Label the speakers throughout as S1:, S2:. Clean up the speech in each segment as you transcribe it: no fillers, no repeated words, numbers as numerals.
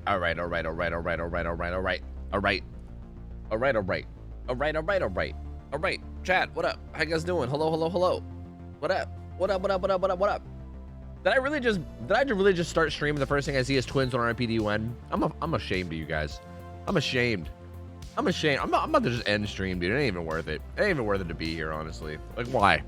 S1: All right. Chat, what up? How you guys doing? Hello. What up? Did I really just start streaming? The first thing I see is twins on RPD when? I'm ashamed of you guys. I'm ashamed. I'm about to just end stream, dude. It ain't even worth it. It ain't even worth it to be here, honestly. Like, why?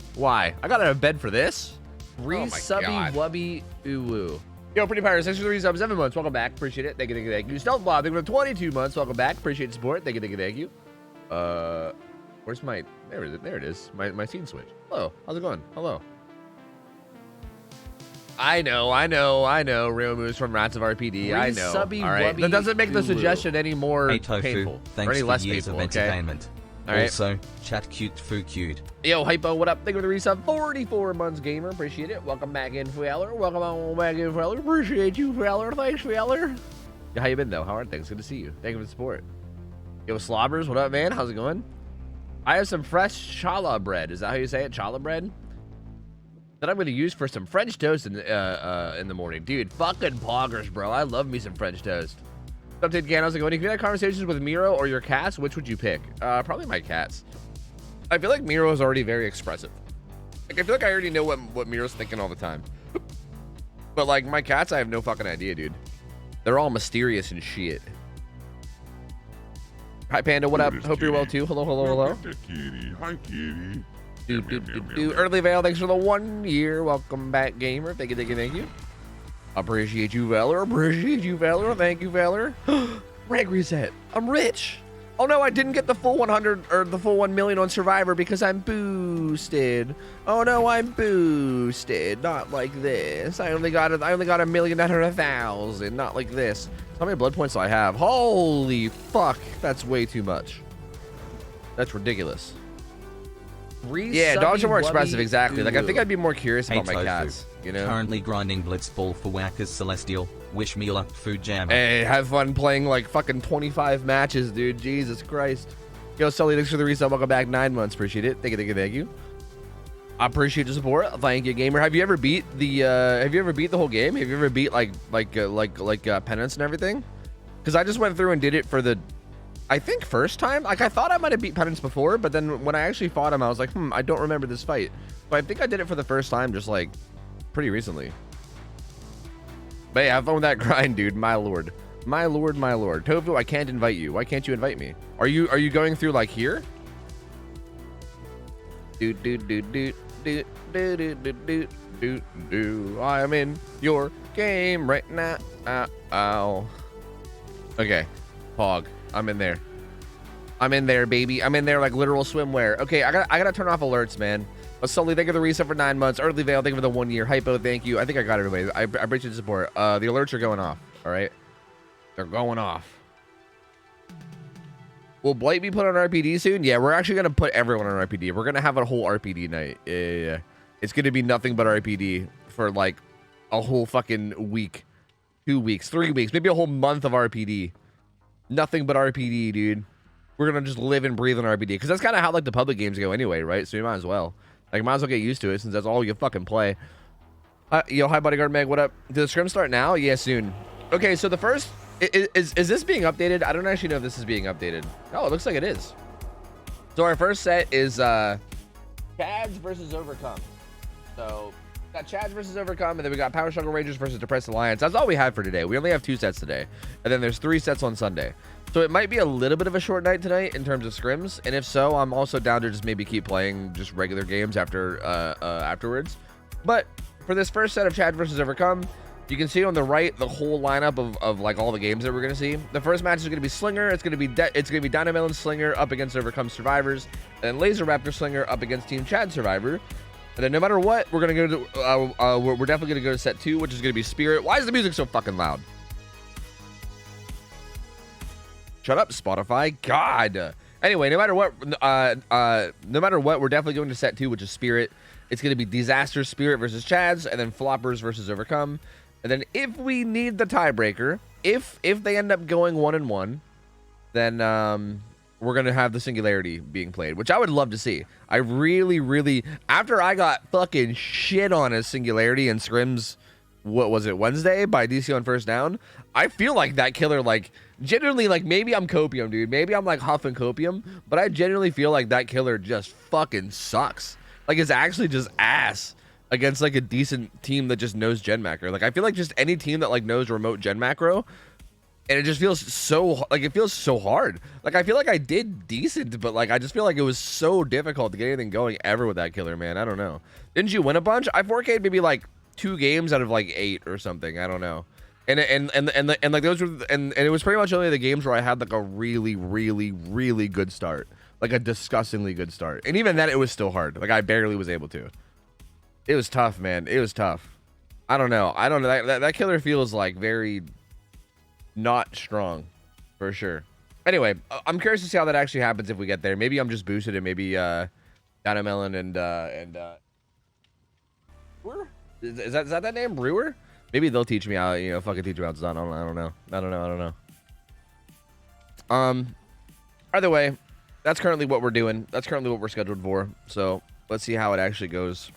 S1: I got out of bed for this? Resubby wubby uwu. Yo, Pretty Pirates, thanks for the resubs, 7 months. Welcome back. Appreciate it. Thank you. Stealth Bob, thank you for 22 months. Welcome back. Appreciate the support. Thank you. Where's my... There it is. My scene switch. Hello. How's it going? Hello. I know. Real moves from Rats of RPD. I know. All right. That doesn't make the suggestion any more painful.
S2: Thanks
S1: or any
S2: for
S1: less
S2: years
S1: painful,
S2: of entertainment.
S1: Okay? All right.
S2: Also, chat cute, foo cute.
S1: Yo, Hypo, what up? Thank you for the resub. 44 months, gamer. Appreciate it. Welcome back in, Feller. Appreciate you, Feller. Thanks, Feller. How you been, though? How are things? Good to see you. Thank you for the support. Yo, Slobbers, what up, man? How's it going? I have some fresh challah bread. Is that how you say it? Challah bread? That I'm going to use for some French toast in the morning. Dude, fucking poggers, bro. I love me some French toast. What's up, Gan? How's it going? If you had conversations with Miro or your cats, which would you pick? Probably my cats. I feel like Miro is already very expressive. Like, I feel like I already know what Miro's thinking all the time. But, like, my cats, I have no fucking idea, dude. They're all mysterious and shit. Hi, Panda. What up? Hope you're well, too. Hello.
S3: Hi, kitty.
S1: Early Vale, thanks for the 1 year. Welcome back, gamer. Thank you. Appreciate you, Valor. Thank you, Valor. Rank reset. I'm rich. Oh no, I didn't get the full 100 or the full 1 million on Survivor because I'm boosted. Oh no, I'm boosted. Not like this. I only got 1,900,000. Not like this. How many blood points do I have? Holy fuck, that's way too much. That's ridiculous. Yeah, dogs are more expressive, exactly. Like, I think I'd be more curious about my cats, you know?
S2: Currently grinding Blitzball for Whackers Celestial. Wish me luck, Food Jam.
S1: Hey, have fun playing, like, fucking 25 matches, dude. Jesus Christ. Yo, Sully, thanks for the resub. Welcome back. 9 months. Appreciate it. Thank you. I appreciate the support. Thank you, gamer. Have you ever beat the whole game? Have you ever beat, like Penance and everything? Because I just went through and did it for the... I think first time, like I thought I might have beat Penance before, but then when I actually fought him, I was like, I don't remember this fight. But I think I did it for the first time, just like pretty recently. But yeah, have fun with that grind, dude. My lord. Tofu, I can't invite you. Why can't you invite me? Are you going through like here? I am in your game right now. Ow. Okay, Pog. I'm in there, baby. I'm in there like literal swimwear. Okay, I gotta turn off alerts, man. But Sully, thank you for the reset for 9 months. Early Vale, thank you for the 1 year. Hypo, thank you. I think I got it away. I appreciate the support. The alerts are going off. All right, they're going off. Will Blight be put on RPD soon? Yeah, we're actually gonna put everyone on RPD. We're gonna have a whole RPD night. Yeah. It's gonna be nothing but RPD for like a whole fucking week, 2 weeks, 3 weeks, maybe a whole month of RPD. Nothing but RPD, dude. We're gonna just live and breathe on RPD because that's kind of how like the public games go anyway, right? So you might as well, get used to it since that's all you fucking play. Yo, hi bodyguard Meg, what up? Did the scrim start now? Yeah, soon. Okay, so the first is this being updated? I don't actually know if this is being updated. Oh, it looks like it is. So our first set is Chads versus Overcome. So got Chads versus Overcome, and then we got Power Struggle Rangers versus Depressed Alliance. That's all we have for today. We only have 2 sets today, and then there's 3 sets on Sunday. So it might be a little bit of a short night tonight in terms of scrims, and if so, I'm also down to just maybe keep playing just regular games afterwards. But for this first set of Chads versus Overcome, you can see on the right the whole lineup of like all the games that we're gonna see. The first match is gonna be Slinger. It's gonna be Dynamelon Slinger up against Overcome Survivors, and then Laser Raptor Slinger up against Team Chad Survivor. And then no matter what, we're gonna go to we're definitely gonna go to set 2, which is gonna be Spirit. Why is the music so fucking loud? Shut up, Spotify. God. Anyway, no matter what, we're definitely going to set 2, which is Spirit. It's gonna be Disaster Spirit versus Chads, and then Floppers versus Overcome. And then if we need the tiebreaker, if they end up going 1-1, then we're gonna have the Singularity being played, which I would love to see. I really, after I got fucking shit on as Singularity and Scrims what was it, Wednesday by DC on first down. I feel like that killer, like, genuinely, like, maybe I'm copium, dude. Maybe I'm like huffing copium, but I genuinely feel like that killer just fucking sucks. Like, it's actually just ass against like a decent team that just knows gen macro. Like, I feel like just any team that like knows remote gen macro, and it just feels so, like, it feels so hard. Like, I feel like I did decent, but like I just feel like it was so difficult to get anything going ever with that killer, man. I don't know. Didn't you win a bunch? I 4K'd maybe like 2 games out of like 8 or something. I don't know. And like those were, and it was pretty much only the games where I had like a really good start, like a disgustingly good start. And even then, it was still hard. Like, I barely was able to. It was tough, man. It was tough. I don't know. That killer feels like very not strong, for sure. Anyway, I'm curious to see how that actually happens if we get there. Maybe I'm just boosted, and maybe Dynamelon and Brewer? Is that name, Brewer? Maybe they'll teach me how, you know, fucking teach me how it's done. I don't know. Either way, that's currently what we're doing. That's currently what we're scheduled for. So let's see how it actually goes.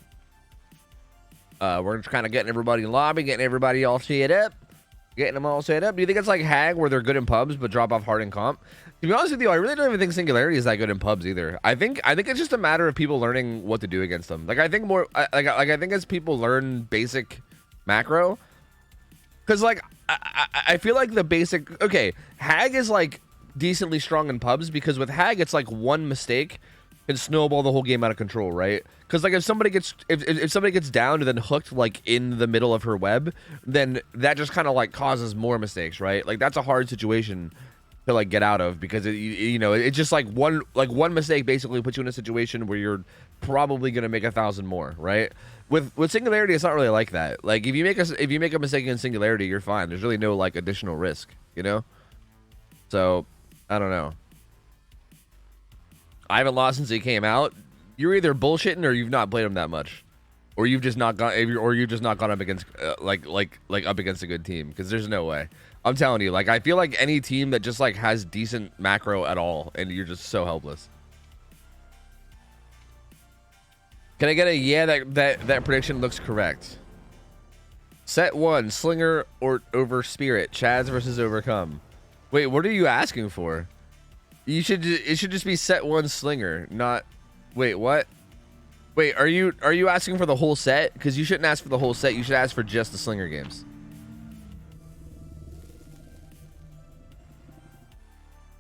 S1: We're just kind of getting everybody in lobby, getting everybody all set up. Getting them all set up. Do you think it's like Hag, where they're good in pubs but drop off hard in comp? To be honest with you, I really don't even think Singularity is that good in pubs either. I think it's just a matter of people learning what to do against them. Like, I think more, I think as people learn basic macro, because like I feel like the basic, okay, Hag is like decently strong in pubs, because with Hag it's like one mistake can snowball the whole game out of control, right? Because like if somebody gets downed and then hooked like in the middle of her web, then that just kind of like causes more mistakes, right? Like, that's a hard situation to like get out of, because you know, it's just like one mistake basically puts you in a situation where you're probably gonna make 1,000 more, right? With Singularity, it's not really like that. Like, if you make a mistake in Singularity, you're fine. There's really no like additional risk, you know? So I don't know. I haven't lost since he came out. You're either bullshitting or you've not played him that much, or you've just not gone up against like up against a good team, because there's no way. I'm telling you, like, I feel like any team that just like has decent macro at all, and you're just so helpless. Can I get a yeah? That prediction looks correct. Set 1, Slinger or over Spirit. Chads versus Overcome. Wait, what are you asking for? It should just be set 1 Slinger, not. Wait, what? Wait, are you asking for the whole set? Because you shouldn't ask for the whole set. You should ask for just the Slinger games.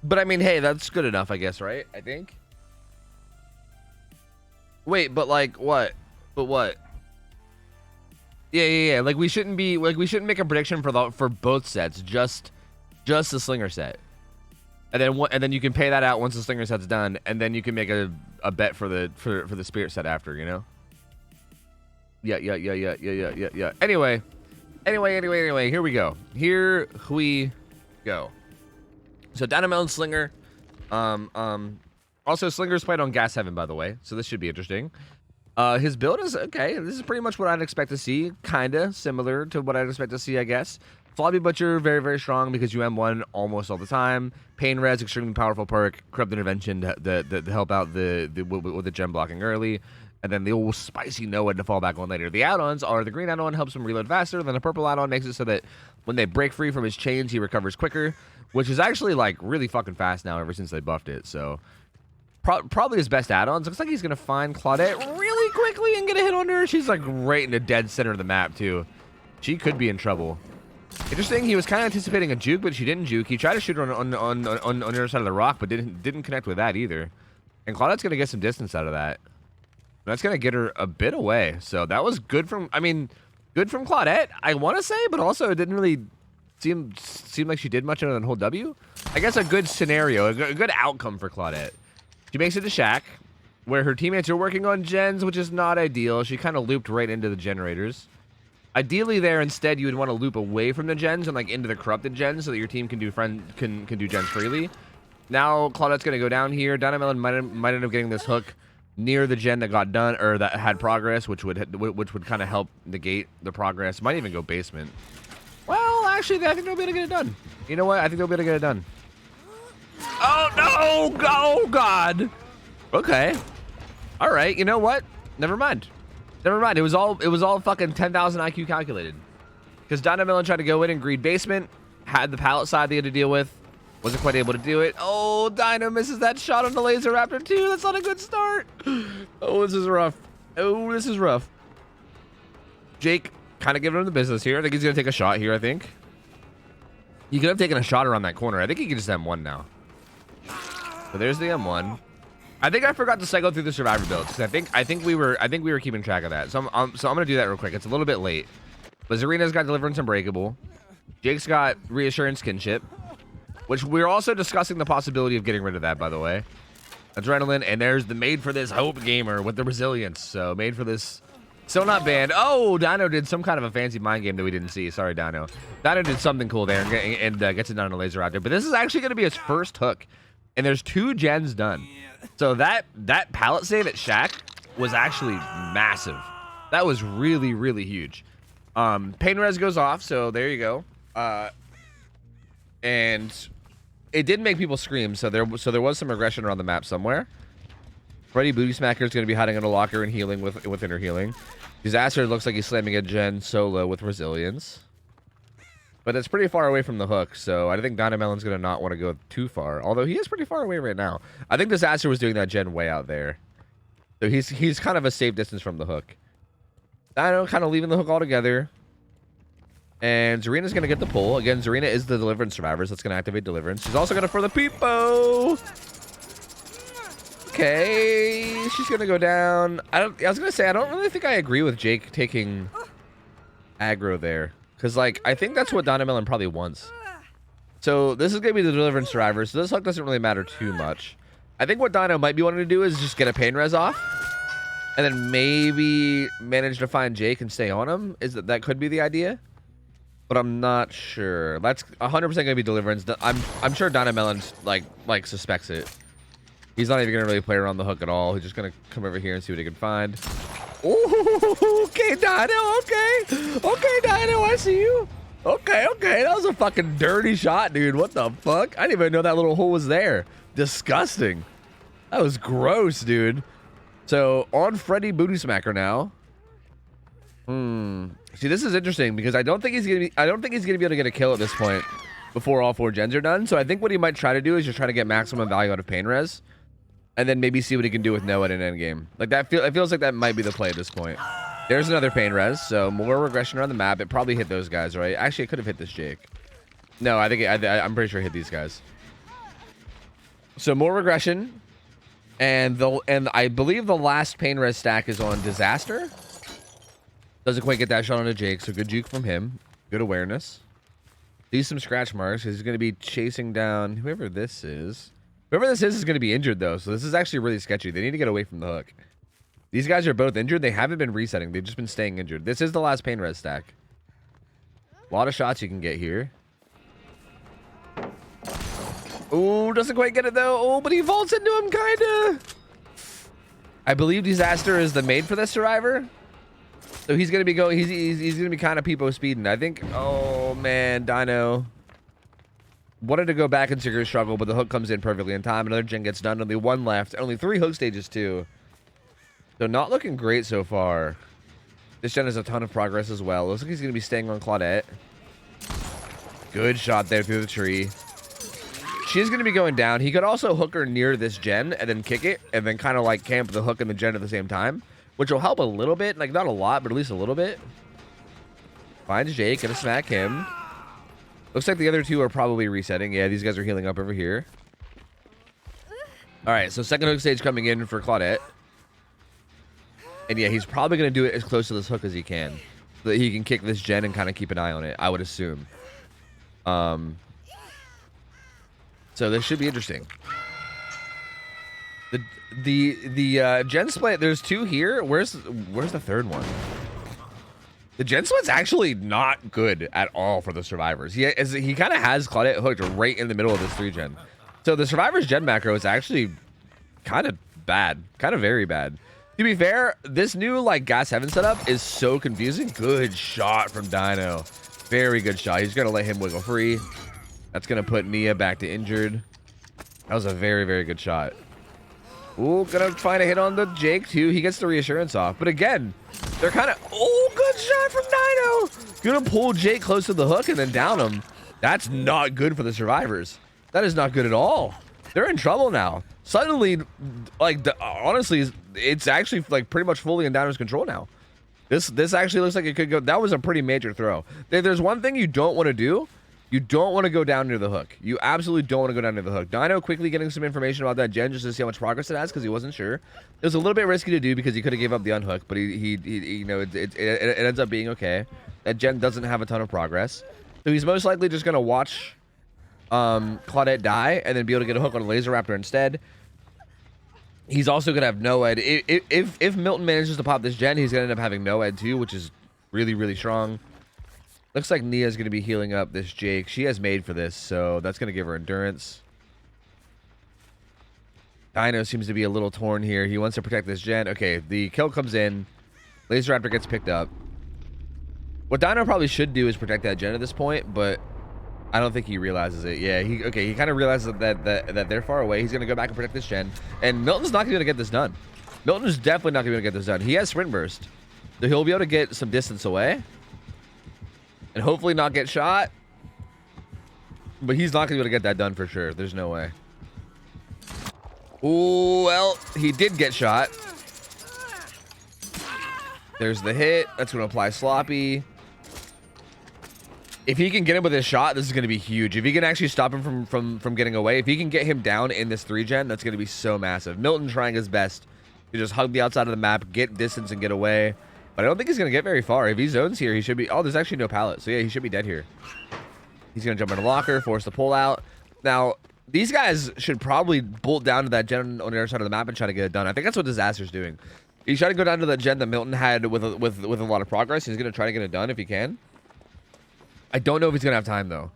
S1: But I mean, hey, that's good enough, I guess, right? I think. Wait, but like what? But what? Yeah. Like, we shouldn't make a prediction for both sets. Just the Slinger set. And then you can pay that out once the Slinger set's done, and then you can make a bet for the Spirit set after, you know? Yeah. Anyway, here we go. So Dynamelon Slinger. Also, Slinger's played on Gas Heaven, by the way, so this should be interesting. His build is okay. This is pretty much what I'd expect to see. Kinda similar to what I'd expect to see, I guess. Floppy Butcher, very, very strong because you M1 almost all the time. Pain Res, extremely powerful perk. Corrupt Intervention to help out with the gem blocking early. And then the old spicy Noah to fall back on later. The add-ons are the green add-on helps him reload faster. Then the purple add-on makes it so that when they break free from his chains, he recovers quicker. Which is actually like really fucking fast now ever since they buffed it. So probably his best add-ons. Looks like he's going to find Claudette really quickly and get a hit on her. She's like right in the dead center of the map too. She could be in trouble. Interesting, he was kind of anticipating a juke, but she didn't juke. He tried to shoot her on the other side of the rock, but didn't connect with that either. And Claudette's going to get some distance out of that. That's going to get her a bit away. So that was good from Claudette, I want to say, but also it didn't really seem like she did much other than hold W. I guess a good scenario, a good outcome for Claudette. She makes it to Shack, where her teammates are working on gens, which is not ideal. She kind of looped right into the generators. Ideally, there instead you would want to loop away from the gens and like into the corrupted gens so that your team can do gens freely. Now Claudette's gonna go down here. Dynamelon might end up getting this hook near the gen that got done or that had progress, which would kind of help negate the progress. Might even go basement. Well, actually, I think they'll be able to get it done. You know what? I think they'll be able to get it done. Oh no! Oh God! Okay. All right. You know what? Never mind. It was all fucking 10,000 IQ calculated. because Dino Melon tried to go in and greed basement, had the pallet side they had to deal with, wasn't quite able to do it. Oh, Dino misses that shot on the Laser Raptor too. That's not a good start. Oh, this is rough. Oh, this is rough. Jake kind of giving him the business here. I think he's going to take a shot here, I think. He could have taken a shot around that corner. I think he can just M1 now. So there's the M1. I think I forgot to cycle through the survivor builds because I think we were keeping track of that. So I'm gonna do that real quick. It's a little bit late. But Zarina's got Deliverance Unbreakable. Jake's got Reassurance Kinship, which we're also discussing the possibility of getting rid of that, by the way. Adrenaline, and there's the Made for This Hope Gamer with the Resilience. So Made for This, still not banned. Oh, Dino did some kind of a fancy mind game that we didn't see. Sorry, Dino. Dino did something cool there and gets it done on a laser out there. But this is actually gonna be his first hook, and there's 2 gens done. So that pallet save at Shack was actually massive. That was really, really huge. Pain res goes off, so there you go. And it did make people scream, so there was some aggression around the map somewhere. Freddy Booty Smacker is going to be hiding in a locker and healing with inner healing. Disaster looks like he's slamming a gen solo with Resilience. But it's pretty far away from the hook, so I think Dynamelon's going to not want to go too far. Although he is pretty far away right now. I think Disaster was doing that gen way out there. So he's kind of a safe distance from the hook. Dino kind of leaving the hook altogether. And Zarina's going to get the pull. Again, Zarina is the Deliverance survivor, so that's going to activate Deliverance. She's also going to for the Peepo. Okay, she's going to go down. I was going to say, I don't really think I agree with Jake taking aggro there. Because, like, I think that's what Dynamelon probably wants. So, this is going to be the Deliverance survivor, so this hook doesn't really matter too much. I think what Dino might be wanting to do is just get a pain res off. And then maybe manage to find Jake and stay on him. That could be the idea? But I'm not sure. That's 100% going to be Deliverance. I'm sure Dynamelon, like, suspects it. He's not even going to really play around the hook at all. He's just going to come over here and see what he can find. Ooh, okay, Dino, okay. Okay, Dino, I see you. Okay, that was a fucking dirty shot, dude. What the fuck? I didn't even know that little hole was there. Disgusting. That was gross, dude. So, on Freddy Booty Smacker now. See, this is interesting because I don't think he's gonna be able to get a kill at this point before all 4 gens are done. So I think what he might try to do is just try to get maximum value out of pain res. And then maybe see what he can do with Noah in an endgame. Like it feels like that might be the play at this point. There's another pain res, so more regression around the map. It probably hit those guys, right? Actually, it could have hit this Jake. No, I'm pretty sure it hit these guys. So more regression, and I believe the last pain res stack is on Disaster. Doesn't quite get that shot on a Jake, so good juke from him. Good awareness. These some scratch marks. He's going to be chasing down whoever this is. Whoever this is going to be injured, though, so this is actually really sketchy. They need to get away from the hook. These guys are both injured. They haven't been resetting. They've just been staying injured. This is the last pain res stack. A lot of shots you can get here. Oh, doesn't quite get it, though. Oh, but he vaults into him, kind of. I believe Disaster is the Made for This survivor. So he's going to be going... He's going to be kind of Peepo speeding. I think... Oh, man, Dino... wanted to go back and Sigurd struggle, but the hook comes in perfectly in time. Another gen gets done. Only 1 left. Only 3 hook stages, too. So not looking great so far. This gen has a ton of progress as well. Looks like he's going to be staying on Claudette. Good shot there through the tree. She's going to be going down. He could also hook her near this gen and then kick it and then kind of like camp the hook and the gen at the same time, which will help a little bit. Like, not a lot, but at least a little bit. Finds Jake. Going to smack him. Looks like the other 2 are probably resetting. Yeah, these guys are healing up over here. All right, so second hook stage coming in for Claudette. And yeah, he's probably going to do it as close to this hook as he can. So that he can kick this gen and kind of keep an eye on it, I would assume. So this should be interesting. The gen split, there's 2 here. Where's the third one? The gen split's actually not good at all for the survivors. He kind of has Claudette hooked right in the middle of this 3 gen. So the survivors gen macro is actually kind of bad. Kind of very bad. To be fair, this new like gas heaven setup is so confusing. Good shot from Dino. Very good shot. He's going to let him wiggle free. That's going to put Nia back to injured. That was a very, very good shot. Ooh, gonna find a hit on the Jake too. He gets the reassurance off. But again, they're kind of... Oh, good Good shot from Dino. Gonna pull Jake close to the hook and then down him. That's not good for the survivors. That is not good at all. They're in trouble now. Suddenly, like, honestly, it's actually like pretty much fully in Dino's control now. This actually looks like it could go. That was a pretty major throw. There's one thing you don't want to do. You don't want to go down near the hook. You absolutely don't want to go down near the hook. Dino quickly getting some information about that gen just to see how much progress it has because he wasn't sure. It was a little bit risky to do because he could have gave up the unhook, but he you know, it ends up being okay. That gen doesn't have a ton of progress, so he's most likely just gonna watch Claudette die and then be able to get a hook on a Laser Raptor instead. He's also gonna have no ed. If Milton manages to pop this gen, he's gonna end up having no ed too, which is really, really strong. Looks like Nia's going to be healing up this Jake. She has made for this, so that's going to give her endurance. Dino seems to be a little torn here. He wants to protect this gen. Okay, the kill comes in. Laser Raptor gets picked up. What Dino probably should do is protect that gen at this point, but I don't think he realizes it. Yeah, he kind of realizes that they're far away. He's going to go back and protect this gen. And Milton's not going to get this done. Milton's definitely not going to get this done. He has sprint burst, so he'll be able to get some distance away. And hopefully not get shot. But he's not going to be able to get that done for sure. There's no way. Ooh, well, he did get shot. There's the hit. That's going to apply sloppy. If he can get him with his shot, this is going to be huge. If he can actually stop him from getting away, if he can get him down in this 3-gen, that's going to be so massive. Milton trying his best to just hug the outside of the map, get distance, and get away. But I don't think he's going to get very far. If he zones here, he should be... Oh, there's actually no pallet. So, yeah, he should be dead here. He's going to jump in a locker, force the pull out. Now, these guys should probably bolt down to that gen on the other side of the map and try to get it done. I think that's what Disaster's doing. He's trying to go down to that gen that Milton had with a lot of progress. He's going to try to get it done if he can. I don't know if he's going to have time, though.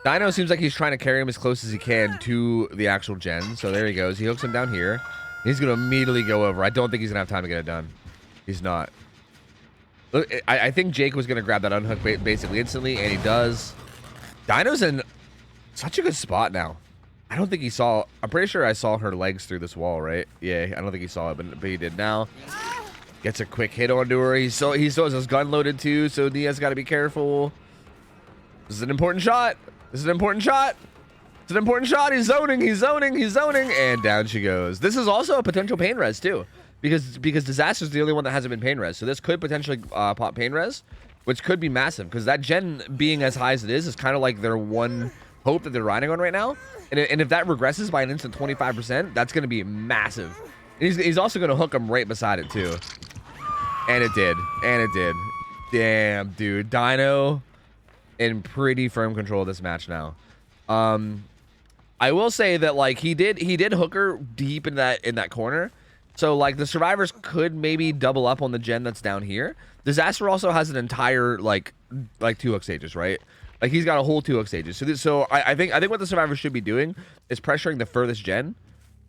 S1: Dino seems like he's trying to carry him as close as he can to the actual gen. So, there he goes. He hooks him down here. He's going to immediately go over. I don't think he's going to have time to get it done. He's not. Look, I think Jake was going to grab that unhook basically instantly, and he does. Dino's in such a good spot now. I don't think he saw... I'm pretty sure I saw her legs through this wall, right? Yeah, I don't think he saw it, but he did now. Gets a quick hit onto her. He still has his gun loaded too, so Nia's got to be careful. This is an important shot. This is an important shot. It's an important shot. He's zoning. He's zoning. He's zoning. And down she goes. This is also a potential pain res too. Because Disaster's the only one that hasn't been pain res. So this could potentially pop pain res, which could be massive. Because that gen being as high as it is kind of like their one hope that they're riding on right now. And if that regresses by an instant 25%, that's going to be massive. And he's also going to hook him right beside it too. And it did. And it did. Damn, dude. Dino in pretty firm control of this match now. I will say that like he did hook her deep in that corner. So, like, the survivors could maybe double up on the gen that's down here. Disaster also has an entire, like 2 hook stages, right? Like, he's got a whole 2 hook stages. So I think what the survivors should be doing is pressuring the furthest gen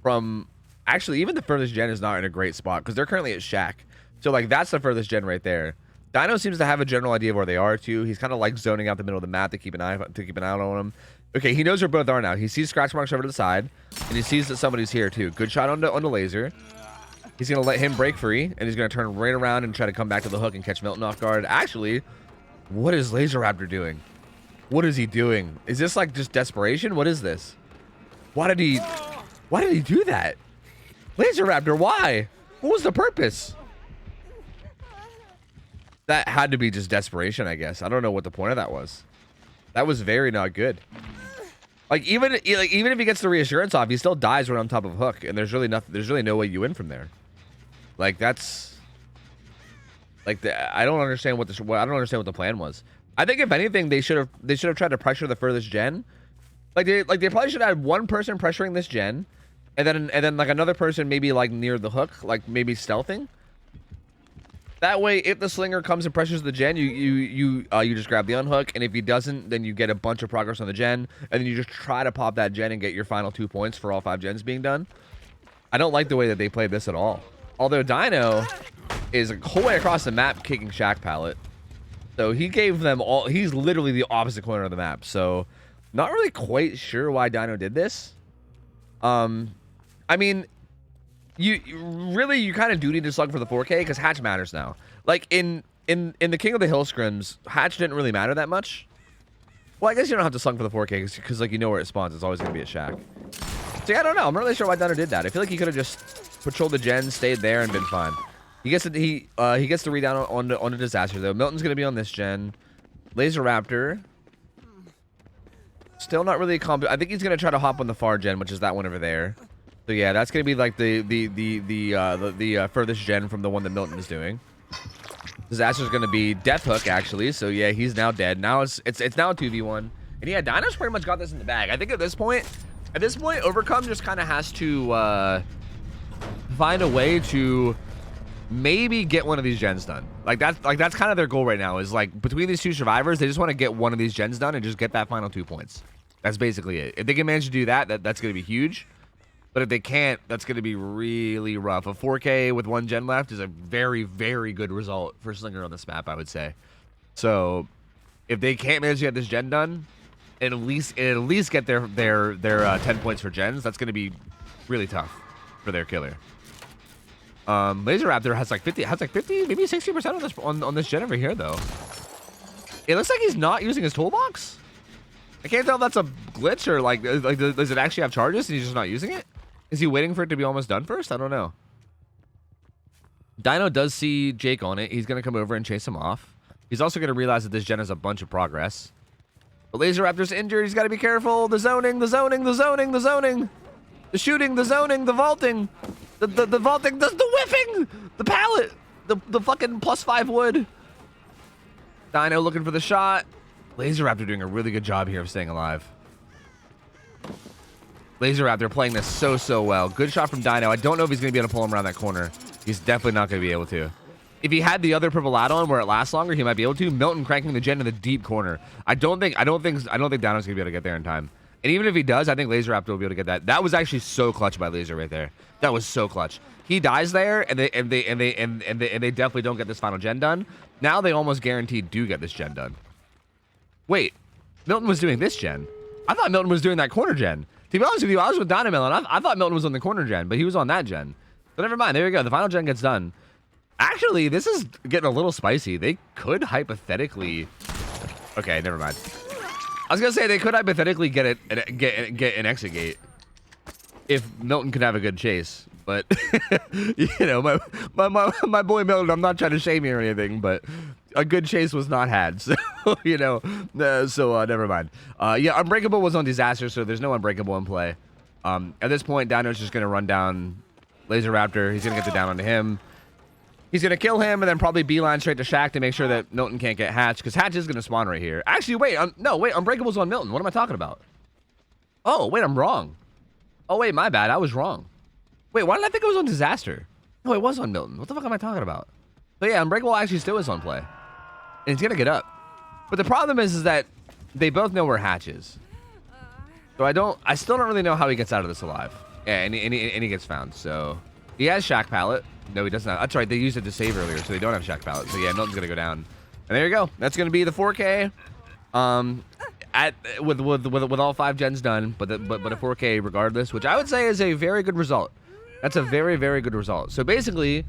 S1: from... Actually, even the furthest gen is not in a great spot because they're currently at Shack. So, like, that's the furthest gen right there. Dino seems to have a general idea of where they are, too. He's kind of, like, zoning out the middle of the map to keep an eye out on them. Okay, he knows where both are now. He sees scratch marks over to the side, and he sees that somebody's here, too. Good shot on the laser. He's going to let him break free, and he's going to turn right around and try to come back to the hook and catch Milton off guard. Actually, what is Laser Raptor doing? What is he doing? Is this like just desperation? What is this? Why did he do that? Laser Raptor, why? What was the purpose? That had to be just desperation, I guess. I don't know what the point of that was. That was very not good. Like even if he gets the reassurance off, he still dies right on top of hook, and there's really no way you win from there. Like that's like I don't understand what the plan was. I think if anything, they should have tried to pressure the furthest gen. Like they probably should have had one person pressuring this gen, and then like another person maybe like near the hook, like maybe stealthing. That way, if the slinger comes and pressures the gen, you just grab the unhook, and if he doesn't, then you get a bunch of progress on the gen, and then you just try to pop that gen and get your final 2 points for all 5 gens being done. I don't like the way that they played this at all. Although Dino is a whole way across the map kicking Shack pallet, so he gave them all. He's literally the opposite corner of the map. So, not really quite sure why Dino did this. I mean, you kind of do need to slug for the 4K because hatch matters now. Like in the King of the Hill scrims, hatch didn't really matter that much. Well, I guess you don't have to slug for the 4K because like you know where it spawns. It's always gonna be at Shack. So yeah, I don't know. I'm not really sure why Dino did that. I feel like he could have just patrolled the gen, stayed there, and been fine. He gets to read down on the disaster though. Milton's gonna be on this gen. Laser Raptor. Still not really I think he's gonna try to hop on the far gen, which is that one over there. So yeah, that's gonna be like the furthest gen from the one that Milton is doing. Disaster's gonna be Death Hook actually. So yeah, he's now dead. Now it's now a 2v1. And yeah, Dino's pretty much got this in the bag. I think at this point, Overcome just kind of has to find a way to maybe get one of these gens done. Like that's kind of their goal right now. Is like between these two survivors, they just want to get one of these gens done and just get that final 2 points. That's basically it. If they can manage to do that, that's going to be huge. But if they can't, that's going to be really rough. A 4K with 1 gen left is a very, very good result for Slinger on this map, I would say. So if they can't manage to get this gen done, and at least get their 10 points for gens, that's going to be really tough for their killer. Laser Raptor has like 50, maybe 60% on this gen over here though. It looks like he's not using his toolbox. I can't tell if that's a glitch or like does it actually have charges and he's just not using it? Is he waiting for it to be almost done first? I don't know. Dino does see Jake on it. He's gonna come over and chase him off. He's also gonna realize that this gen has a bunch of progress. The Laser Raptor's injured. He's got to be careful. The zoning, the zoning, the zoning, the zoning, the shooting, the zoning, the vaulting, the vaulting, the whipping, the pallet, the fucking +5 wood. Dino looking for the shot. Laser Raptor doing a really good job here of staying alive. Laser Raptor playing this so well. Good shot from Dino. I don't know if he's going to be able to pull him around that corner. He's definitely not going to be able to. If he had the other purple add-on where it lasts longer, he might be able to. Milton cranking the gen in the deep corner. I don't think Dino's going to be able to get there in time. And even if he does, I think Laser Raptor will be able to get that. That was actually so clutch by Laser right there. That was so clutch. He dies there, and they definitely don't get this final gen done. Now they almost guaranteed do get this gen done. Wait, Milton was doing this gen. I thought Milton was doing that corner gen. To be honest with you, I was with Dynamillion. I thought Milton was on the corner gen, but he was on that gen. But never mind. There we go. The final gen gets done. Actually, this is getting a little spicy. They could hypothetically... Okay, never mind. I was going to say they could hypothetically get an exit gate if Milton could have a good chase. But, you know, my boy Milton, I'm not trying to shame you or anything, but a good chase was not had. So, you know, never mind. Yeah, Unbreakable was on Disaster, so there's no Unbreakable in play. At this point, Dino's just going to run down Laser Raptor. He's going to get the down onto him. He's going to kill him and then probably beeline straight to Shack to make sure that Milton can't get Hatch, because Hatch is going to spawn right here. Actually, wait. No, wait. Unbreakable's on Milton. What am I talking about? Oh, wait. I'm wrong. Oh, wait. My bad. I was wrong. Wait, why did I think it was on Disaster? No, it was on Milton. What the fuck am I talking about? So, yeah, Unbreakable actually still is on play. And he's going to get up. But the problem is that they both know where Hatch is. So I still don't really know how he gets out of this alive. Yeah, and he gets found. So, he has Shack Pallet. No, he does not. That's right. They used it to save earlier, so they don't have Shack Pallet. So, yeah, Milton's going to go down. And there you go. That's going to be the 4K. With all 5 gens done, but a 4K regardless, which I would say is a very good result. That's a very, very good result. So basically,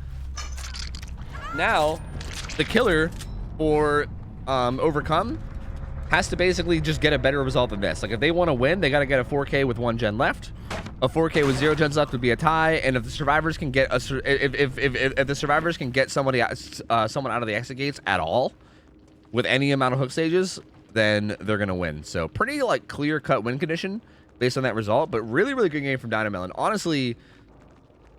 S1: now the killer for Overcome has to basically just get a better result than this. Like if they want to win, they got to get a 4K with 1 gen left. A 4K with 0 gens left would be a tie. And if the survivors can get if the survivors can get someone out of the exit gates at all with any amount of hook stages, then they're gonna win. So pretty like clear-cut win condition based on that result, but really, really good game from Dynamillion. Honestly,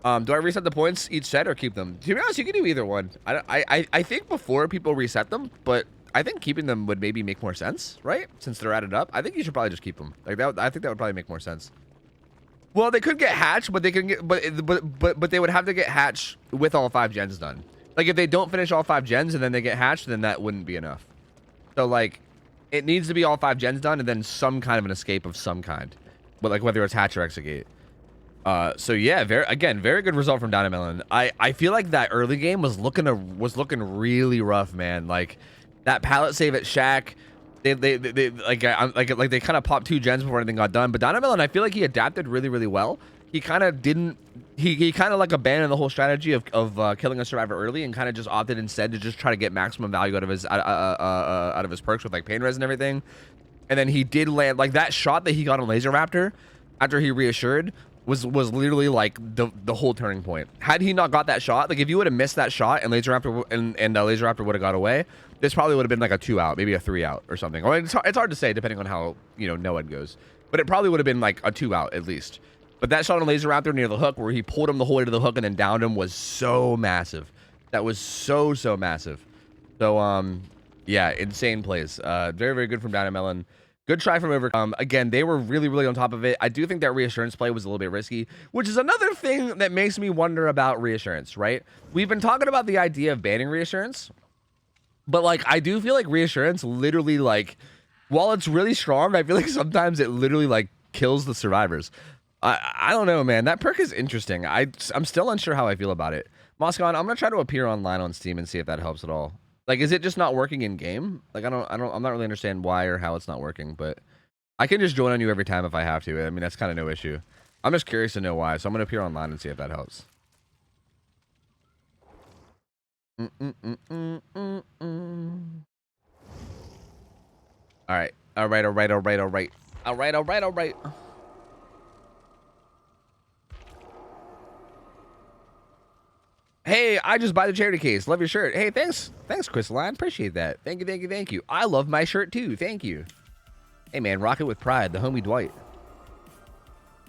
S1: do I reset the points each set or keep them? To be honest, you can do either one. I think before people reset them, but I think keeping them would maybe make more sense, right? Since they're added up, I think you should probably just keep them. Like that, I think that would probably make more sense. Well, they could get Hatch, but they can get, but they would have to get Hatch with all 5 gens done. Like if they don't finish all 5 gens and then they get Hatch, then that wouldn't be enough. So like, it needs to be all 5 gens done and then some kind of an escape of some kind, but like whether it's Hatch or exit gate. So yeah, very good result from Dynamillion. I feel like that early game was looking really rough, man. Like that pallet save at Shack, they kind of popped 2 gens before anything got done. But Dynamillion, I feel like he adapted really, really well. he kind of didn't. He kind of like abandoned the whole strategy of killing a survivor early and kind of just opted instead to just try to get maximum value out of his perks with like pain res and everything. And then he did land like that shot that he got on Laser Raptor after he reassured was literally like the whole turning point. Had he not got that shot, like if you would have missed that shot and Laser Raptor Laser Raptor would have got away, this probably would have been like a 2 out, maybe a 3 out or something. Or it's hard to say depending on how no one goes, but it probably would have been like a 2 out at least. But that shot on Laser Raptor near the hook where he pulled him the whole way to the hook and then downed him was so massive. That was so massive. So yeah, insane plays. Very good from Down and Melon. Good try from over. Again, they were really on top of it. I do think that reassurance play was a little bit risky, which is another thing that makes me wonder about reassurance, right? We've been talking about the idea of banning reassurance, but like I do feel like reassurance literally like while it's really strong, I feel like sometimes it literally like kills the survivors. I don't know, man. That perk is interesting. I'm still unsure how I feel about it. Moscow, I'm gonna try to appear online on Steam and see if that helps at all. Like, is it just not working in game? Like, I'm not really understand why or how it's not working, but I can just join on you every time if I have to. I mean, that's kind of no issue. I'm just curious to know why, so I'm gonna appear online and see if that helps. All right. Hey, I just buy the charity case. Love your shirt. Hey, thanks, Crystalline. Appreciate that. Thank you. I love my shirt too. Thank you. Hey, man, rock it with pride. The homie Dwight.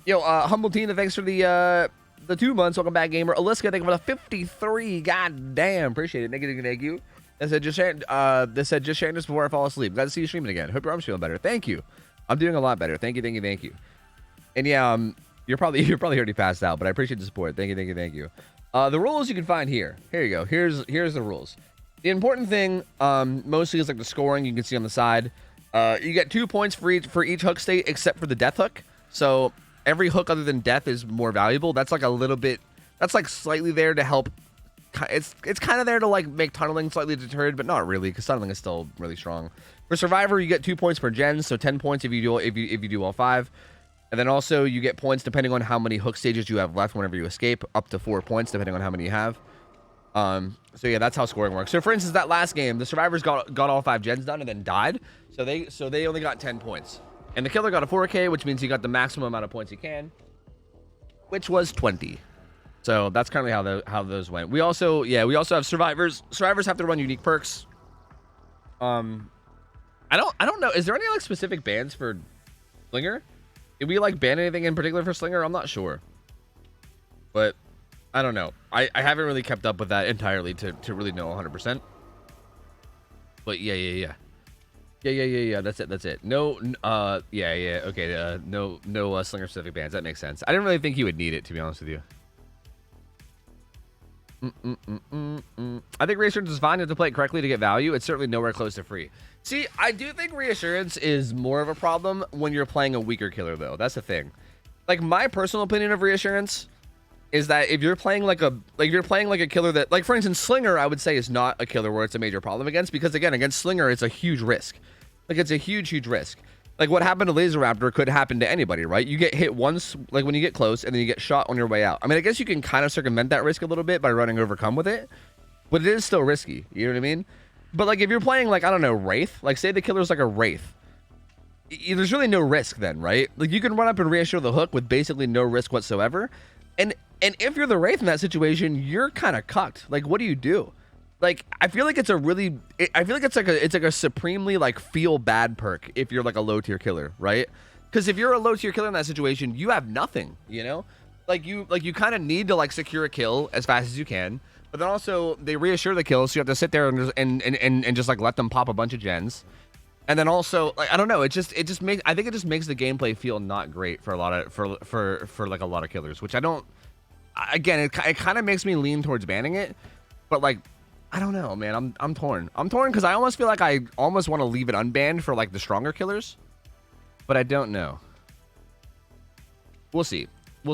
S1: Yo, Humble Tina, thanks for the 2 months. Welcome back, gamer. Aliska, thank you for the 53. God damn, appreciate it. Thank you. They said just sharing this before I fall asleep. Glad to see you streaming again. Hope your arm's feeling better. Thank you. I'm doing a lot better. Thank you. And yeah, you're probably already passed out, but I appreciate the support. Thank you. The rules you can find here. Here you go. Here's the rules. The important thing, mostly is like the scoring you can see on the side. You get 2 points for each hook state except for the death hook. So every hook other than death is more valuable. That's like a little bit. That's like slightly there to help. It's kind of there to like make tunneling slightly deterred, but not really because tunneling is still really strong. For Survivor, you get 2 points per gen, so 10 points if you do all 5. And then also you get points depending on how many hook stages you have left whenever you escape, up to 4 points depending on how many you have. So yeah, that's how scoring works. So for instance, that last game, the survivors got all 5 gens done and then died. So they only got 10 points. And the killer got a 4K, which means he got the maximum amount of points he can, which was 20. So that's currently how those went. We also have survivors. Survivors have to run unique perks. I don't know. Is there any like specific bans for Slinger? Did we like ban anything in particular for Slinger? I'm not sure, but I don't know. I haven't really kept up with that entirely to really know 100%. But yeah. That's it. No, okay. No Slinger specific bans. That makes sense. I didn't really think you would need it, to be honest with you. I think reassurance is fine. You have to play it correctly to get value. It's certainly nowhere close to free. See, I do think reassurance is more of a problem when you're playing a weaker killer, though. That's the thing. Like, my personal opinion of reassurance is that if you're playing like a killer that, like, for instance, Slinger, I would say is not a killer where it's a major problem against, because again, against Slinger, it's a huge risk. Like, it's a huge risk. Like, what happened to Laser Raptor could happen to anybody, right? You get hit once, like, when you get close, and then you get shot on your way out. I mean, I guess you can kind of circumvent that risk a little bit by running Overcome with it, but it is still risky. You know what I mean? But, like, if you're playing, like, I don't know, Wraith, like, say the killer's like a Wraith, there's really no risk then, right? Like, you can run up and reassure the hook with basically no risk whatsoever, and if you're the Wraith in that situation, you're kind of cucked. Like, what do you do? Like, I feel like it's like a supremely like feel bad perk if you're like a low tier killer, right? Because if you're a low tier killer in that situation, you have nothing, you know? Like you kind of need to like secure a kill as fast as you can, but then also they reassure the kill, so you have to sit there and just like let them pop a bunch of gens. And then also, like, I don't know, I think it just makes the gameplay feel not great for a lot of for like a lot of killers, which I don't. Again, it kind of makes me lean towards banning it, but like, I don't know, man. I'm torn. I'm torn because I almost feel like I almost want to leave it unbanned for like the stronger killers, but I don't know. We'll see. Do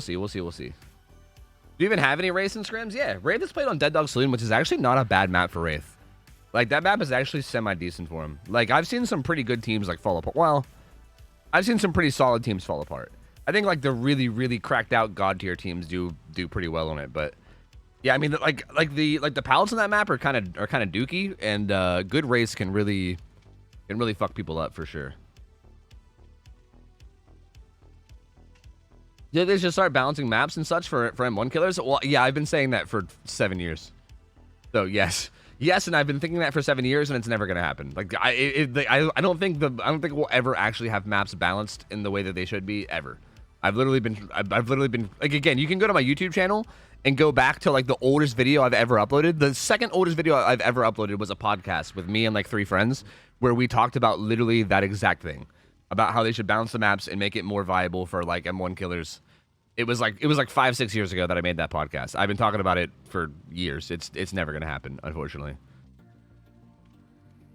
S1: you even have any Wraiths in scrims? Yeah, Wraith is played on Dead Dog Saloon, which is actually not a bad map for Wraith. Like, that map is actually semi-decent for him. Like, I've seen some pretty good teams like fall apart. Well, I've seen some pretty solid teams fall apart. I think like the really, really cracked out god tier teams do pretty well on it, but yeah, I mean like the pallets on that map are kind of dookie, and good race can really fuck people up for sure. Did they just start balancing maps and such for M1 killers? Well, yeah, I've been saying that for 7 years. So yes, and I've been thinking that for 7 years, and it's never gonna happen. Like I don't think we'll ever actually have maps balanced in the way that they should be ever. I've literally been like, again, you can go to my YouTube channel and go back to like the oldest video I've ever uploaded. The second oldest video I've ever uploaded was a podcast with me and like 3 friends where we talked about literally that exact thing, about how they should balance the maps and make it more viable for like M1 killers. It was like 5-6 years ago that I made that podcast. I've been talking about it for years. It's never gonna happen, unfortunately.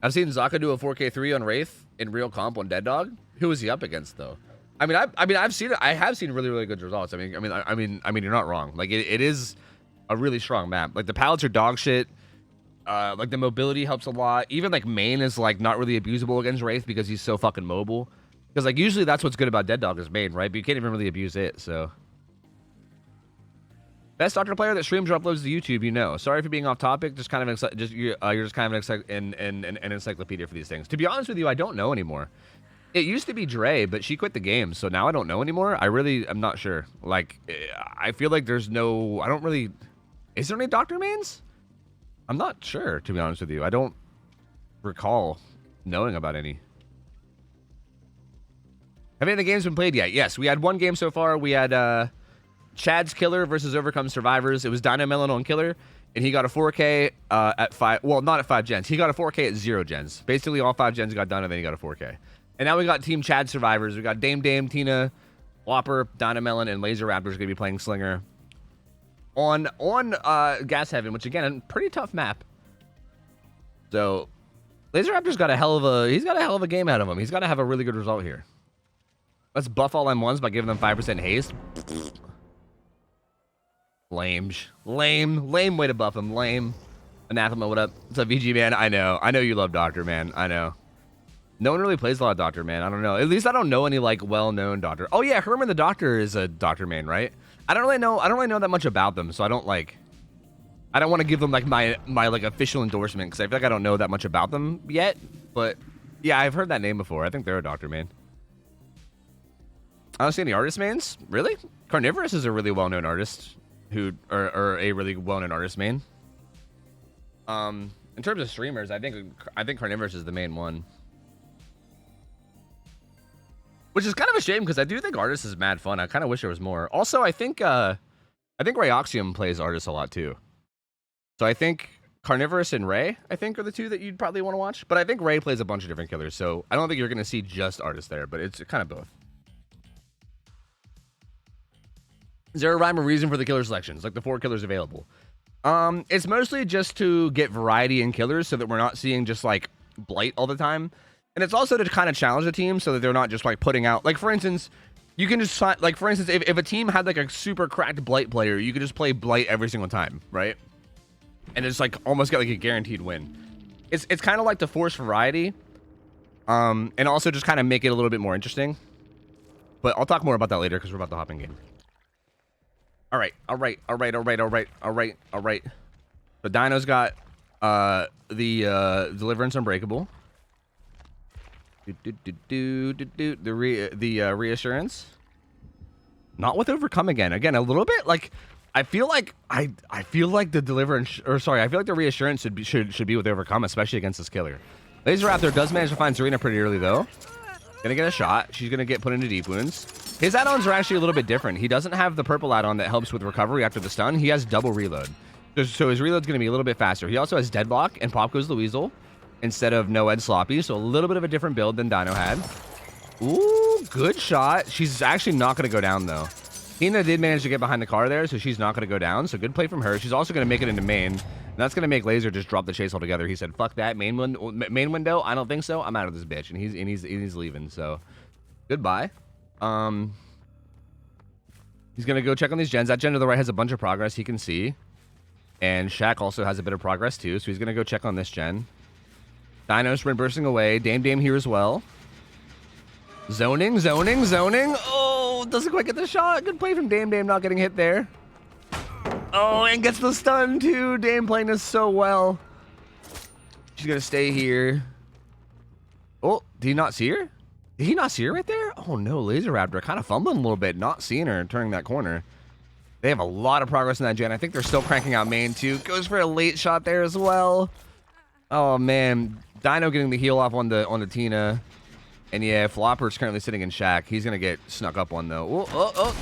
S1: I've seen Zaka do a 4K3 on Wraith in real comp on Dead Dog. Who was he up against though? I mean, I've seen it. I have seen really, really good results. I mean, you're not wrong. Like it is a really strong map. Like the pallets are dog shit. Like the mobility helps a lot. Even like main is like not really abusable against Wraith because he's so fucking mobile. Because like usually that's what's good about Dead Dog is main, right? But you can't even really abuse it. So best Doctor player that streams or uploads to YouTube, you know. Sorry for being off topic. Just kind of you're just kind of an encyclopedia for these things. To be honest with you, I don't know anymore. It used to be Dre, but she quit the game, so now I don't know anymore. I'm not sure. Like, I feel like there's no... I don't really... Is there any Doctor mains? I'm not sure, to be honest with you. I don't recall knowing about any. Have any of the games been played yet? Yes, we had one game so far. We had Chad's Killer versus Overcome Survivors. It was Dino Melon on Killer, and he got a 4K at 5... Well, not at 5 gens. He got a 4K at 0 gens. Basically, all 5 gens got done, and then he got a 4K. And now we got Team Chad Survivors. We got Dame, Tina, Whopper, Dynamelon, and Laser Raptor's going to be playing Slinger on Gas Heaven, which again, a pretty tough map. So Laser Raptor's got a hell of a game out of him. He's got to have a really good result here. Let's buff all M1s by giving them 5% haste. Lame way to buff him. Lame. Anathema, what up? What's up, VG man? I know you love Doctor, man. I know. No one really plays a lot of Doctor, man. I don't know. At least I don't know any like well-known Doctor. Oh yeah, Herman the Doctor is a Doctor main, right? I don't really know that much about them, so I don't want to give them like my like official endorsement because I feel like I don't know that much about them yet. But yeah, I've heard that name before. I think they're a Doctor main. I don't see any artist mains. Really? Carnivorous is a really well-known artist or a really well-known artist main. In terms of streamers, I think Carnivorous is the main one. Which is kind of a shame because I do think Artist is mad fun. I kind of wish there was more. Also, I think Rayoxium plays Artist a lot too. So I think Carnivorous and Ray, I think, are the two that you'd probably want to watch. But I think Ray plays a bunch of different killers, so I don't think you're going to see just Artist there, but it's kind of both. Is there a rhyme or reason for the killer selections, like the 4 killers available? It's mostly just to get variety in killers so that we're not seeing just like Blight all the time. And it's also to kind of challenge the team so that they're not just like putting out, like for instance, you can just like for instance, if a team had like a super cracked Blight player, you could just play Blight every single time, right? And it's like almost get like a guaranteed win. It's kind of like to force variety, and also just kind of make it a little bit more interesting. But I'll talk more about that later because we're about to hop in game. All right. So Dino's got the Deliverance Unbreakable. The reassurance. Not with Overcome again. Again, a little bit like I feel like the Deliverance, or sorry, I feel like the reassurance should be with Overcome, especially against this killer. Laser Raptor does manage to find Serena pretty early though. Gonna get a shot. She's gonna get put into deep wounds. His add-ons are actually a little bit different. He doesn't have the purple add-on that helps with recovery after the stun. He has double reload. So his reload's gonna be a little bit faster. He also has Deadlock and Pop Goes the Weasel instead of No Ed Sloppy, so a little bit of a different build than Dino had. Ooh, good shot. She's actually not going to go down, though. Tina did manage to get behind the car there, so she's not going to go down, so good play from her. She's also going to make it into main, and that's going to make Laser just drop the chase altogether. He said, fuck that, main window, I don't think so. I'm out of this bitch, and he's leaving, so goodbye. He's going to go check on these gens. That gen to the right has a bunch of progress he can see, and Shaq also has a bit of progress, too, so he's going to go check on this gen. Dino sprint bursting away. Dame here as well. Zoning. Oh, doesn't quite get the shot. Good play from Dame. Dame not getting hit there. Oh, and gets the stun too. Dame playing this so well. She's gonna stay here. Oh, did he not see her? Did he not see her right there? Oh no, Laser Raptor kind of fumbling a little bit, not seeing her and turning that corner. They have a lot of progress in that gen. I think they're still cranking out main too. Goes for a late shot there as well. Oh man, Dino getting the heal off on the Tina. And yeah, Flopper's currently sitting in Shack. He's gonna get snuck up on though. Oh, oh, oh.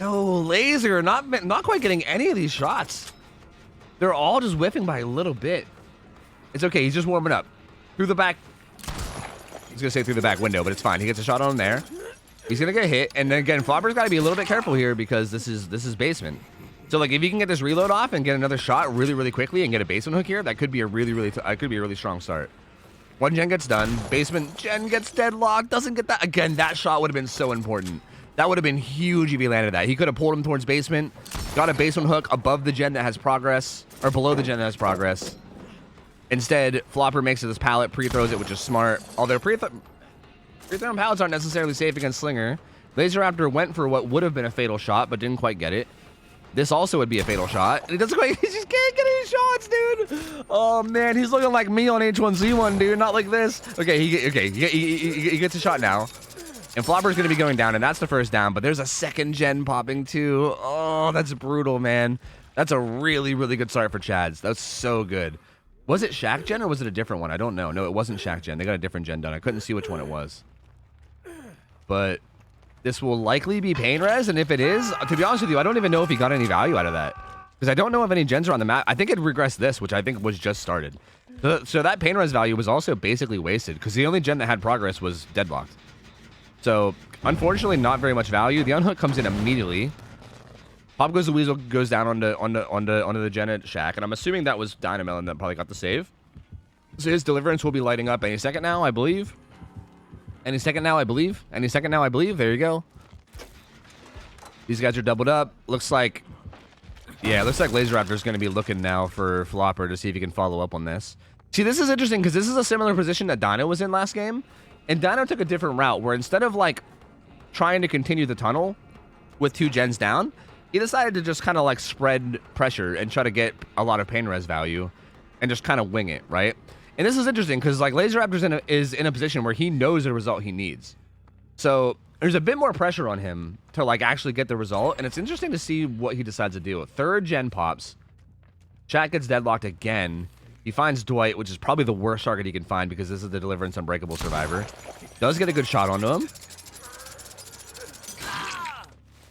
S1: No, Laser not quite getting any of these shots. They're all just whiffing by a little bit. It's okay, he's just warming up. Through the back. He's gonna say through the back window, but it's fine. He gets a shot on him there. He's gonna get hit, and then again, Flopper's gotta be a little bit careful here because this is basement. So like if you can get this reload off and get another shot really, really quickly and get a basement hook here, that could be a really strong start. One gen gets done. Basement gen gets deadlocked. Doesn't get that. Again, that shot would have been so important. That would have been huge if he landed that. He could have pulled him towards basement, got a basement hook above the gen that has progress, or below the gen that has progress. Instead, Flopper makes it this pallet, pre-throws it, which is smart. Although pre-thrown pallets aren't necessarily safe against Slinger. Laser Raptor went for what would have been a fatal shot, but didn't quite get it. This also would be a fatal shot. And he doesn't quite, he just can't get any shots, dude. Oh man, he's looking like me on H1Z1, dude. Not like this. Okay, he gets a shot now. And Flopper's gonna be going down, and that's the first down, but there's a second gen popping too. Oh, that's brutal, man. That's a really, really good start for Chads. That's so good. Was it Shack gen or was it a different one? I don't know. No, it wasn't Shack gen. They got a different gen done. I couldn't see which one it was. But this will likely be pain res, and if it is, to be honest with you, I don't even know if he got any value out of that. Because I don't know if any gens are on the map. I think it regressed this, which I think was just started. So that pain res value was also basically wasted, because the only gen that had progress was deadlocked. So, unfortunately, not very much value. The unhook comes in immediately. Pop Goes the Weasel goes down onto the gen at Shack, and I'm assuming that was Dynamelon that probably got the save. So his deliverance will be lighting up any second now, I believe. Any second now, I believe. Any second now, I believe. There you go. These guys are doubled up. Looks like, yeah, looks like Laser Raptor's going to be looking now for Flopper to see if he can follow up on this. See, this is interesting because this is a similar position that Dino was in last game. And Dino took a different route where instead of like trying to continue the tunnel with 2 gens down, he decided to just kind of like spread pressure and try to get a lot of pain res value and just kind of wing it, right? And this is interesting because like Laser Raptor's is in a position where he knows the result he needs. So there's a bit more pressure on him to like actually get the result. And it's interesting to see what he decides to do. 3rd gen pops. Chat gets deadlocked again. He finds Dwight, which is probably the worst target he can find because this is the Deliverance Unbreakable Survivor. Does get a good shot onto him.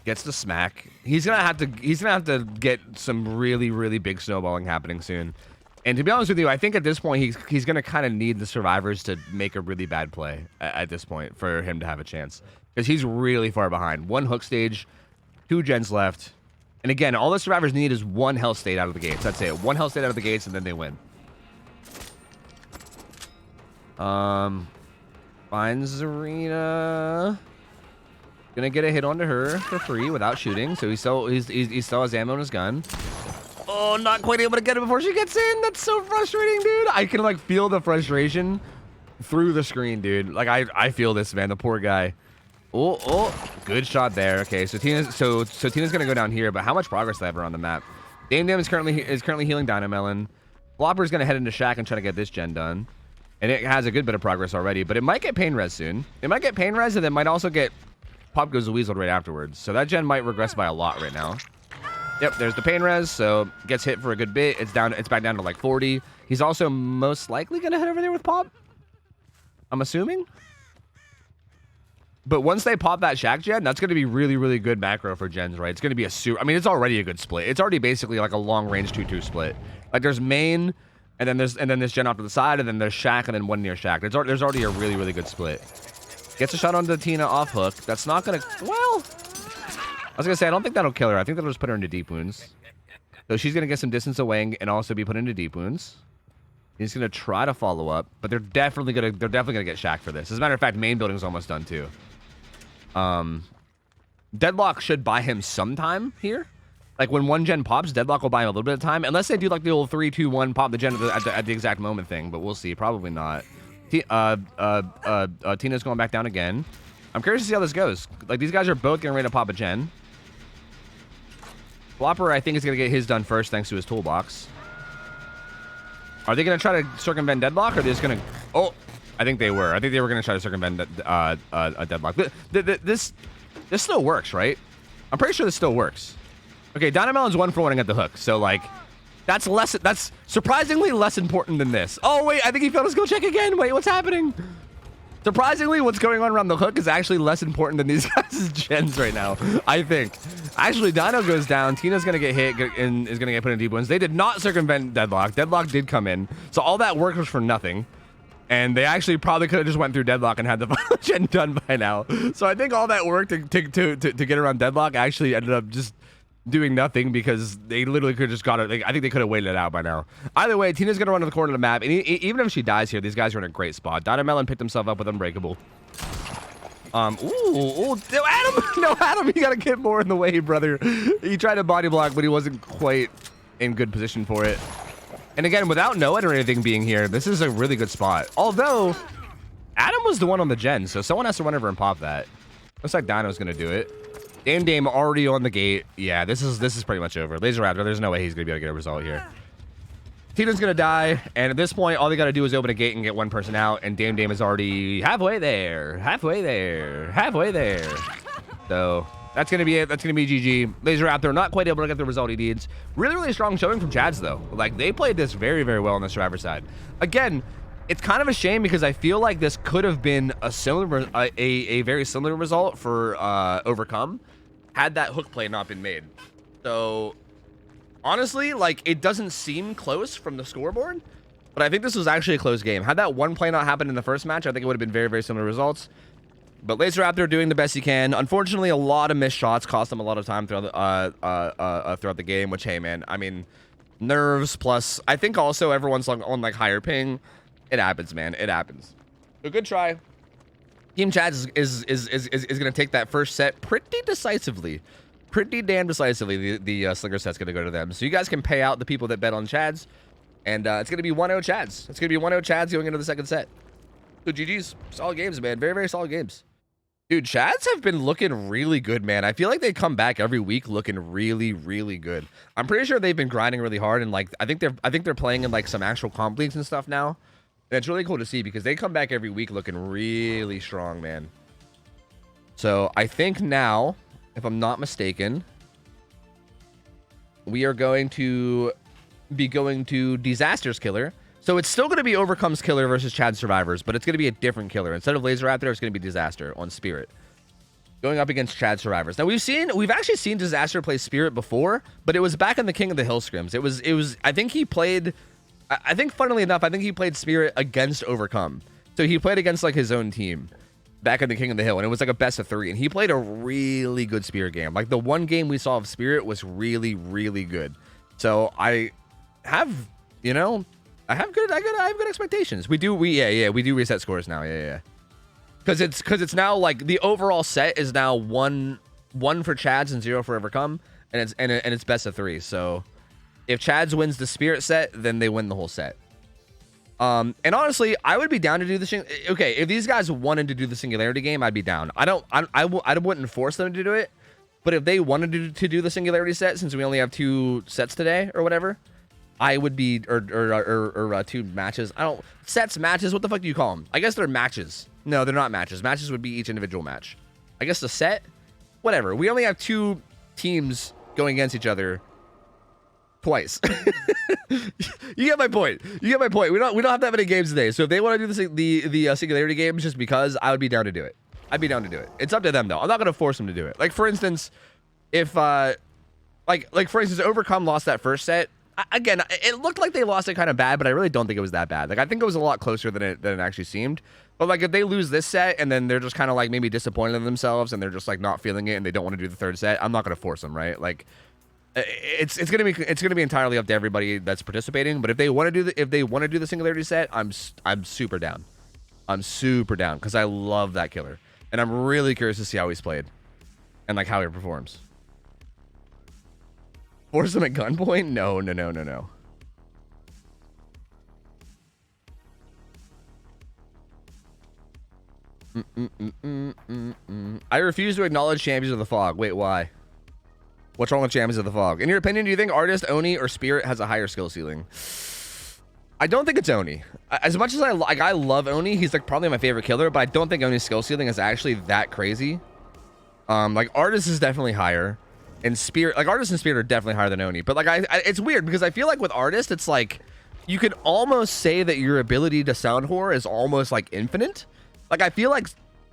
S1: Gets the smack. He's gonna have to get some really, really big snowballing happening soon. And to be honest with you, I think at this point he's gonna kind of need the survivors to make a really bad play at this point for him to have a chance, because he's really far behind. 1 hook stage, 2 gens left, and again, all the survivors need is 1 health state out of the gates. That's it. 1 health state out of the gates, and then they win. Finds Zarina. Gonna get a hit onto her for free without shooting, so he still has ammo in his gun. Oh, not quite able to get it before she gets in. That's so frustrating, dude. I can like feel the frustration through the screen, dude. Like I feel this, man. The poor guy. Oh, good shot there. Okay, so Tina's gonna go down here, but how much progress do they have on the map? Dame is currently healing Dynamelon. Flopper's gonna head into Shack and try to get this gen done. And it has a good bit of progress already, but it might get pain res soon. It might get pain res, and then might also get Pop Goes the Weasel right afterwards. So that gen might regress by a lot right now. Yep, there's the pain res, so gets hit for a good bit. It's back down to like 40. He's also most likely gonna head over there with Pop, I'm assuming. But once they pop that Shack gen, that's gonna be really, really good macro for gens, right? It's gonna be a super. I mean, it's already a good split. It's already basically like a long range 2-2 split. Like there's main, and then this gen off to the side, and then there's Shack, and then 1 near Shack. There's already a really, really good split. Gets a shot onto Tina off hook. That's not gonna. Well, I was gonna say I don't think that'll kill her. I think that'll just put her into deep wounds. So she's gonna get some distance away and also be put into deep wounds. He's gonna try to follow up, but they're definitely gonna get Shack for this. As a matter of fact, main building's almost done too. Deadlock should buy him some time here. Like when 1 gen pops, Deadlock will buy him a little bit of time, unless they do like the old 3-2-1 pop the gen at the exact moment thing. But we'll see. Probably not. Tina's going back down again. I'm curious to see how this goes. Like, these guys are both getting ready to pop a gen. Flopper, I think, is going to get his done first thanks to his toolbox. Are they going to try to circumvent deadlock, or are they just going to... Oh, I think they were. I think they were going to try to circumvent a deadlock. This still works, right? I'm pretty sure this still works. Okay, Dynamelon's 1 for 1 at the hook, so, like, that's surprisingly less important than this. Oh, wait, I think he failed his go check again. Wait, what's happening? Surprisingly, what's going on around the hook is actually less important than these guys' gens right now, I think. Actually, Dino goes down. Tina's going to get hit and is going to get put in deep wounds. They did not circumvent deadlock. Deadlock did come in. So all that work was for nothing. And they actually probably could have just went through deadlock and had the final gen done by now. So I think all that work to get around deadlock actually ended up just doing nothing because they literally could have just got it. Like, I think they could have waited it out by now. Either way, Tina's going to run to the corner of the map. And even if she dies here, these guys are in a great spot. Dynamelon picked himself up with Unbreakable. Ooh, Adam! No, Adam, you got to get more in the way, brother. He tried to body block, but he wasn't quite in good position for it. And again, without Noah or anything being here, this is a really good spot. Although, Adam was the one on the gen, so someone has to run over and pop that. Looks like Dino's going to do it. Dame already on the gate. Yeah, this is pretty much over. Laser Raptor, there's no way he's going to be able to get a result here. Tina's going to die, and at this point, all they got to do is open a gate and get one person out, and Dame is already halfway there. Halfway there. Halfway there. So, that's going to be it. That's going to be GG. Laser Raptor not quite able to get the result he needs. Really, really strong showing from Chads, though. Like, they played this very, very well on the Survivor side. Again, it's kind of a shame because I feel like this could have been a similar, a very similar result for Overcome had that hook play not been made. So, honestly, like, it doesn't seem close from the scoreboard, but I think this was actually a close game. Had that one play not happened in the first match, I think it would have been very, very similar results. But Laser Raptor doing the best he can. Unfortunately, a lot of missed shots cost him a lot of time throughout the game, which, hey, man, I mean, nerves plus, I think also everyone's on like higher ping. It happens, man. It happens. A good try. Team Chads is going to take that first set pretty decisively. Pretty damn decisively. The Slinger set's going to go to them. So you guys can pay out the people that bet on Chads. And it's going to be 1-0 Chads. It's going to be 1-0 Chads going into the second set. So GG's. Solid games, man. Very, very solid games. Dude, Chads have been looking really good, man. I feel like they come back every week looking really, really good. I'm pretty sure they've been grinding really hard. And like, I think they're playing in like some actual comp leagues and stuff now. And it's really cool to see because they come back every week looking really strong, man. So I think now, if I'm not mistaken, we are going to be going to Disaster's Killer. So it's still going to be Overcome's Killer versus Chad Survivors, but it's going to be a different killer. Instead of Laser Raptor, it's going to be Disaster on Spirit. Going up against Chad Survivors. Now we've actually seen Disaster play Spirit before, but it was back in the King of the Hill scrims. It was I think he played, I think funnily enough, I think he played Spirit against Overcome. So he played against like his own team back in the King of the Hill, and it was like a best of 3, and he played a really good Spirit game. Like the one game we saw of Spirit was really, really good. So I have, you know, I have good expectations. We do reset scores now. Yeah. Because it's now like the overall set is now one for Chads and 0 for Overcome, and it's best of 3. So if Chads wins the Spirit set, then they win the whole set. And honestly, I would be down to do the thing. Okay, if these guys wanted to do the Singularity game, I'd be down. I wouldn't force them to do it. But if they wanted to do the Singularity set, since we only have 2 sets today or whatever, I would be or 2 matches. Matches. What the fuck do you call them? I guess they're matches. No, they're not matches. Matches would be each individual match. I guess the set, whatever. We only have 2 teams going against each other twice. You get my point. We don't have that many games today. So if they want to do the Singularity games just because, I would be down to do it. I'd be down to do it. It's up to them though. I'm not gonna force them to do it. Like for instance, if like for instance, Overcome lost that first set. Again, it looked like they lost it kind of bad, but I really don't think it was that bad. Like I think it was a lot closer than it actually seemed. But like if they lose this set and then they're just kind of like maybe disappointed in themselves and they're just like not feeling it and they don't want to do the third set, I'm not gonna force them, right? Like it's gonna be entirely up to everybody that's participating. But if they want to do the Singularity set, I'm super down. I'm super down because I love that killer. And I'm really curious to see how he's played and like how he performs. Force him at gunpoint? No. I refuse to acknowledge Champions of the Fog. Wait, why? What's wrong with Champions of the Fog? In your opinion, do you think Artist, Oni, or Spirit has a higher skill ceiling? I don't think it's Oni. As much as I love Oni, he's like probably my favorite killer, but I don't think Oni's skill ceiling is actually that crazy. Like Artist is definitely higher, and Spirit, like Artist and Spirit are definitely higher than Oni. But like it's weird because I feel like with Artist, it's like you could almost say that your ability to sound whore is almost like infinite. Like I feel like,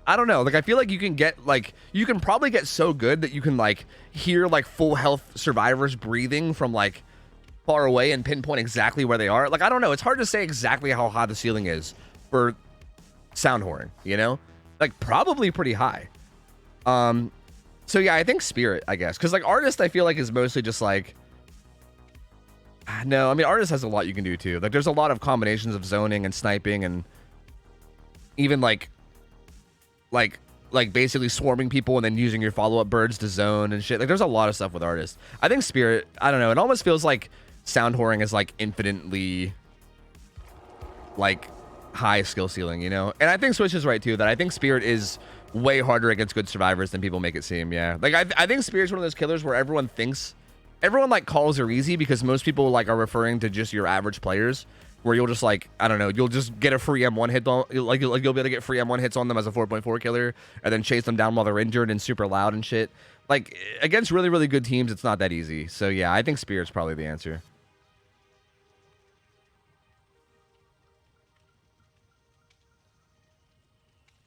S1: I don't know, like I feel like you can get like, you can probably get so good that you can like hear like full health survivors breathing from like far away and pinpoint exactly where they are. Like I don't know, it's hard to say exactly how high the ceiling is for sound whoring, you know? Like probably pretty high. So yeah, I think Spirit, I guess, because like Artist I feel like is mostly just like, no, I mean Artist has a lot you can do too. Like there's a lot of combinations of zoning and sniping and even like basically swarming people and then using your follow-up birds to zone and shit. Like there's a lot of stuff with Artist. I think Spirit, I don't know, it almost feels like sound whoring is like infinitely like high skill ceiling, you know? And I think Switch is right too, that I think Spirit is way harder against good survivors than people make it seem. Yeah, like I think Spirit's one of those killers where everyone like calls her easy because most people like are referring to just your average players, where you'll just like, I don't know, you'll just get a free M1 hit on, like you'll be able to get free M1 hits on them as a 4.4 killer and then chase them down while they're injured and super loud and shit. Like against really, really good teams, it's not that easy. So yeah, I think Spirit's probably the answer.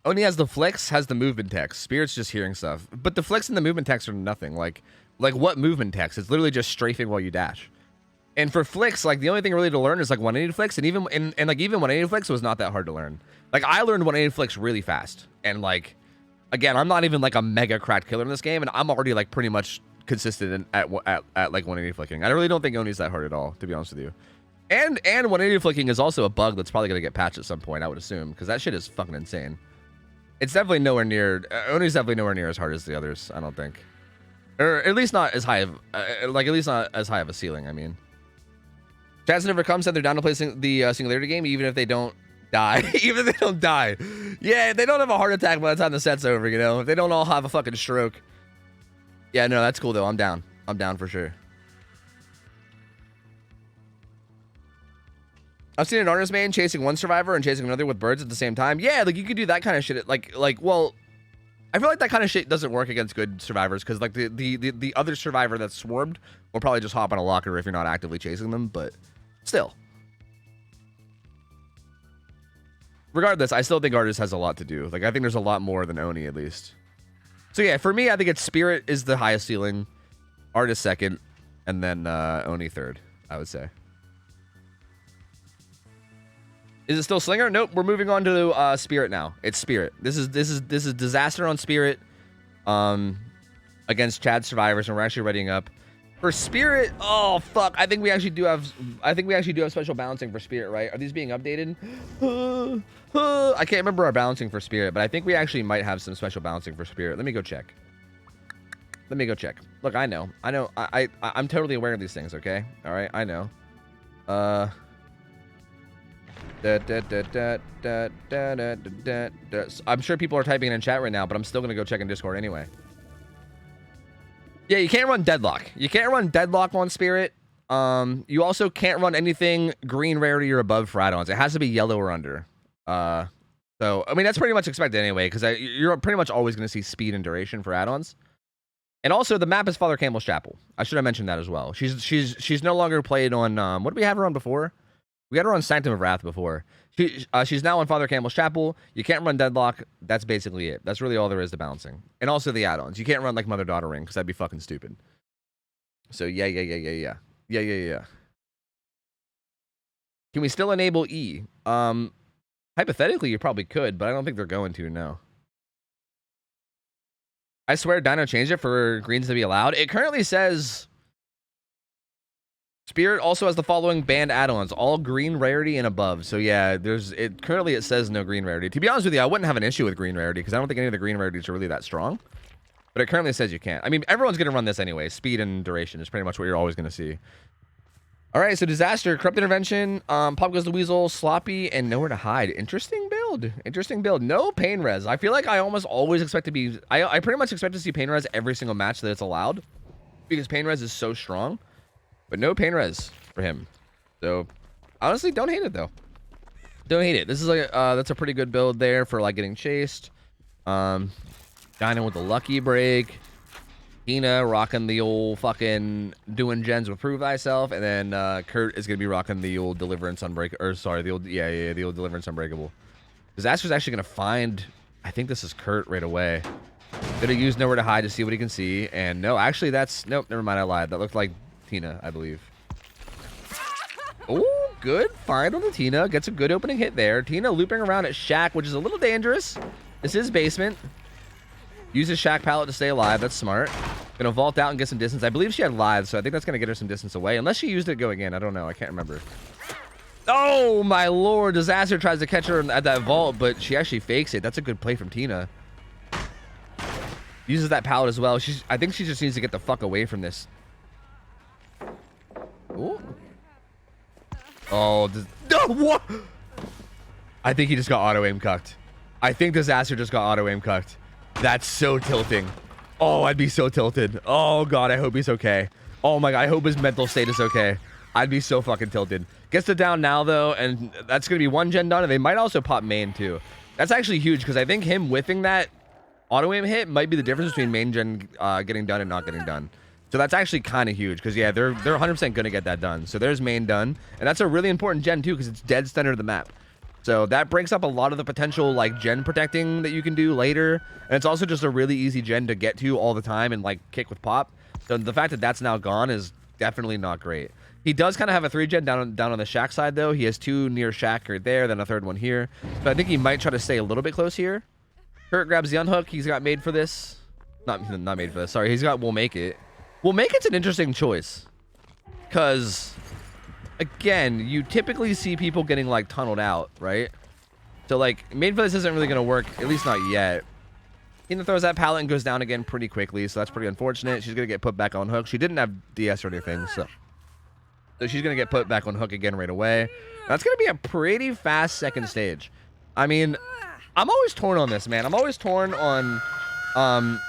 S1: Oni has the flicks, has the movement text. Spirit's just hearing stuff. But the flicks and the movement text are nothing. Like what movement text? It's literally just strafing while you dash. And for flicks, like the only thing really to learn is like 180 flicks, and even 180 flicks was not that hard to learn. Like I learned 180 flicks really fast, and like again, I'm not even like a mega cracked killer in this game, and I'm already like pretty much consistent at like 180 flicking. I really don't think Oni's that hard at all, to be honest with you. And 180 flicking is also a bug that's probably gonna get patched at some point, I would assume, because that shit is fucking insane. It's definitely nowhere near. Oni's definitely nowhere near as hard as the others, I don't think, or at least not as high of like at least not as high of a ceiling. I mean. Chats never come, said they're down to play the singularity game, even if they don't die. Even if they don't die. Yeah, they don't have a heart attack by the time the set's over, you know? If they don't all have a fucking stroke. Yeah, no, that's cool, though. I'm down. I'm down for sure. I've seen an artist main chasing one survivor and chasing another with birds at the same time. Yeah, like, you could do that kind of shit. Like, well, I feel like that kind of shit doesn't work against good survivors, because, like, the other survivor that's swarmed will probably just hop on a locker if you're not actively chasing them, but... Still. Regardless, I still think Artist has a lot to do. Like, I think there's a lot more than Oni, at least. So, yeah, for me, I think it's Spirit is the highest ceiling, Artist second, and then Oni third, I would say. Is it still Slinger? Nope, we're moving on to Spirit now. It's Spirit. This is Disaster on Spirit against Chad Survivors, and we're actually readying up. For Spirit, oh fuck! I think we actually do have special balancing for Spirit, right? Are these being updated? I can't remember our balancing for Spirit, but I think we actually might have some special balancing for Spirit. Let me go check. Look, I know. I'm totally aware of these things. Okay, all right, I know. I'm sure people are typing in chat right now, but I'm still gonna go check in Discord anyway. Yeah, you can't run Deadlock. You can't run Deadlock on Spirit. You also can't run anything green rarity or above for add-ons. It has to be yellow or under. So, I mean, that's pretty much expected anyway, because you're pretty much always going to see speed and duration for add-ons. And also, the map is Father Campbell's Chapel. I should have mentioned that as well. She's no longer played on... what did we have her on before? We had her on Sanctum of Wrath before. She's now on Father Campbell's Chapel. You can't run Deadlock. That's basically it. That's really all there is to balancing. And also the add-ons. You can't run like Mother-Daughter Ring, because that'd be fucking stupid. So yeah. Can we still enable E? Hypothetically, you probably could, but I don't think they're going to, no. I swear Dino changed it for greens to be allowed. It currently says... Spirit also has the following banned add-ons, all green rarity and above. So yeah, currently it says no green rarity. To be honest with you, I wouldn't have an issue with green rarity because I don't think any of the green rarities are really that strong. But it currently says you can't. I mean, everyone's going to run this anyway. Speed and duration is pretty much what you're always going to see. All right, so Disaster, Corrupt Intervention, Pop Goes the Weasel, Sloppy, and Nowhere to Hide. Interesting build. build. Interesting build. No pain res. I feel like I almost always expect to be... I pretty much expect to see pain res every single match that it's allowed. Because pain res is so strong. But no pain res for him. So, honestly, don't hate it, though. Don't hate it. This is like... that's a pretty good build there for, like, getting chased. Dyna with the lucky break. Tina rocking the old fucking doing gens with Prove Thyself, and then Kurt is gonna be rocking the old Deliverance Unbreakable, or sorry, the old the old Deliverance Unbreakable. Disaster's actually gonna find, I think this is Kurt right away. Gonna use Nowhere to Hide to see what he can see, and no, actually that's, nope, never mind, I lied. That looked like Tina, I believe. Oh, good find on the Tina. Gets a good opening hit there. Tina looping around at Shack, which is a little dangerous. This is basement. Uses Shack Pallet to stay alive. That's smart. Gonna vault out and get some distance. I believe she had live, so I think that's gonna get her some distance away. Unless she used it going in. I don't know. I can't remember. Oh, my lord. Disaster tries to catch her at that vault, but she actually fakes it. That's a good play from Tina. Uses that pallet as well. I think she just needs to get the fuck away from this. Ooh. Oh, what? I think he just got auto-aim cucked. I think Disaster just got auto-aim cucked. That's so tilting. Oh, I'd be so tilted. Oh, God, I hope he's okay. Oh, my God, I hope his mental state is okay. I'd be so fucking tilted. Gets it down now, though, and that's going to be one gen done, and they might also pop main, too. That's actually huge, because I think him whiffing that auto-aim hit might be the difference between main gen getting done and not getting done. So that's actually kind of huge, because, yeah, they're 100% going to get that done. So there's main done, and that's a really important gen, too, because it's dead center of the map. So that breaks up a lot of the potential, like, gen protecting that you can do later. And it's also just a really easy gen to get to all the time and, like, kick with pop. So the fact that that's now gone is definitely not great. He does kind of have a 3-gen down on the Shack side, though. He has 2 near Shack right there, then a 3rd one here. So I think he might try to stay a little bit close here. Kurt grabs the unhook. He's got made for this. Not made for this. Sorry, he's got We'll Make It. We'll Make It's an interesting choice. Because... again, you typically see people getting, like, tunneled out, right? So, like, made for this isn't really going to work, at least not yet. Tina throws that pallet and goes down again pretty quickly, so that's pretty unfortunate. She's going to get put back on hook. She didn't have DS or anything, so she's going to get put back on hook again right away. That's going to be a pretty fast second stage. I mean, I'm always torn on this, man. I'm always torn on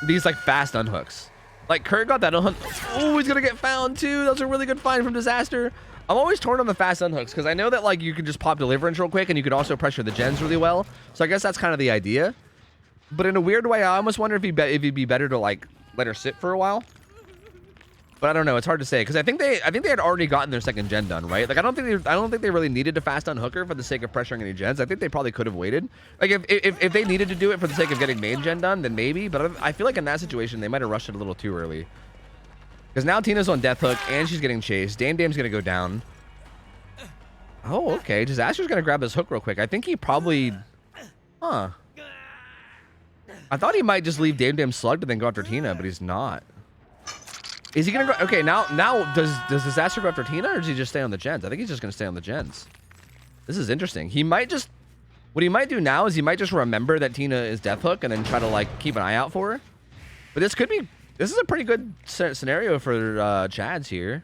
S1: these, like, fast unhooks. Like, Kurt got that unhook. Oh, he's going to get found, too. That was a really good find from Disaster. I'm always torn on the fast unhooks because I know that, like, you can just pop Deliverance real quick and you could also pressure the gens really well. So I guess that's kind of the idea. But in a weird way, I almost wonder if it'd be better to, like, let her sit for a while. But I don't know. It's hard to say because I think they had already gotten their second gen done, right? Like, I don't think they really needed to fast unhook her for the sake of pressuring any gens. I think they probably could have waited. Like, if they needed to do it for the sake of getting main gen done, then maybe. But I feel like in that situation, they might have rushed it a little too early. Because now Tina's on death hook and she's getting chased. Dam's going to go down. Oh, okay. Disaster's going to grab his hook real quick. I think he probably... Huh. I thought he might just leave Dam slugged and then go after Tina, but he's not. Is he going to go... Okay, now does Disaster go after Tina or does he just stay on the gens? I think he's just going to stay on the gens. This is interesting. He might just... What he might do now is he might just remember that Tina is death hook and then try to, like, keep an eye out for her. But this could be... This is a pretty good scenario for Chads here.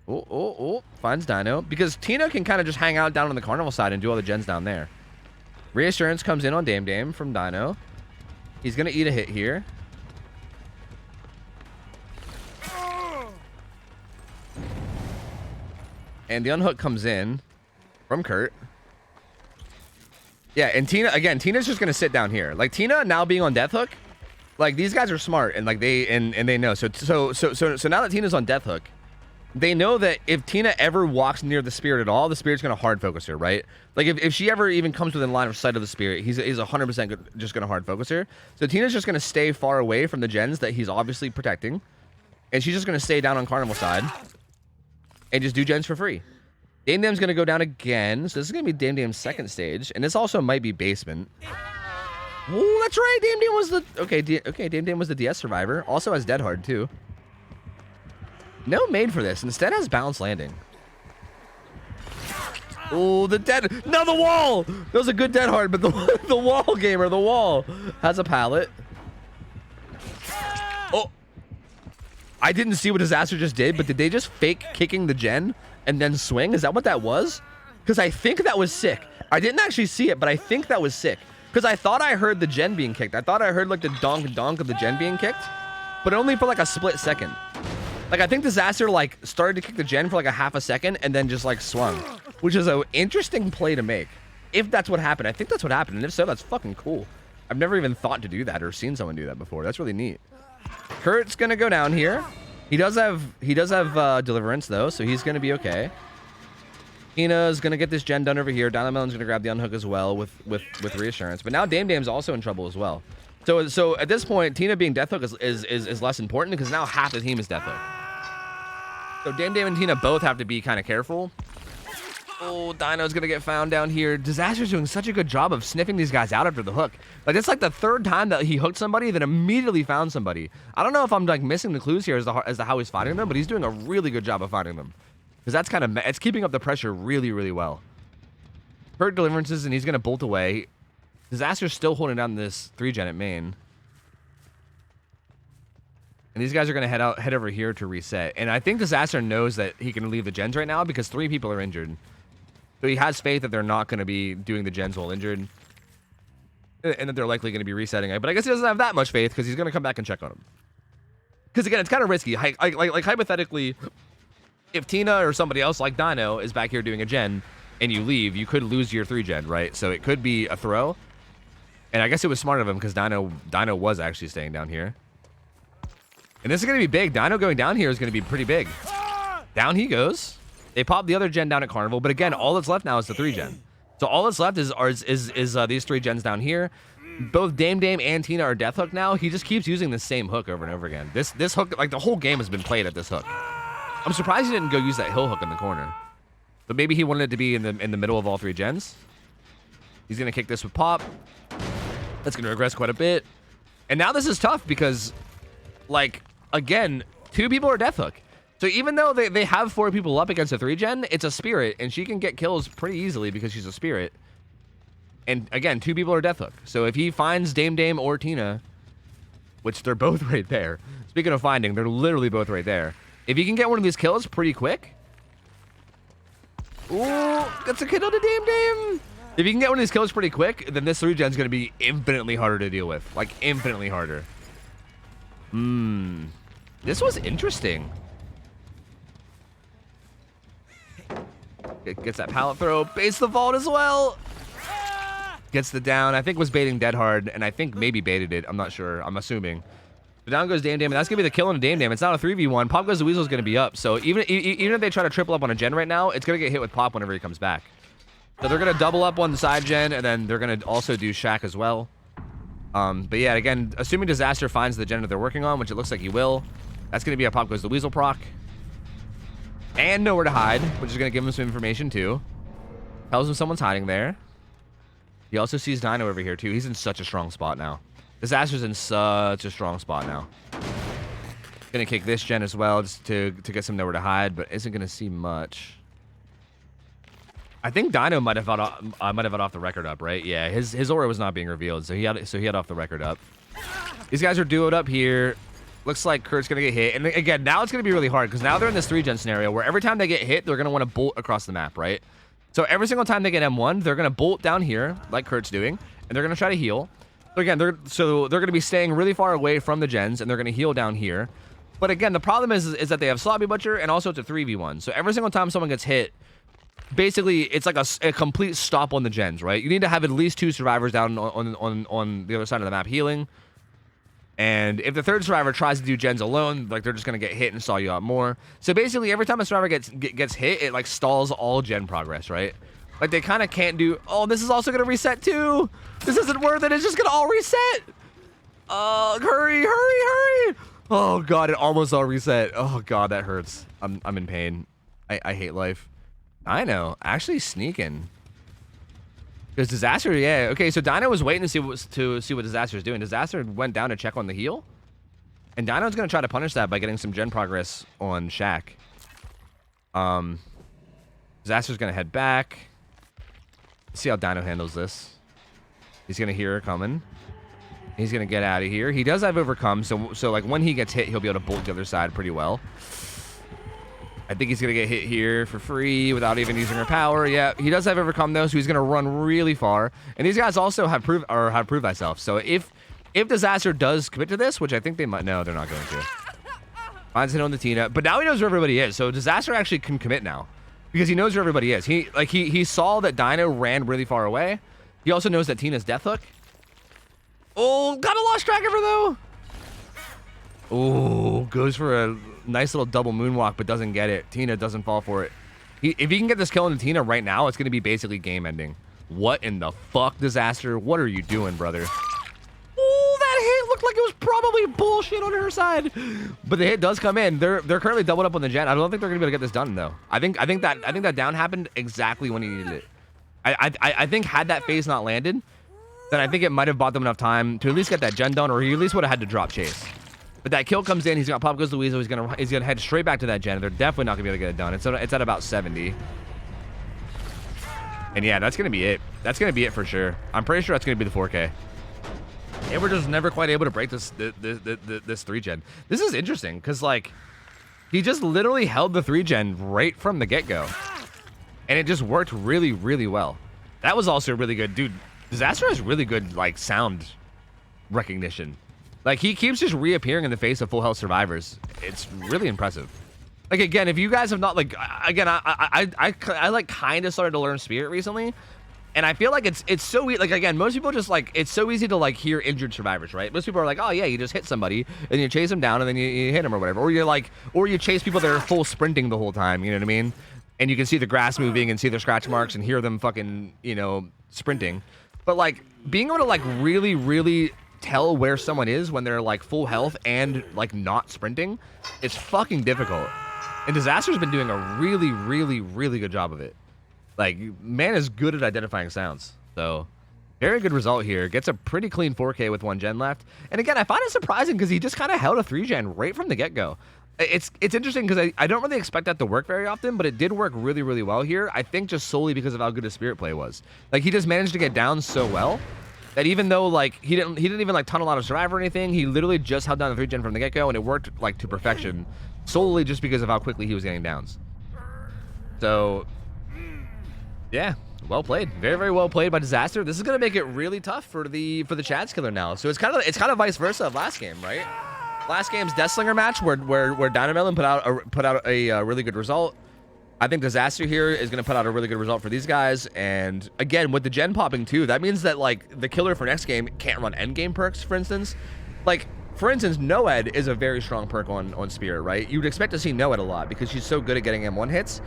S1: Oh, finds Dino. Because Tina can kind of just hang out down on the carnival side and do all the gens down there. Reassurance comes in on Dam from Dino. He's going to eat a hit here. And the unhook comes in from Kurt. Yeah, and Tina, again, Tina's just going to sit down here. Like, Tina now being on death hook, like, these guys are smart and, like, they know. So now that Tina's on death hook, they know that if Tina ever walks near the spirit at all, the spirit's going to hard focus her, right? Like, if she ever even comes within line of sight of the spirit, he's 100% just going to hard focus her. So Tina's just going to stay far away from the gens that he's obviously protecting. And she's just going to stay down on carnival side and just do gens for free. Dam's going to go down again. So this is going to be Dam's second stage. And this also might be basement. Oh, that's right. Dam was the... Okay, Dam was the DS survivor. Also has Dead Hard, too. No made for this. Instead has Balanced Landing. Oh, the dead... No, the wall! That was a good Dead Hard, but the wall gamer, the wall, has a pallet. Oh. I didn't see what Disaster just did, but did they just fake kicking the gen and then swing? Is that what that was? Because I think that was sick. I didn't actually see it, but I think that was sick. Because I thought I heard the gen being kicked. I thought I heard like the donk of the gen being kicked, but only for like a split second. Like I think Disaster like started to kick the gen for like a half a second and then just like swung, which is an interesting play to make. If that's what happened, I think that's what happened, and if so, that's fucking cool. I've never even thought to do that or seen someone do that before. That's really neat. Kurt's gonna go down here. He does have Deliverance though, so he's gonna be okay. Tina's gonna get this gen done over here. Dynamelon's gonna grab the unhook as well with Reassurance. But now Dame Dame's also in trouble as well. So at this point, Tina being Deathhook is less important because now half the team is Deathhook. So Dame Dame and Tina both have to be kind of careful. Oh, Dino's gonna get found down here. Disaster's doing such a good job of sniffing these guys out after the hook. Like it's like the third time that he hooked somebody, then immediately found somebody. I don't know if I'm like missing the clues here as to how he's fighting them, but he's doing a really good job of fighting them. Because that's kind of, it's keeping up the pressure really, really well. Hurt Deliverances, and he's gonna bolt away. Disaster's still holding down this 3-gen at main. And these guys are gonna head over here to reset. And I think Disaster knows that he can leave the gens right now because 3 people are injured. So he has faith that they're not going to be doing the gens while injured. And that they're likely going to be resetting it. But I guess he doesn't have that much faith because he's going to come back and check on him. Because again, it's kind of risky. Like hypothetically, if Tina or somebody else like Dino is back here doing a gen and you leave, you could lose your 3-gen, right? So it could be a throw. And I guess it was smart of him because Dino was actually staying down here. And this is going to be big. Dino going down here is going to be pretty big. Down he goes. They pop the other gen down at Carnival, but again, all that's left now is the 3-gen. So all that's left is these 3 gens down here. Both Dame Dame and Tina are Death Hook now. He just keeps using the same hook over and over again. This hook, like the whole game has been played at this hook. I'm surprised he didn't go use that hill hook in the corner. But maybe he wanted it to be in the middle of all 3 gens. He's gonna kick this with pop. That's gonna regress quite a bit. And now this is tough because, like, again, 2 people are Death Hook. So even though they have 4 people up against a 3-gen, it's a Spirit, and she can get kills pretty easily because she's a Spirit. And again, 2 people are Death Hook. So if he finds Dame Dame or Tina, which they're both right there. Speaking of finding, they're literally both right there. If he can get one of these kills pretty quick. Ooh, that's a kill to Dame Dame. If you can get one of these kills pretty quick, then this 3-gen is going to be infinitely harder to deal with. Like, infinitely harder. This was interesting. Gets that pallet throw, baits the vault as well. Gets the down. I think was baiting dead hard, and I think maybe baited it. I'm not sure. I'm assuming. But down goes Dame Dame, and that's gonna be the kill on a Dame Dame. It's not a 3v1. Pop Goes the Weasel is gonna be up. So even if they try to triple up on a gen right now, it's gonna get hit with Pop whenever he comes back. So they're gonna double up on the side gen, and then they're gonna also do Shack as well. But yeah, again, assuming Disaster finds the gen that they're working on, which it looks like he will, that's gonna be a Pop Goes the Weasel proc. And Nowhere to Hide, which is going to give him some information too. Tells him someone's hiding there. He also sees Dino over here too. He's in such a strong spot now. Disaster's in such a strong spot now. Going to kick this gen as well just to get some Nowhere to Hide, but isn't going to see much. I think Dino might have had off the record up, right? Yeah, his aura was not being revealed, so he had off the record up. These guys are duoed up here. Looks like Kurt's going to get hit. And again, now it's going to be really hard because now they're in this 3-gen scenario where every time they get hit, they're going to want to bolt across the map, right? So every single time they get M1, they're going to bolt down here like Kurt's doing, and they're going to try to heal. So again, they're going to be staying really far away from the gens, and they're going to heal down here. But again, the problem is that they have Sloppy Butcher, and also it's a 3v1. So every single time someone gets hit, basically it's like a complete stop on the gens, right? You need to have at least 2 survivors down on the other side of the map healing. And if the 3rd survivor tries to do gens alone, like they're just gonna get hit and stall you out more. So basically, every time a survivor gets hit, it like stalls all gen progress, right? Like they kind of can't do. Oh, this is also gonna reset too. This isn't worth it. It's just gonna all reset. Hurry! Oh god, it almost all reset. Oh god, that hurts. I'm in pain. I hate life. I know. Actually sneaking. Because Disaster, yeah. Okay, so Dino was waiting to see what Disaster's doing. Disaster went down to check on the heal. And Dino's going to try to punish that by getting some gen progress on Shack. Disaster's going to head back. Let's see how Dino handles this. He's going to hear her coming. He's going to get out of here. He does have Overcome, so like when he gets hit, he'll be able to bolt the other side pretty well. I think he's gonna get hit here for free without even using her power. Yeah, he does have overcome though, so he's gonna run really far. And these guys also have proved thyself. So if Disaster does commit to this, which I think they might, no, they're not going to. Finds it on the Tina, but now he knows where everybody is. So Disaster actually can commit now because he knows where everybody is. He saw that Dino ran really far away. He also knows that Tina's death hook. Oh, got a lost track of her though. Oh, goes for a nice little double moonwalk, but doesn't get it. Tina doesn't fall for it. If he can get this kill on the Tina right now, it's going to be basically game ending. What in the fuck, Disaster? What are you doing, brother? Oh, that hit looked like it was probably bullshit on her side. But the hit does come in. They're currently doubled up on the gen. I don't think they're going to be able to get this done, though. I think that down happened exactly when he needed it. I think had that phase not landed, then I think it might have bought them enough time to at least get that gen done, or he at least would have had to drop chase. But that kill comes in. He's got pop goes Louisa. He's gonna head straight back to that gen. They're definitely not gonna be able to get it done. It's at about 70. And yeah, that's gonna be it. That's gonna be it for sure. I'm pretty sure that's gonna be the 4K. And we're just never quite able to break this 3 gen. This is interesting because like he just literally held the 3 gen right from the get go, and it just worked really, really well. That was also really good, dude. Disaster has really good like sound recognition. Like, he keeps just reappearing in the face of full health survivors. It's really impressive. Like, again, if you guys have not, like, again, I like, kind of started to learn Spirit recently. And I feel like it's so, like, again, most people just, like, it's so easy to, like, hear injured survivors, right? Most people are like, oh, yeah, you just hit somebody, and you chase them down, and then you hit them or whatever. Or you're like, or you chase people that are full sprinting the whole time, you know what I mean? And you can see the grass moving and see their scratch marks and hear them fucking, you know, sprinting. But, like, being able to, like, really, really tell where someone is when they're like full health and like not sprinting, it's fucking difficult. And Disaster's been doing a really, really, really good job of it. Like, man is good at identifying sounds. So very good result here. Gets a pretty clean 4K with 1 gen left. And again, I find it surprising because he just kind of held a 3 gen right from the get-go. It's interesting because I don't really expect that to work very often, but it did work really, really well here. I think just solely because of how good his Spirit play was. Like, he just managed to get down so well that even though like he didn't even like tunnel out of survive or anything, he literally just held down the 3 gen from the get-go, and it worked like to perfection solely just because of how quickly he was getting downs. So yeah, well played. Very, very well played by Disaster. This is gonna make it really tough for the Chad's killer now. So it's kind of vice versa of last game, right? Last game's Deathslinger match where Dynamelon put out a really good result. I think Disaster here is going to put out a really good result for these guys. And again, with the gen popping too, that means that like the killer for next game can't run end game perks, for instance. Like, for instance, Noed is a very strong perk on Spirit, right? You would expect to see Noed a lot because she's so good at getting M1 hits.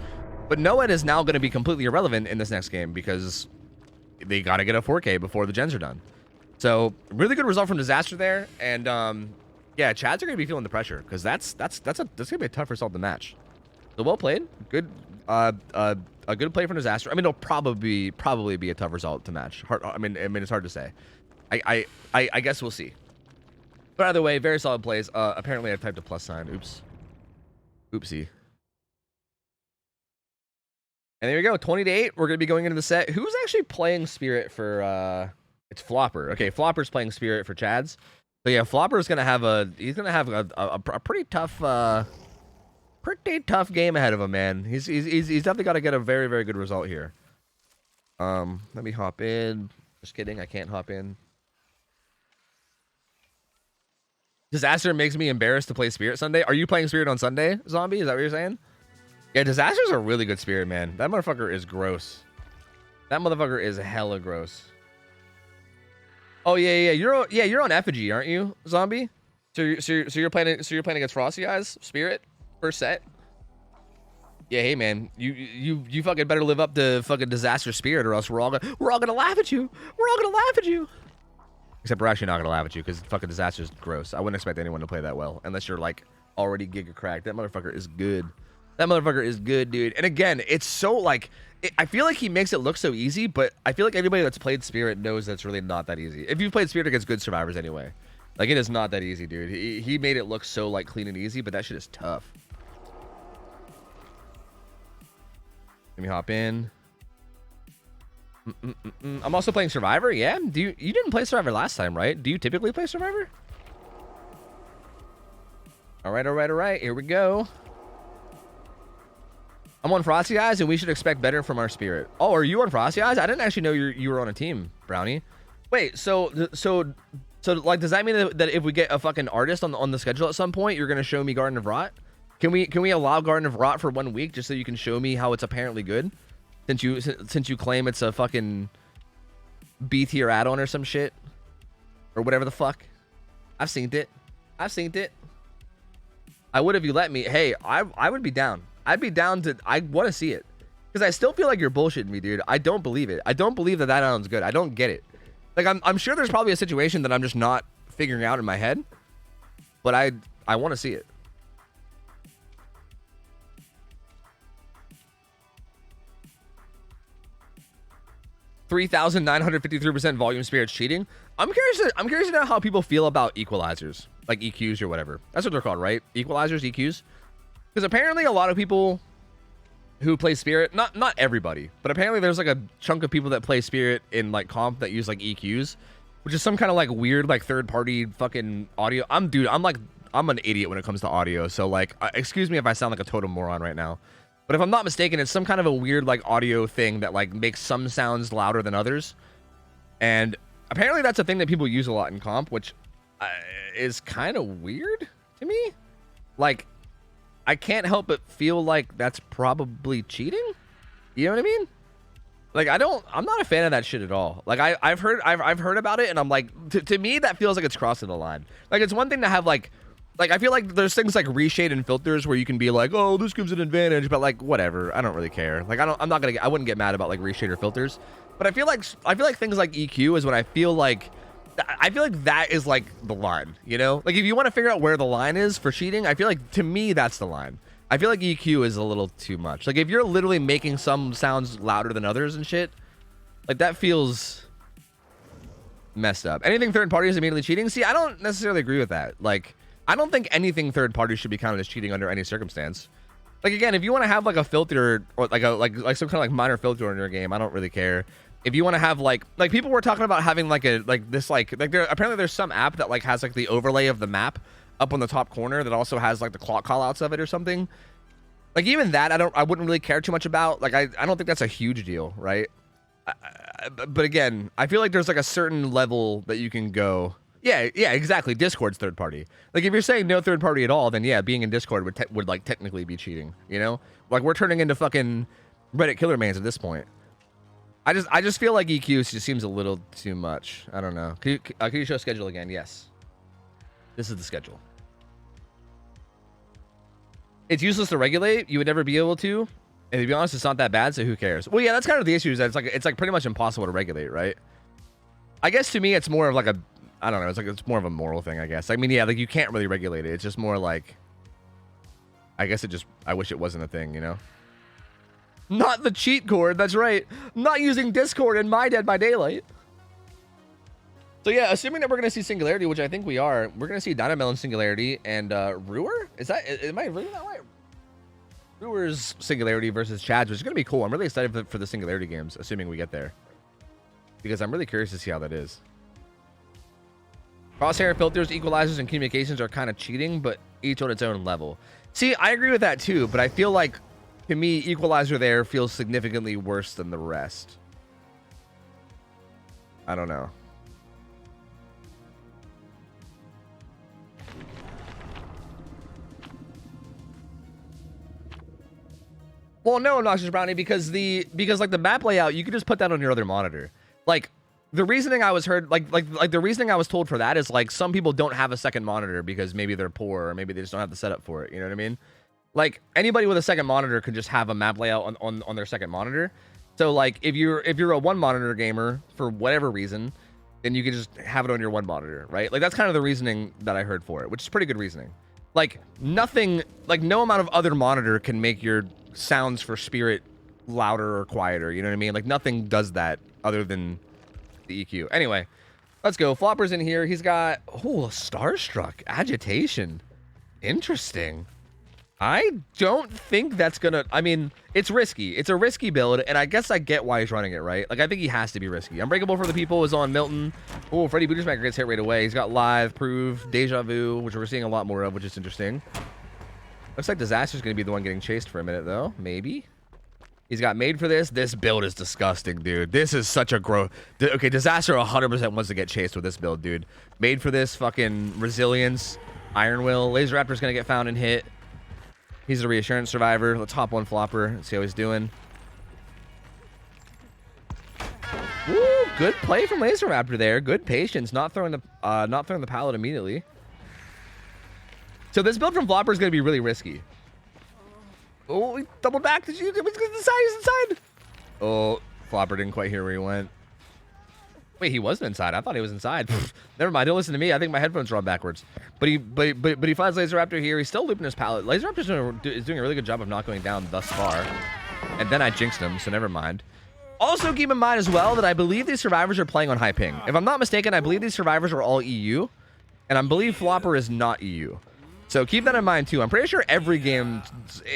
S1: But Noed is now going to be completely irrelevant in this next game because they got to get a 4K before the gens are done. So really good result from Disaster there. And yeah, Chads are going to be feeling the pressure because that's going to be a tough result to match. So well played. Good, a good play from Disaster. I mean, it'll probably be a tough result to match. I mean, it's hard to say. I guess we'll see. But either way, very solid plays. Apparently, I typed a plus sign. Oops. Oopsie. And there we go. 20-8. We're gonna be going into the set. Who's actually playing Spirit for? It's Flopper. Okay, Flopper's playing Spirit for Chads. So yeah, Flopper's gonna have a pretty tough. Pretty tough game ahead of him, man. He's definitely got to get a very, very good result here. Let me hop in. Just kidding, I can't hop in. Disaster makes me embarrassed to play Spirit Sunday. Are you playing Spirit on Sunday, Zombie? Is that what you're saying? Yeah, Disaster's a really good Spirit, man. That motherfucker is gross. That motherfucker is hella gross. Oh yeah, you're on Effigy, aren't you, Zombie? So you're playing against Frosty Eyes Spirit first set. Yeah, hey man, you fucking better live up to fucking Disaster Spirit, or else we're all gonna laugh at you. We're all gonna laugh at you. Except we're actually not gonna laugh at you because fucking Disaster's gross. I wouldn't expect anyone to play that well unless you're like already giga cracked. That motherfucker is good. That motherfucker is good, dude. And again, it's so like, I feel like he makes it look so easy, but I feel like anybody that's played Spirit knows that's really not that easy. If you've played Spirit against good survivors anyway, like it is not that easy, dude. He made it look so like clean and easy, but that shit is tough. Let me hop in. I'm also playing Survivor. Yeah. You didn't play Survivor last time, right? Do you typically play Survivor? All right. Here we go. I'm on Frosty Eyes, and we should expect better from our spirit. Oh, are you on Frosty Eyes? I didn't actually know you were on a team, Brownie. Wait, so like, does that mean that if we get a fucking artist on the schedule at some point, you're gonna show me Garden of Rot? Can we allow Garden of Rot for 1 week just so you can show me how it's apparently good? Since you claim it's a fucking B tier add-on or some shit, or whatever the fuck. I've seen it. I would if you let me. Hey, I would be down. I'd be down to. I want to see it because I still feel like you're bullshitting me, dude. I don't believe it. I don't believe that add-on's good. I don't get it. Like I'm sure there's probably a situation that I'm just not figuring out in my head, but I want to see it. $3,953% volume spirits cheating. I'm curious to know how people feel about equalizers, like EQs or whatever. That's what they're called, right? Equalizers, EQs. Because apparently a lot of people who play spirit, not everybody, but apparently there's like a chunk of people that play spirit in like comp that use like EQs, which is some kind of like weird like third party fucking audio. I'm an idiot when it comes to audio, so like excuse me if I sound like a total moron right now. But if I'm not mistaken, it's some kind of a weird like audio thing that like makes some sounds louder than others. And apparently that's a thing that people use a lot in comp, which is kind of weird to me. Like, I can't help but feel like that's probably cheating. You know what I mean? Like, I'm not a fan of that shit at all. Like, I've heard about it, and I'm like, to me, that feels like it's crossing the line. Like, it's one thing to have like I feel like there's things like reshade and filters where you can be like, oh, this gives an advantage, but like whatever, I don't really care. Like I wouldn't get mad about like reshade or filters, but I feel like things like EQ is when I feel like that is like the line, you know? Like if you want to figure out where the line is for cheating, I feel like to me that's the line. I feel like EQ is a little too much. Like if you're literally making some sounds louder than others and shit, like that feels messed up. Anything third party is immediately cheating. See, I don't necessarily agree with that. Like I don't think anything third party should be counted as cheating under any circumstance. Like again, if you want to have like a filter or like some kind of like minor filter in your game, I don't really care. If you want to have like people were talking about having like there apparently there's some app that like has like the overlay of the map up on the top corner that also has like the clock callouts of it or something. Like even that I wouldn't really care too much about. Like I don't think that's a huge deal, right? But again, I feel like there's like a certain level that you can go. Yeah, exactly. Discord's third party. Like if you're saying no third party at all, then yeah, being in Discord would like technically be cheating. You know, like we're turning into fucking Reddit killer mans at this point. I just feel like EQ just seems a little too much. I don't know. Can you show schedule again? Yes. This is the schedule. It's useless to regulate. You would never be able to. And to be honest, it's not that bad. So who cares? Well, yeah, that's kind of the issue. Is that it's like pretty much impossible to regulate, right? I guess to me, it's more of like a I don't know. It's more of a moral thing, I guess. I mean, yeah, like you can't really regulate it. It's just more like, I guess I wish it wasn't a thing, you know? Not the cheat code. That's right. Not using Discord in My Dead by Daylight. So yeah, assuming that we're going to see Singularity, which I think we are, we're going to see Dynamelon Singularity and Ruer? Am I reading that right? Ruer's Singularity versus Chad's, which is going to be cool. I'm really excited for the Singularity games, assuming we get there. Because I'm really curious to see how that is. Crosshair filters, equalizers, and communications are kind of cheating, but each on its own level. See, I agree with that too, but I feel like, to me, equalizer there feels significantly worse than the rest. I don't know. Well, no, Noxious Brownie, because like the map layout, you can just put that on your other monitor. Like, the reasoning I was heard, like the reasoning I was told for that is like some people don't have a second monitor because maybe they're poor or maybe they just don't have the setup for it. You know what I mean? Like anybody with a second monitor could just have a map layout on their second monitor. So like if you're a one monitor gamer for whatever reason, then you can just have it on your one monitor, right? Like that's kind of the reasoning that I heard for it, which is pretty good reasoning. Like nothing, like no amount of other monitor can make your sounds for Spirit louder or quieter. You know what I mean? Like nothing does that other than the EQ. Anyway, let's go. Flopper's in here. He's got Starstruck Agitation. Interesting. I don't think that's gonna. I mean, it's risky. It's a risky build, and I guess I get why he's running it, right? Like I think he has to be risky. Unbreakable for the People is on Milton. Oh, Freddy Bootersmacker gets hit right away. He's got Live, Prove, Deja Vu, which we're seeing a lot more of, which is interesting. Looks like Disaster's gonna be the one getting chased for a minute though. Maybe. He's got made for this. This build is disgusting, dude. This is such a okay, Disaster 100% wants to get chased with this build, dude. Made for this, fucking resilience. Iron Will. Laser Raptor's gonna get found and hit. He's a reassurance survivor. Let's hop one flopper. See how he's doing. Woo, good play from Laser Raptor there. Good patience. Not throwing the pallet immediately. So this build from Flopper is gonna be really risky. Oh, he double back. Did you? He's inside. Oh, Flopper didn't quite hear where he went. Wait, he wasn't inside. I thought he was inside. Never mind. Don't listen to me. I think my headphones are on backwards. But he finds Laser Raptor here. He's still looping his pallet. Laser Raptor is doing a really good job of not going down thus far. And then I jinxed him, so never mind. Also, keep in mind as well that I believe these survivors are playing on high ping. If I'm not mistaken, I believe these survivors are all EU, and I believe Flopper is not EU. So keep that in mind too. I'm pretty sure every game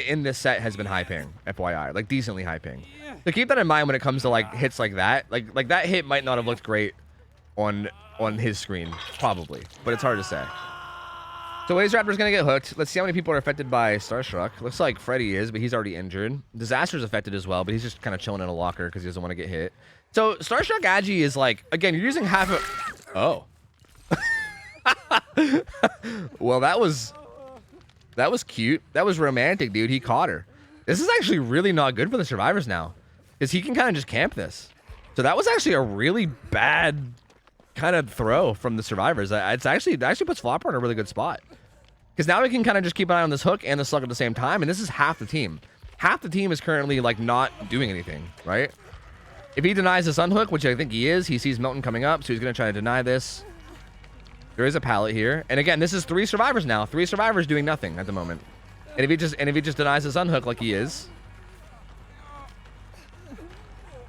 S1: in this set has been high ping, FYI, like decently high ping. So keep that in mind when it comes to like hits like that. Like that hit might not have looked great on his screen, probably, but it's hard to say. So Laser Raptor's gonna get hooked. Let's see how many people are affected by Starstruck. Looks like Freddy is, but he's already injured. Disaster's affected as well, but he's just kind of chilling in a locker because he doesn't want to get hit. So Starstruck Agi is like, again, you're using half of. Oh. Well, that was cute. That was romantic, dude. He caught her. This is actually really not good for the survivors now, because he can kind of just camp this. So that was actually a really bad kind of throw from the survivors. It actually puts Flopper in a really good spot, because now we can kind of just keep an eye on this hook and the slug at the same time, and this is half the team. Half the team is currently like not doing anything, right? If he denies this unhook, which I think he is, he sees Milton coming up, so he's going to try to deny this. There is a pallet here, and again, this is 3 survivors now. 3 survivors doing nothing at the moment. And if he just denies this unhook like he is,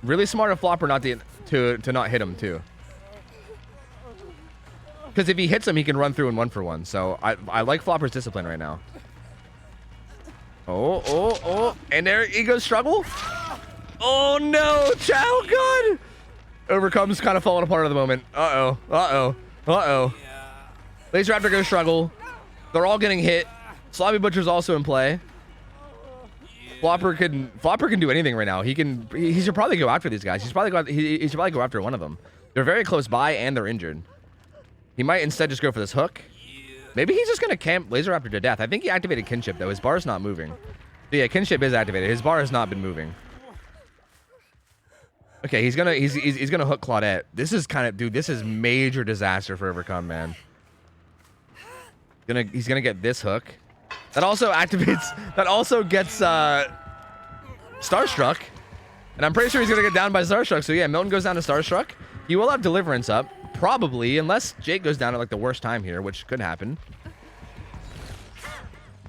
S1: really smart of Flopper not to not hit him too. Because if he hits him, he can run through and 1-for-1. So I like Flopper's discipline right now. Oh, and there he goes, struggle. Oh no, Chow God! Overcome's kind of falling apart at the moment. Uh-oh. Laser Raptor goes struggle. They're all getting hit. Sloppy Butcher's also in play. Flopper can do anything right now. He should probably go after these guys. He should probably go after one of them. They're very close by and they're injured. He might instead just go for this hook. Maybe he's just gonna camp Laser Raptor to death. I think he activated Kinship though. His bar is not moving. So yeah, Kinship is activated. His bar has not been moving. Okay, he's gonna hook Claudette. This is kind of, dude, this is major disaster for Overcome, man. He's gonna get this hook. That also gets Starstruck. And I'm pretty sure he's gonna get down by Starstruck. So yeah, Milton goes down to Starstruck. He will have Deliverance up, probably, unless Jake goes down at like the worst time here, which could happen.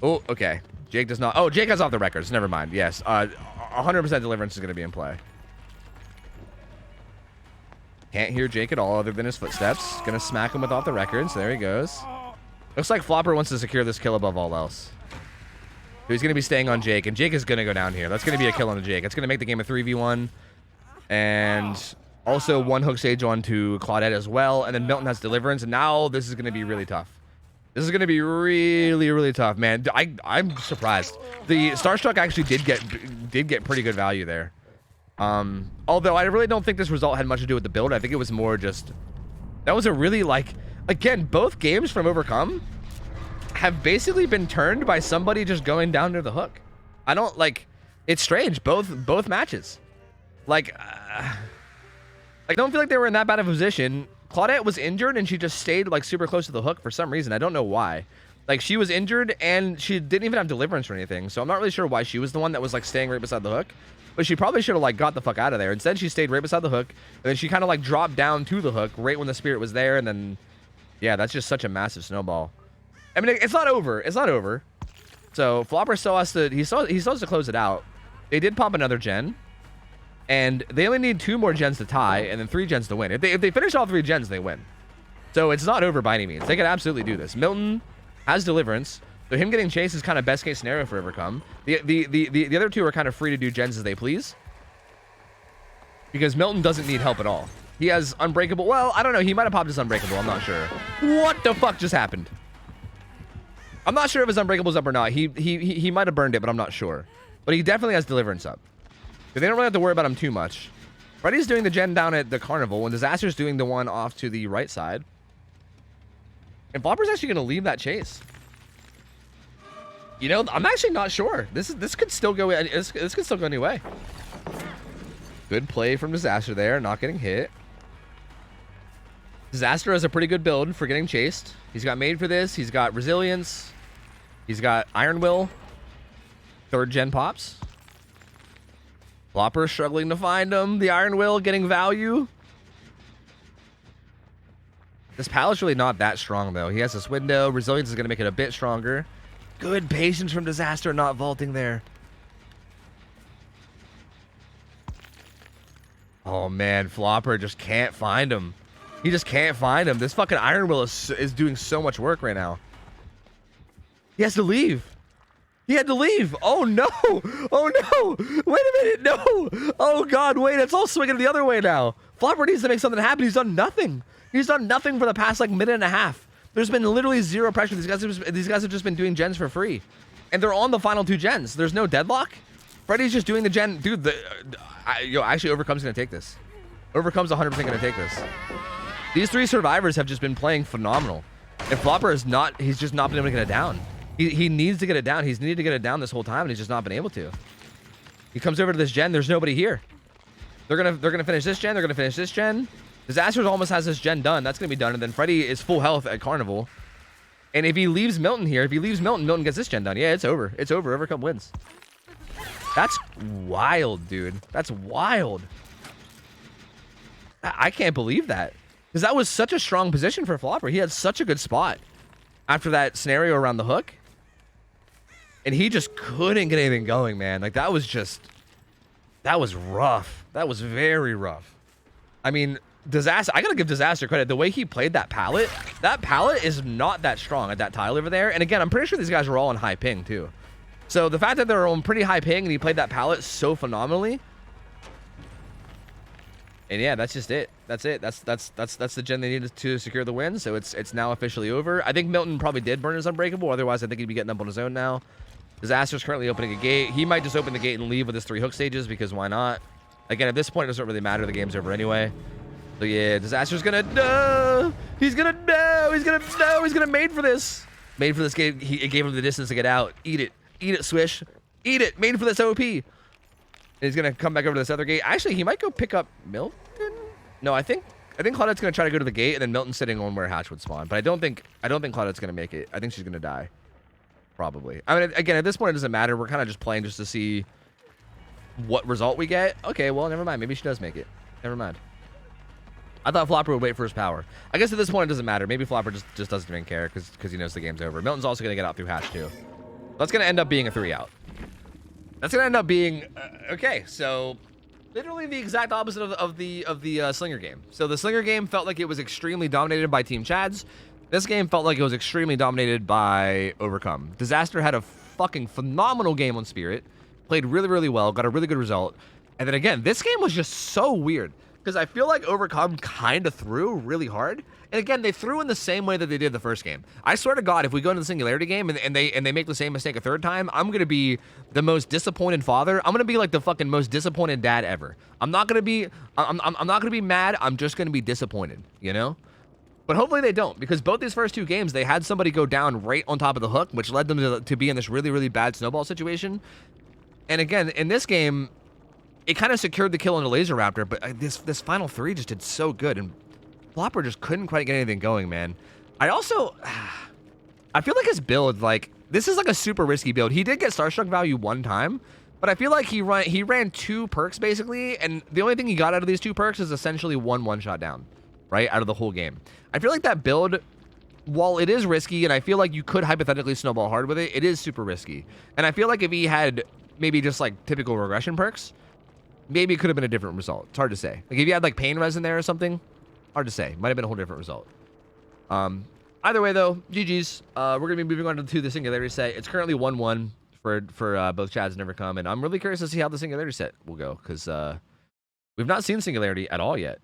S1: Oh, okay. Jake does not. Oh, Jake has off the records. Never mind. Yes, 100% Deliverance is gonna be in play. Can't hear Jake at all other than his footsteps. Gonna smack him with off the records. There he goes. Looks like Flopper wants to secure this kill above all else. So he's gonna be staying on Jake, and Jake is gonna go down here. That's gonna be a kill on the Jake. It's gonna make the game a 3v1. And also one hook stage onto Claudette as well. And then Milton has Deliverance, and now this is gonna be really tough. This is gonna be really, really tough, man. I'm surprised. The Starstruck actually did get pretty good value there. Although I really don't think this result had much to do with the build. I think it was more just, that was a really, like, again, both games from Overcome have basically been turned by somebody just going down to the hook. I don't, like, it's strange, both matches. Like, I don't feel like they were in that bad of a position. Claudette was injured and she just stayed like super close to the hook for some reason. I don't know why. Like, she was injured and she didn't even have Deliverance or anything. So I'm not really sure why she was the one that was like staying right beside the hook. But she probably should have like got the fuck out of there. Instead, she stayed right beside the hook. And then she kind of like dropped down to the hook right when the spirit was there. And then, yeah, that's just such a massive snowball. I mean, it's not over. It's not over. So Flopper still has to, he still has to close it out. They did pop another gen. And they only need 2 more gens to tie and then 3 gens to win. If they finish all 3 gens, they win. So it's not over by any means. They can absolutely do this. Milton has Deliverance. So him getting chased is kind of best case scenario for Overcome. The other 2 are kind of free to do gens as they please. Because Milton doesn't need help at all. He has Unbreakable. Well, I don't know. He might have popped his Unbreakable. I'm not sure. What the fuck just happened? I'm not sure if his Unbreakable's up or not. He might have burned it, but I'm not sure. But he definitely has Deliverance up. They don't really have to worry about him too much. Freddy's doing the gen down at the carnival, and Disaster's doing the one off to the right side. And Flopper's actually going to leave that chase. You know, I'm actually not sure. This could still go. This could still go any way. Good play from Disaster there, not getting hit. Disaster has a pretty good build for getting chased. He's got made for this. He's got resilience. He's got Iron Will. 3rd gen pops. Flopper struggling to find him. The Iron Will getting value. This pallet's really not that strong, though. He has this window. Resilience is going to make it a bit stronger. Good patience from Disaster not vaulting there. Oh, man. Flopper just can't find him. He just can't find him. This fucking Iron Will is doing so much work right now. He has to leave. He had to leave. Oh, no. Oh, no. Wait a minute. No. Oh, God. Wait. It's all swinging the other way now. Flopper needs to make something happen. He's done nothing. He's done nothing for the past, like, minute and a half. There's been literally zero pressure. These guys have just been doing gens for free. And they're on the final 2 gens. There's no deadlock. Freddy's just doing the gen. Dude, actually, Overcome's going to take this. Overcome's 100% going to take this. These 3 survivors have just been playing phenomenal. And Flopper is not, he's just not been able to get it down. He needs to get it down. He's needed to get it down this whole time, and he's just not been able to. He comes over to this gen. There's nobody here. They're gonna finish this gen. They're gonna finish this gen. Disaster almost has this gen done. That's gonna be done, and then Freddy is full health at Carnival. And if he leaves Milton here, Milton gets this gen done. Yeah, it's over. It's over. Overcome wins. That's wild, dude. That's wild. I can't believe that. Because that was such a strong position for Flopper. He had such a good spot after that scenario around the hook. And he just couldn't get anything going, man. Like, that was rough. That was very rough. I mean, Disaster, I gotta give Disaster credit. The way he played that pallet is not that strong at that tile over there. And again, I'm pretty sure these guys were all on high ping, too. So the fact that they're on pretty high ping and he played that pallet so phenomenally. And yeah, that's just it. That's it. That's the gen they needed to secure the win. So it's now officially over. I think Milton probably did burn his Unbreakable. Otherwise, I think he'd be getting up on his own now. Disaster's currently opening a gate. He might just open the gate and leave with his 3 hook stages, because why not? Again, at this point, it doesn't really matter. The game's over anyway. So yeah, Disaster's gonna no. He's gonna no. He's gonna no. He's gonna made for this. Made for this game. It gave him the distance to get out. Eat it. Eat it, Swish. Eat it. Made for this OP. And he's gonna come back over to this other gate. Actually, he might go pick up Milton. No, I think Claudette's gonna try to go to the gate, and then Milton's sitting on where Hatch would spawn. But I don't think Claudette's gonna make it. I think she's gonna die. Probably. I mean, again, at this point, it doesn't matter. We're kind of just playing just to see what result we get. Okay, well, never mind. Maybe she does make it. Never mind. I thought Flopper would wait for his power. I guess at this point, it doesn't matter. Maybe Flopper just doesn't even care because he knows the game's over. Milton's also going to get out through Hatch, too. That's going to end up being a 3 out. That's going to end up being... okay, so... literally the exact opposite of the Slinger game. So the Slinger game felt like it was extremely dominated by Team Chads. This game felt like it was extremely dominated by Overcome. Disaster had a fucking phenomenal game on Spirit. Played really, really well. Got a really good result. And then again, this game was just so weird. Because I feel like Overcome kind of threw really hard. And again, they threw in the same way that they did the first game. I swear to God, if we go into the Singularity game and they make the same mistake a 3rd time, I'm going to be the most disappointed father. I'm going to be like the fucking most disappointed dad ever. I'm not going to be mad. I'm just going to be disappointed, you know? But hopefully they don't, because both these first 2 games, they had somebody go down right on top of the hook, which led them to be in this really, really bad snowball situation. And again, in this game, it kind of secured the kill on the Laser Raptor, but this final 3 just did so good, and Flopper just couldn't quite get anything going, man. I feel like his build, like, this is like a super risky build. He did get Starstruck value 1 time, but I feel like he ran 2 perks, basically, and the only thing he got out of these 2 perks is essentially one shot down, right, out of the whole game. I feel like that build, while it is risky, and I feel like you could hypothetically snowball hard with it, it is super risky. And I feel like if he had maybe just, like, typical regression perks, maybe it could have been a different result. It's hard to say. Like, if you had, like, Pain Res in there or something, hard to say. Might have been a whole different result. Either way, though, GG's. We're going to be moving on to the Singularity set. It's currently 1-1 for both Chads and Overcome, and I'm really curious to see how the Singularity set will go, because we've not seen Singularity at all yet.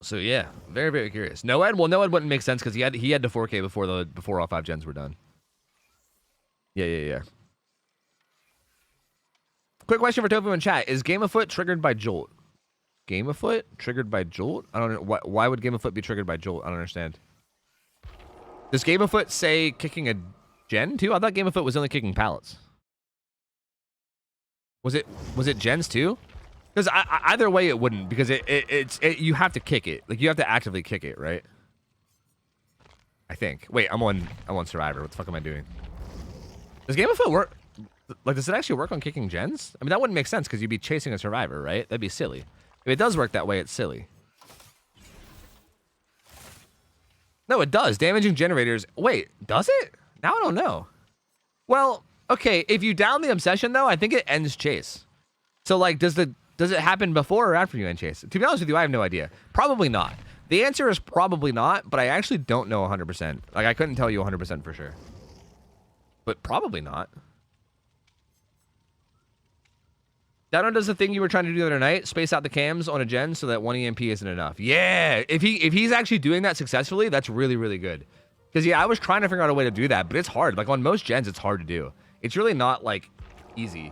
S1: So, yeah, very, very curious. Noed? Well, Noed wouldn't make sense, because he had to 4K before all 5 gens were done. Yeah. Quick question for Tofu in chat: is Game of Foot triggered by Jolt? Game of Foot triggered by Jolt? I don't know. Why would Game of Foot be triggered by Jolt? I don't understand. Does Game of Foot say kicking a gen too? I thought Game of Foot was only kicking pallets. Was it gens too? Because either way it wouldn't, because you have to kick it. Like you have to actively kick it, right? I think. Wait, I'm on Survivor. What the fuck am I doing? Does Game of Foot work? Like, does it actually work on kicking gens? I mean, that wouldn't make sense because you'd be chasing a Survivor, right? That'd be silly. If it does work that way, it's silly. No, it does. Damaging generators. Wait, does it? Now I don't know. Well, okay. If you down the obsession, though, I think it ends chase. So, like, does it happen before or after you end chase? To be honest with you, I have no idea. Probably not. The answer is probably not, but I actually don't know 100%. Like, I couldn't tell you 100% for sure. But probably not. Dino does the thing you were trying to do the other night, space out the cams on a gen so that one EMP isn't enough. Yeah, if he's actually doing that successfully, that's really, really good. Because, yeah, I was trying to figure out a way to do that, but it's hard. Like, on most gens, it's hard to do. It's really not, like, easy.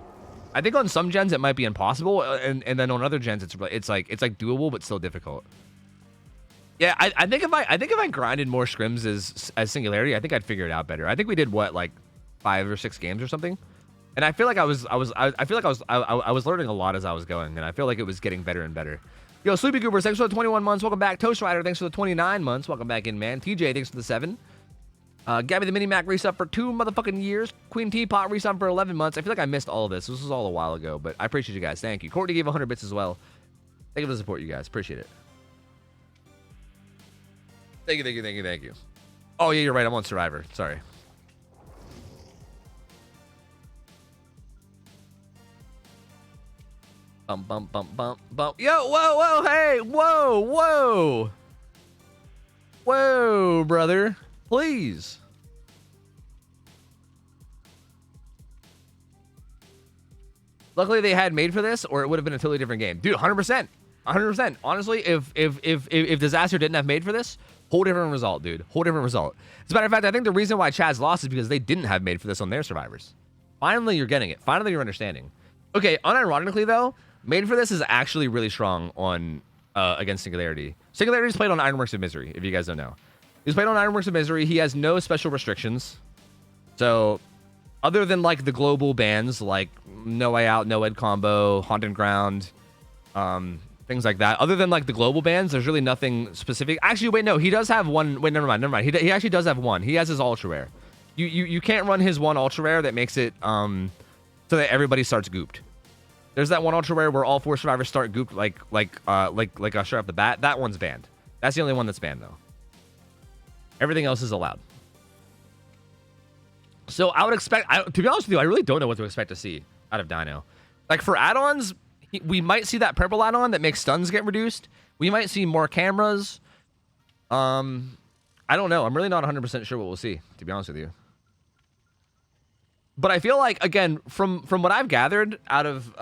S1: I think on some gens, it might be impossible, and then on other gens, it's like doable, but still difficult. Yeah, I think if I grinded more scrims as Singularity, I think I'd figure it out better. I think we did, what, like, 5 or 6 games or something? And I feel like I was learning a lot as I was going, and I feel like it was getting better and better. Yo, Sleepy Goobers, thanks for the 21 months. Welcome back. Toast Rider, thanks for the 29 months. Welcome back in, man. TJ, thanks for the 7. Gabby the Mini Mac resub for 2 motherfucking years. Queen Teapot resub for 11 months. I feel like I missed all of this. This was all a while ago, but I appreciate you guys. Thank you. Courtney gave 100 bits as well. Thank you for the support, you guys. Appreciate it. Thank you. Oh, yeah, you're right. I'm on Survivor. Sorry. Bump. Yo, whoa, hey, whoa, brother, please. Luckily, they had made for this, or it would have been a totally different game, dude. 100%. Honestly, if Disaster didn't have made for this, whole different result, dude. Whole different result. As a matter of fact, I think the reason why Chaz lost is because they didn't have made for this on their Survivors. Finally, you're getting it. Finally, you're understanding. Okay, unironically though, made for this is actually really strong on against Singularity. Singularity's played on Ironworks of Misery, if you guys don't know. He's played on Ironworks of Misery. He has no special restrictions. So, other than like the global bans like No Way Out, No Ed Combo, Haunted Ground, things like that. Other than like the global bans, there's really nothing specific. Actually, wait, no, he does have one. Wait, never mind. He actually does have one. He has his ultra rare. You can't run his one ultra rare that makes it so that everybody starts gooped. There's that one ultra rare where all 4 survivors start gooped like straight off the bat. That one's banned. That's the only one that's banned though. Everything else is allowed. So I would expect, to be honest with you, I really don't know what to expect to see out of Dino. Like for add-ons, we might see that purple add-on that makes stuns get reduced. We might see more cameras. I don't know. I'm really not 100% sure what we'll see, to be honest with you. But I feel like, again, from what I've gathered out of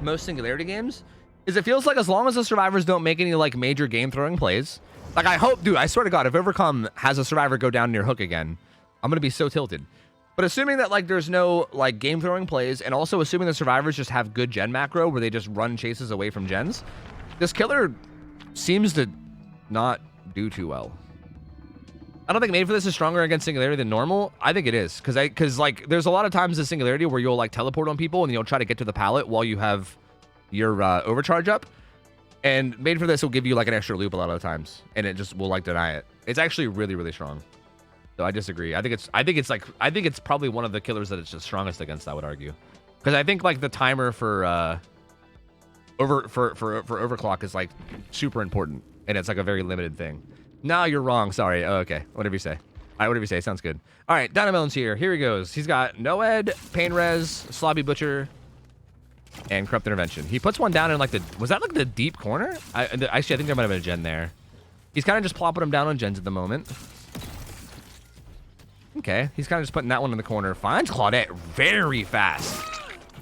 S1: most Singularity games, is it feels like as long as the survivors don't make any like major game-throwing plays, like I hope, dude, I swear to God, if Overcome has a survivor go down near Hook again, I'm gonna be so tilted. But assuming that like there's no like game-throwing plays, and also assuming the survivors just have good gen macro where they just run chases away from gens, this killer seems to not do too well. I don't think made for this is stronger against Singularity than normal. I think it is, because like there's a lot of times in Singularity where you'll like teleport on people and you'll try to get to the pallet while you have your overcharge up, and made for this will give you like an extra loop a lot of the times, and it just will like deny it. It's actually really, really strong. So I disagree. I think it's probably one of the killers that it's the strongest against, I would argue, because I think like the timer for overclock is like super important, and it's like a very limited thing. No, you're wrong. Sorry. Oh, okay. Whatever you say. All right, whatever you say. Sounds good. All right, Dynamelon's here. Here he goes. He's got Noed, Pain Res, Slobby Butcher, and Corrupt Intervention. He puts one down in like the... Was that like the deep corner? Actually, I think there might have been a gen there. He's kind of just plopping them down on gens at the moment. Okay. He's kind of just putting that one in the corner. Finds Claudette very fast.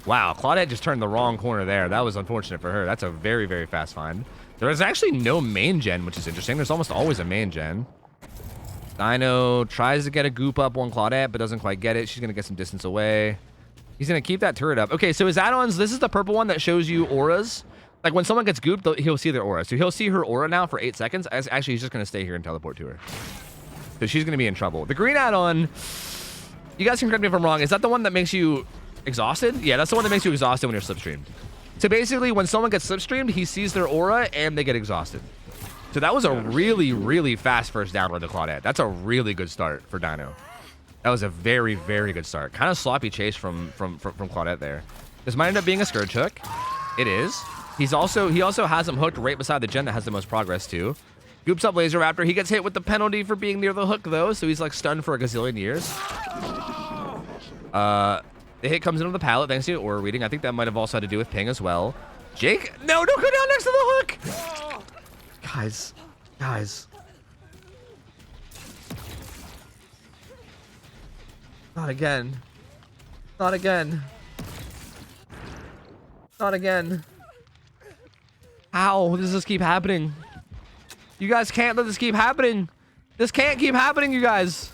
S1: Wow. Claudette just turned the wrong corner there. That was unfortunate for her. That's a very, very fast find. There is actually no main gen, which is interesting. There's almost always a main gen. Dino tries to get a goop up on Claudette, but doesn't quite get it. She's going to get some distance away. He's going to keep that turret up. Okay, so his add-ons, this is the purple one that shows you auras. Like, when someone gets gooped, he'll see their aura. So he'll see her aura now for 8 seconds. Actually, he's just going to stay here and teleport to her. So she's going to be in trouble. The green add-on, you guys can correct me if I'm wrong. Is that the one that makes you exhausted? Yeah, that's the one that makes you exhausted when you're slipstreamed. So basically, when someone gets slipstreamed, he sees their aura and they get exhausted. So that was a really, really fast first download to Claudette. That's a really good start for Dino. That was a very, very good start. Kind of sloppy chase from Claudette there. This might end up being a Scourge hook. It is. He also has him hooked right beside the gen that has the most progress too. Goops up Laser Raptor. He gets hit with the penalty for being near the hook though, so he's like stunned for a gazillion years. The hit comes into the pallet thanks to the aura reading. I think that might have also had to do with ping as well. Jake, no, don't go down next to the hook. Guys. Not again. Not again. Not again. How does this keep happening? You guys can't let this keep happening. This can't keep happening, you guys.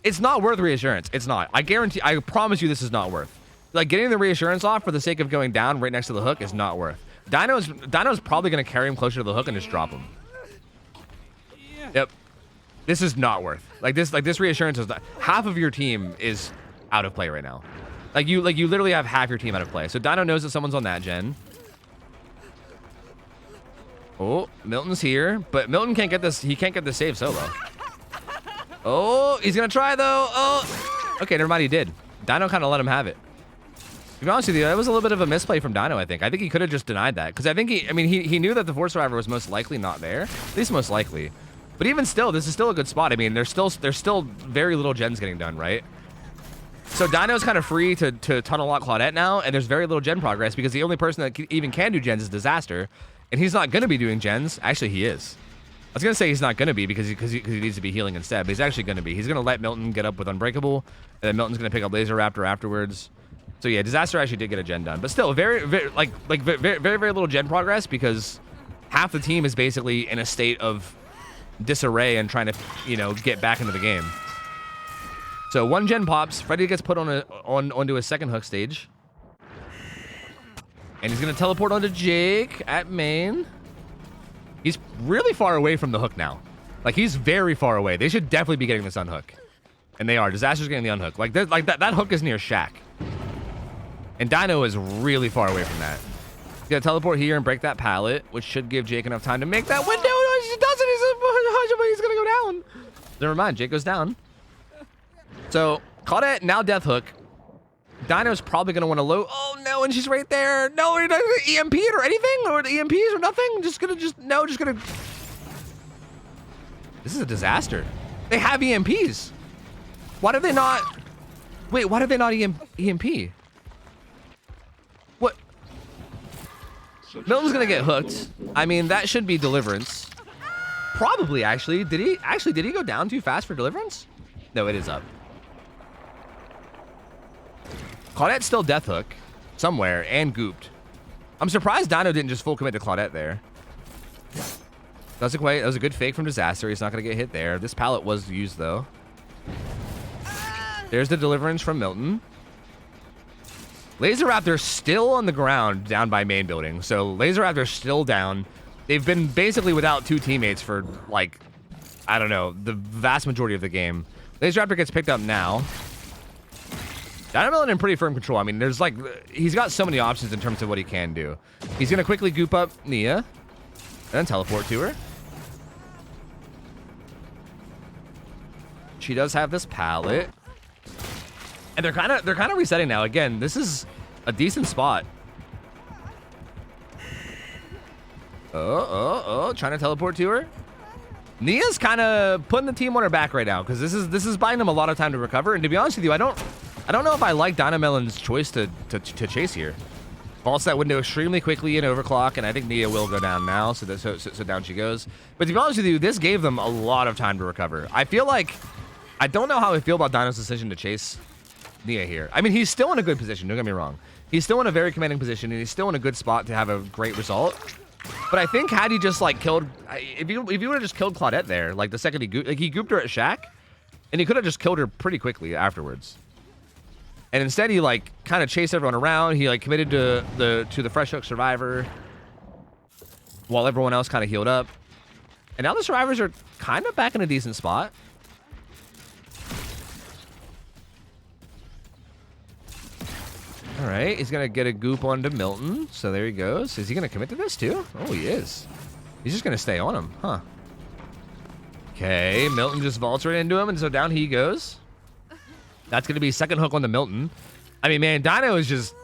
S1: It's not worth reassurance. It's not. I guarantee, I promise you this is not worth. Like, getting the reassurance off for the sake of going down right next to the hook is not worth. Dino's probably going to carry him closer to the hook and just drop him. Yep. This is not worth. Like this reassurance is not. Half of your team is out of play right now. Like you literally have half your team out of play. So Dino knows that someone's on that gen. Oh, Milton's here, but Milton can't get this. He can't get the save solo. Oh, he's gonna try though. Oh, okay, never mind. He did. Dino kind of let him have it. To be honest with you, that was a little bit of a misplay from Dino. I think he could have just denied that because I think he knew that the Force Survivor was most likely not there. At least most likely. But even still, this is still a good spot. I mean, there's still very little gens getting done, right? So Dino's kind of free to tunnel lock Claudette now, and there's very little gen progress because the only person that even can do gens is Disaster, and he's not going to be doing gens. Actually, he is. I was going to say he's not going to be because he needs to be healing instead, but he's actually going to be. He's going to let Milton get up with Unbreakable, and then Milton's going to pick up Laser Raptor afterwards. So yeah, Disaster actually did get a gen done, but still very little gen progress because half the team is basically in a state of disarray and trying to, get back into the game. So one gen pops. Freddy gets put onto his second hook stage, and he's gonna teleport onto Jake at main. He's really far away from the hook now. Like, he's very far away. They should definitely be getting this unhook, and they are. Disaster's getting the unhook. Like that hook is near Shaq, and Dino is really far away from that. He's gonna teleport here and break that pallet, which should give Jake enough time to make that window. He doesn't. He's gonna go down. Never mind. Jake goes down. So Claudette now death hook. Dino's probably gonna want to low. Oh no, and she's right there. No, he doesn't EMP it or anything, or the EMPs or nothing. Just gonna. This is a disaster. They have EMPs. Why did they not? Wait, why did they not EMP? What? Milton's gonna get hooked. I mean, that should be Deliverance. Probably, actually. Did he go down too fast for Deliverance? No, it is up. Claudette's still death hook somewhere and gooped. I'm surprised Dino didn't just full commit to Claudette there. That was a good fake from Disaster. He's not going to get hit there. This pallet was used, though. There's the Deliverance from Milton. Laser Raptor's still on the ground down by main building. So Laser Raptor's still down. They've been basically without two teammates for, like, I don't know, the vast majority of the game. Laser Raptor gets picked up now. Dino Milton in pretty firm control. I mean, he's got so many options in terms of what he can do. He's going to quickly goop up Nia and then teleport to her. She does have this pallet. And they're kind of resetting now. Again, this is a decent spot. Trying to teleport to her. Nia's kind of putting the team on her back right now because this is buying them a lot of time to recover. And to be honest with you, I don't know if I like Dynamelon's choice to chase here. Vaults that window extremely quickly in overclock, and I think Nia will go down now, so down she goes. But to be honest with you, this gave them a lot of time to recover. I don't know how I feel about Dino's decision to chase Nia here. I mean, he's still in a good position, don't get me wrong. He's still in a very commanding position, and he's still in a good spot to have a great result. But I think had he just, like, killed... If he would have just killed Claudette there, like, the second he gooped her at Shaq, and he could have just killed her pretty quickly afterwards. And instead he like kind of chased everyone around. He like committed to the fresh hook survivor while everyone else kind of healed up. And now the survivors are kind of back in a decent spot. All right, he's going to get a goop onto Milton. So there he goes. Is he going to commit to this too? Oh, he is. He's just going to stay on him, huh? Okay, Milton just vaults right into him, and so down he goes. That's going to be second hook on the Milton. I mean, man, Dino's just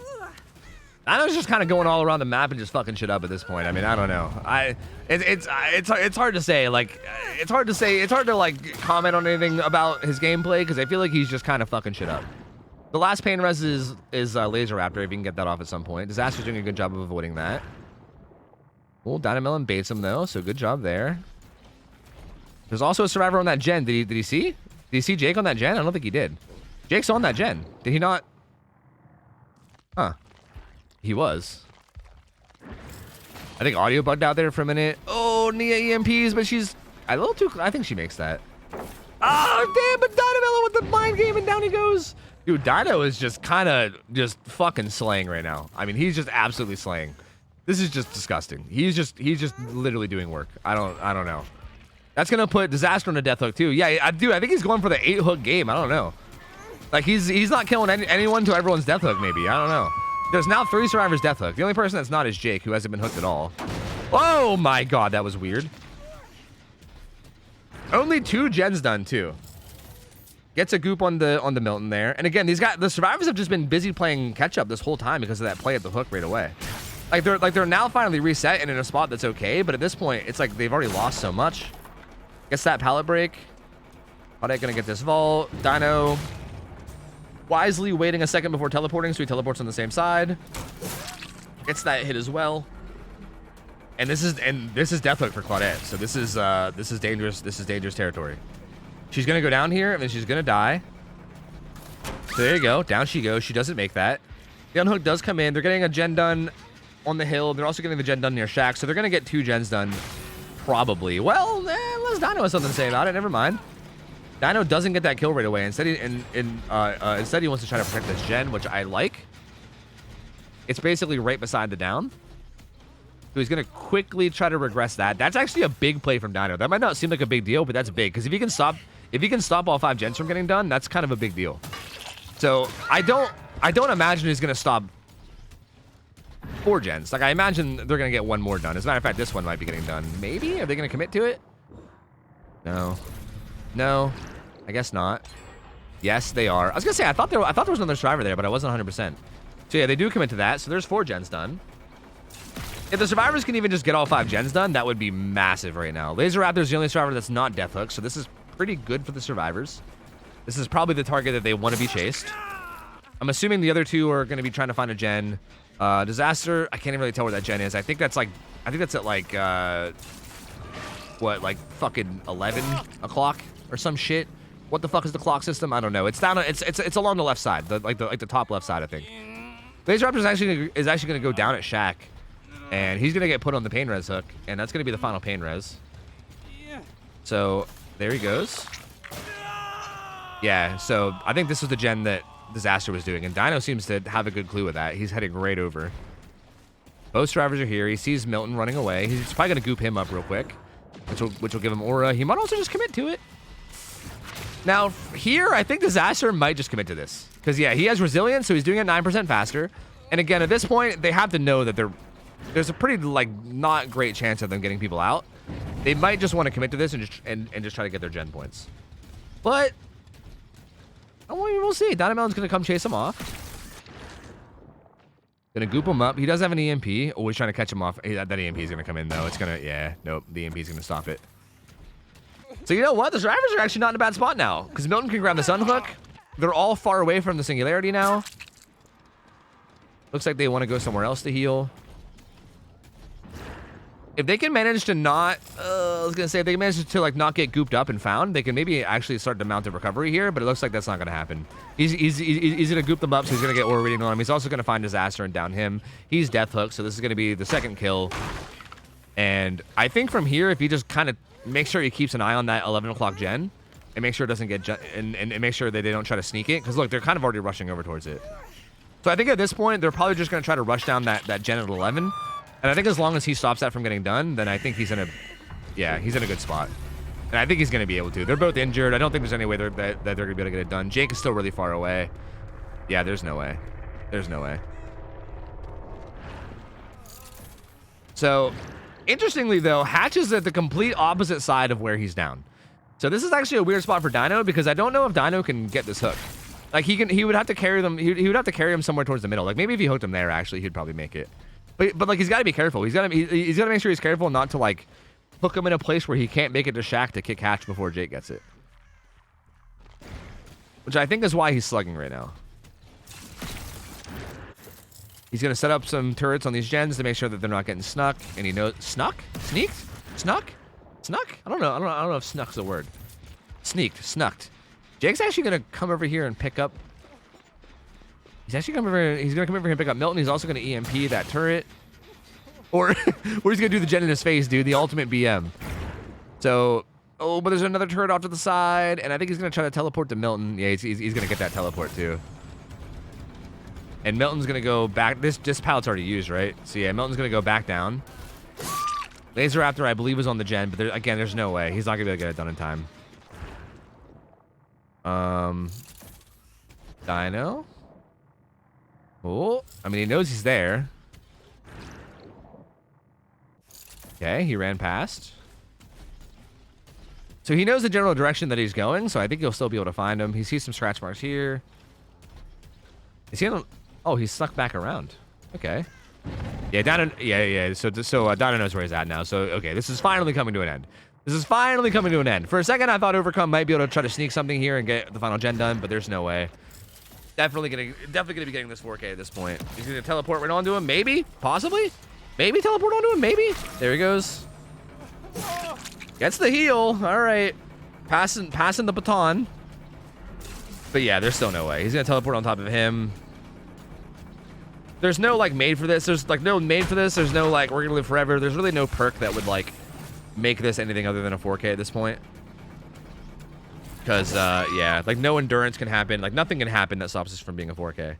S1: kind of going all around the map and just fucking shit up at this point. I mean, I don't know. It's hard to say. Like, it's hard to like comment on anything about his gameplay because I feel like he's just kind of fucking shit up. The last pain res is Laser Raptor, if you can get that off at some point. Disaster's doing a good job of avoiding that. Well, Dynamelon baits him though, so good job there. There's also a survivor on that gen. Did he see? Did he see Jake on that gen? I don't think he did. Jake's on that gen. Did he not? Huh. He was. I think audio bugged out there for a minute. Oh, Nia EMPs, but she's a little too. I think she makes that. Oh, damn! But Dynamelon with the mind game, and down he goes. Dude, Dino is just kind of just fucking slaying right now. I mean, he's just absolutely slaying. This is just disgusting. He's just literally doing work. I don't know. That's gonna put Disaster on a death hook too. Yeah, I think he's going for the 8 hook game. I don't know. Like he's not killing anyone to everyone's death hook. Maybe I don't know. There's now 3 survivors death hook. The only person that's not is Jake, who hasn't been hooked at all. Oh my god, that was weird. Only 2 gens done too. Gets a goop on the Milton there. And again, the survivors have just been busy playing catch up this whole time because of that play at the hook right away. Like they're now finally reset and in a spot that's okay, but at this point it's like they've already lost so much. Gets that pallet break. Claudette gonna get this vault. Dino wisely waiting a second before teleporting, so he teleports on the same side. Gets that hit as well. And this is death hook for Claudette. So this is dangerous. This is dangerous territory. She's gonna go down here and then she's gonna die. So there you go. Down she goes. She doesn't make that. The unhook does come in. They're getting a gen done on the hill. They're also getting the gen done near Shack. So they're gonna get 2 gens done. Probably. Well, unless Dino has something to say about it. Never mind. Dino doesn't get that kill right away. Instead, instead he wants to try to protect this gen, which I like. It's basically right beside the down. So he's going to quickly try to regress that. That's actually a big play from Dino. That might not seem like a big deal, but that's big. Because if he can stop all 5 gens from getting done, that's kind of a big deal. So I don't imagine he's going to stop 4 gens. Like, I imagine they're going to get 1 more done. As a matter of fact, this one might be getting done. Maybe? Are they going to commit to it? No. No. I guess not. Yes, they are. I was going to say, I thought there was another survivor there, but I wasn't 100%. So yeah, they do commit to that. So there's 4 gens done. If the survivors can even just get all 5 gens done, that would be massive right now. Laser Raptor's the only survivor that's not death hook, so this is pretty good for the survivors. This is probably the target that they want to be chased. I'm assuming the other 2 are going to be trying to find a gen. Disaster, I can't even really tell where that gen is. I think that's at like what, like fucking 11 o'clock or some shit. What the fuck is the clock system? I don't know. It's down. It's along the left side, like the top left side, I think. Laser Raptor is actually going to go down at Shack, and he's going to get put on the pain res hook, and that's going to be the final pain res. So there he goes. Yeah. So I think this was the gen that Disaster was doing, and Dino seems to have a good clue with that. He's heading right over. Both survivors are here. He sees Milton running away. He's probably going to goop him up real quick, which will give him aura. He might also just commit to it. Now, here, I think Disaster might just commit to this. Because, yeah, he has resilience, so he's doing it 9% faster. And again, at this point, they have to know that there's a pretty, like, not great chance of them getting people out. They might just want to commit to this and just try to get their gen points. But, we'll see. Dynamelon's going to come chase him off. Gonna goop him up. He does have an EMP. Oh, he's trying to catch him off. That EMP is gonna come in though. It's gonna, yeah, nope. The EMP is gonna stop it. So you know what? The survivors are actually not in a bad spot now because Milton can grab the sun hook. They're all far away from the singularity now. Looks like they want to go somewhere else to heal. If they can manage to not, I was gonna say if they can manage to like not get gooped up and found, they can maybe actually start to mount a recovery here. But it looks like that's not gonna happen. He's gonna goop them up, so he's gonna get aura reading on him. He's also gonna find Disaster and down him. He's death hook, so this is gonna be the 2nd kill. And I think from here, if he just kind of makes sure he keeps an eye on that 11 o'clock gen and make sure it doesn't get and make sure that they don't try to sneak it. Because look, they're kind of already rushing over towards it. So I think at this point they're probably just going to try to rush down that gen at 11. And I think as long as he stops that from getting done, then I think he's in a good spot. And I think he's going to be able to. They're both injured. I don't think there's any way that they're going to be able to get it done. Jake is still really far away. Yeah, there's no way. There's no way. So, interestingly though, Hatch is at the complete opposite side of where he's down. So this is actually a weird spot for Dino because I don't know if Dino can get this hook. Like he would have to carry them. He would have to carry him somewhere towards the middle. Like maybe if he hooked him there, actually, he'd probably make it. But like he's got to be careful. He's got to make sure he's careful not to like hook him in a place where he can't make it to Shaq to kick Hatch before Jake gets it. Which I think is why he's slugging right now. He's gonna set up some turrets on these gens to make sure that they're not getting snuck. And he knows snuck, sneaked, snuck, snuck. I don't know if snuck's a word. Sneaked, snucked. Jake's actually gonna come over here and pick up. He's actually coming over. He's gonna come over here and pick up Milton. He's also gonna EMP that turret, or he's gonna do the gen in his face, dude. The ultimate BM. So, but there's another turret off to the side, and I think he's gonna try to teleport to Milton. Yeah, he's gonna get that teleport too. And Milton's gonna go back. This pallet's already used, right? So yeah, Milton's gonna go back down. Laser Raptor, I believe, is on the gen, but again, there's no way. He's not gonna be able to get it done in time. Dino. Oh, I mean, he knows he's there. Okay, he ran past. So he knows the general direction that he's going, so I think he'll still be able to find him. He sees some scratch marks here. Is he on? Oh, he's stuck back around. Okay. Yeah, Dino. Yeah. So Dino knows where he's at now. So okay, this is finally coming to an end. This is finally coming to an end. For a second, I thought Overcome might be able to try to sneak something here and get the final gen done, but there's no way. Definitely gonna be getting this 4K at this point. He's gonna teleport right onto him, maybe, possibly, maybe teleport onto him, maybe. There he goes. Gets the heal. All right, passing the baton. But yeah, there's still no way. He's gonna teleport on top of him. There's no like made for this. There's like no made for this. There's no like we're gonna live forever. There's really no perk that would like make this anything other than a 4K at this point. Because yeah, like no endurance can happen. Like nothing can happen that stops us from being a 4K.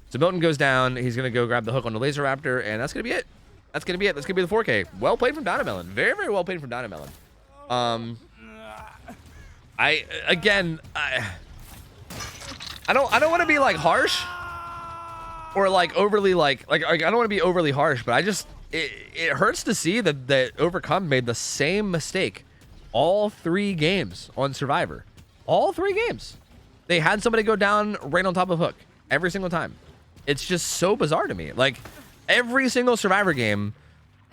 S1: So Milton goes down. He's gonna go grab the hook on the Laser Raptor, and that's gonna be it. That's gonna be it. That's gonna be the 4K. Well played from Dynamelon. Very, very well played from Dynamelon. I don't want to be like harsh or like overly like I don't want to be overly harsh, but I just it hurts to see that Overcome made the same mistake all 3 games on Survivor. All 3 games. They had somebody go down right on top of hook every single time. It's just so bizarre to me. Like every single Survivor game,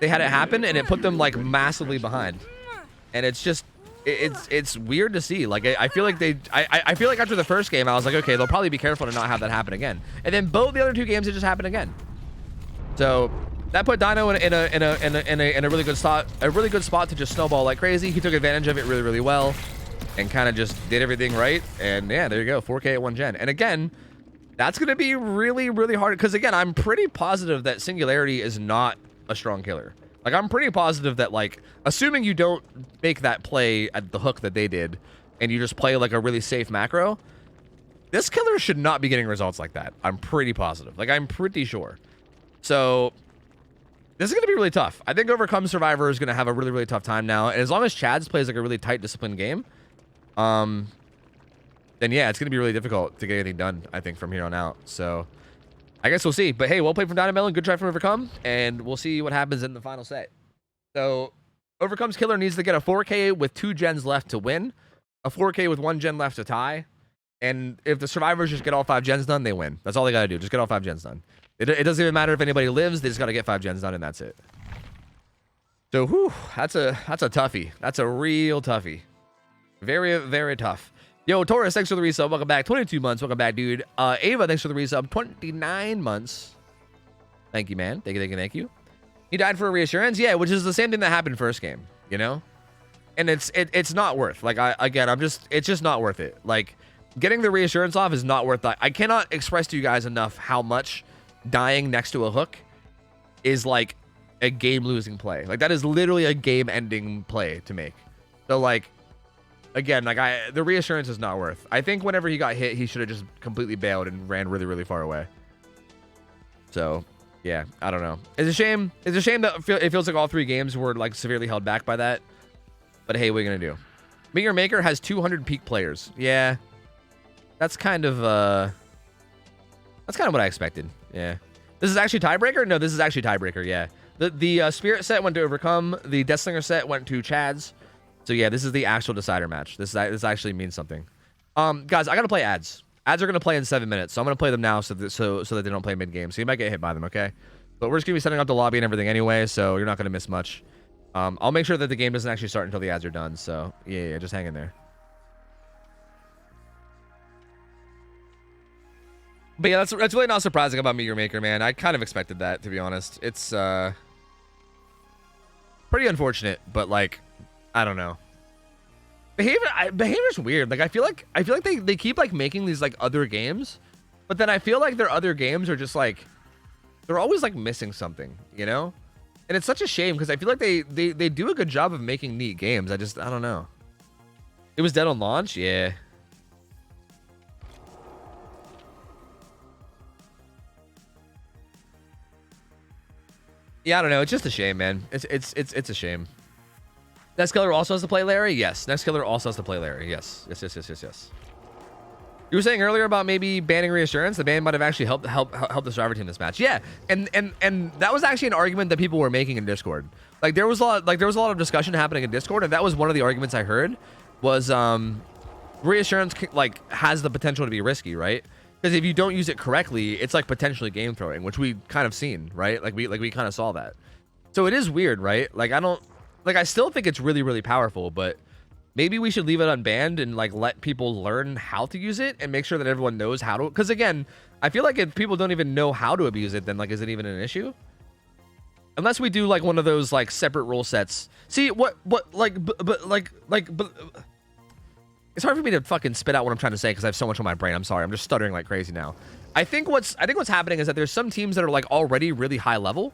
S1: they had it happen and it put them like massively behind. And it's just it's weird to see. Like I feel like I feel like after the first game I was like, okay, they'll probably be careful to not have that happen again. And then both the other 2 games it just happened again. So that put Dino in a really good spot. A really good spot to just snowball like crazy. He took advantage of it really, really well. And kind of just did everything right. And yeah, there you go. 4K at 1 gen. And again, that's going to be really, really hard. Because again, I'm pretty positive that Singularity is not a strong killer. Like, I'm pretty positive that, like, assuming you don't make that play at the hook that they did, and you just play, like, a really safe macro, this killer should not be getting results like that. I'm pretty positive. Like, I'm pretty sure. So this is going to be really tough. I think Overcome Survivor is going to have a really, really tough time now. And as long as Chad's plays, like, a really tight, disciplined game, then yeah, it's gonna be really difficult to get anything done, I think, from here on out. So I guess we'll see. But hey, well played from Dynamelon, good try from Overcome, and we'll see what happens in the final set. So Overcome's killer needs to get a 4K with 2 gens left to win, a 4K with 1 gen left to tie, and if the survivors just get all 5 gens done, they win. That's all they gotta do, just get all 5 gens done. It doesn't even matter if anybody lives, they just gotta get 5 gens done, and that's it. So whew, that's a toughie. That's a real toughie. Very, very tough. Yo, Taurus, thanks for the resub. Welcome back. 22 months. Welcome back, dude. Ava, thanks for the resub. 29 months. Thank you, man. Thank you. He died for a reassurance. Yeah, which is the same thing that happened first game, you know? And it's not worth. Like, it's just not worth it. Like, getting the reassurance off is not worth that. I cannot express to you guys enough how much dying next to a hook is like a game-losing play. Like, that is literally a game-ending play to make. So, like, again, like the reassurance is not worth. I think whenever he got hit, he should have just completely bailed and ran really, really far away. So, yeah, I don't know. It's a shame. It's a shame that it feels like all 3 games were like severely held back by that. But hey, what are you gonna do? Meteor Maker has 200 peak players. Yeah, that's kind of what I expected. Yeah, this is actually tiebreaker. No, this is actually tiebreaker. Yeah, the Spirit set went to Overcome. The Deathslinger set went to Chad's. So yeah, this is the actual decider match. This actually means something. Guys, I gotta play ads. Ads are gonna play in 7 minutes, so I'm gonna play them now so that they don't play mid game. So you might get hit by them, okay? But we're just gonna be setting up the lobby and everything anyway, so you're not gonna miss much. I'll make sure that the game doesn't actually start until the ads are done. So yeah, just hang in there. But yeah, that's really not surprising about Meteor Maker, man. I kind of expected that, to be honest. It's pretty unfortunate, but like, I don't know. Behavior's weird. Like I feel like they keep like making these like other games, but then I feel like their other games are just like they're always like missing something, you know? And it's such a shame because I feel like they do a good job of making neat games. I don't know. It was dead on launch, yeah. Yeah, I don't know. It's just a shame, man. It's a shame. Next Killer also has to play Larry? Yes. Next Killer also has to play Larry. Yes. Yes. You were saying earlier about maybe banning reassurance. The ban might have actually helped the survivor team this match. Yeah, and that was actually an argument that people were making in Discord. Like there was a lot of discussion happening in Discord, and that was one of the arguments I heard was reassurance like has the potential to be risky, right? Because if you don't use it correctly, it's like potentially game throwing, which we kind of seen, right? Like we kind of saw that. So it is weird, right? Like I still think it's really, really powerful, but maybe we should leave it unbanned and like let people learn how to use it and make sure that everyone knows how to. Because again, I feel like if people don't even know how to abuse it, then like is it even an issue? Unless we do like one of those like separate rule sets. See but it's hard for me to fucking spit out what I'm trying to say because I have so much on my brain. I'm sorry. I'm just stuttering like crazy now. I think what's happening is that there's some teams that are like already really high level.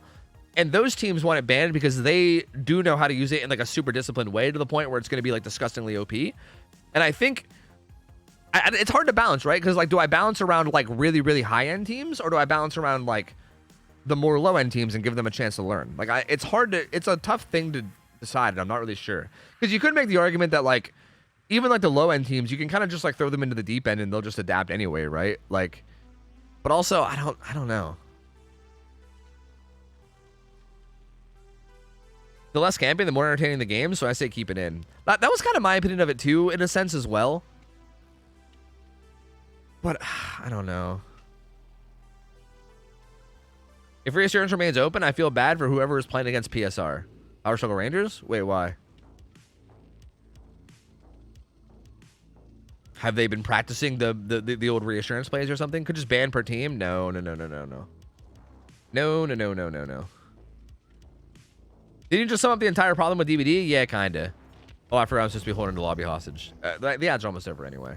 S1: And those teams want it banned because they do know how to use it in like a super disciplined way to the point where it's going to be like disgustingly OP. And I think it's hard to balance, right? Because like, do I balance around like really, really high end teams, or do I balance around like the more low end teams and give them a chance to learn? Like, it's a tough thing to decide. And I'm not really sure because you could make the argument that like even like the low end teams, you can kind of just like throw them into the deep end and they'll just adapt anyway, right? Like, but also I don't know. The less camping, the more entertaining the game, so I say keep it in. That was kind of my opinion of it too, in a sense as well. But I don't know. If reassurance remains open, I feel bad for whoever is playing against PSR. Power Struggle Rangers? Wait, why? Have they been practicing the old reassurance plays or something? Could just ban per team? No. No. Did you just sum up the entire problem with DVD? Yeah, kinda. Oh, I forgot I was supposed to be holding the lobby hostage. The ads are almost over anyway.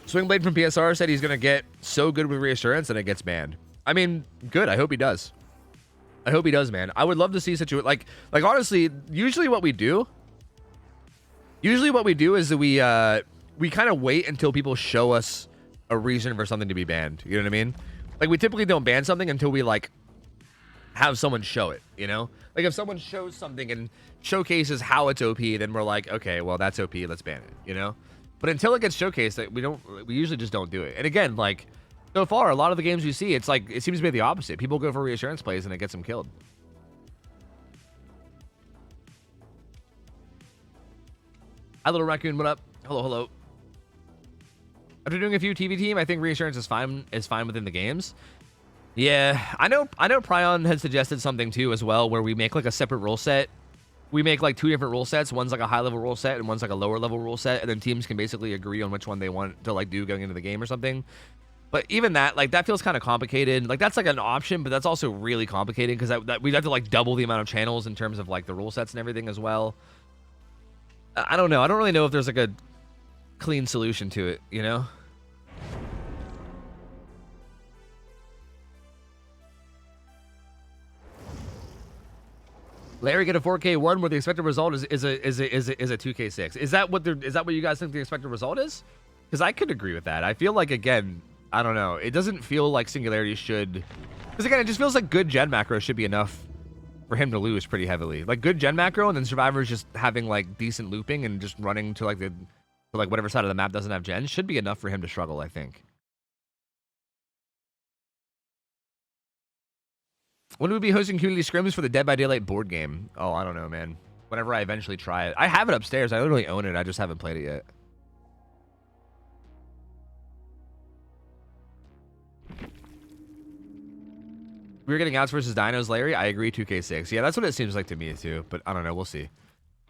S1: Swingblade from PSR said he's gonna get so good with reassurance that it gets banned. I mean, good. I hope he does. I hope he does, man. I would love to see like honestly, usually what we do is that we kind of wait until people show us a reason for something to be banned. You know what I mean? Like we typically don't ban something until we like have someone show it, you know? Like if someone shows something and showcases how it's OP, then we're like, okay, well that's OP, let's ban it, you know? But until it gets showcased, we usually just don't do it. And again, like so far, a lot of the games you see, it's like it seems to be the opposite. People go for reassurance plays and it gets them killed. Hi, Little Raccoon, what up? Hello. After doing a few TV team, I think reassurance is fine within the games. Yeah, I know Pryon had suggested something too as well, where we make like a separate rule set. We make like 2 different rule sets. One's like a high level rule set and one's like a lower level rule set, and then teams can basically agree on which one they want to like do going into the game or something. But even that, like that feels kind of complicated. Like that's like an option, but that's also really complicated because we'd have to like double the amount of channels in terms of like the rule sets and everything as well. I don't know. I don't really know if there's like a clean solution to it, you know? Larry get a 4K one where the expected result is a 2K6. Is that what you guys think the expected result is? Because I could agree with that. I feel like, again, I don't know. It doesn't feel like Singularity should. Because again, it just feels like good gen macro should be enough for him to lose pretty heavily. Like good gen macro, and then Survivors just having like decent looping and just running to like whatever side of the map doesn't have gens should be enough for him to struggle, I think. When would we be hosting community scrims for the Dead by Daylight board game? Oh, I don't know, man. Whenever I eventually try it. I have it upstairs. I literally own it. I just haven't played it yet. We were getting outs versus dinos, Larry. I agree, 2K6. Yeah, that's what it seems like to me, too. But I don't know. We'll see.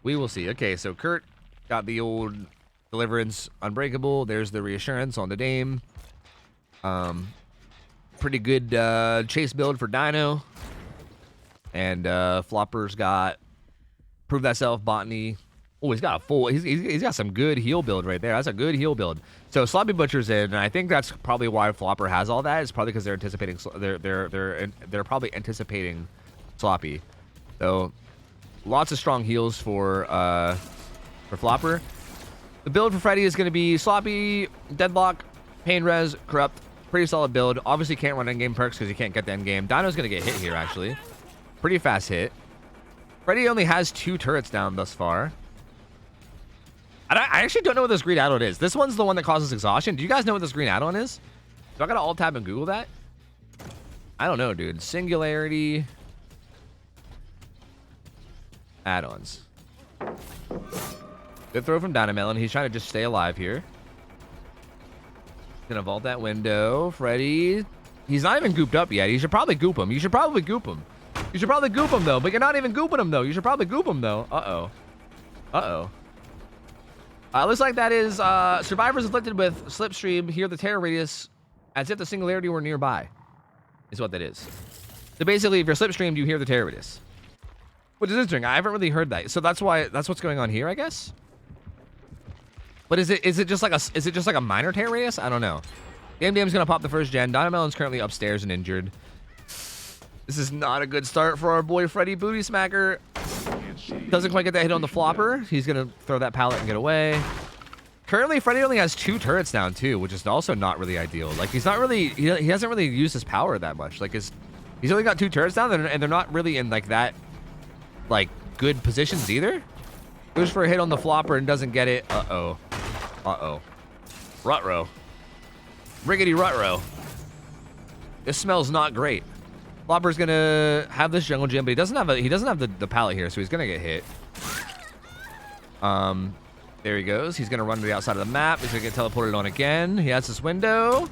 S1: We will see. Okay, so Kurt got the old Deliverance Unbreakable. There's the Reassurance on the Dame. Pretty good chase build for Dino. And Flopper's got Prove Thyself, Botany. Oh, he's got a full. He's got some good heal build right there. That's a good heal build. So Sloppy Butcher's in, and I think that's probably why Flopper has all that. It's probably because they're anticipating. They're probably anticipating Sloppy. So lots of strong heals for Flopper. The build for Freddy is going to be Sloppy, Deadlock, Pain Res, Corrupt. Pretty solid build. Obviously can't run endgame perks because you can't get the endgame. Dino's going to get hit here, actually. Pretty fast hit. Freddy only has 2 turrets down thus far. I actually don't know what this green add-on is. This one's the one that causes exhaustion. Do you guys know what this green add-on is? Do I got to alt-tab and Google that? I don't know, dude. Singularity. Add-ons. Good throw from Dynamelon. He's trying to just stay alive here. Gonna vault that window. Freddy. He's not even gooped up yet. You should probably goop him. You should probably goop him. You should probably goop him, though. But you're not even gooping him, though. You should probably goop him, though. Uh-oh. Uh-oh. Looks like that is Survivors afflicted with Slipstream. Hear the terror radius as if the Singularity were nearby. Is what that is. So basically, if you're Slipstreamed, you hear the terror radius. Which is interesting. I haven't really heard that. So that's what's going on here, I guess. But is it just like a minor terror radius? I don't know. Dam's gonna pop the first gen. Dynamelon's currently upstairs and injured. This is not a good start for our boy Freddy Booty Smacker. Doesn't quite get that hit on the Flopper. He's gonna throw that pallet and get away. Currently, Freddy only has 2 turrets down too, which is also not really ideal. Like he hasn't really used his power that much. Like he's only got 2 turrets down, and they're not really in like that good positions either. Goes for a hit on the Flopper and doesn't get it. Uh-oh. Uh-oh. Rutro. Riggedy Rutro. This smells not great. Flopper's gonna have this jungle gym, but he doesn't have the pallet here, so he's gonna get hit. There he goes. He's gonna run to the outside of the map. He's gonna get teleported on again. He has this window.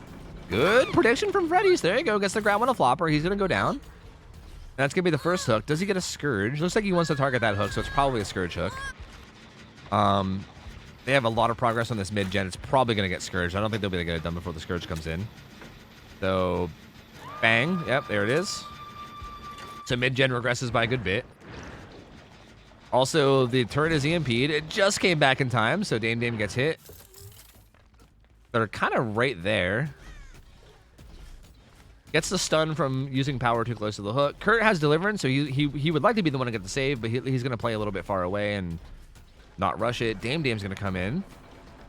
S1: Good prediction from Freddy's. There you go. Gets the grab on a Flopper. He's gonna go down. That's gonna be the first hook. Does he get a Scourge? Looks like he wants to target that hook, so it's probably a Scourge hook. They have a lot of progress on this mid-gen. It's probably going to get Scourged. I don't think they'll be able to get it done before the Scourge comes in. So, bang. Yep, there it is. So mid-gen regresses by a good bit. Also, the turret is EMP'd. It just came back in time, so Dame gets hit. They're kind of right there. Gets the stun from using power too close to the hook. Kurt has Deliverance, so he would like to be the one to get the save, but he's going to play a little bit far away and not rush it. Dame's gonna come in.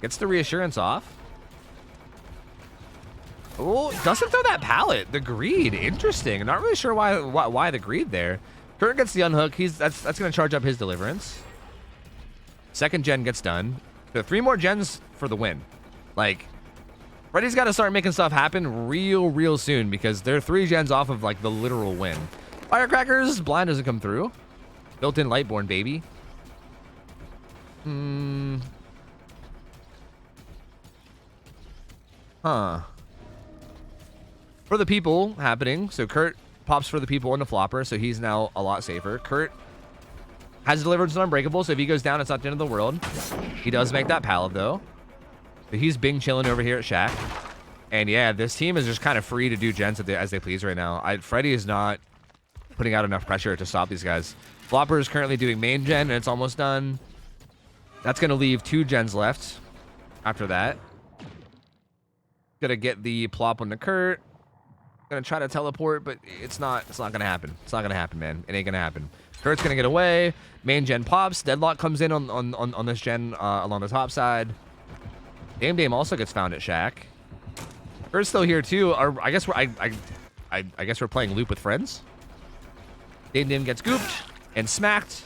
S1: Gets the Reassurance off. Oh, doesn't throw that pallet. The greed. Interesting. I'm not really sure why the greed there. Kurt gets the unhook. That's gonna charge up his Deliverance. Second gen gets done. There are 3 more gens for the win. Like, Freddy's got to start making stuff happen real soon because they're 3 gens off of like the literal win. Firecrackers. Blind doesn't come through. Built-in Lightborn, baby. Huh. For the people happening. So Kurt pops for the people on the Flopper, so he's now a lot safer. Kurt has Deliverance on Unbreakable, so if he goes down, it's not the end of the world. He does make that pallet, though. But he's Bing chilling over here at Shack. And yeah, this team is just kind of free to do gens as they please right now. Freddy is not putting out enough pressure to stop these guys. Flopper is currently doing main gen, and it's almost done. That's going to leave 2 gens left after that. Gonna get the plop on the Kurt. gonna try to teleport, but it's not gonna happen. It's not gonna happen, man. It ain't gonna happen. Kurt's gonna get away. Main gen pops. Deadlock comes in on this gen along the top side. Dame also gets found at Shack. Kurt's still here too. I guess we're playing loop with friends. Dame gets gooped and smacked.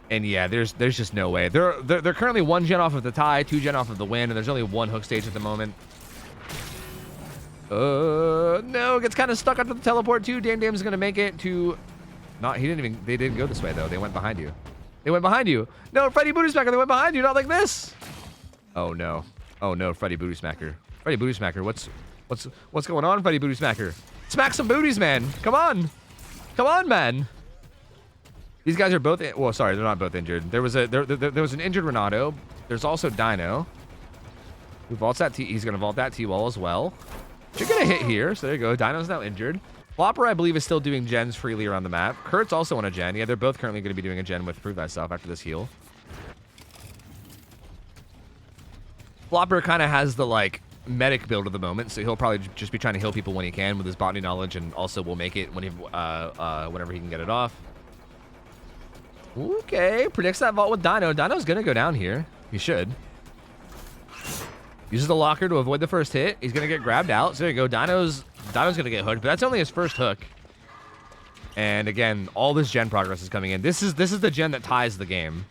S1: And yeah, there's just no way. They're currently 1 gen off of the tie, 2 gen off of the win, and there's only 1 hook stage at the moment. No, gets kind of stuck after the teleport too. Dame's gonna make it to. They didn't go this way though. They went behind you. They went behind you. No, Freddy Booty Smacker. They went behind you. Not like this. Oh no. Oh no, Freddy Booty Smacker. Freddy Booty Smacker. What's going on, Freddy Booty Smacker? Smack some booties, man. Come on. Come on, man. These guys are both. Well, sorry, they're not both injured. There was an injured Renato. There's also Dino. Who vaults that T. He's gonna vault that T-wall as well. Should get a hit here. So there you go. Dino's now injured. Flopper, I believe, is still doing gens freely around the map. Kurt's also on a gen. Yeah, they're both currently going to be doing a gen with Prove Thyself after this heal. Flopper kind of has the, like, medic build at the moment, so he'll probably just be trying to heal people when he can with his botany knowledge, and also will make it when whenever he can get it off. Okay, predicts that vault with Dino. Dino's going to go down here. He should. Uses the locker to avoid the first hit. He's going to get grabbed out. So there you go. Dino's going to get hooked, but that's only his first hook. And again, all this gen progress is coming in. This is the gen that ties the game.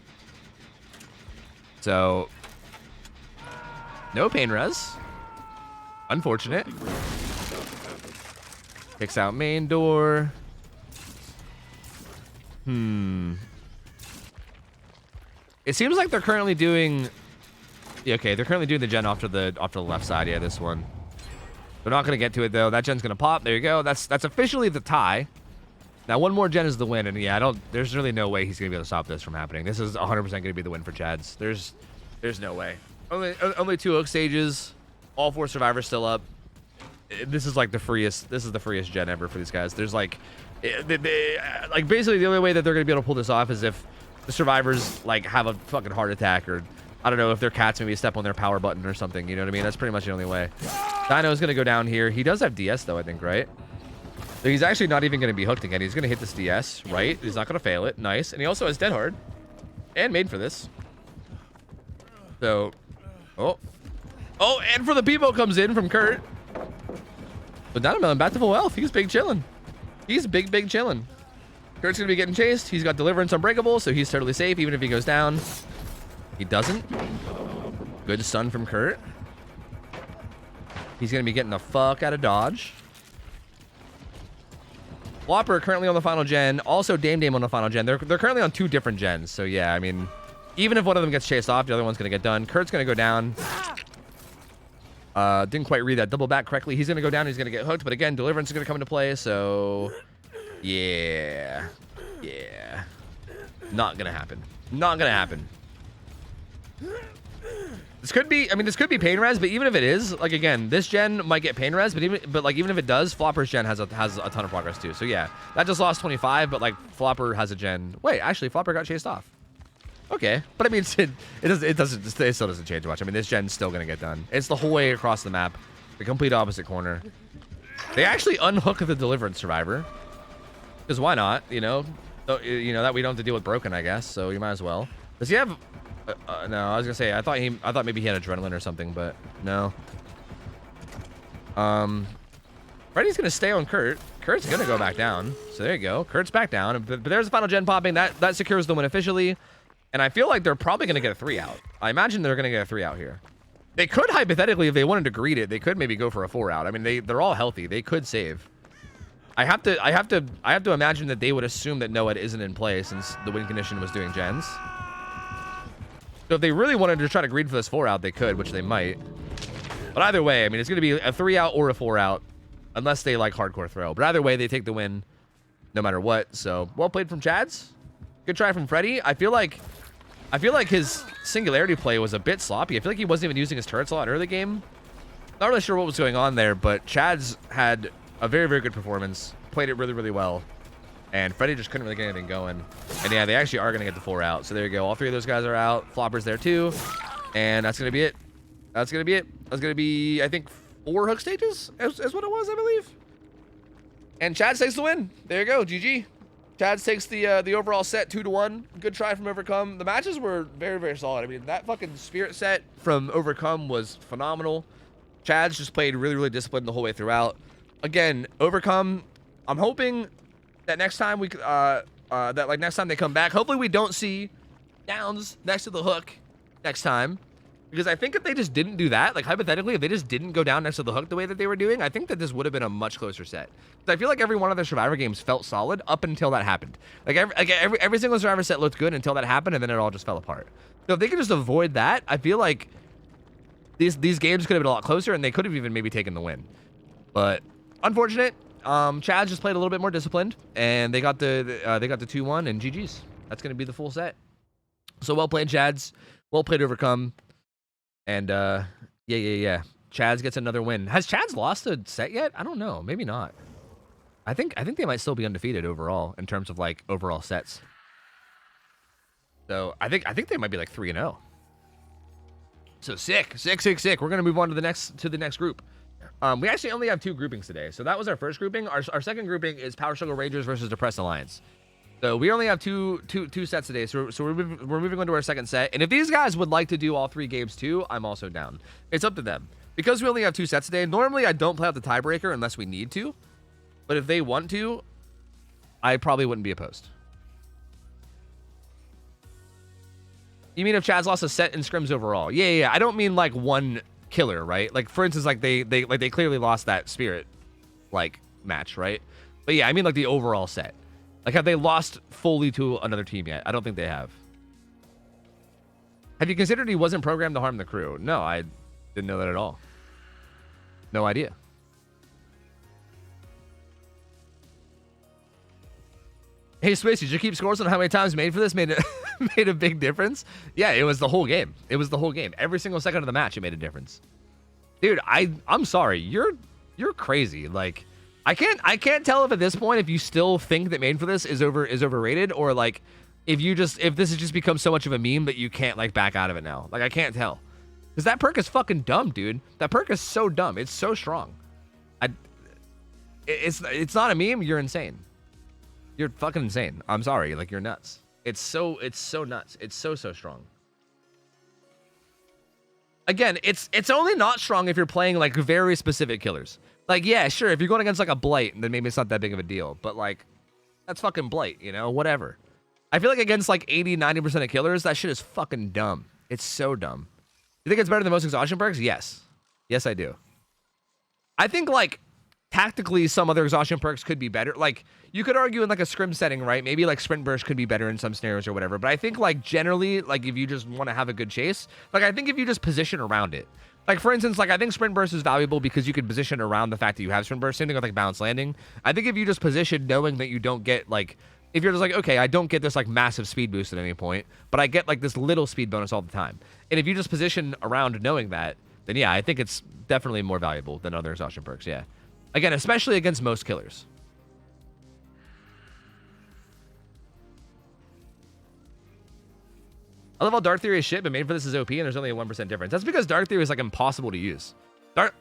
S1: So no pain res. Unfortunate. Kicks out main door. It seems like they're currently doing. Yeah, okay, they're currently doing the gen off to the left side. Yeah, this one. They're not gonna get to it though. That gen's gonna pop. There you go. That's officially the tie. Now one more gen is the win, and yeah, there's really no way he's gonna be able to stop this from happening. This is 100% gonna be the win for Chads. There's no way. Only 2 hook stages. All 4 survivors still up. This is like the freest. This is the freest gen ever for these guys. There's like basically the only way that they're gonna be able to pull this off is if the survivors like have a fucking heart attack, or I don't know, if their cats maybe step on their power button or something. You know what I mean? That's pretty much the only way. Dino's gonna go down here. He does have DS though, I think, right? So he's actually not even gonna be hooked again. He's gonna hit this DS, right? He's not gonna fail it. Nice. And he also has Dead Hard and made for this. So, oh, and for the Peebo comes in from Kurt. But Dinomelon back to full health. He's big chilling. He's big chilling. Kurt's gonna be getting chased. He's got Deliverance Unbreakable, so he's totally safe even if he goes down. He doesn't. Good stun from Kurt. He's gonna be getting the fuck out of dodge. Flopper currently on the final gen. Also Dame on the final gen. They're currently on 2 different gens. So yeah, I mean, even if one of them gets chased off, the other one's gonna get done. Kurt's gonna go down. Didn't quite read that double back correctly. He's gonna go down. He's gonna get hooked. But again, Deliverance is gonna come into play. So yeah, not gonna happen. Not gonna happen. This could be pain res, but even if it is, like, again, this gen might get pain res, but even if it does, Flopper's gen has a ton of progress too. So yeah, that just lost 25, but like Flopper has a gen. Wait, actually, Flopper got chased off. Okay, but I mean, it still doesn't change much. I mean, this gen's still gonna get done. It's the whole way across the map, the complete opposite corner. They actually unhook the Deliverance survivor, because why not? You know that we don't have to deal with broken, I guess. So you might as well. Does he have? No, I was gonna say I thought maybe he had adrenaline or something, but no. Freddy's gonna stay on Kurt. Kurt's gonna go back down. So there you go. Kurt's back down. But there's the final gen popping. That secures the win officially. And I feel like they're probably gonna get a 3 out. I imagine they're gonna get a 3 out here. They could hypothetically, if they wanted to greed it, they could maybe go for a 4 out. I mean, they're all healthy. They could save. I have to imagine that they would assume that Noed isn't in play since the win condition was doing gens. So if they really wanted to try to greed for this 4 out, they could, which they might. But either way, I mean, it's going to be a 3 out or a 4 out, unless they like hardcore throw. But either way, they take the win no matter what. So well played from Chads. Good try from Freddy. I feel like his singularity play was a bit sloppy. I feel like he wasn't even using his turrets a lot early game. Not really sure what was going on there, but Chads had a very, very good performance. Played it really, really well. And Freddy just couldn't really get anything going. And yeah, they actually are going to get the 4 out. So there you go. All 3 of those guys are out. Flopper's there too. And that's going to be it. That's going to be it. That's going to be, I think, 4 hook stages is what it was, I believe. And Chad takes the win. There you go, GG. Chad takes the overall set 2-1. Good try from Overcome. The matches were very, very solid. I mean, that fucking Spirit set from Overcome was phenomenal. Chad's just played really, really disciplined the whole way throughout. Again, Overcome, I'm hoping that next time next time they come back, hopefully we don't see downs next to the hook next time. Because I think if they just didn't do that, like hypothetically, if they just didn't go down next to the hook the way that they were doing, I think that this would have been a much closer set. I feel like every one of their Survivor games felt solid up until that happened. Like every single Survivor set looked good until that happened, and then it all just fell apart. So if they could just avoid that, I feel like these games could have been a lot closer, and they could have even maybe taken the win. But unfortunate. Chad just played a little bit more disciplined, and they got the 2-1 and GG's. That's gonna be the full set. So well played, Chads. Well played, Overcome. And yeah. Chads gets another win. Has Chads lost a set yet? I don't know. Maybe not. I think they might still be undefeated overall in terms of like overall sets. So I think they might be like 3-0. So sick. We're gonna move on to the next group. We actually only have 2 groupings today. So that was our first grouping. Our second grouping is Power Struggle Ragers versus Depressed Alliance. So we only have two sets today. So we're moving on to our second set. And if these guys would like to do all 3 games too, I'm also down. It's up to them. Because we only have 2 sets today, normally I don't play out the tiebreaker unless we need to. But if they want to, I probably wouldn't be opposed. You mean if Chad's lost a set in scrims overall? Yeah. I don't mean like one killer, right? Like for instance, like they clearly lost that Spirit like match, right? But yeah, I mean like the overall set. Like, have they lost fully to another team yet? I don't think they have. Have you considered he wasn't programmed to harm the crew? No, I didn't know that at all. No idea. Hey, Space, did you keep scores on how many times made for this made a big difference? Yeah, it was the whole game. It was the whole game. Every single second of the match, it made a difference. Dude, I'm sorry. You're crazy. Like, I can't tell if at this point if you still think that Made for This is overrated, or like if this has just become so much of a meme that you can't like back out of it now. Like I can't tell. Because that perk is fucking dumb, dude. That perk is so dumb. It's so strong. It's not a meme, you're insane. You're fucking insane. I'm sorry, like you're nuts. It's so nuts. It's so strong. Again, it's only not strong if you're playing like very specific killers. Like, yeah, sure, if you're going against, like, a Blight, then maybe it's not that big of a deal. But, like, that's fucking Blight, you know? Whatever. I feel like against, like, 80-90% of killers, that shit is fucking dumb. It's so dumb. You think it's better than most exhaustion perks? Yes. Yes, I do. I think, like, tactically, some other exhaustion perks could be better. Like, you could argue in, like, a scrim setting, right? Maybe, like, Sprint Burst could be better in some scenarios or whatever. But I think, like, generally, like, if you just want to have a good chase, like, I think if you just position around it. Like, for instance, like, I think Sprint Burst is valuable because you can position around the fact that you have Sprint Burst, same thing with, like, Balanced Landing. I think if you just position knowing that you don't get, like, if you're just like, okay, I don't get this, like, massive speed boost at any point, but I get, like, this little speed bonus all the time. And if you just position around knowing that, then, yeah, I think it's definitely more valuable than other exhaustion perks, yeah. Again, especially against most killers. I love how Dark Theory is shit, but Made for This is OP, and there's only a 1% difference. That's because Dark Theory is, like, impossible to use.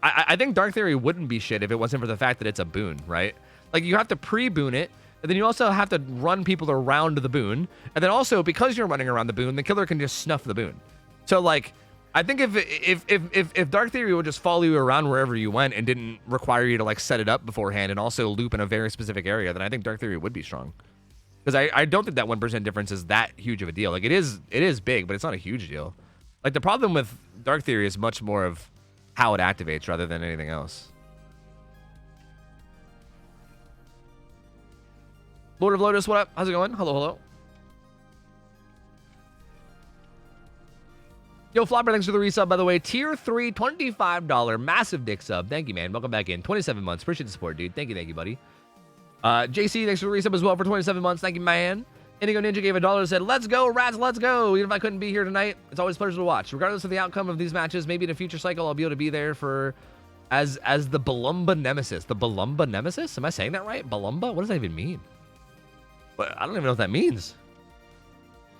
S1: I think Dark Theory wouldn't be shit if it wasn't for the fact that it's a boon, right? Like, you have to pre-boon it, and then you also have to run people around the boon, and then also, because you're running around the boon, the killer can just snuff the boon. So, like, I think if Dark Theory would just follow you around wherever you went and didn't require you to, like, set it up beforehand and also loop in a very specific area, then I think Dark Theory would be strong. Because I don't think that 1% difference is that huge of a deal. Like, it is big, but it's not a huge deal. Like, the problem with Dark Theory is much more of how it activates rather than anything else. Lord of Lotus, what up? How's it going? Hello. Yo, Flopper, thanks for the resub, by the way. Tier 3, $25 massive dick sub. Thank you, man. Welcome back in. 27 months. Appreciate the support, dude. Thank you, buddy. JC, thanks for the resub as well for 27 months. Thank you, man. Indigo Ninja gave $1 and said, let's go, Rats, let's go. Even if I couldn't be here tonight, it's always a pleasure to watch. Regardless of the outcome of these matches, maybe in a future cycle, I'll be able to be there for as the Balumba Nemesis. The Balumba Nemesis? Am I saying that right? Balumba? What does that even mean? But I don't even know what that means.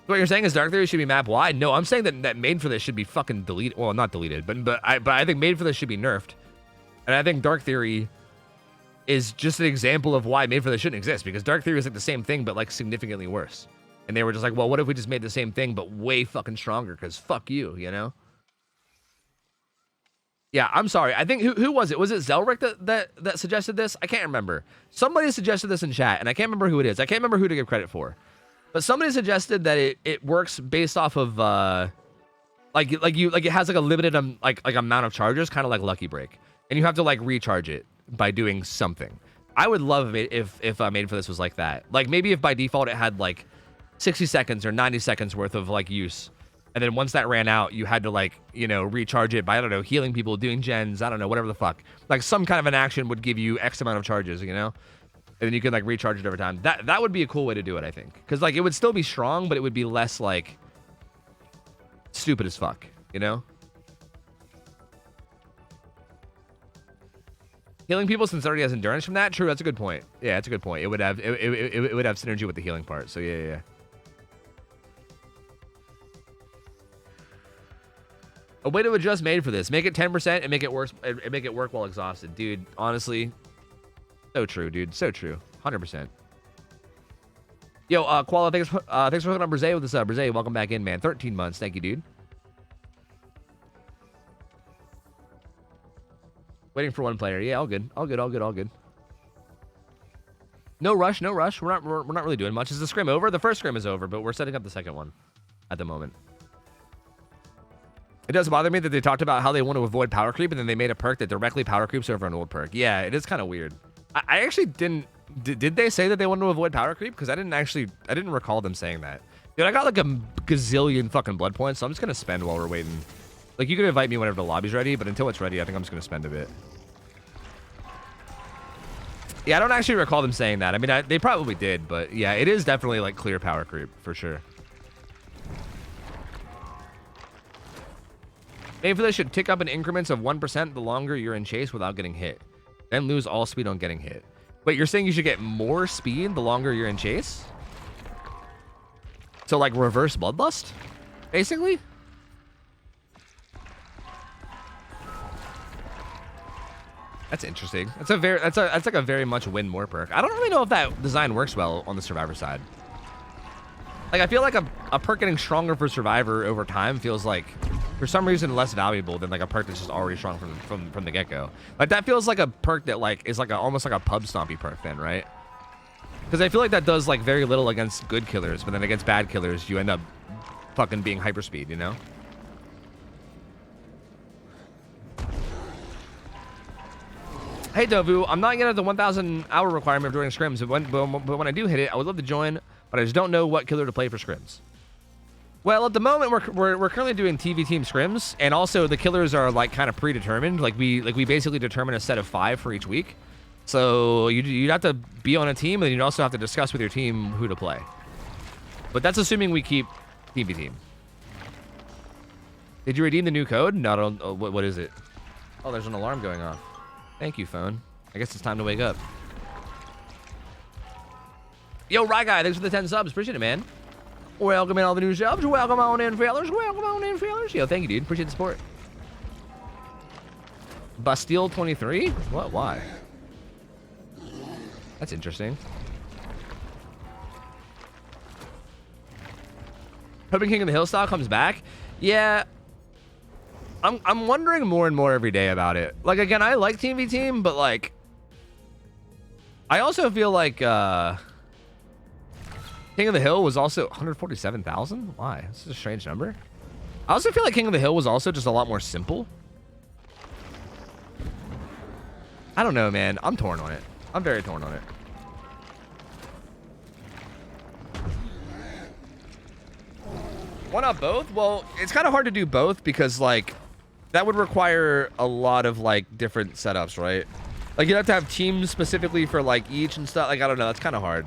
S1: What you're saying is Dark Theory should be map wide? No, I'm saying that Made for This should be fucking deleted. Well, not deleted, but I think Made for This should be nerfed. And I think Dark Theory is just an example of why Made for This shouldn't exist, because Dark Theory is like the same thing, but like significantly worse. And they were just like, well, what if we just made the same thing, but way fucking stronger? Because fuck you, you know? Yeah, I'm sorry. I think, who was it? Was it Zelric that suggested this? I can't remember. Somebody suggested this in chat, and I can't remember who it is. I can't remember who to give credit for. But somebody suggested that it works based off of, like it has like a limited, like amount of charges, kind of like Lucky Break. And you have to like recharge it by doing something. I would love it if Made for This was like that. Like maybe if by default it had like 60 seconds or 90 seconds worth of like use. And then once that ran out, you had to like, you know, recharge it by, I don't know, healing people, doing gens, I don't know, whatever the fuck. Like some kind of an action would give you X amount of charges, you know? And then you could like recharge it over time. That would be a cool way to do it, I think. Because like it would still be strong, but it would be less like stupid as fuck, you know? Healing people since it already has endurance from that? True, that's a good point. Yeah, that's a good point. It would have it would have synergy with the healing part. So yeah. A way to adjust Made for This. Make it 10% and make it worse and make it work while exhausted. Dude, honestly, so true, dude. So true. 100%. Yo, Koala, thanks for hooking up Brzee with the sub. Brzee, welcome back in, man. 13 months. Thank you, dude. Waiting for one player. Yeah, all good. All good. No rush. We're not really doing much. Is the scrim over? The first scrim is over, but we're setting up the second one at the moment. It does bother me that they talked about how they want to avoid power creep, and then they made a perk that directly power creeps over an old perk. Yeah, it is kind of weird. I actually didn't... Did they say that they wanted to avoid power creep? Because I didn't recall them saying that. Dude, I got like a gazillion fucking blood points, so I'm just going to spend while we're waiting. Like, you can invite me whenever the lobby's ready, but until it's ready, I think I'm just going to spend a bit. Yeah, I don't actually recall them saying that. I mean, they probably did, but yeah, it is definitely like clear power creep, for sure. Made for This should tick up in increments of 1% the longer you're in chase without getting hit. Then lose all speed on getting hit. Wait, you're saying you should get more speed the longer you're in chase? So like reverse bloodlust, basically? That's interesting. That's like a very much win more perk. I don't really know if that design works well on the survivor side. Like I feel like a perk getting stronger for survivor over time feels like for some reason less valuable than like a perk that's just already strong from the get-go. Like that feels like a perk that like is like almost like a pub stompy perk then, right? Because I feel like that does like very little against good killers, but then against bad killers you end up fucking being hyperspeed, you know? Hey Dovu, I'm not getting at the 1,000 hour requirement during scrims, but when I do hit it, I would love to join, but I just don't know what killer to play for scrims. Well, at the moment, we're currently doing TV team scrims, and also the killers are like kind of predetermined. Like we basically determine a set of 5 for each week. So you'd have to be on a team, and you'd also have to discuss with your team who to play. But that's assuming we keep TV team. Did you redeem the new code? No, what is it? Oh, there's an alarm going off. Thank you, phone. I guess it's time to wake up. Yo, Rye Guy, thanks for the 10 subs. Appreciate it, man. Welcome in all the new subs. Welcome on in, fellas. Welcome on in, fellas. Yo, thank you, dude. Appreciate the support. Bastille 23? What? Why? That's interesting. Hoping King of the Hill style comes back? Yeah. I'm wondering more and more every day about it. Like, again, I like Team v Team, but, like... I also feel like, King of the Hill was also 147,000? Why? This is a strange number. I also feel like King of the Hill was also just a lot more simple. I don't know, man. I'm torn on it. I'm very torn on it. Why not both? Well, it's kind of hard to do both because, like, that would require a lot of, like, different setups, right? Like, you'd have to have teams specifically for, like, each and stuff. Like, I don't know. That's kind of hard.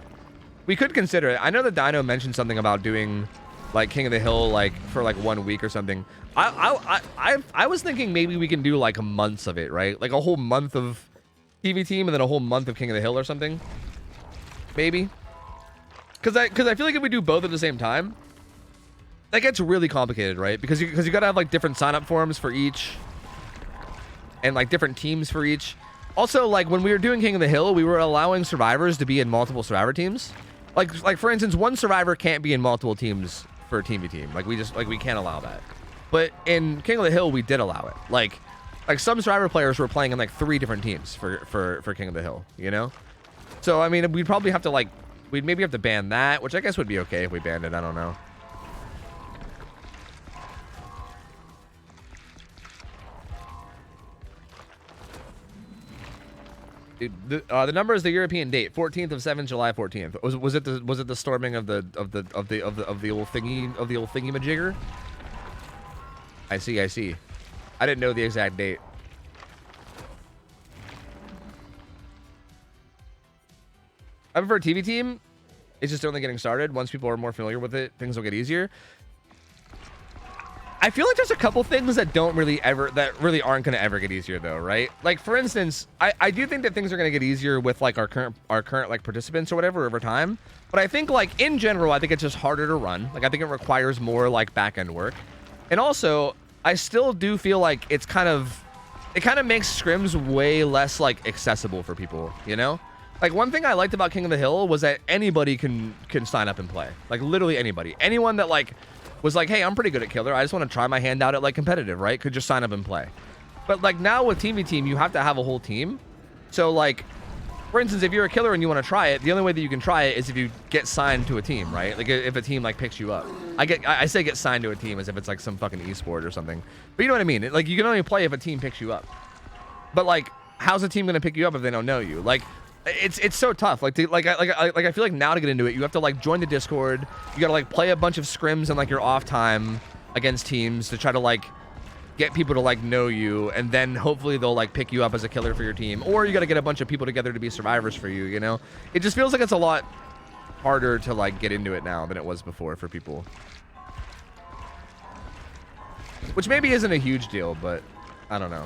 S1: We could consider it. I know that Dino mentioned something about doing, like, King of the Hill, like, for, like, 1 week or something. I was thinking maybe we can do, like, months of it, right? Like, a whole month of TV team and then a whole month of King of the Hill or something. Maybe. Because I feel like if we do both at the same time, that gets really complicated, right? Because you gotta have like different sign-up forms for each and like different teams for each. Also, like when we were doing King of the Hill, we were allowing survivors to be in multiple survivor teams. Like for instance, one survivor can't be in multiple teams for a team v team. Like we can't allow that. But in King of the Hill, we did allow it. Like some survivor players were playing in like 3 different teams for King of the Hill, you know? So I mean, we'd probably have to like, we'd maybe have to ban that, which I guess would be okay if we banned it. I don't know. Dude, the number is the European date, 14th of 7th, July 14th. Was it the storming of the old thingy majigger? I see. I didn't know the exact date. I prefer TV team. It's just only getting started. Once people are more familiar with it, things will get easier. I feel like there's a couple things that really aren't going to ever get easier though, right? Like for instance, I do think that things are going to get easier with like our current like participants or whatever over time. But I think like in general, I think it's just harder to run. Like I think it requires more like back end work. And also, I still do feel like it kind of makes scrims way less like accessible for people, you know? Like one thing I liked about King of the Hill was that anybody can sign up and play. Like literally anybody. Anyone that like was like, hey, I'm pretty good at killer. I just want to try my hand out at like competitive, right? Could just sign up and play. But like now with Team v Team, you have to have a whole team. So like, for instance, if you're a killer and you want to try it, the only way that you can try it is if you get signed to a team, right? Like if a team like picks you up. I say get signed to a team as if it's like some fucking esport or something. But you know what I mean? Like you can only play if a team picks you up. But like, how's a team gonna pick you up if they don't know you? Like, it's so tough. Like I feel like now to get into it, you have to like join the Discord. You gotta like play a bunch of scrims in like your off time against teams to try to like get people to like know you, and then hopefully they'll like pick you up as a killer for your team. Or you gotta get a bunch of people together to be survivors for you, you know? It just feels like it's a lot harder to like get into it now than it was before for people. Which maybe isn't a huge deal, but I don't know.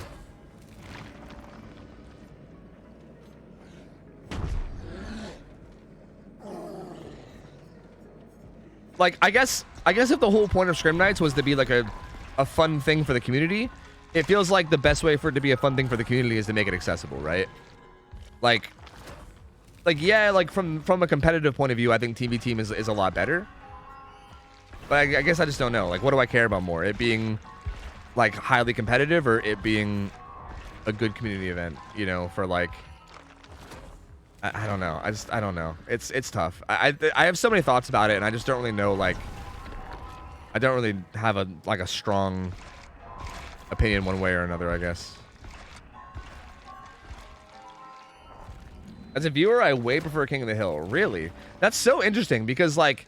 S1: Like, I guess if the whole point of Scrim Nights was to be like a fun thing for the community, it feels like the best way for it to be a fun thing for the community is to make it accessible, right? Like yeah, like from a competitive point of view, I think TV Team is a lot better. But I guess I just don't know. Like, what do I care about more? It being like highly competitive, or it being a good community event, you know, for like, I don't know. I don't know. It's tough. I have so many thoughts about it, and I just don't really know. Like, I don't really have a strong opinion one way or another, I guess. As a viewer, I way prefer King of the Hill. Really? That's so interesting because like,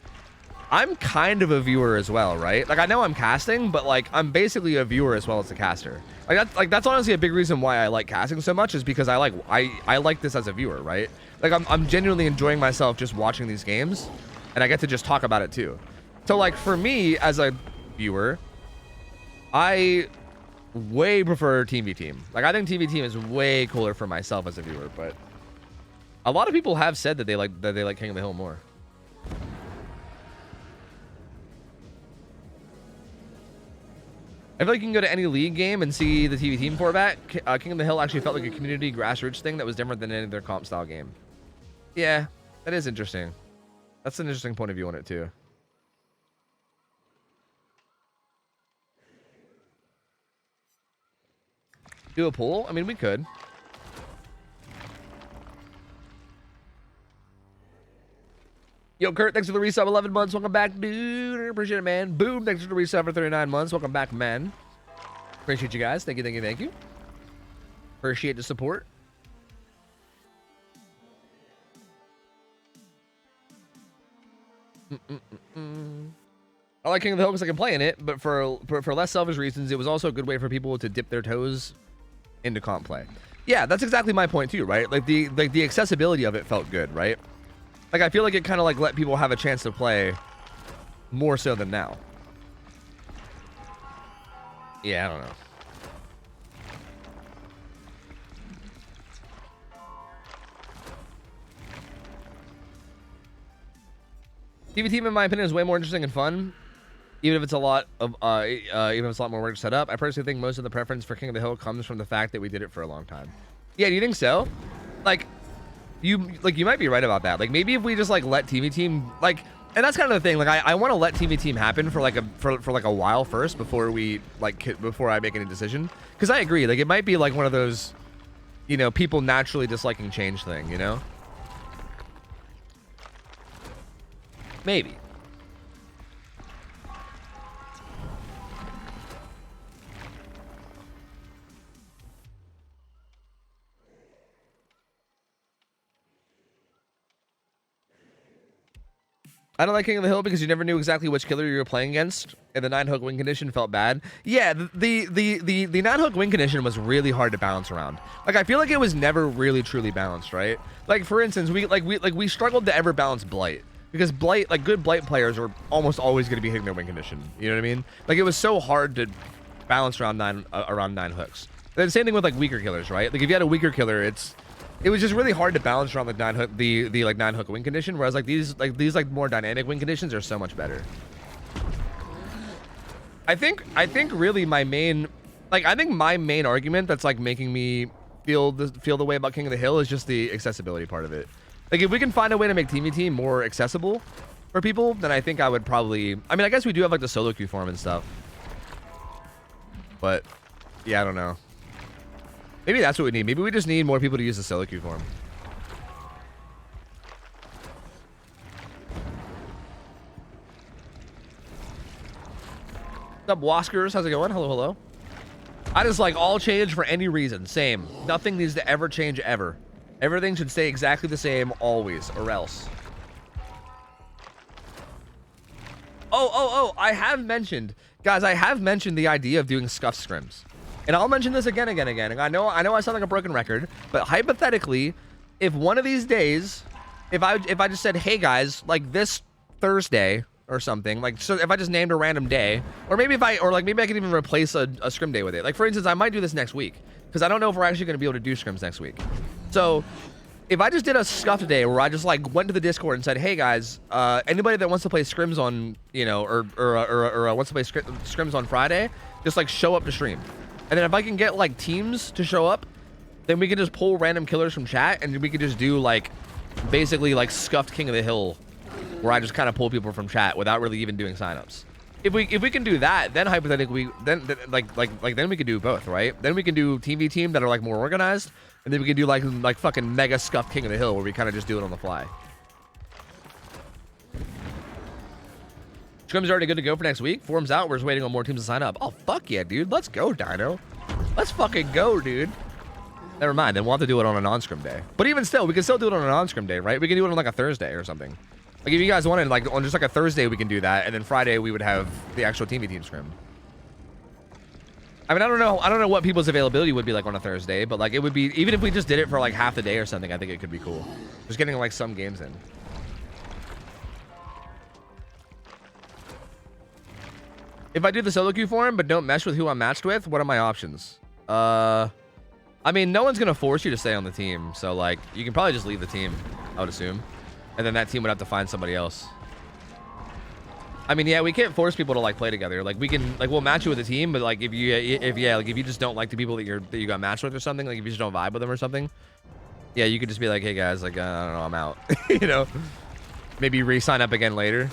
S1: I'm kind of a viewer as well, right? Like I know I'm casting, but like I'm basically a viewer as well as a caster. Like that's honestly a big reason why I like casting so much, is because I like this as a viewer, right? Like I'm genuinely enjoying myself just watching these games, and I get to just talk about it too. So like for me as a viewer, I way prefer Team v Team. Like I think Team v Team is way cooler for myself as a viewer, but a lot of people have said that they like King of the Hill more. I feel like you can go to any league game and see the TV team format. King of the Hill actually felt like a community grassroots thing that was different than any other comp style game. Yeah, that is interesting. That's an interesting point of view on it too. Do a poll? I mean, we could. Yo, Kurt, thanks for the resub, 11 months. Welcome back, dude. Appreciate it, man. Boom, thanks for the resub for 39 months. Welcome back, man. Appreciate you guys. Thank you, thank you, thank you. Appreciate the support. I like King of the Hill because I can play in it, but for less selfish reasons, it was also a good way for people to dip their toes into comp play. Yeah, that's exactly my point too, right? Like the accessibility of it felt good, right? Like I feel like it kind of like let people have a chance to play more so than now. Yeah, I don't know. TV Team, in my opinion, is way more interesting and fun. Even if it's a lot of even if it's a lot more work to set up. I personally think most of the preference for King of the Hill comes from the fact that we did it for a long time. Yeah, do you think so? Like you might be right about that. Like maybe if we just like let TV team like, and that's kind of the thing. Like I want to let TV team happen for like a while first before we like before I make any decision. Because I agree. Like it might be like one of those, you know, people naturally disliking change thing. You know. Maybe. I don't like King of the Hill because you never knew exactly which killer you were playing against, and the 9-hook win condition felt bad. Yeah, the 9-hook win condition was really hard to balance around. Like I feel like it was never really truly balanced, right? Like for instance, we struggled to ever balance Blight because Blight, like good Blight players are almost always going to be hitting their win condition. You know what I mean? Like it was so hard to balance around 9 hooks. And the same thing with like weaker killers, right? Like if you had a weaker killer, it was just really hard to balance around the 9-hook, the 9-hook win condition. Whereas like these more dynamic win conditions are so much better. I think really my main argument that's like making me feel the way about King of the Hill is just the accessibility part of it. Like if we can find a way to make TVT more accessible for people, then I think I would probably. I mean, I guess we do have like the solo queue form and stuff. But yeah, I don't know. Maybe that's what we need. Maybe we just need more people to use the solo queue form. What's up, Waskers? How's it going? Hello, hello. I just like all change for any reason. Same. Nothing needs to ever change ever. Everything should stay exactly the same always, or else. Oh, I have mentioned, guys, I have mentioned the idea of doing scuff scrims. And I'll mention this again. And I know I sound like a broken record, but hypothetically, if one of these days, if I just said, hey guys, like this Thursday or something, like so if I just named a random day, or maybe I could even replace a scrim day with it. Like for instance, I might do this next week because I don't know if we're actually going to be able to do scrims next week. So if I just did a scuff day where I just like went to the Discord and said, hey guys, anybody that wants to play scrims on, you know, or wants to play scrims on Friday, just like show up to stream. And then if I can get like teams to show up, then we can just pull random killers from chat and we could just do like basically like scuffed King of the Hill where I just kind of pull people from chat without really even doing signups. If we can do that, then hypothetically then we could do both, right? Then we can do team v team that are like more organized, and then we can do like fucking mega scuffed King of the Hill where we kind of just do it on the fly. Scrim's already good to go for next week. Forum's out. We're just waiting on more teams to sign up. Oh, fuck yeah, dude. Let's go, Dino. Let's fucking go, dude. Never mind. Then we'll have to do it on a non-scrim day. But even still, we can still do it on a non-scrim day, right? We can do it on like a Thursday or something. Like if you guys wanted, like on just like a Thursday, we can do that. And then Friday, we would have the actual team scrim. I mean, I don't know what people's availability would be like on a Thursday, but like it would be, even if we just did it for like half the day or something, I think it could be cool. Just getting like some games in. If I do the solo queue form but don't mesh with who I'm matched with, what are my options? I mean, no one's gonna force you to stay on the team, so like you can probably just leave the team, I would assume, and then that team would have to find somebody else. I mean, yeah, we can't force people to like play together. Like we can, like we'll match you with a team, but like if you just don't like the people that you got matched with or something, like if you just don't vibe with them or something, yeah, you could just be like, hey guys, like I don't know, I'm out. You know, maybe re-sign up again later.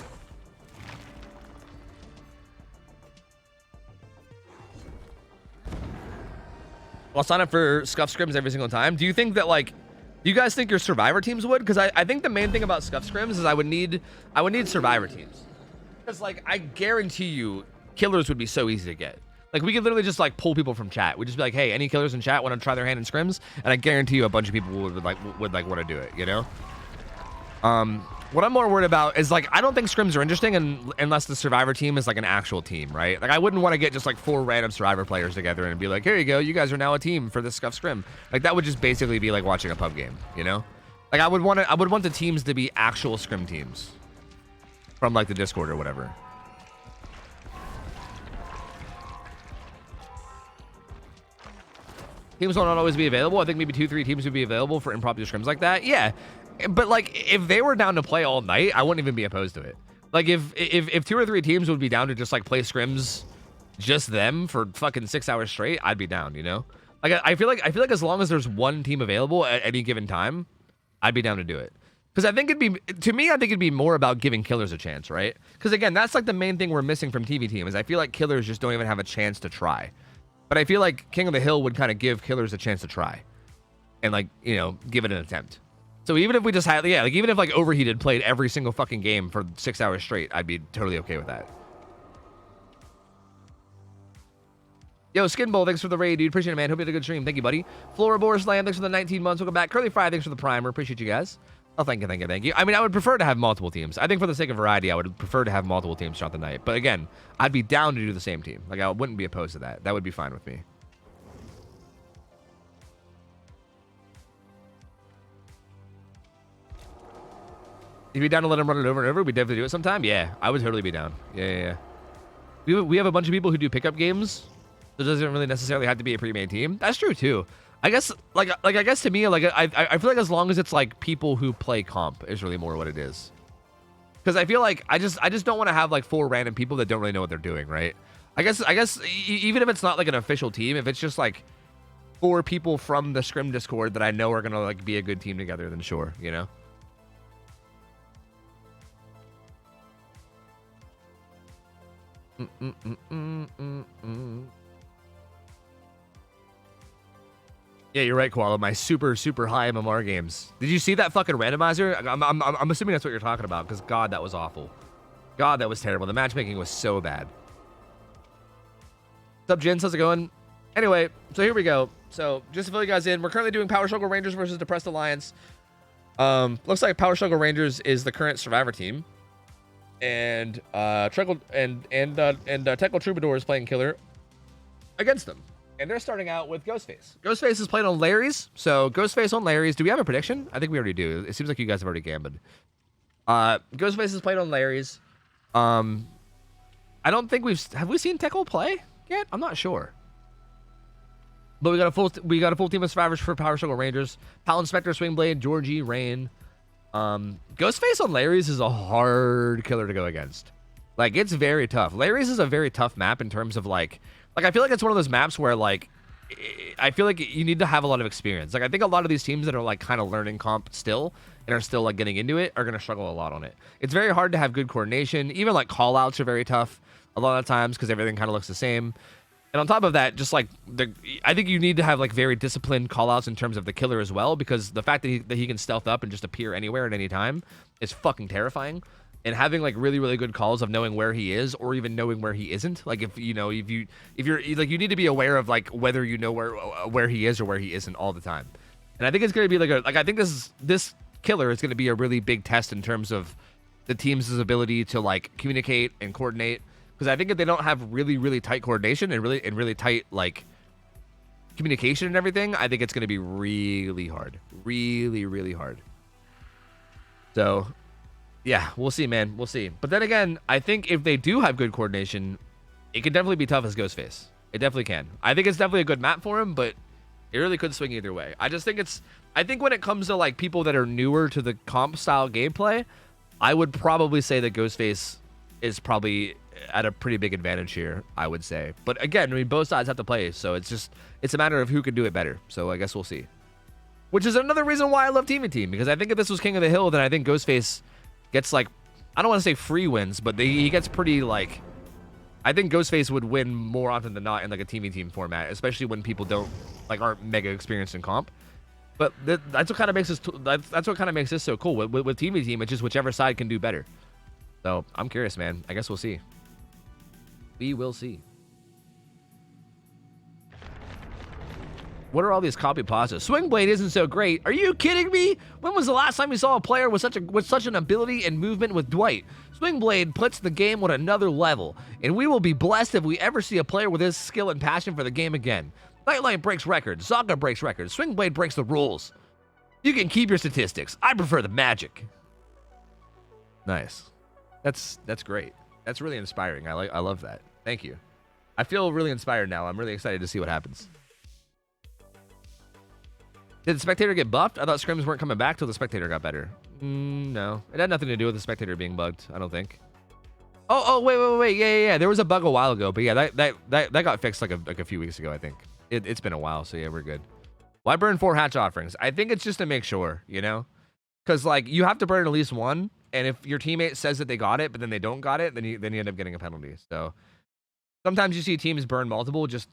S1: I'll sign up for scuff scrims every single time. Do you think that like, do you guys think your survivor teams would? Because I think the main thing about scuff scrims is I would need survivor teams. Because like I guarantee you, killers would be so easy to get. Like we could literally just like pull people from chat. We'd just be like, hey, any killers in chat want to try their hand in scrims? And I guarantee you, a bunch of people would want to do it. You know. What I'm more worried about is like I don't think scrims are interesting unless the survivor team is like an actual team, right? Like I wouldn't want to get just like 4 random survivor players together and be like, here you go, you guys are now a team for this scuff scrim. Like that would just basically be like watching a pub game, you know? Like I would want the teams to be actual scrim teams from like the Discord or whatever. Teams will not always be available. I think maybe 2-3 teams would be available for impromptu scrims like that. Yeah. But like if they were down to play all night, I wouldn't even be opposed to it. Like if 2 or 3 teams would be down to just like play scrims, just them for fucking 6 hours straight, I'd be down. You know, like I feel like as long as there's one team available at any given time, I'd be down to do it. Because I think it'd be more about giving killers a chance, right? Because again, that's like the main thing we're missing from TV team is I feel like killers just don't even have a chance to try. But I feel like King of the Hill would kind of give killers a chance to try, and like, you know, give it an attempt. So even if we just had, yeah, like even if like Overheated played every single fucking game for 6 hours straight, I'd be totally okay with that. Yo, Skinbowl, thanks for the raid, dude. Appreciate it, man. Hope you had a good stream. Thank you, buddy. Floribor Slam, thanks for the 19 months. Welcome back. Curly Fry, thanks for the primer. Appreciate you guys. Oh, thank you. I mean, I would prefer to have multiple teams. I think for the sake of variety, I would prefer to have multiple teams throughout the night. But again, I'd be down to do the same team. Like, I wouldn't be opposed to that. That would be fine with me. If you're down to let him run it over and over, we definitely do it sometime. Yeah, I would totally be down. Yeah. We have a bunch of people who do pickup games. So it doesn't really necessarily have to be a pre-made team. That's true too. I guess I guess to me, like I feel like as long as it's like people who play comp is really more what it is. Because I feel like I just don't want to have like 4 random people that don't really know what they're doing, right? I guess even if it's not like an official team, if it's just like 4 people from the Scrim Discord that I know are gonna like be a good team together, then sure, you know. Yeah, you're right, Koala. My super high MMR games. Did you see that fucking randomizer? I'm assuming that's what you're talking about, because God, that was awful. God, that was terrible. The matchmaking was so bad. What's up, Jins? How's it going? Anyway, so here we go. So just to fill you guys in, we're currently doing Power Struggle Rangers versus Depressed Alliance. Looks like Power Struggle Rangers is the current Survivor team. And Teckle Troubadour is playing Killer against them. And they're starting out with Ghostface. Ghostface is playing on Larry's. So Ghostface on Larry's. Do we have a prediction? I think we already do. It seems like you guys have already gambled. Ghostface is playing on Larry's. I don't think have we seen Teckle play yet? I'm not sure. But we got a full team of survivors for Power Struggle Rangers. Pal Inspector, Swingblade, Georgie, Rain. Ghostface on Larry's is a hard killer to go against. Like, it's very tough. Larry's is a very tough map in terms of like I feel like it's one of those maps where like I feel like you need to have a lot of experience. Like, I think a lot of these teams that are like kind of learning comp still and are still like getting into it are gonna struggle a lot on it. It's very hard to have good coordination. Even like call outs are very tough a lot of times because everything kind of looks the same. And on top of that, just like I think you need to have like very disciplined callouts in terms of the killer as well, because the fact that he can stealth up and just appear anywhere at any time is fucking terrifying. And having like really good calls of knowing where he is or even knowing where he isn't, like if you're like, you need to be aware of like whether you know where he is or where he isn't all the time. And I think it's going to be like I think this killer is going to be a really big test in terms of the team's ability to like communicate and coordinate. Because I think if they don't have really tight coordination and really tight like communication and everything, I think it's going to be really hard, really hard. So, yeah, we'll see, man. We'll see. But then again, I think if they do have good coordination, it can definitely be tough as Ghostface. It definitely can. I think it's definitely a good map for him, but it really could swing either way. I think when it comes to like people that are newer to the comp style gameplay, I would probably say that Ghostface is probably at a pretty big advantage here, I would say. But again, I mean, both sides have to play, so it's a matter of who can do it better. So I guess we'll see. Which is another reason why I love Team Team, because I think if this was King of the Hill, then I think Ghostface gets like, I don't want to say free wins, but he gets pretty like, I think Ghostface would win more often than not in like a Team format, especially when people aren't mega experienced in comp. But that's what kind of makes this so cool. With Team Team, it's just whichever side can do better. So I'm curious, man. I guess we'll see. We will see. What are all these copy pastas? Swingblade isn't so great. Are you kidding me? When was the last time you saw a player with such an ability and movement with Dwight? Swingblade puts the game on another level, and we will be blessed if we ever see a player with his skill and passion for the game again. Nightlight breaks records. Zaga breaks records. Swingblade breaks the rules. You can keep your statistics. I prefer the magic. Nice. That's great. That's really inspiring. I love that. Thank you. I feel really inspired now. I'm really excited to see what happens. Did the Spectator get buffed? I thought scrims weren't coming back till the Spectator got better. No. It had nothing to do with the Spectator being bugged, I don't think. Wait. Yeah. There was a bug a while ago, but yeah, that got fixed like a few weeks ago, I think. It's been a while, so yeah, we're good. Why burn 4 hatch offerings? I think it's just to make sure, you know? Because, like, you have to burn at least one, and if your teammate says that they got it, but then they don't got it, then you end up getting a penalty. So sometimes you see teams burn multiple just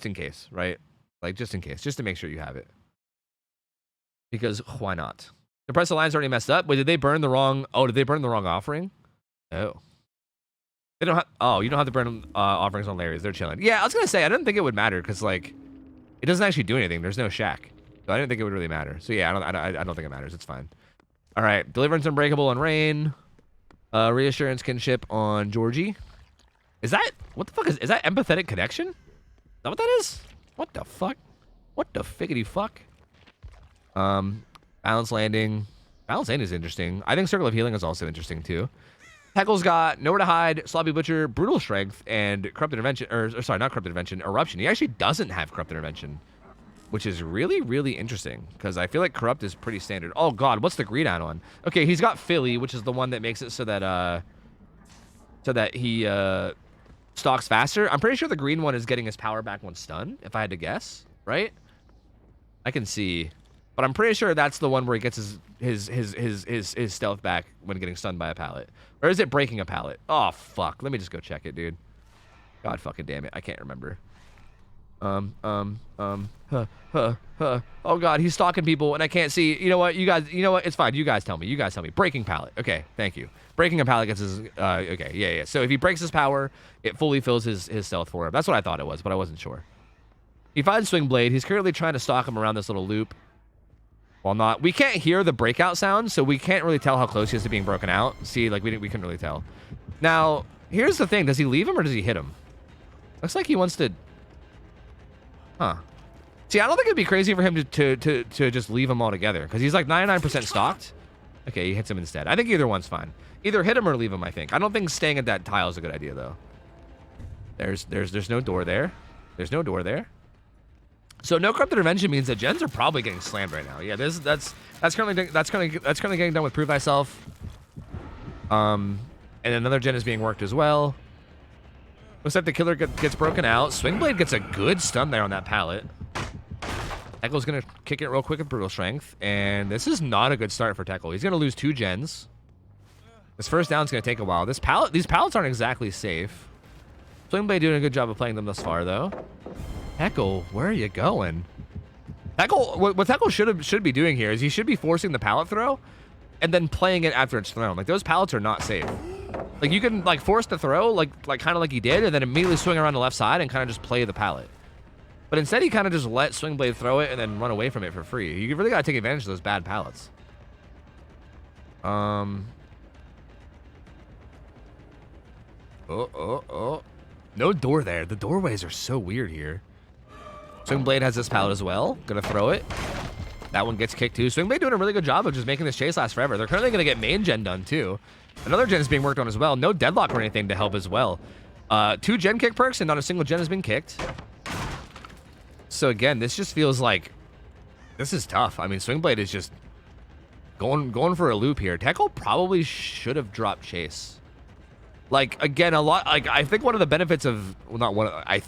S1: in case, right? Like, just in case, just to make sure you have it. Because why not? The press alliance already messed up. Wait, did they burn the wrong... Oh, did they burn the wrong offering? Oh. They don't have... Oh, you don't have to burn offerings on Larry's. They're chilling. Yeah, I was going to say, I didn't think it would matter, because, like, it doesn't actually do anything. There's no shack. So I didn't think it would really matter. So yeah, I don't think it matters. It's fine. All right, Deliverance Unbreakable on Rain. Reassurance Kinship on Georgie. Is that... What the fuck is that Empathetic Connection? Is that what that is? What the fuck? What the figgity fuck? Balance Landing. Balance Landing is interesting. I think Circle of Healing is also interesting too. Heckle's got Nowhere to Hide, Sloppy Butcher, Brutal Strength, and Corrupt Intervention. Or sorry, not Corrupt Intervention, Eruption. He actually doesn't have Corrupt Intervention, which is really, really interesting because I feel like Corrupt is pretty standard. Oh god, what's the green add-on? Okay, he's got Philly, which is the one that makes it so that he stalks faster. I'm pretty sure the green one is getting his power back when stunned, if I had to guess, right? I can see, but I'm pretty sure that's the one where he gets his stealth back when getting stunned by a pallet. Or is it breaking a pallet? Oh fuck, let me just go check it, dude. God fucking damn it, I can't remember. Oh god, he's stalking people and I can't see. You know what, it's fine. You guys tell me. Breaking pallet. Okay, thank you. Breaking a pallet gets his, okay, yeah. So if he breaks his power, it fully fills his stealth for him. That's what I thought it was, but I wasn't sure. He finds Swing Blade. He's currently trying to stalk him around this little loop. Well, not. We can't hear the breakout sound, so we can't really tell how close he is to being broken out. See, like, we couldn't really tell. Now, here's the thing. Does he leave him or does he hit him? Looks like he wants to... Huh. See, I don't think it'd be crazy for him to just leave him altogether, because he's like 99% stalked. Okay, he hits him instead. I think either one's fine. Either hit him or leave him, I think. I don't think staying at that tile is a good idea, though. There's no door there. There's no door there. So no Corrupt Intervention means that gens are probably getting slammed right now. Yeah, that's currently getting done with Prove Thyself. And another gen is being worked as well. Looks like the killer gets broken out. Swingblade gets a good stun there on that pallet. Teckle's gonna kick it real quick with Brutal Strength, and this is not a good start for Teckle. He's gonna lose 2 gens. This first down's gonna take a while. These pallets aren't exactly safe. Swingblade doing a good job of playing them thus far, though. Teckle, where are you going? Teckle, what Teckle should be doing here is he should be forcing the pallet throw and then playing it after it's thrown. Like, those pallets are not safe. Like, you can, like, force the throw, like kind of like he did, and then immediately swing around the left side and kind of just play the pallet. But instead, he kind of just let Swingblade throw it and then run away from it for free. You really got to take advantage of those bad pallets. No door there. The doorways are so weird here. Swingblade has this pallet as well. Gonna throw it. That one gets kicked too. Swingblade doing a really good job of just making this chase last forever. They're currently gonna get main gen done too. Another gen is being worked on as well. No deadlock or anything to help as well. 2 gen kick perks and not a single gen has been kicked. So again, this just feels like this is tough. I mean, Swingblade is just going for a loop here. Teckle probably should have dropped chase. Like, again, I think one of the benefits of, well, I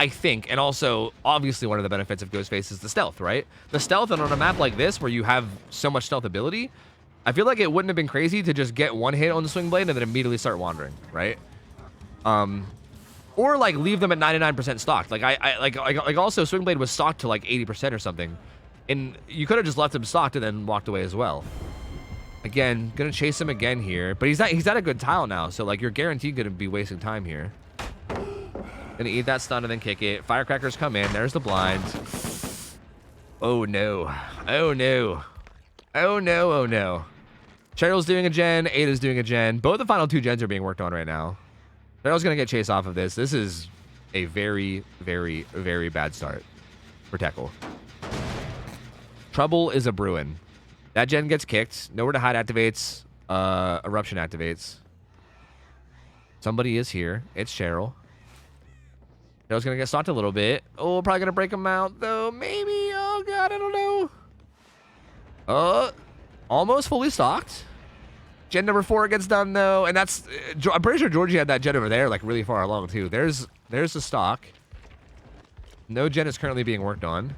S1: think, and also obviously one of the benefits of Ghostface is the stealth, right? The stealth, and on a map like this where you have so much stealth ability, I feel like it wouldn't have been crazy to just get one hit on the Swingblade and then immediately start wandering, right? Or like leave them at 99% stocked. Like like also Swingblade was stocked to like 80% or something, and you could have just left him stocked and then walked away as well. Again, gonna chase him again here, but he's at a good tile now, so like you're guaranteed gonna be wasting time here. Gonna eat that stun and then kick it. Firecrackers come in. There's the blind. Oh no! Oh no! Oh no! Oh no! Cheryl's doing a gen. Ada's doing a gen. Both the final 2 gens are being worked on right now. Cheryl's gonna get chased off of this. This is a very, very, very bad start for Teckle. Trouble is a brewing. That gen gets kicked. Nowhere to Hide activates. Eruption activates. Somebody is here. It's Cheryl. Cheryl's gonna get stalked a little bit. Oh, probably gonna break him out though. Maybe. Oh god, I don't know. Almost fully stalked. Gen number 4 gets done though, and that's I'm pretty sure Georgie had that gen over there, like really far along too. There's the stock. No gen is currently being worked on.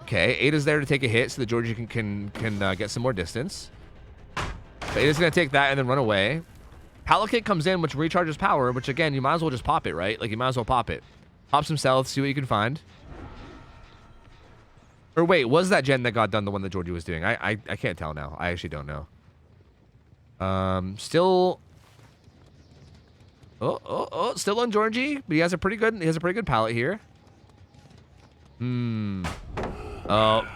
S1: Okay, Ada's there to take a hit so that Georgie can get some more distance. So Ada's gonna take that and then run away. Pallet Kit comes in, which recharges power, which again, you might as well just pop it, right? Like you might as well pop it. Pop some stealth, see what you can find. Or wait, was that gen that got done the one that Georgie was doing? I can't tell now. I actually don't know. Still. Still on Georgie, but he has a pretty good pallet here. Oh,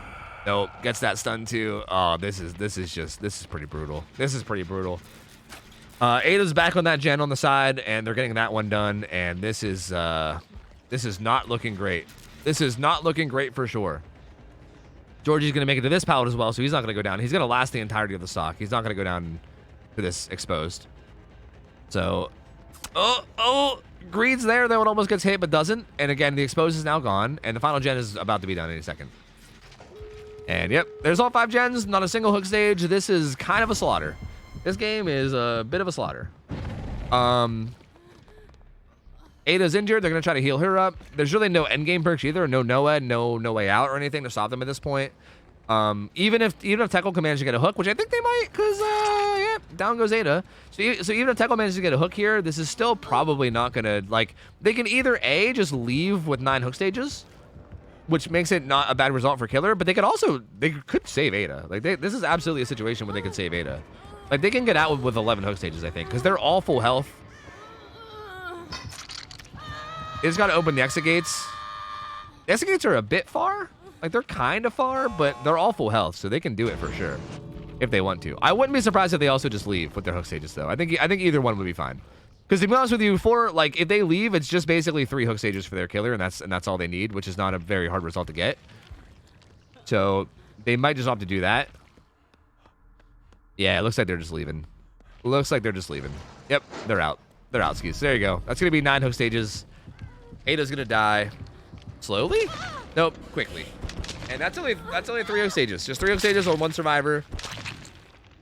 S1: no, gets that stun too. Oh, this is pretty brutal. This is pretty brutal. Ada's back on that gen on the side, and they're getting that one done. And this is not looking great. This is not looking great for sure. Georgie's gonna make it to this pallet as well, so he's not gonna go down. He's gonna last the entirety of the stock. He's not gonna go down to this exposed. So, Greed's there though. It almost gets hit, but doesn't. And again, the exposed is now gone, and the final gen is about to be done any second. And yep, there's all 5 gens. Not a single hook stage. This is kind of a slaughter. This game is a bit of a slaughter. Ada's injured. They're going to try to heal her up. There's really no endgame perks either. No Noah, no way out or anything to stop them at this point. Even if Tekl can manage to get a hook, which I think they might, because, yeah, down goes Ada. So even if Tekl manages to get a hook here, this is still probably not going to, like, they can either A, just leave with 9 hook stages, which makes it not a bad result for Killer, but they could save Ada. Like, this is absolutely a situation where they could save Ada. Like, they can get out with 11 hook stages, I think, because they're all full health. They just got to open the exit gates. The exit gates are a bit far. Like, they're kind of far, but they're all full health, so they can do it for sure if they want to. I wouldn't be surprised if they also just leave with their hook stages, though. I think either one would be fine. Because to be honest with you, if they leave, it's just basically 3 hook stages for their Killer, and that's all they need, which is not a very hard result to get. So they might just opt to do that. Yeah, it looks like they're just leaving. Looks like they're just leaving. Yep, they're out. They're out, skis. There you go. That's going to be 9 hook stages. Ada's going to die. Slowly? Nope, quickly. And that's only 3 hook stages. Just 3 hook stages on 1 survivor.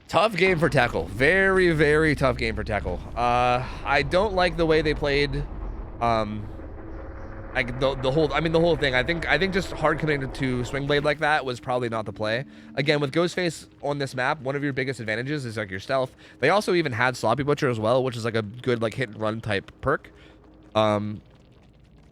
S1: Tough game for Tekl. Very, very tough game for Tekl. I don't like the way they played. Like the whole thing. I think just hard committing to swing blade like that was probably not the play. Again, with Ghostface on this map, one of your biggest advantages is like your stealth. They also even had Sloppy Butcher as well, which is like a good like hit and run type perk.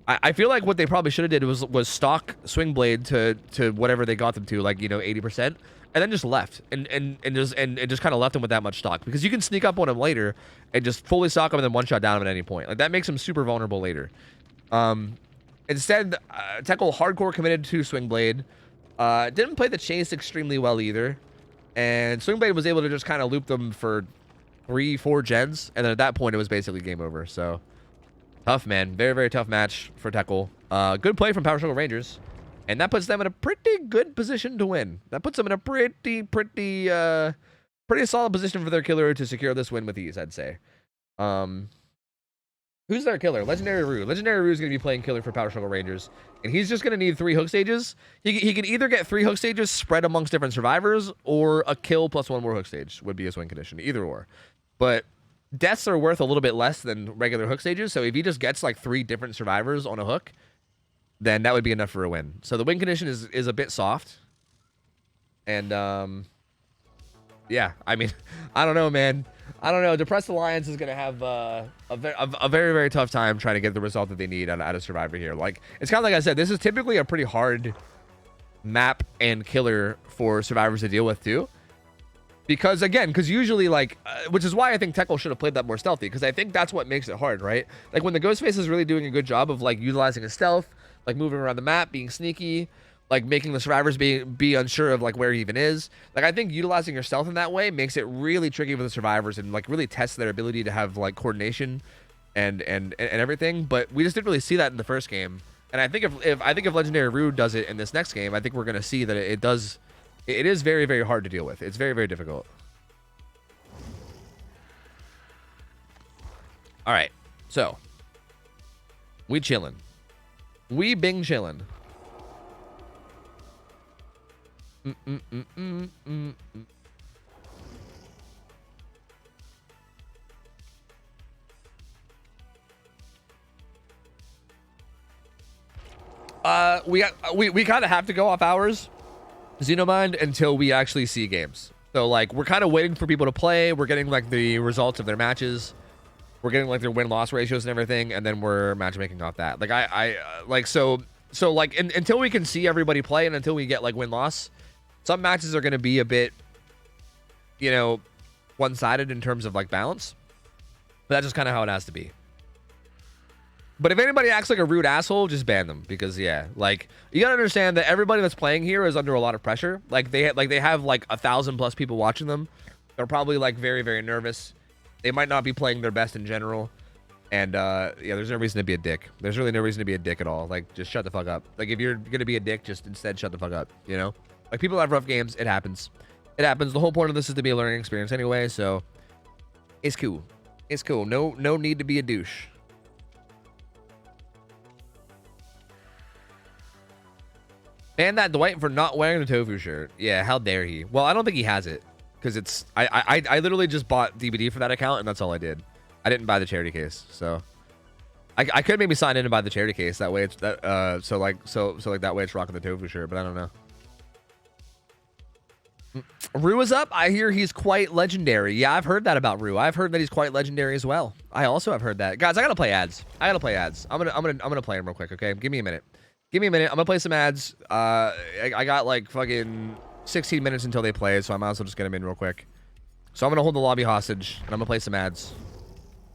S1: I feel like what they probably should have did was stock swing blade to whatever they got them to, like, you know, 80%, and then just left and just kind of left them with that much stock, because you can sneak up on him later and just fully stock him and then one shot down him at any point. Like, that makes him super vulnerable later. Instead, Tekl hardcore committed to swing blade. Didn't play the chase extremely well either, and swing blade was able to just kind of loop them for 3-4 gens, and then at that point it was basically game over. So tough, man. Very, very tough match for Tekl. Good play from Power Struggle Rangers, and that puts them in a pretty good position to win. That puts them in a pretty solid position for their Killer to secure this win with ease, I'd say. Who's their Killer? Legendary Rue. Legendary Rue is going to be playing Killer for Power Struggle Rangers, and he's just going to need 3 hook stages. He can either get 3 hook stages spread amongst different survivors, or a kill plus 1 more hook stage would be his win condition. Either or. But deaths are worth a little bit less than regular hook stages, so if he just gets like 3 different survivors on a hook, then that would be enough for a win. So the win condition is a bit soft. And yeah, I mean, I don't know, man. I don't know. Depressed Alliance is going to have a very, very tough time trying to get the result that they need out of Survivor here. Like, it's kind of like I said, this is typically a pretty hard map and Killer for survivors to deal with too. Because usually, like, which is why I think Tekl should have played that more stealthy, because I think that's what makes it hard, right? Like, when the Ghostface is really doing a good job of, like, utilizing his stealth, like, moving around the map, being sneaky, like, making the survivors be unsure of, like, where he even is. Like, I think utilizing your stealth in that way makes it really tricky for the survivors and, like, really tests their ability to have, like, coordination and everything. But we just didn't really see that in the first game. And I think if Legendary Rude does it in this next game, I think we're going to see that it is very, very hard to deal with. It's very, very difficult. All right. So, we chillin'. We bing chillin'. we kind of have to go off hours, Xenomind, until we actually see games. So like we're kind of waiting for people to play. We're getting like the results of their matches. We're getting like their win-loss ratios and everything, and then we're matchmaking off that. Like until we can see everybody play and until we get like win-loss, some matches are going to be a bit, you know, one-sided in terms of like balance. But that's just kind of how it has to be. But if anybody acts like a rude asshole, just ban them, because yeah, like you gotta understand that everybody that's playing here is under a lot of pressure. Like they have like 1,000+ people watching them. They're probably like very, very nervous. They might not be playing their best in general. And yeah, there's no reason to be a dick. There's really no reason to be a dick at all. Like just shut the fuck up. Like if you're gonna be a dick, just instead shut the fuck up, you know? Like people have rough games, it happens. It happens. The whole point of this is to be a learning experience anyway, so it's cool. It's cool. No need to be a douche. And that Dwight for not wearing the tofu shirt. Yeah, how dare he? Well, I don't think he has it, because it's I literally just bought DVD for that account, and that's all I did. I didn't buy the charity case, so I could maybe sign in and buy the charity case. That way it's that so like that way it's rocking the tofu shirt, but I don't know. Rue is up. I hear he's quite legendary. Yeah, I've heard that about Rue. I've heard that he's quite legendary as well. I also have heard that. Guys, I gotta play ads. I'm gonna play them real quick. Okay, give me a minute. Give me a minute. I'm gonna play some ads. I got like fucking 16 minutes until they play, so I might as well just get them in real quick. So I'm gonna hold the lobby hostage, and I'm gonna play some ads,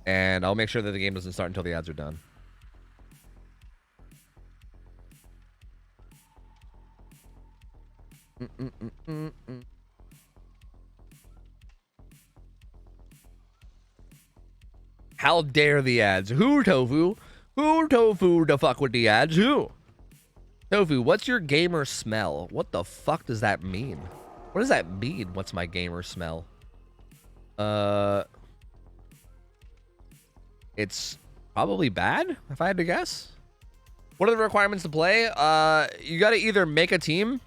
S1: and I'll make sure that the game doesn't start until the ads are done. How dare the ads? Who tofu? Who tofu to fuck with the ads? Who? Tofu, what's your gamer smell? What the fuck does that mean? What does that mean? What's my gamer smell? It's probably bad, if I had to guess. What are the requirements to play? You got to either make a team.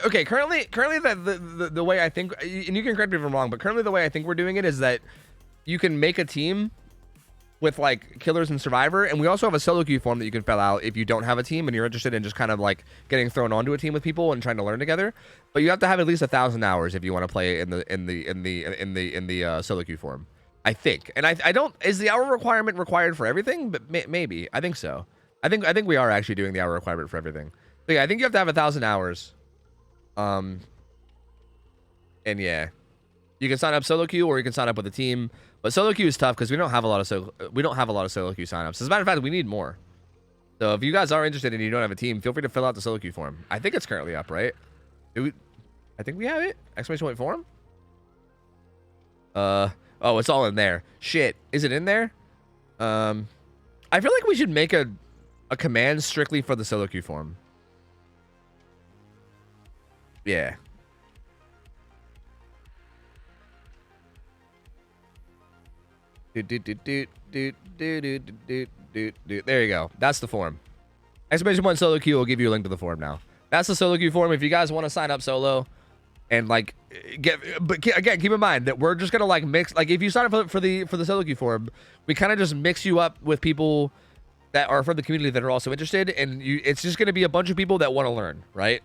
S1: Okay, currently the way I think, and you can correct me if I'm wrong, but currently the way I think we're doing it is that you can make a team with like killers and survivor, and we also have a solo queue form that you can fill out if you don't have a team and you're interested in just kind of like getting thrown onto a team with people and trying to learn together. But you have to have at least 1,000 hours if you want to play in the solo queue form, I think. And I don't, is the hour requirement required for everything? But maybe I think so. I think we are actually doing the hour requirement for everything. But yeah, I think you have to have 1,000 hours. And yeah, you can sign up solo queue or you can sign up with a team. But solo queue is tough because we don't have a lot of solo queue signups. As a matter of fact, we need more. So if you guys are interested and you don't have a team, feel free to fill out the solo queue form. I think it's currently up, right? I think we have it. Exclamation point form. Oh, it's all in there. Shit, is it in there? I feel like we should make a command strictly for the solo queue form. Yeah. There you go. That's the form. Exclamation point solo queue will give you a link to the form now. That's the solo queue form. If you guys want to sign up solo and like but again, keep in mind that we're just gonna like mix. Like if you sign up for the solo queue form, we kind of just mix you up with people that are from the community that are also interested, and it's just gonna be a bunch of people that want to learn, right?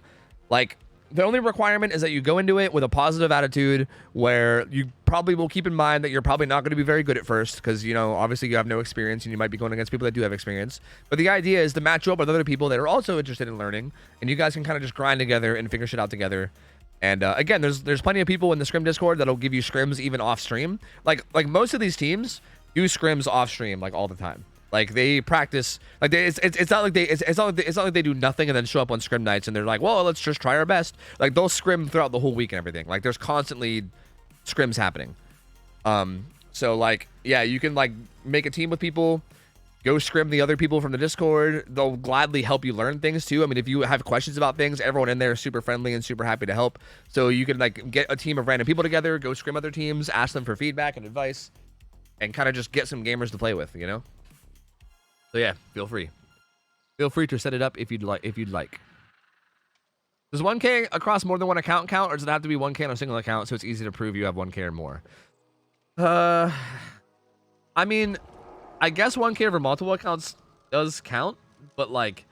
S1: Like. The only requirement is that you go into it with a positive attitude where you probably will keep in mind that you're probably not going to be very good at first because, you know, obviously you have no experience and you might be going against people that do have experience. But the idea is to match you up with other people that are also interested in learning, and you guys can kind of just grind together and figure shit out together. And again, there's plenty of people in the Scrim Discord that'll give you scrims even off stream. Like most of these teams do scrims off stream like all the time. Like they practice, like it's not like they do nothing and then show up on scrim nights and they're like, well, let's just try our best. Like they'll scrim throughout the whole week and everything. Like there's constantly scrims happening. So like, yeah, you can like make a team with people, go scrim the other people from the Discord. They'll gladly help you learn things too. I mean, if you have questions about things, everyone in there is super friendly and super happy to help. So you can like get a team of random people together, go scrim other teams, ask them for feedback and advice, and kind of just get some gamers to play with, you know? So yeah, feel free to set it up if you'd like. Does 1K across more than one account count, or does it have to be 1K on a single account so it's easy to prove you have 1K or more? I mean, I guess 1K over multiple accounts does count, but like,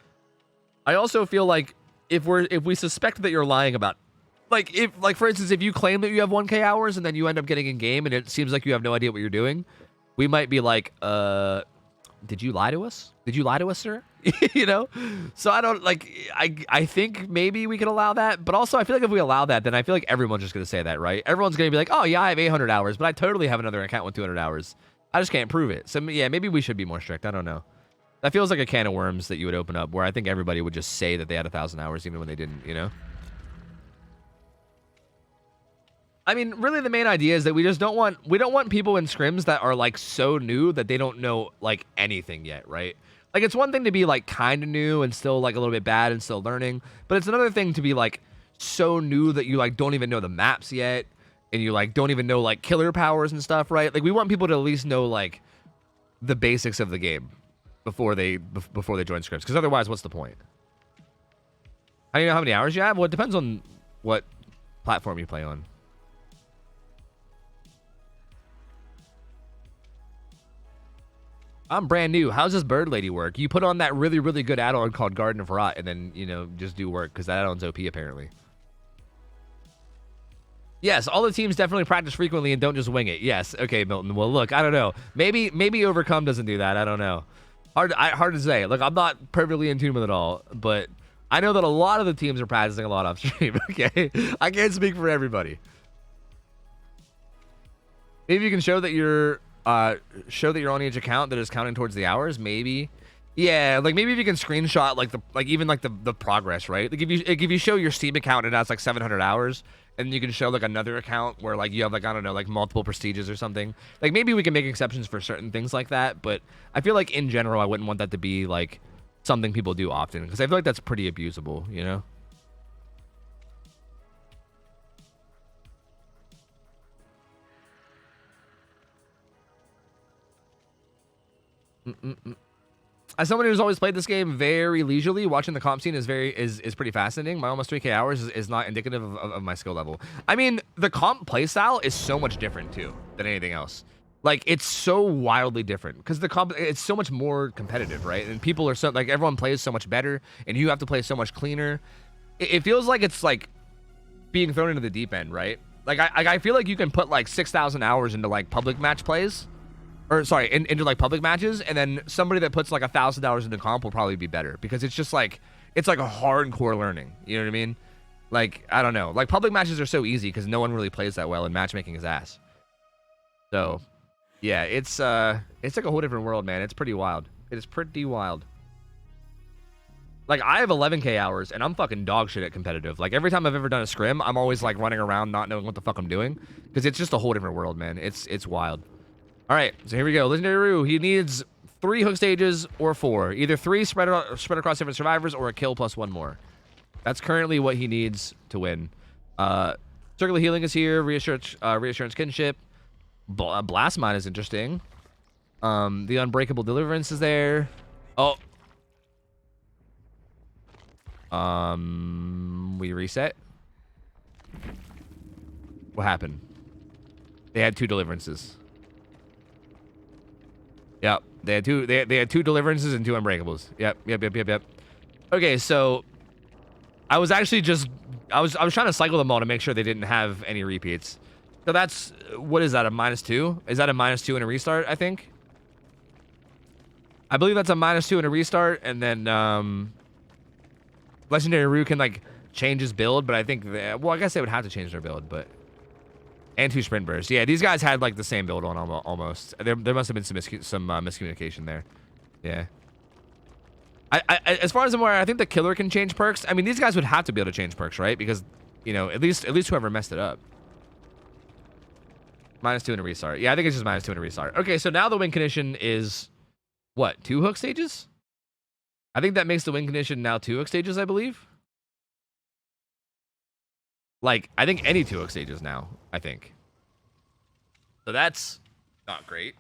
S1: I also feel like if we suspect that you're lying about, like for instance, if you claim that you have 1K hours and then you end up getting in game and it seems like you have no idea what you're doing, we might be like, did you lie to us? Did you lie to us, sir? You know? So I don't like, I think maybe we could allow that, but also I feel like if we allow that, then I feel like everyone's just gonna say that, right? Everyone's gonna be like, oh yeah, I have 800 hours, but I totally have another account with 200 hours. I just can't prove it. So yeah, maybe we should be more strict. I don't know. That feels like a can of worms that you would open up where I think everybody would just say that they had 1,000 hours even when they didn't, you know? I mean, really the main idea is that we don't want people in scrims that are like so new that they don't know like anything yet, right? Like it's one thing to be like kind of new and still like a little bit bad and still learning, but it's another thing to be like so new that you like don't even know the maps yet and you like don't even know like killer powers and stuff, right? Like we want people to at least know like the basics of the game before they join scrims, because otherwise what's the point? How do you know how many hours you have? Well, it depends on what platform you play on. I'm brand new. How's this bird lady work? You put on that really, really good add-on called Garden of Rot and then, you know, just do work because that add-on's OP apparently. Yes, all the teams definitely practice frequently and don't just wing it. Yes. Okay, Milton. Well, look, I don't know. Maybe Overcome doesn't do that. I don't know. Hard to say. Look, I'm not perfectly in tune with it all, but I know that a lot of the teams are practicing a lot off stream. Okay, I can't speak for everybody. Maybe you can show that you're on each account that is counting towards the hours. Maybe, yeah. Like maybe if you can screenshot the progress, right? Like if you show your Steam account and it has like 700 hours, and you can show like another account where like you have like, I don't know, like multiple prestiges or something. Like maybe we can make exceptions for certain things like that, but I feel like in general I wouldn't want that to be like something people do often because I feel like that's pretty abusable, you know? As someone who's always played this game very leisurely, watching the comp scene is pretty fascinating. My almost 3K hours is not indicative of my skill level. I mean, the comp playstyle is so much different too than anything else. Like it's so wildly different because the comp it's so much more competitive, right? And people are so like everyone plays so much better, and you have to play so much cleaner. It feels like it's like being thrown into the deep end, right? Like I feel like you can put like 6,000 hours into like public match plays. Or sorry, into like public matches, and then somebody that puts like 1,000 hours into comp will probably be better because it's just like it's like a hardcore learning. You know what I mean? Like I don't know. Like public matches are so easy because no one really plays that well, and matchmaking is ass. So, yeah, it's like a whole different world, man. It's pretty wild. It is pretty wild. Like I have 11K hours, and I'm fucking dog shit at competitive. Like every time I've ever done a scrim, I'm always like running around not knowing what the fuck I'm doing because it's just a whole different world, man. It's wild. All right, so here we go. Legendary Roo, he needs 3 hook stages or 4. Either 3 spread across different survivors or a kill plus 1 more. That's currently what he needs to win. Circular Healing is here. Reassurance Kinship. Blast Mine is interesting. The Unbreakable Deliverance is there. Oh. We reset. What happened? They had 2 deliverances. Yep, they had 2 deliverances and 2 unbreakables. Yep. Okay, so I was actually I was trying to cycle them all to make sure they didn't have any repeats. So that's, what is that, a -2? Is that a -2 and a restart, I think? I believe that's a -2 and a restart, and then Legendary Roo can like change his build, but I think well, I guess they would have to change their build, but and 2 sprint bursts. Yeah, these guys had like the same build on almost. There must have been some miscommunication there. Yeah. I as far as I'm aware, I think the killer can change perks. I mean, these guys would have to be able to change perks, right? Because, you know, at least whoever messed it up. -2 and a restart. Yeah, I think it's just -2 and a restart. Okay, so now the win condition is what? 2 hook stages? I think that makes the win condition now 2 hook stages, I believe. Like, I think any 2 hook stages now, I think. So that's not great.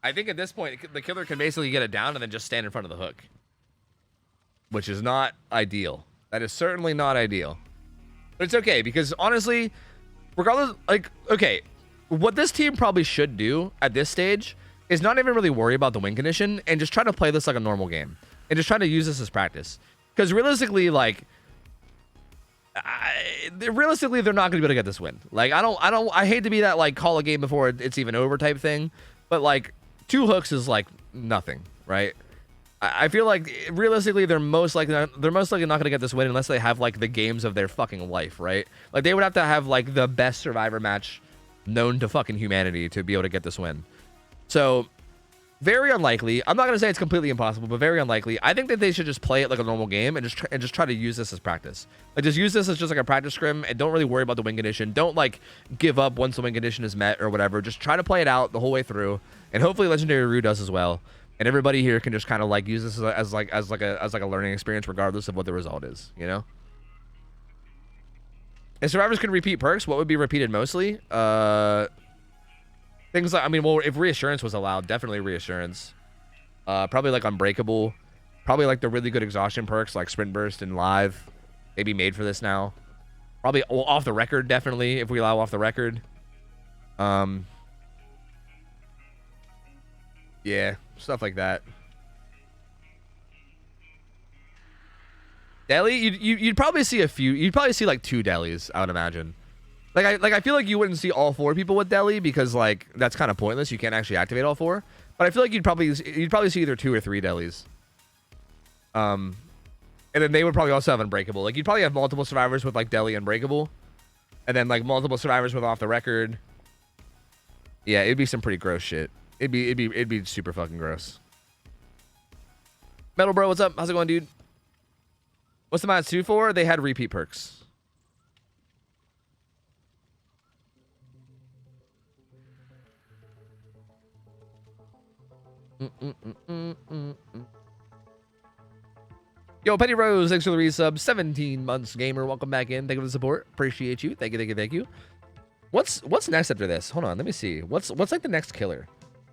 S1: I think at this point, the killer can basically get it down and then just stand in front of the hook. Which is not ideal. That is certainly not ideal. But it's okay, because honestly, regardless, like, okay, what this team probably should do at this stage is not even really worry about the win condition and just try to play this like a normal game. And just try to use this as practice. Because realistically, like, realistically, they're not going to be able to get this win. Like, I hate to be that, like, call a game before it's even over type thing, but, like, 2 hooks is, like, nothing, right? I feel like, realistically, they're most likely not going to get this win unless they have, like, the games of their fucking life, right? Like, they would have to have, like, the best Survivor match known to fucking humanity to be able to get this win. So, very unlikely. I'm not going to say it's completely impossible, but very unlikely. I think that they should just play it like a normal game and just try to use this as practice. Like, just use this as just like a practice scrim and don't really worry about the win condition. Don't, like, give up once the win condition is met or whatever. Just try to play it out the whole way through, and hopefully Legendary Rue does as well. And everybody here can just kind of, like, use this as like a learning experience regardless of what the result is, you know? If survivors can repeat perks, what would be repeated mostly? Things like, I mean, well, if reassurance was allowed, definitely reassurance. Probably like unbreakable. Probably like the really good exhaustion perks like sprint burst and live. Maybe made for this now. Probably off the record, definitely, if we allow off the record. Yeah, stuff like that. Deli, you'd probably see a few. You'd probably see like 2 delis, I would imagine. I feel like you wouldn't see all 4 people with deli because, like, that's kind of pointless. You can't actually activate all 4. But I feel like you'd probably see either 2 or 3 delis. And then they would probably also have unbreakable. Like, you'd probably have multiple survivors with, like, deli unbreakable, and then, like, multiple survivors with off the record. Yeah, it'd be some pretty gross shit. It'd be super fucking gross. Metal Bro, what's up? How's it going, dude? What's the match 2 for? They had repeat perks. Yo, Petty Rose, thanks for the resub. 17 months, gamer. Welcome back in. Thank you for the support. Appreciate you. Thank you. What's next after this? Hold on, let me see. What's like the next killer?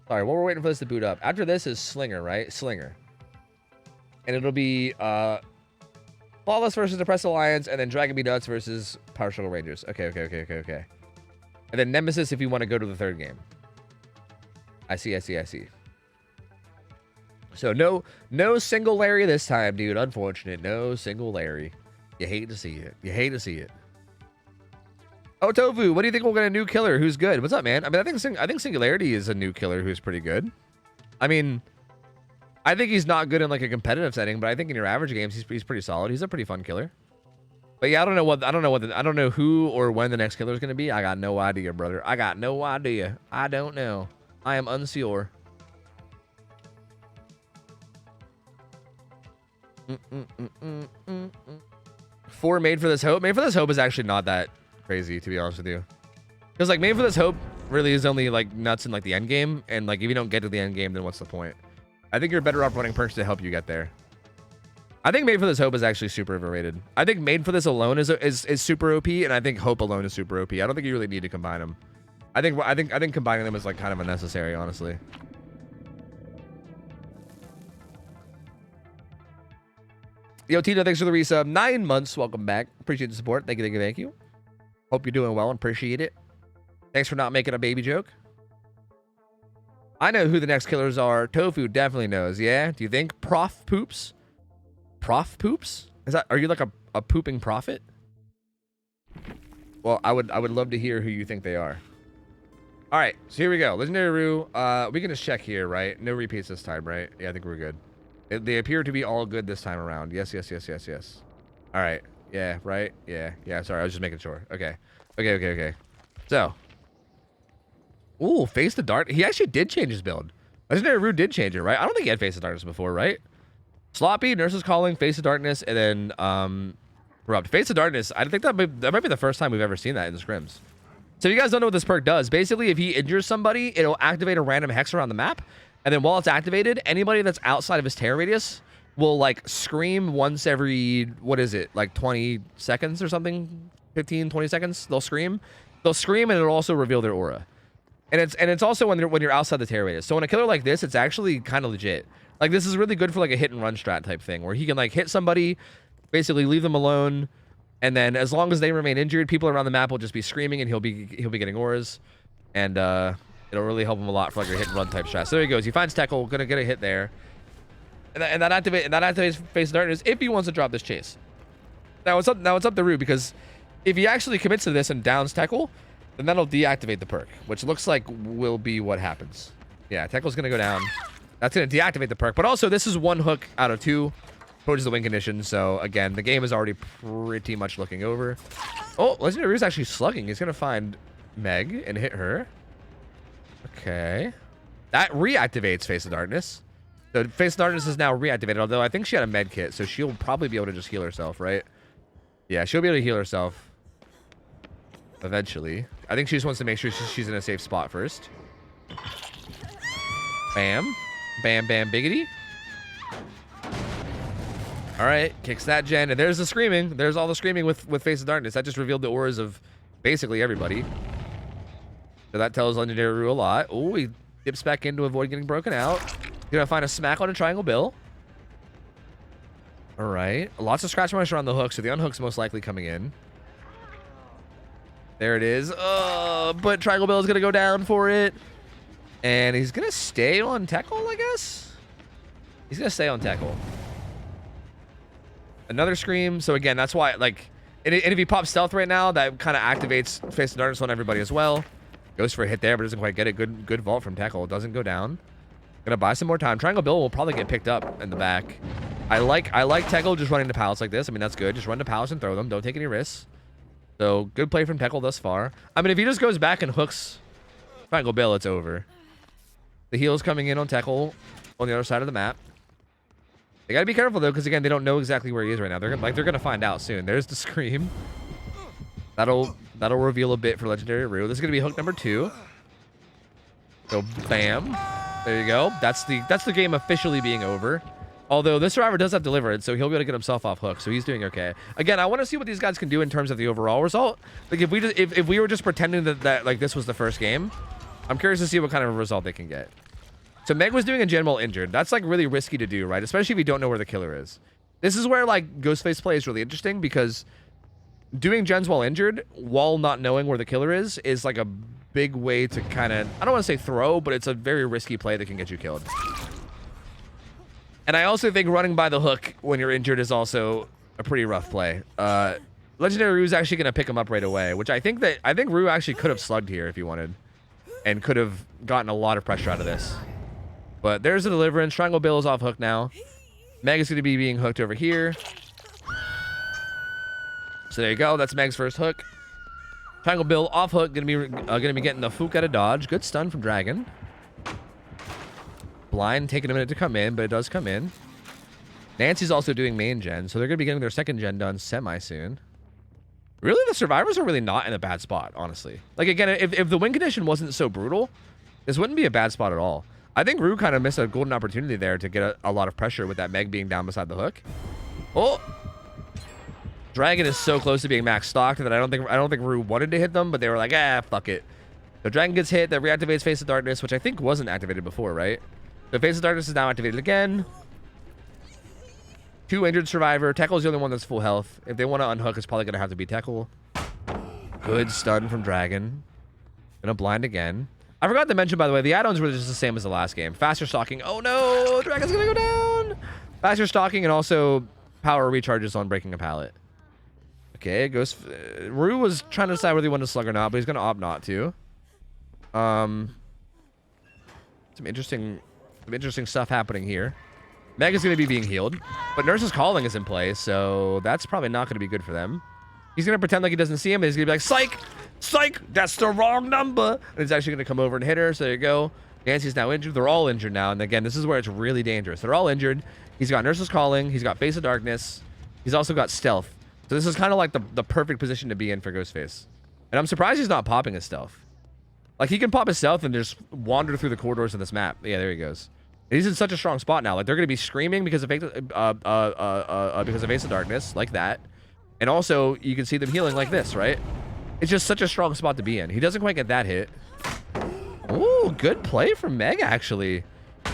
S1: Sorry, while we're waiting for this to boot up. After this is Slinger, right? Slinger. And it'll be Flawless versus Depressed Alliance, and then Dragon Be Nuts versus Power Struggle Rangers. Okay. And then Nemesis if you want to go to the 3rd game. I see. So no single Larry this time, dude. Unfortunate. No single Larry. You hate to see it. OhTofu, what do you think we'll get a new killer who's good? What's up, man? I mean, I think Singularity is a new killer who's pretty good. I mean, I think he's not good in like a competitive setting, but I think in your average games he's pretty solid. He's a pretty fun killer. But yeah, I don't know who or when the next killer is going to be. I got no idea, brother. I got no idea. I don't know. I am unsure. 4 made for this hope. Made for this hope is actually not that crazy, to be honest with you, because like made for this hope really is only like nuts in like the end game, and like if you don't get to the end game, then what's the point? I think you're better off running perks to help you get there. I think made for this hope is actually super overrated. I think made for this alone is super OP, and I think hope alone is super OP. I don't think you really need to combine them. I think combining them is like kind of unnecessary, honestly. Yo, Tito, thanks for the resub. 9 months. Welcome back. Appreciate the support. Thank you. Hope you're doing well and appreciate it. Thanks for not making a baby joke. I know who the next killers are. Tofu definitely knows. Yeah? Do you think? Prof Poops? Prof Poops? Are you like a pooping prophet? Well, I would love to hear who you think they are. All right, so here we go. Legendary Rue. We can just check here, right? No repeats this time, right? Yeah, I think we're good. They appear to be all good this time around. Yes. All right. Yeah, right? Yeah, sorry. I was just making sure. Okay. So. Ooh, Face the Dark. He actually did change his build. Legendary Rue did change it, right? I don't think he had Face the Darkness before, right? Sloppy, Nurse's Calling, Face the Darkness, and then Corrupt. Face the Darkness, I think that might be the first time we've ever seen that in the scrims. So if you guys don't know what this perk does, basically if he injures somebody, it'll activate a random hex around the map. And then while it's activated, anybody that's outside of his terror radius will like scream once every, what is it, like 20 seconds or something? 15, 20 seconds, they'll scream. They'll scream and it'll also reveal their aura. And it's also when you're outside the terror radius. So in a killer like this, it's actually kind of legit. Like this is really good for like a hit and run strat type thing where he can like hit somebody, basically leave them alone, and then as long as they remain injured, people around the map will just be screaming and he'll be getting auras. And it'll really help him a lot for like a hit and run type strat. So there he goes. He finds Teckle, gonna get a hit there. And that activates Face of Darkness if he wants to drop this chase. Now it's up to Rue, because if he actually commits to this and downs Tekel, then that'll deactivate the perk, which looks like will be what happens. Yeah, Tekel's gonna go down. That's gonna deactivate the perk, but also this is 1 hook out of 2 towards the win condition. So again, the game is already pretty much looking over. Oh, Legendary Rue's actually slugging. He's gonna find Meg and hit her. Okay, that reactivates Face of Darkness. So Face of Darkness is now reactivated, although I think she had a med kit, so she'll probably be able to just heal herself, right? Yeah, she'll be able to heal herself eventually. I think she just wants to make sure she's in a safe spot first. Bam. Bam, bam, biggity. All right, kicks that gen, and there's the screaming. There's all the screaming with Face of Darkness. That just revealed the auras of basically everybody. So that tells Legendary Rue a lot. Oh, he dips back in to avoid getting broken out. Gonna find a smack on a Triangle Bill. All right, lots of scratch pressure on the hook, so the unhook's most likely coming in. There it is. But Triangle Bill is gonna go down for it. And he's gonna stay on Tekel, I guess? He's gonna stay on Tekel. Another scream. So again, that's why, like, and if he pops stealth right now, that kind of activates Face of Darkness on everybody as well. Goes for a hit there, but doesn't quite get it. Good vault from Tekel. Doesn't go down. Gonna buy some more time. Triangle Bill will probably get picked up in the back. I like Tekel just running the pallets like this. I mean, that's good. Just run the pallets and throw them. Don't take any risks. So good play from Tekel thus far. I mean, if he just goes back and hooks Triangle Bill, it's over. The heal's coming in on Tekel on the other side of the map. They gotta be careful though, because again, they don't know exactly where he is right now. They're gonna find out soon. There's the scream. That'll reveal a bit for Legendary Rue. This is gonna be hook number 2. So bam, there you go. That's the game officially being over. Although this survivor does have deliverance, so he'll be able to get himself off hook. So he's doing okay. Again, I want to see what these guys can do in terms of the overall result. Like if we were just pretending that like this was the first game, I'm curious to see what kind of a result they can get. So Meg was doing a gen while injured. That's like really risky to do, right? Especially if you don't know where the killer is. This is where like Ghostface play is really interesting, because doing gens while injured, while not knowing where the killer is like a big way to kind of, I don't want to say throw, but it's a very risky play that can get you killed. And I also think running by the hook when you're injured is also a pretty rough play. Legendary Rue's actually going to pick him up right away, which I think Rue actually could have slugged here if he wanted, and could have gotten a lot of pressure out of this. But there's the deliverance. Triangle Bill is off hook now. Meg is going to be being hooked over here. So there you go. That's Meg's first hook. Triangle Bill off hook. Gonna be getting the Fook out of dodge. Good stun from Dragon. Blind taking a minute to come in, but it does come in. Nancy's also doing main gen, so they're gonna be getting their second gen done semi soon. Really, the survivors are really not in a bad spot, honestly. Like again, if the win condition wasn't so brutal, this wouldn't be a bad spot at all. I think Rue kind of missed a golden opportunity there to get a lot of pressure with that Meg being down beside the hook. Oh, Dragon is so close to being max stocked that I don't think Rue wanted to hit them, but they were like, fuck it. So Dragon gets hit. That reactivates Face of Darkness, which I think wasn't activated before, right? So Face of Darkness is now activated again. 2 injured survivor. Tekel's the only one that's full health. If they want to unhook, it's probably gonna have to be Tekel. Good stun from Dragon. Gonna blind again. I forgot to mention, by the way, the add-ons were just the same as the last game. Faster stalking. Oh no, Dragon's gonna go down. Faster stalking and also power recharges on breaking a pallet. Okay, it goes. Rue was trying to decide whether he wanted to slug or not, but he's gonna opt not to. Some interesting stuff happening here. Meg is gonna be being healed, but Nurse's Calling is in play, so that's probably not gonna be good for them. He's gonna pretend like he doesn't see him, and he's gonna be like, psych! Psych! That's the wrong number! And he's actually gonna come over and hit her, so there you go. Nancy's now injured. They're all injured now, and again, this is where it's really dangerous. They're all injured. He's got Nurse's Calling. He's got Face of Darkness. He's also got Stealth. So this is kind of like the perfect position to be in for Ghostface. And I'm surprised he's not popping his Stealth. Like, he can pop his Stealth and just wander through the corridors of this map. Yeah, there he goes. And he's in such a strong spot now. Like, they're going to be screaming because of Face of Darkness, like that. And also, you can see them healing like this, right? It's just such a strong spot to be in. He doesn't quite get that hit. Ooh, good play from Meg, actually.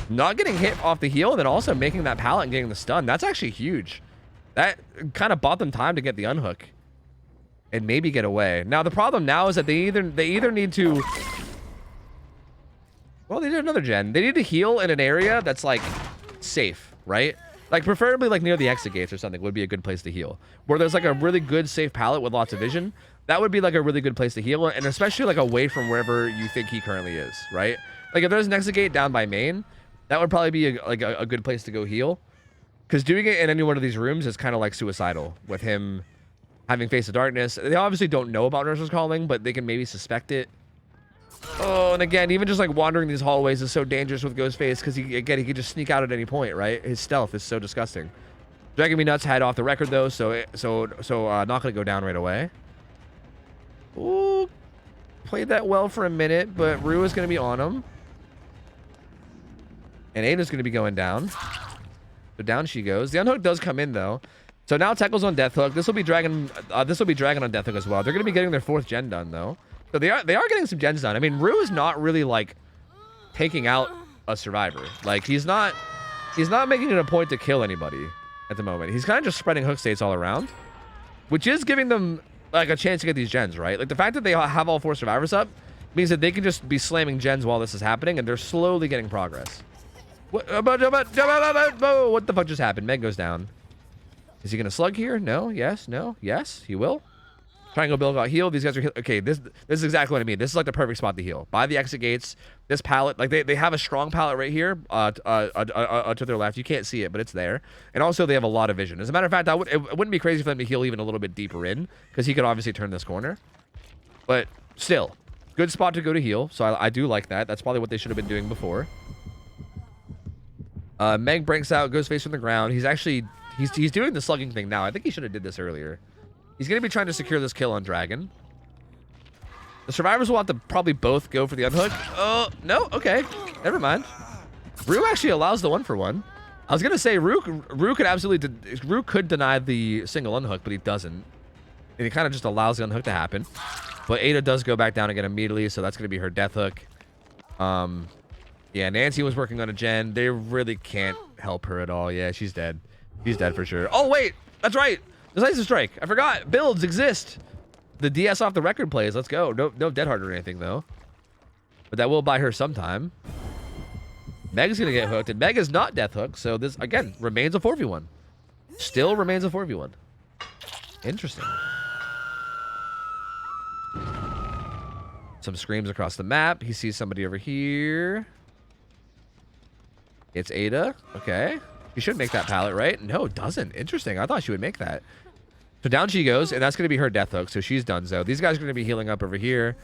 S1: Not getting hit off the heal, and then also making that pallet and getting the stun. That's actually huge. That kind of bought them time to get the unhook and maybe get away. Now, the problem now is that they either need to... Well, they did another gen. They need to heal in an area that's, like, safe, right? Like preferably like near the exit gates or something would be a good place to heal. Where there's like a really good safe pallet with lots of vision. That would be like a really good place to heal, and especially like away from wherever you think he currently is, right? Like if there's an exit gate down by main, that would probably be a good place to go heal. Because doing it in any one of these rooms is kind of like suicidal with him having Face of Darkness. They obviously don't know about Nurse's Calling, but they can maybe suspect it. Oh, and again, even just like wandering these hallways is so dangerous with Ghostface because he could just sneak out at any point, right? His stealth is so disgusting. Dragging Me Nuts had off the record though, so not gonna go down right away. Ooh, played that well for a minute, but Rue is gonna be on him, and Ada's gonna be going down. So down she goes. The unhook does come in though. So now Teckle's on Death Hook. This will be Dragon on Death Hook as well. They're gonna be getting their 4th gen done though. So they are getting some gens done. I mean, Rue is not really like taking out a survivor. Like he's not making it a point to kill anybody at the moment. He's kind of just spreading hook states all around, which is giving them like a chance to get these gens, right? Like the fact that they have all 4 survivors up means that they can just be slamming gens while this is happening, and they're slowly getting progress. What the fuck just happened? Meg goes down. Is he gonna slug here? No. Yes. No. Yes. He will. Triangle Bill got healed. These guys are okay. This is exactly what I mean. This is like the perfect spot to heal. By the exit gates, this pallet, like they have a strong pallet right here to their left. You can't see it, but it's there. And also they have a lot of vision. As a matter of fact, it wouldn't be crazy for them to heal even a little bit deeper in, because he could obviously turn this corner. But still, good spot to go to heal. So I do like that. That's probably what they should have been doing before. Meg breaks out, goes face from the ground. He's doing the slugging thing now. I think he should have did this earlier. He's going to be trying to secure this kill on Dragon. The survivors will have to probably both go for the unhook. Oh, no. Okay. Never mind. Rue actually allows the 1-for-1. I was going to say Rue could deny the single unhook, but he doesn't. And he kind of just allows the unhook to happen. But Ada does go back down again immediately, so that's going to be her death hook. Yeah, Nancy was working on a gen. They really can't help her at all. Yeah, she's dead. She's dead for sure. Oh, wait. That's right. Decisive Strike. I forgot. Builds exist. The DS off the record plays. Let's go. No Dead Hard or anything, though. But that will buy her some time. Meg's going to get hooked, and Meg is not Death Hook, so this, again, remains a 4v1. Still remains a 4v1. Interesting. Some screams across the map. He sees somebody over here. It's Ada. Okay. She should make that pallet, right? No, it doesn't. Interesting. I thought she would make that. So down she goes, and that's going to be her death hook, so she's done so. These guys are going to be healing up over here.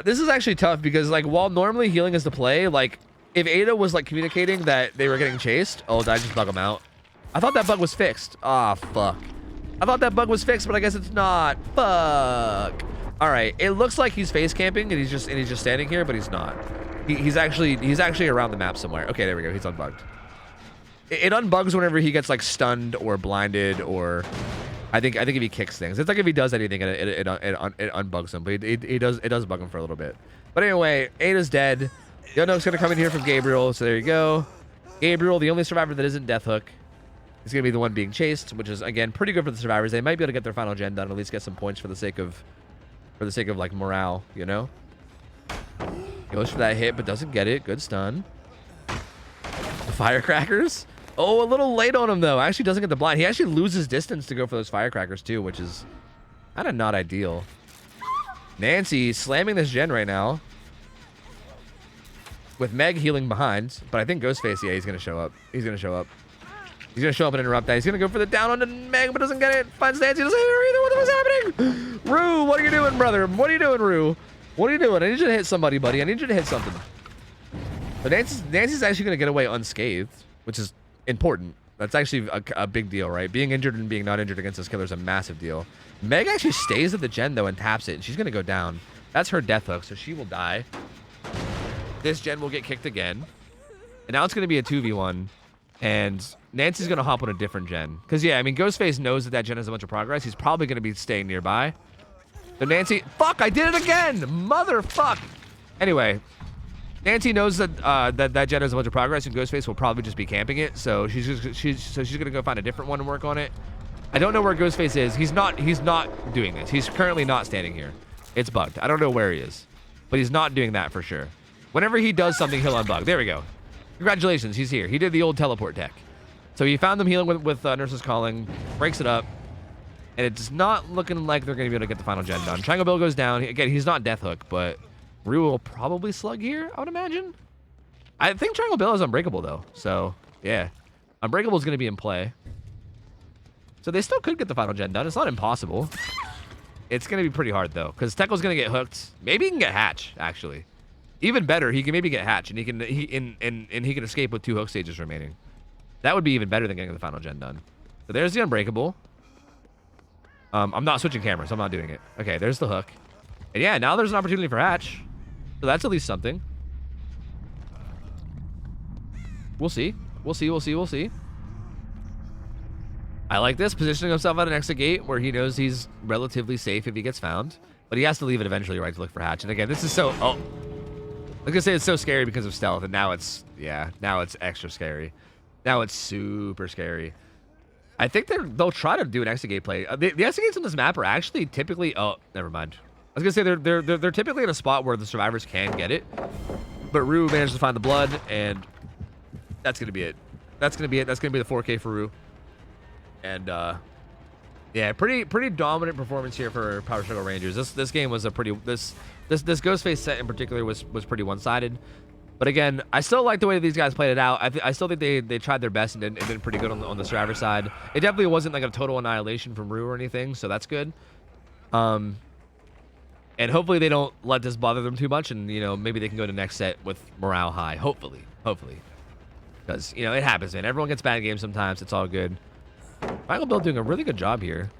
S1: This is actually tough because, like, while normally healing is the play, like, if Ada was, like, communicating that they were getting chased... Oh, did I just bug them out? I thought that bug was fixed. Ah, fuck. I thought that bug was fixed, but I guess it's not. Fuck. All right. It looks like he's face camping, and he's just standing here, but he's not. He's actually around the map somewhere. Okay, there we go. He's unbugged. It unbugs whenever he gets like stunned or blinded, or I think if he kicks things. It's like if he does anything, it unbugs him. But it does bug him for a little bit. But anyway, Ada's dead. The unhook's gonna come in here from Gabriel. So there you go. Gabriel, the only survivor that isn't Death Hook, is gonna be the one being chased, which is again pretty good for the survivors. They might be able to get their final gen done, at least get some points for the sake of like morale, you know. Goes for that hit, but doesn't get it. Good stun. The firecrackers. Oh, a little late on him, though. Actually doesn't get the blind. He actually loses distance to go for those firecrackers, too, which is kind of not ideal. Nancy slamming this gen right now. With Meg healing behind. But I think Ghostface, yeah, he's going to show up. He's going to show up. He's going to show up and interrupt that. He's going to go for the down onto Meg, but doesn't get it. Finds Nancy. Doesn't hit her either. What the fuck's happening? Rue, what are you doing, brother? What are you doing, Rue? What are you doing? I need you to hit somebody, buddy. I need you to hit something. But Nancy's actually going to get away unscathed, which is important. That's actually a big deal, right? Being injured and being not injured against this killer is a massive deal. Meg actually stays at the gen, though, and taps it. And she's going to go down. That's her death hook, so she will die. This gen will get kicked again. And now it's going to be a 2v1. And Nancy's going to hop on a different gen. Because, yeah, I mean, Ghostface knows that gen has a bunch of progress. He's probably going to be staying nearby. So Nancy... Fuck, I did it again! Motherfuck! Anyway... Nancy knows that that gen has a bunch of progress, and Ghostface will probably just be camping it. So she's gonna go find a different one and work on it. I don't know where Ghostface is. He's not doing this. He's currently not standing here. It's bugged. I don't know where he is, but he's not doing that for sure. Whenever he does something, he'll unbug. There we go. Congratulations, he's here. He did the old teleport tech. So he found them healing with Nurse's Calling, breaks it up, and it's not looking like they're going to be able to get the final gen done. Triangle Bill goes down. Again, he's not Death Hook, but Rue will probably slug here, I would imagine. I think Triangle Bill is unbreakable, though. So, yeah. Unbreakable is going to be in play. So they still could get the final gen done. It's not impossible. It's going to be pretty hard, though, because Tekko's going to get hooked. Maybe he can get Hatch, actually. Even better, he can maybe get Hatch, and he can escape with 2 hook stages remaining. That would be even better than getting the final gen done. So there's the Unbreakable. I'm not switching cameras. I'm not doing it. Okay, there's the hook. And yeah, now there's an opportunity for Hatch. So that's at least something. We'll see. We'll see. We'll see. We'll see. I like this, positioning himself at an exit gate where he knows he's relatively safe if he gets found. But he has to leave it eventually, right, to look for Hatch. And again, this is so... Oh. I was going to say it's so scary because of stealth. And now it's... Yeah, now it's extra scary. Now it's super scary. I think they'll try to do an exit gate play. The exit gates on this map are actually typically... Oh, never mind. I was going to say they're typically in a spot where the survivors can get it. But Rue managed to find the blood, and that's going to be it. That's going to be it. That's going to be the 4K for Rue. And, yeah, pretty dominant performance here for Power Struggle Rangers. This game was a pretty... This Ghostface set in particular was pretty one-sided. But again, I still like the way these guys played it out. I still think they tried their best and did pretty good on the survivor side. It definitely wasn't like a total annihilation from Rue or anything, so that's good. And hopefully they don't let this bother them too much, and, you know, maybe they can go to next set with morale high. Hopefully. Because, you know, it happens, man. Everyone gets bad games sometimes. It's all good. Triangle Bill doing a really good job here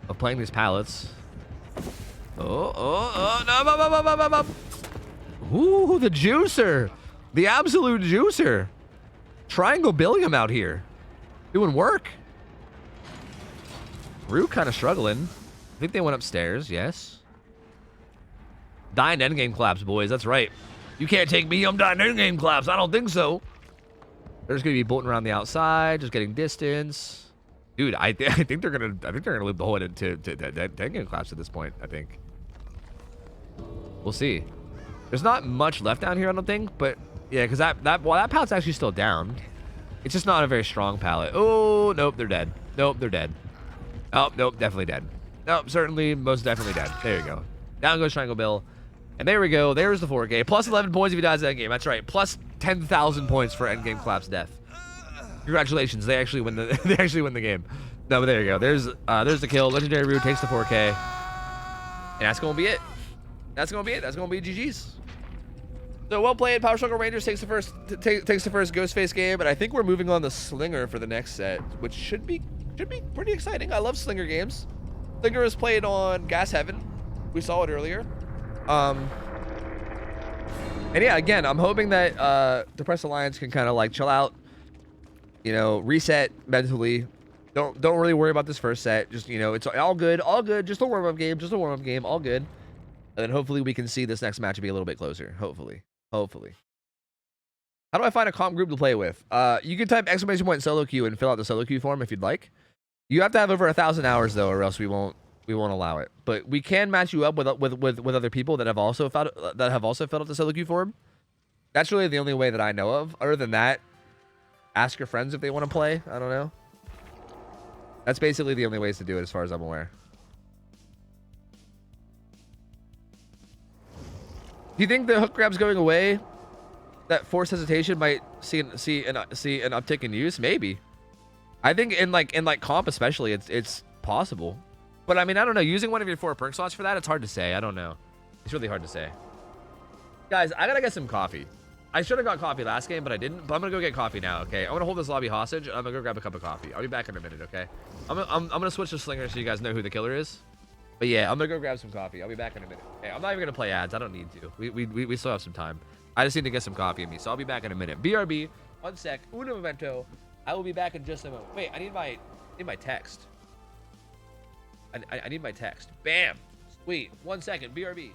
S1: of playing these pallets. No. Ooh, the juicer. The absolute juicer. Triangle Billiam out here. Doing work. Rue kind of struggling. I think they went upstairs, yes. Dying endgame collapse, boys. That's right. You can't take me. I'm dying endgame collapse. I don't think so. They're just gonna be bolting around the outside, just getting distance. Dude, I think they're gonna leave the whole into endgame collapse at this point. I think. We'll see. There's not much left down here, I don't think, but yeah, because that pallet's actually still down. It's just not a very strong pallet. Oh, nope, they're dead. Nope, they're dead. Oh, nope, definitely dead. Nope, certainly, most definitely dead. There you go. Down goes Triangle Bill. And there we go. There's the 4K. Plus 11 points if he dies at endgame. That's right. Plus 10,000 points for endgame collapse death. Congratulations. They actually win the game. No, but there you go. There's the kill. Legendary Rue takes the 4K. And that's going to be it. That's going to be GG's. So well played. Power Struggle Rangers takes the first Ghostface game, and I think we're moving on to Slinger for the next set, which should be pretty exciting. I love Slinger games. Slinger is played on Gas Heaven. We saw it earlier. And yeah, again, I'm hoping that Depressed Alliance can kind of like chill out, you know, reset mentally. Don't really worry about this first set. Just, you know, it's all good, just a warm-up game, all good. And then hopefully we can see this next match be a little bit closer. Hopefully. How do I find a comp group to play with? You can type !point solo queue and fill out the solo queue form if you'd like. You have to have over 1,000 hours though, or else we won't allow it. But we can match you up with other people that have also filled out the solo queue form. That's really the only way that I know of. Other than that, ask your friends if they want to play. I don't know. That's basically the only ways to do it as far as I'm aware. Do you think the hook grab's going away? That forced hesitation might see an uptick in use? Maybe. I think in like comp especially, it's possible. But I mean, I don't know. Using one of your 4 perk slots for that, it's hard to say. I don't know. It's really hard to say. Guys, I gotta get some coffee. I should have got coffee last game, but I didn't. But I'm gonna go get coffee now. Okay, I'm gonna hold this lobby hostage. I'm gonna go grab a cup of coffee. I'll be back in a minute. Okay. I'm gonna switch to Slinger so you guys know who the killer is. But yeah, I'm gonna go grab some coffee. I'll be back in a minute. Hey, I'm not even gonna play ads. I don't need to. We still have some time. I just need to get some coffee in me, so I'll be back in a minute. BRB, 1 sec, uno momento. I will be back in just a moment. Wait, I need my text. I need my text. Bam. Sweet. 1 second. BRB.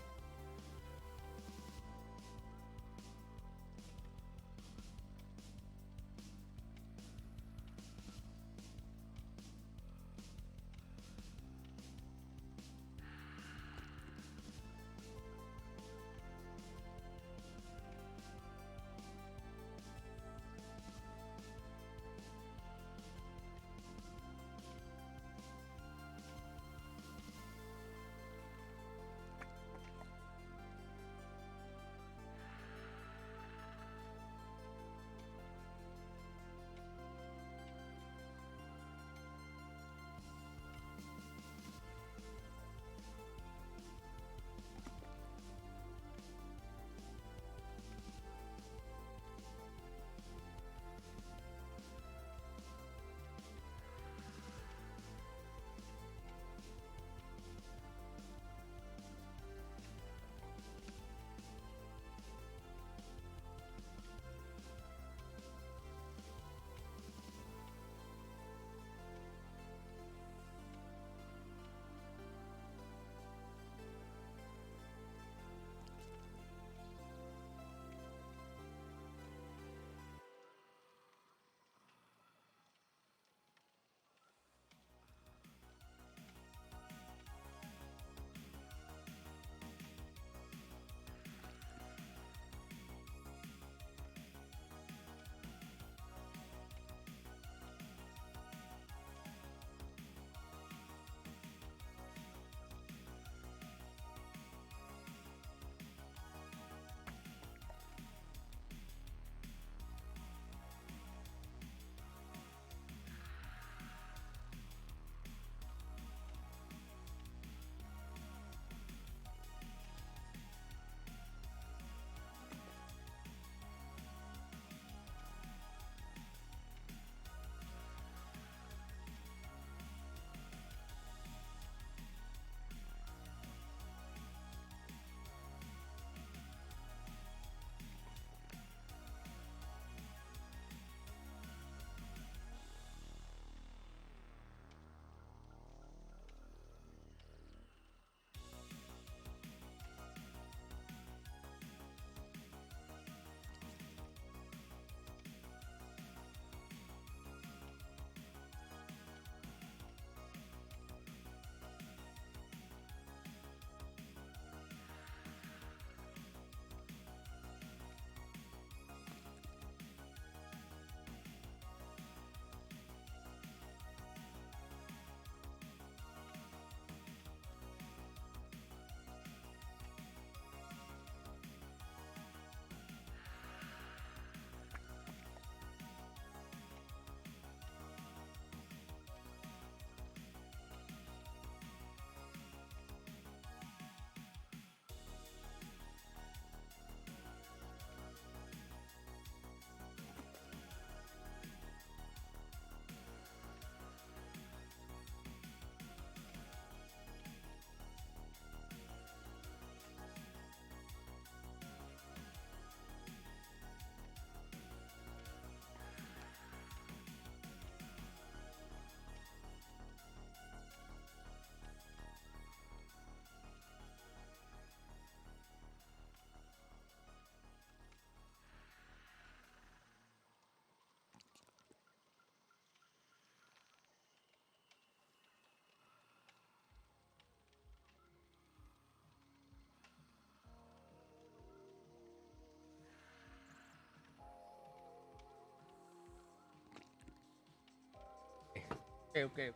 S1: Okay.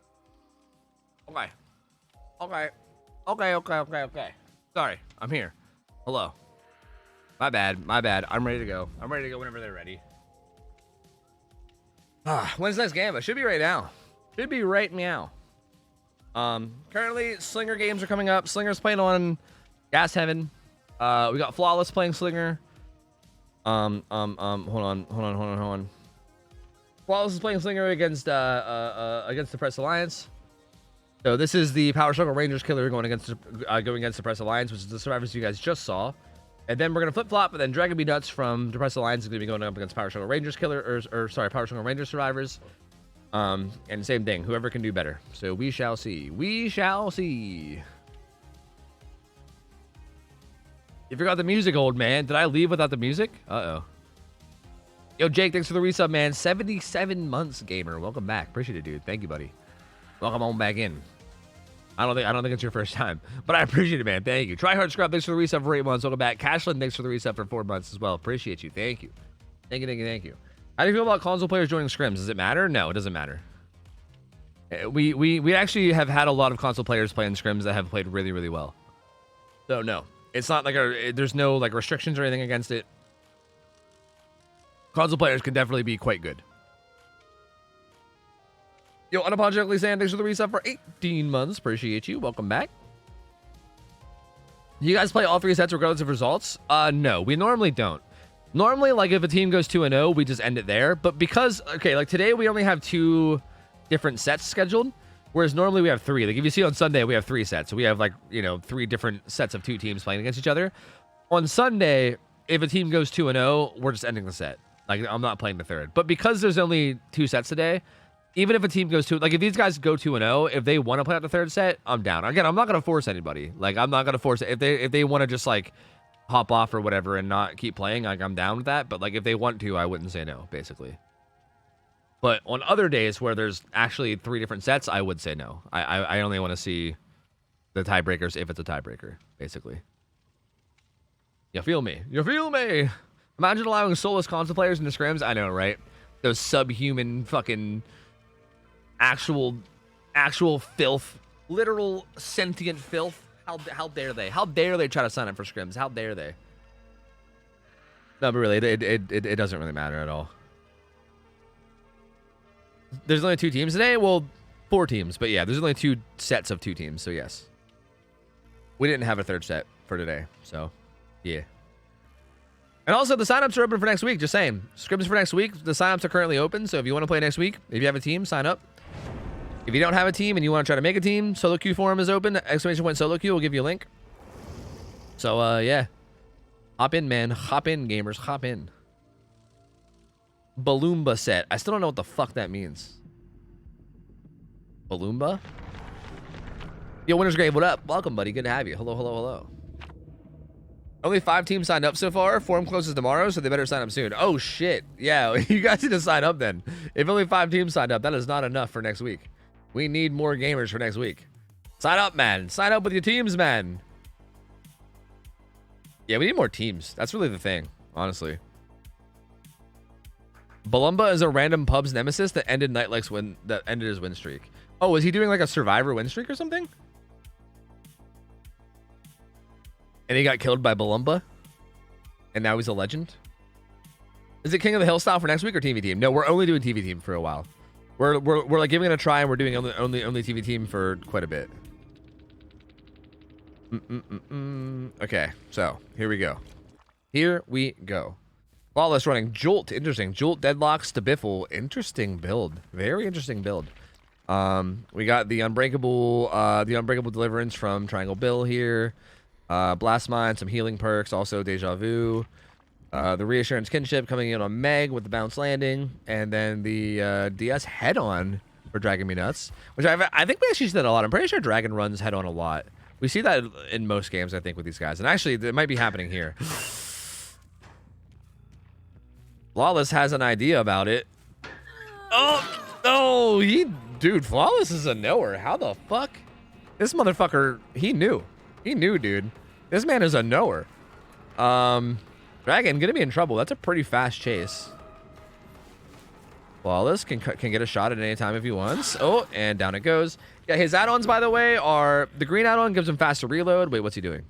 S1: Okay. Sorry, I'm here. Hello. My bad. I'm ready to go. Whenever they're ready. When's next game? It should be right now. Currently, Slinger games are coming up. Slinger's playing on Gas Heaven. We got Flawless playing Slinger. Hold on. Flawless is playing Slinger against the Press Alliance. So this is the Power Struggle Rangers killer going against the Press Alliance, which is the survivors you guys just saw. And then we're gonna flip flop, but then Dragon Be Nuts from the Press Alliance is gonna be going up against Power Struggle Rangers killer, Power Struggle Rangers survivors. And same thing, whoever can do better. So we shall see. You forgot the music, old man. Did I leave without the music? Uh-oh. Yo, Jake, thanks for the resub, man. 77 months, gamer. Welcome back. Appreciate it, dude. Thank you, buddy. Welcome on back in. I don't think it's your first time, but I appreciate it, man. Thank you. Tryhard Scrub, thanks for the resub for 8 months. Welcome back. Cashlin, thanks for the resub for 4 months as well. Appreciate you. Thank you. Thank you. How do you feel about console players joining scrims? Does it matter? No, it doesn't matter. We actually have had a lot of console players playing scrims that have played really, really well. So no, it's not like there's no like restrictions or anything against it. Console players can definitely be quite good. Yo, Unapologetically Sam, thanks for the resub for 18 months. Appreciate you. Welcome back. You guys play all 3 sets regardless of results? No, we normally don't. Normally, like if a team goes 2-0, we just end it there. But because, okay, like today we only have 2 different sets scheduled, whereas normally we have 3. Like if you see on Sunday, we have 3 sets. So we have like, 3 different sets of 2 teams playing against each other. On Sunday, if a team goes 2-0, we're just ending the set. Like I'm not playing the third. But because there's only 2 sets today, even if a team goes like if these guys go 2-0, if they want to play out the third set, I'm down. Again, I'm not gonna force anybody. Like I'm not gonna force it. If they want to just like hop off or whatever and not keep playing, like I'm down with that. But like if they want to, I wouldn't say no, basically. But on other days where there's actually 3 different sets, I would say no. I only want to see the tiebreakers if it's a tiebreaker, basically. You feel me? Imagine allowing soulless console players into scrims. I know, right? Those subhuman fucking actual filth, literal sentient filth. How dare they? How dare they try to sign up for scrims? How dare they? No, but really, it doesn't really matter at all. There's only 2 teams today. Well, 4 teams, but yeah, there's only 2 sets of 2 teams. So yes, we didn't have a third set for today. So yeah. And also, the signups are open for next week. Just saying. Scrims for next week. The signups are currently open. So if you want to play next week, if you have a team, sign up. If you don't have a team and you want to try to make a team, solo queue forum is open. ! Solo queue will give you a link. So, yeah. Hop in, man. Hop in, gamers. Hop in. Balloomba set. I still don't know what the fuck that means. Balloomba? Yo, Winter's Grave, what up? Welcome, buddy. Good to have you. Hello. Only 5 teams signed up so far. Forum closes tomorrow, so they better sign up soon. Oh, shit. Yeah, you guys need to sign up then. If only 5 teams signed up, that is not enough for next week. We need more gamers for next week. Sign up, man. Sign up with your teams, man. Yeah, we need more teams. That's really the thing, honestly. Balumba is a random pub's nemesis that ended his win streak. Oh, is he doing like a survivor win streak or something? And he got killed by Balumba, and now he's a legend. Is it King of the Hill style for next week or TV team? No, we're only doing TV team for a while. We're like giving it a try, and we're doing only TV team for quite a bit. Okay, so here we go. Flawless running Jolt. Interesting. Jolt deadlocks to Biffle. Interesting build. Very interesting build. We got the unbreakable deliverance from Triangle Bill here. Blast Mine, some healing perks, also Deja Vu. The Reassurance Kinship coming in on Meg with the bounce landing, and then the DS head-on for Dragon Me Nuts, which I think we actually see that a lot. I'm pretty sure Dragon runs head-on a lot. We see that in most games, I think, with these guys. And actually, it might be happening here. Flawless has an idea about it. Oh, no, dude, Flawless is a knower. How the fuck? This motherfucker, he knew. He knew, dude. This man is a knower. Dragon, gonna be in trouble. That's a pretty fast chase. Flawless can get a shot at any time if he wants. Oh, and down it goes. Yeah, his add-ons, by the way, are the green add-on gives him faster reload. Wait, what's he doing?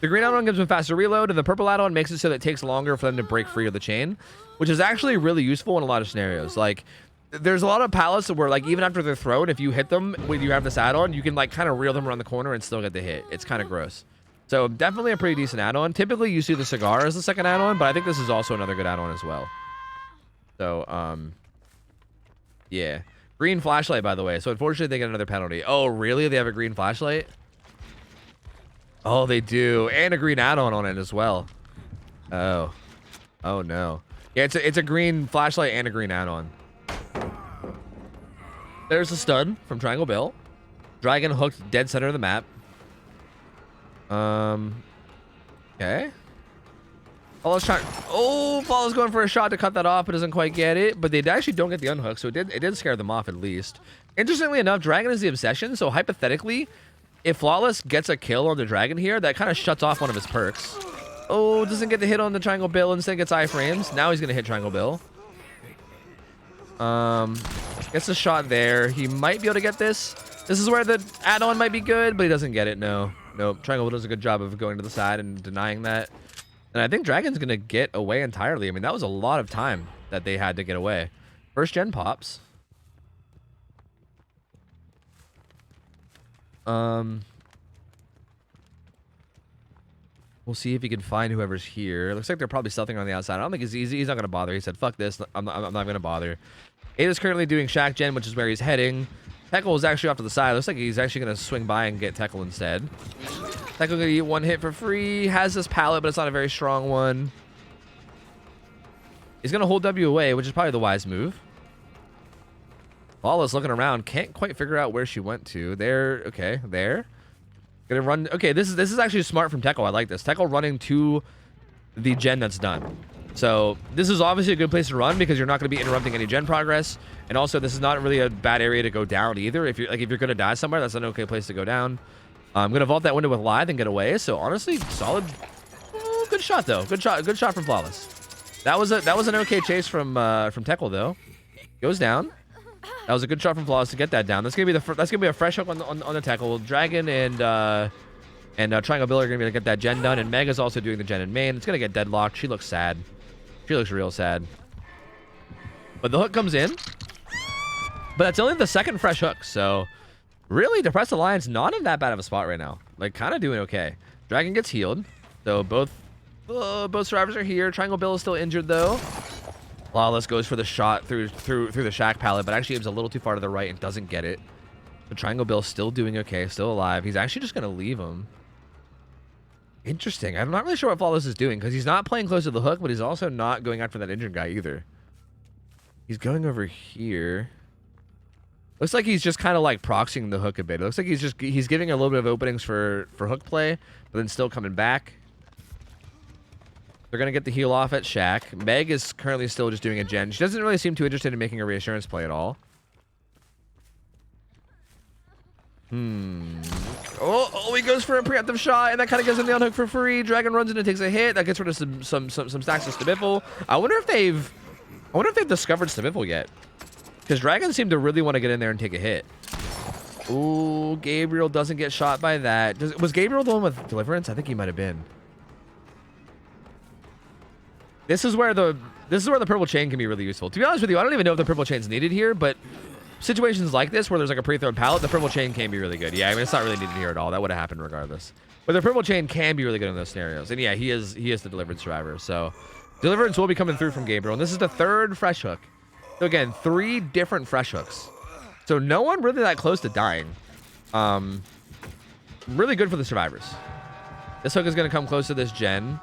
S1: The green add-on gives him faster reload, and the purple add-on makes it so that it takes longer for them to break free of the chain, which is actually really useful in a lot of scenarios. Like, there's a lot of pallets where, like, even after they're thrown, if you hit them when you have this add-on, you can, like, kind of reel them around the corner and still get the hit. It's kind of gross. So definitely a pretty decent add-on. Typically, you see the cigar as the second add-on, but I think this is also another good add-on as well. So, yeah. Green flashlight, by the way. So, unfortunately, they get another penalty. Oh, really? They have a green flashlight? Oh, they do. And a green add-on on it as well. Oh. Oh, no. Yeah, it's a green flashlight and a green add-on. There's a stun from Triangle Bill. Dragon hooked dead center of the map. Okay. Flawless going for a shot to cut that off, but doesn't quite get it. But they actually don't get the unhook, so it did scare them off at least. Interestingly enough, Dragon is the obsession, so hypothetically, if Flawless gets a kill on the Dragon here, that kind of shuts off one of his perks. Oh, doesn't get the hit on the Triangle Bill, instead gets iframes. Now he's going to hit Triangle Bill. Gets a shot there. He might be able to get this. This is where the add-on might be good, but he doesn't get it, no. Nope, Triangle Bill does a good job of going to the side and denying that. And I think Dragon's going to get away entirely. I mean, that was a lot of time that they had to get away. First gen pops. We'll see if he can find whoever's here. Looks like they're probably stealthing on the outside. I don't think it's easy. He's not going to bother. He said, fuck this. I'm not going to bother. Ada's currently doing Shack Gen, which is where he's heading. Teckle is actually off to the side. Looks like he's actually going to swing by and get Teckle instead. Teckle going to get one hit for free. Has this pallet, but it's not a very strong one. He's going to hold W away, which is probably the wise move. Flawless looking around. Can't quite figure out where she went to. There. Okay, there. Gonna run. Okay, this is actually smart from Teckle. I like this. Teckle running to the gen that's done. So this is obviously a good place to run because you're not going to be interrupting any gen progress, and also this is not really a bad area to go down either. If you're going to die somewhere, that's an okay place to go down. I'm going to vault that window with Lithe and get away. So honestly, solid. Oh, good shot though. Good shot from Flawless. That was an okay chase from Teckle though. Goes down. That was a good shot from Flawless to get that down. That's gonna be a fresh hook on the Teckle. Dragon and Triangle Bill are gonna be able to get that gen done, and Mega's also doing the gen in main. It's gonna get deadlocked. She looks sad. She looks real sad. But the hook comes in. But that's only the second fresh hook, so really Depressed Alliance not in that bad of a spot right now. Like kind of doing okay. Dragon gets healed. So both survivors are here. Triangle Bill is still injured though. Flawless goes for the shot through the Shack pallet, but actually aims a little too far to the right and doesn't get it. The Triangle Bill still doing okay, still alive. He's actually just gonna leave him. Interesting. I'm not really sure what Flawless is doing because he's not playing close to the hook, but he's also not going after that injured guy either. He's going over here. Looks like he's just kind of like proxying the hook a bit. It looks like he's giving a little bit of openings for hook play, but then still coming back. They're going to get the heal off at Shack. Meg is currently still just doing a gen. She doesn't really seem too interested in making a reassurance play at all. Oh, he goes for a preemptive shot, and that kind of gives him the unhook for free. Dragon runs in and takes a hit. That gets rid of some stacks of Stabiffle. I wonder if they've discovered Stabiffle yet. Because Dragon seemed to really want to get in there and take a hit. Ooh, Gabriel doesn't get shot by that. Was Gabriel the one with Deliverance? I think he might have been. This is where the purple chain can be really useful. To be honest with you, I don't even know if the purple chain's needed here, but situations like this where there's like a pre-thrown pallet, the purple chain can be really good. Yeah, I mean it's not really needed here at all. That would have happened regardless. But the purple chain can be really good in those scenarios. And yeah, he is the Deliverance survivor. So Deliverance will be coming through from Gabriel. And this is the third fresh hook. So again, 3 different fresh hooks. So no one really that close to dying. Really good for the survivors. This hook is going to come close to this gen.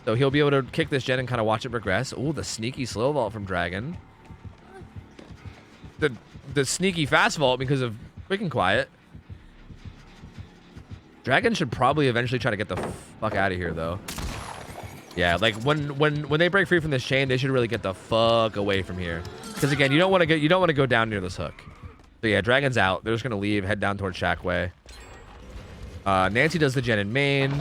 S1: So he'll be able to kick this gen and kind of watch it progress. Ooh, the sneaky slow vault from Dragon. The sneaky fast vault because of freaking quiet. Dragon should probably eventually try to get the fuck out of here though. Yeah, like when they break free from this chain, they should really get the fuck away from here. Because again, you don't want to go down near this hook. So yeah, Dragon's out. They're just gonna leave, head down towards Shackway. Nancy does the gen in main.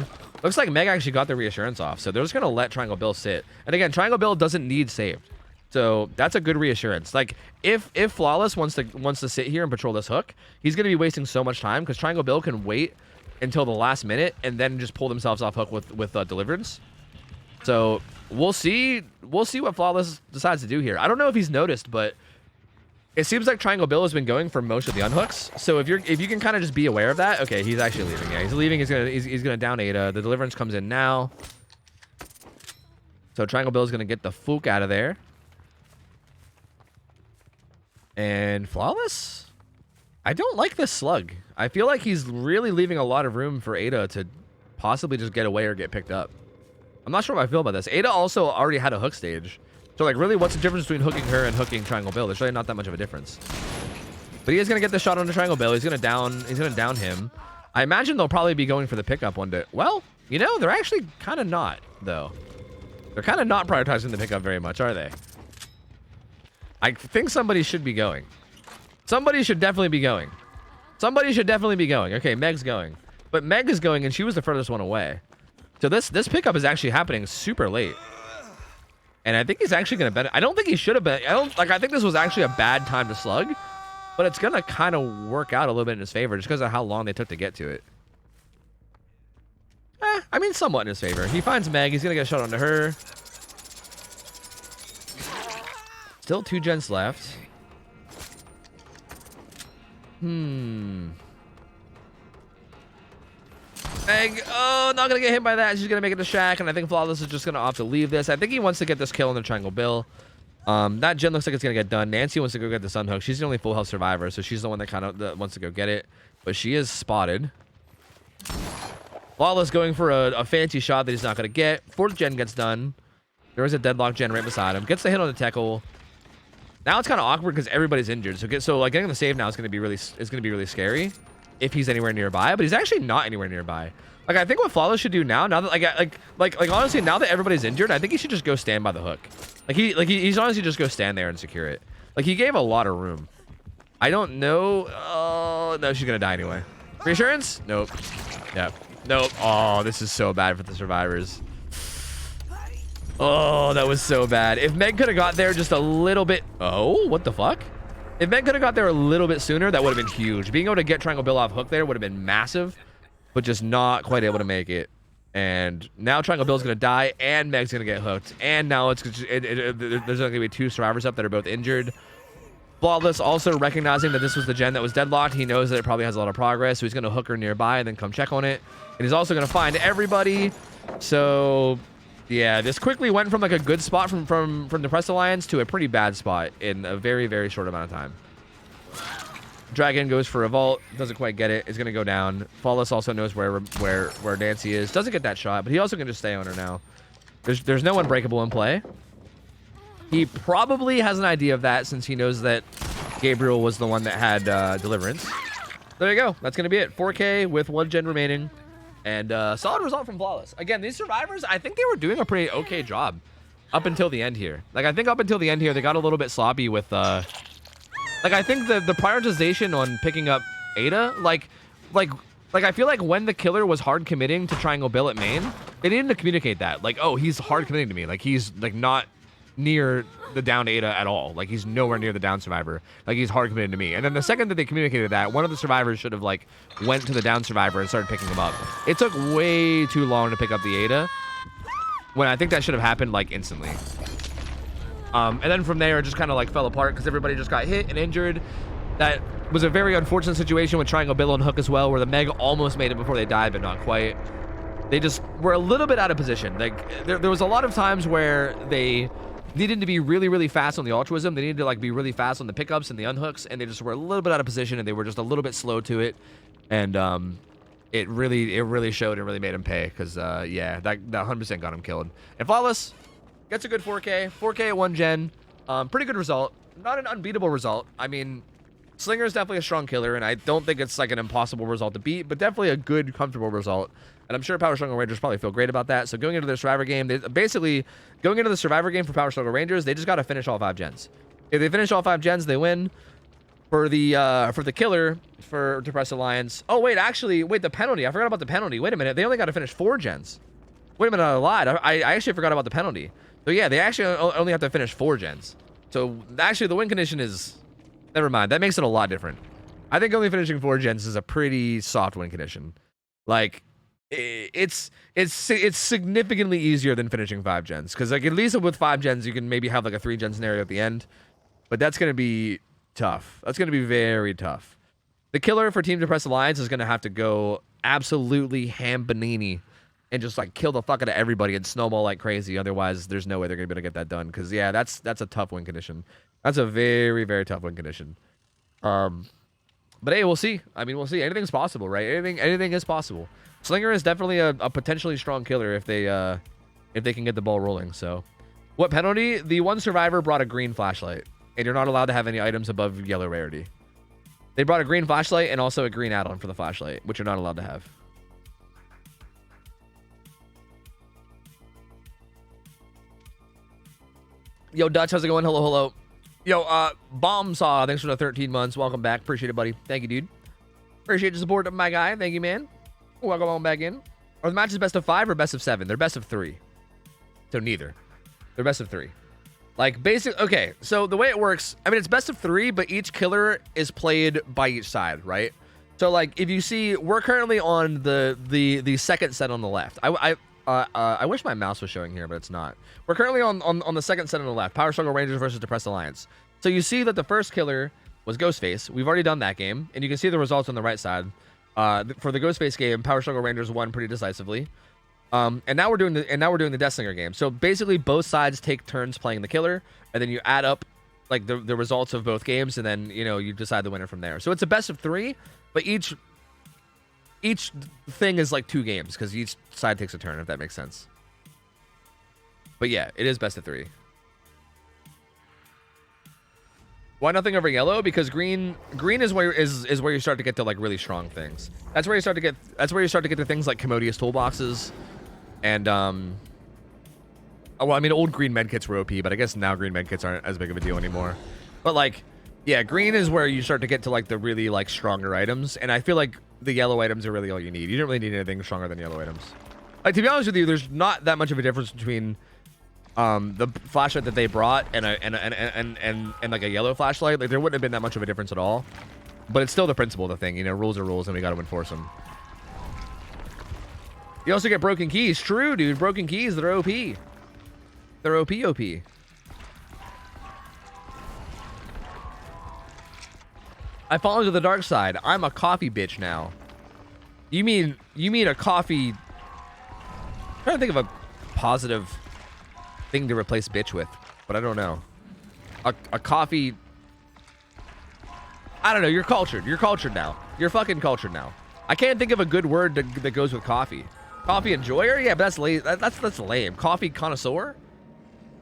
S1: Looks like Meg actually got the reassurance off, so they're just gonna let Triangle Bill sit. And again, Triangle Bill doesn't need saved. So that's a good reassurance. Like if Flawless wants to sit here and patrol this hook, he's gonna be wasting so much time because Triangle Bill can wait until the last minute and then just pull themselves off hook with Deliverance. So we'll see what Flawless decides to do here. I don't know if he's noticed, but it seems like Triangle Bill has been going for most of the unhooks. So if you can kind of just be aware of that. Okay, he's actually leaving. Yeah, he's leaving. He's gonna down Ada. The Deliverance comes in now. So Triangle Bill is gonna get the Fook out of there. And Flawless? I don't like this slug. I feel like he's really leaving a lot of room for Ada to possibly just get away or get picked up. I'm not sure how I feel about this. Ada also already had a hook stage. So, like, really, what's the difference between hooking her and hooking Triangle Bill? There's really not that much of a difference. But he is going to get the shot on the Triangle Bill. He's going to down him. I imagine they'll probably be going for the pickup one day. Well, you know, they're actually kind of not, though. They're kind of not prioritizing the pickup very much, are they? I think somebody should be going. Somebody should definitely be going. Somebody should definitely be going. Okay, Meg's going. But Meg is going, and she was the furthest one away. So this pickup is actually happening super late. And I think he's actually going to bet. I don't think he should have been. I think this was actually a bad time to slug. But it's going to kind of work out a little bit in his favor just because of how long they took to get to it. I mean, somewhat in his favor. He finds Meg. He's going to get a shot onto her. Still 2 gens left. Meg, oh, not gonna get hit by that. She's gonna make it to Shack, and I think Flawless is just gonna opt to leave this. I think he wants to get this kill on the Triangle Bill. That gen looks like it's gonna get done. Nancy wants to go get the Sun Hook. She's the only full health survivor, so she's the one that kind of wants to go get it. But she is spotted. Flawless going for a fancy shot that he's not gonna get. 4th gen gets done. There is a deadlock gen right beside him. Gets the hit on the tackle. Now it's kind of awkward because everybody's injured. So like getting the save now is gonna be really scary if he's anywhere nearby. But he's actually not anywhere nearby. Like I think what Flawless should do now that like honestly now that everybody's injured, I think he should just go stand by the hook. He's honestly just go stand there and secure it. Like he gave a lot of room. I don't know. Oh no, she's gonna die anyway. Reassurance? Nope. Yep. Nope. Oh, this is so bad for the survivors. Oh, that was so bad. If Meg could have got there just a little bit... Oh, what the fuck? If Meg could have got there a little bit sooner, that would have been huge. Being able to get Triangle Bill off hook there would have been massive, but just not quite able to make it. And now Triangle Bill's going to die, and Meg's going to get hooked. And now there's only going to be 2 survivors up that are both injured. Flawless also recognizing that this was the gen that was deadlocked. He knows that it probably has a lot of progress, so he's going to hook her nearby and then come check on it. And he's also going to find everybody. So... yeah, this quickly went from like a good spot from Depressed Alliance to a pretty bad spot in a very, very short amount of time. Dragon goes for a vault, doesn't quite get it. It's gonna go down. Flawless also knows where Nancy is. Doesn't get that shot, but he also can just stay on her now. There's no unbreakable in play. He probably has an idea of that since he knows that Gabriel was the one that had Deliverance. There you go. That's gonna be it. 4K with 1 gen remaining. And solid result from Flawless. Again, these survivors, I think they were doing a pretty okay job up until the end here. Like, I think up until the end here, they got a little bit sloppy with, like, I think the prioritization on picking up Ada, like, I feel like when the killer was hard committing to Triangle Bill at main, they needed to communicate that. Like, oh, he's hard committing to me. Like, he's, like, not near the down Ada at all. Like, he's nowhere near the down survivor. Like, he's hard committed to me. And then the second that they communicated that, one of the survivors should have, like, went to the down survivor and started picking him up. It took way too long to pick up the Ada, when I think that should have happened, like, instantly. And then from there, it just kind of, like, fell apart because everybody just got hit and injured. That was a very unfortunate situation with Triangle Bill and Hook as well, where the Meg almost made it before they died, but not quite. They just were a little bit out of position. Like, there was a lot of times where they needed to be really, really fast on the altruism. They needed to like be really fast on the pickups and the unhooks, and they just were a little bit out of position, and they were just a little bit slow to it. And it really showed and really made him pay because yeah, that 100% got him killed. And Flawless gets a good 4K at 1 gen. Pretty good result. Not an unbeatable result. I mean, Slinger is definitely a strong killer, and I don't think it's like an impossible result to beat, but definitely a good, comfortable result. And I'm sure Power Struggle Rangers probably feel great about that. So going into their Survivor game, going into the Survivor game for Power Struggle Rangers, they just got to finish all 5 gens. If they finish all 5 gens, they win. For the killer, for Depressed Alliance. Oh, wait, actually, the penalty. I forgot about the penalty. Wait a minute. They only got to finish 4 gens. Wait a minute, I lied. I actually forgot about the penalty. So yeah, they actually only have to finish 4 gens. So actually the win condition is, never mind. That makes it a lot different. I think only finishing 4 gens is a pretty soft win condition. Like, it's significantly easier than finishing 5 gens. Because like at least with 5 gens, you can maybe have like a 3 gen scenario at the end. But that's going to be tough. That's going to be very tough. The killer for Team Depressed Alliance is going to have to go absolutely ham-banini and just like kill the fuck out of everybody and snowball like crazy. Otherwise, there's no way they're going to be able to get that done. Because yeah, that's a tough win condition. That's a very, very tough win condition. But hey, we'll see. I mean, we'll see. Anything's possible, right? Anything is possible. Slinger is definitely a potentially strong killer if they can get the ball rolling. So, what penalty? The one survivor brought a green flashlight, and you're not allowed to have any items above yellow rarity. They brought a green flashlight and also a green add-on for the flashlight, which you're not allowed to have. Yo, Dutch, how's it going? Hello, hello. Yo, Bomb Saw, thanks for the 13 months. Welcome back. Appreciate it, buddy. Thank you, dude. Appreciate the support of my guy. Thank you, man. Welcome on back in. Are the matches best of 5 or best of 7? They're best of 3. So neither. They're best of 3. Like, okay, so the way it works, I mean, it's best of 3, but each killer is played by each side, right? So, like, if you see, we're currently on the second set on the left. I wish my mouse was showing here, but it's not. We're currently on the second set on the left. Power Struggle Rangers versus Depressed Alliance. So you see that the first killer was Ghostface. We've already done that game, and you can see the results on the right side. For the Ghostface game, Power Struggle Rangers won pretty decisively. And now we're doing the Death Slinger game. So basically, both sides take turns playing the killer, and then you add up like the results of both games, and then you decide the winner from there. So it's a best of 3, but each thing is like 2 games because each side takes a turn, if that makes sense. But yeah, it is best of 3. Why nothing over yellow? Because green is where you start to get to like really strong things. That's where you start to get to things like commodious toolboxes, and well, I mean, old green medkits were OP, but I guess now green medkits aren't as big of a deal anymore. But like, yeah, green is where you start to get to like the really like stronger items, and I feel like the yellow items are really all you need. You don't really need anything stronger than yellow items. Like, to be honest with you, there's not that much of a difference between the flashlight that they brought and like a yellow flashlight. Like, there wouldn't have been that much of a difference at all. But it's still the principle of the thing. Rules are rules, and we got to enforce them. You also get broken keys. True, dude. Broken keys, they're OP. They're OP. I fall into the dark side. I'm a coffee bitch now. You mean a coffee? I'm trying to think of a positive thing to replace bitch with, but I don't know. A coffee. I don't know. You're cultured. You're cultured now. You're fucking cultured now. I can't think of a good word that goes with coffee. Coffee enjoyer? Yeah, but that's lame. That's lame. Coffee connoisseur?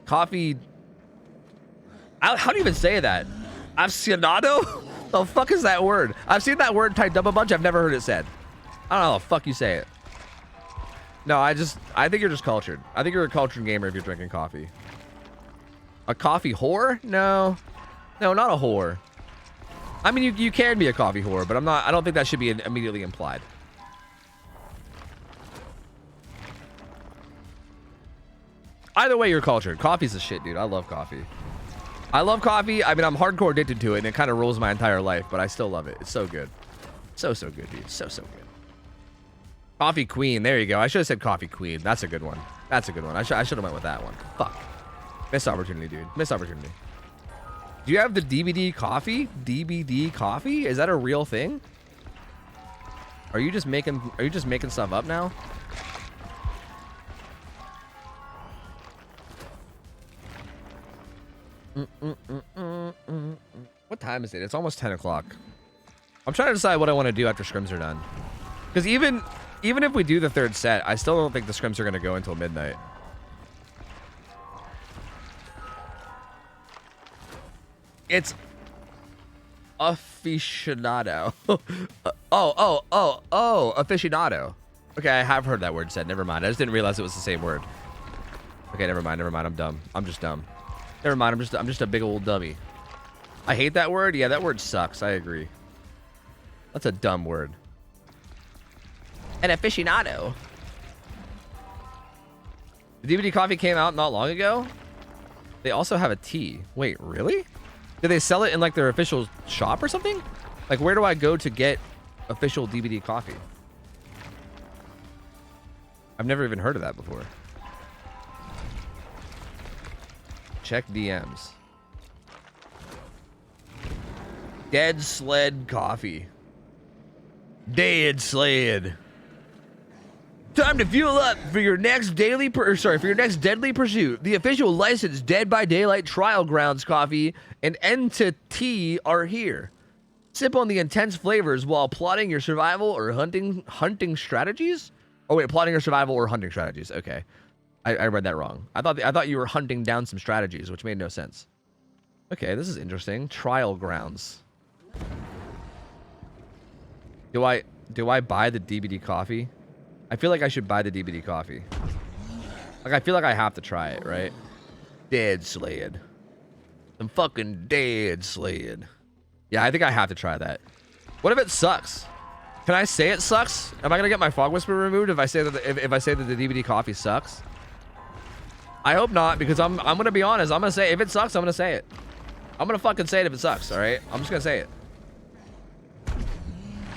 S1: Coffee. How do you even say that? Aficionado? The fuck is that word? I've seen that word typed up a bunch. I've never heard it said. I don't know how the fuck you say it. No, I think you're just cultured. I think you're a cultured gamer if you're drinking coffee. A coffee whore? No, not a whore. I mean, you can be a coffee whore, but I don't think that should be immediately implied. Either way, you're cultured. Coffee's the shit, dude. I love coffee. I love coffee. I mean, I'm hardcore addicted to it, and it kind of rules my entire life, but I still love it. It's so good. So good, dude. So good. Coffee Queen. There you go. I should have said Coffee Queen. That's a good one. I should have went with that one. Fuck. Missed opportunity, dude. Missed opportunity. Do you have the DVD coffee? DBD coffee? Is that a real thing? Are you just making stuff up now? What time is it? It's almost 10 o'clock. I'm trying to decide what I want to do after scrims are done. Because even if we do the 3rd set, I still don't think the scrims are going to go until midnight. It's aficionado. oh, aficionado. Okay, I have heard that word said. Never mind. I just didn't realize it was the same word. Okay, never mind. I'm dumb. I'm just dumb. Never mind. I'm just a big old dummy. I hate that word. Yeah, that word sucks. I agree. That's a dumb word. An aficionado. DVD coffee came out not long ago. They also have a tea. Wait, really? Did they sell it in like their official shop or something? Like, where do I go to get official DVD coffee? I've never even heard of that before. Check DMs. Dead Sled Coffee. Dead Sled. Time to fuel up for your next deadly pursuit. The official licensed Dead by Daylight Trial Grounds coffee and End to Tea are here. Sip on the intense flavors while plotting your survival or hunting strategies. Oh wait, plotting your survival or hunting strategies. Okay, I read that wrong. I thought you were hunting down some strategies, which made no sense. Okay, this is interesting. Trial Grounds. Do I buy the DBD coffee? I feel like I should buy the DBD coffee. Like, I feel like I have to try it, right? Dead Sled. Some fucking Dead Sled. Yeah, I think I have to try that. What if it sucks? Can I say it sucks? Am I gonna get my fog whisper removed if I say that if I say that the DBD coffee sucks? I hope not, because I'm gonna be honest. I'm gonna say if it sucks, I'm gonna say it. I'm gonna fucking say it if it sucks. All right, I'm just gonna say it.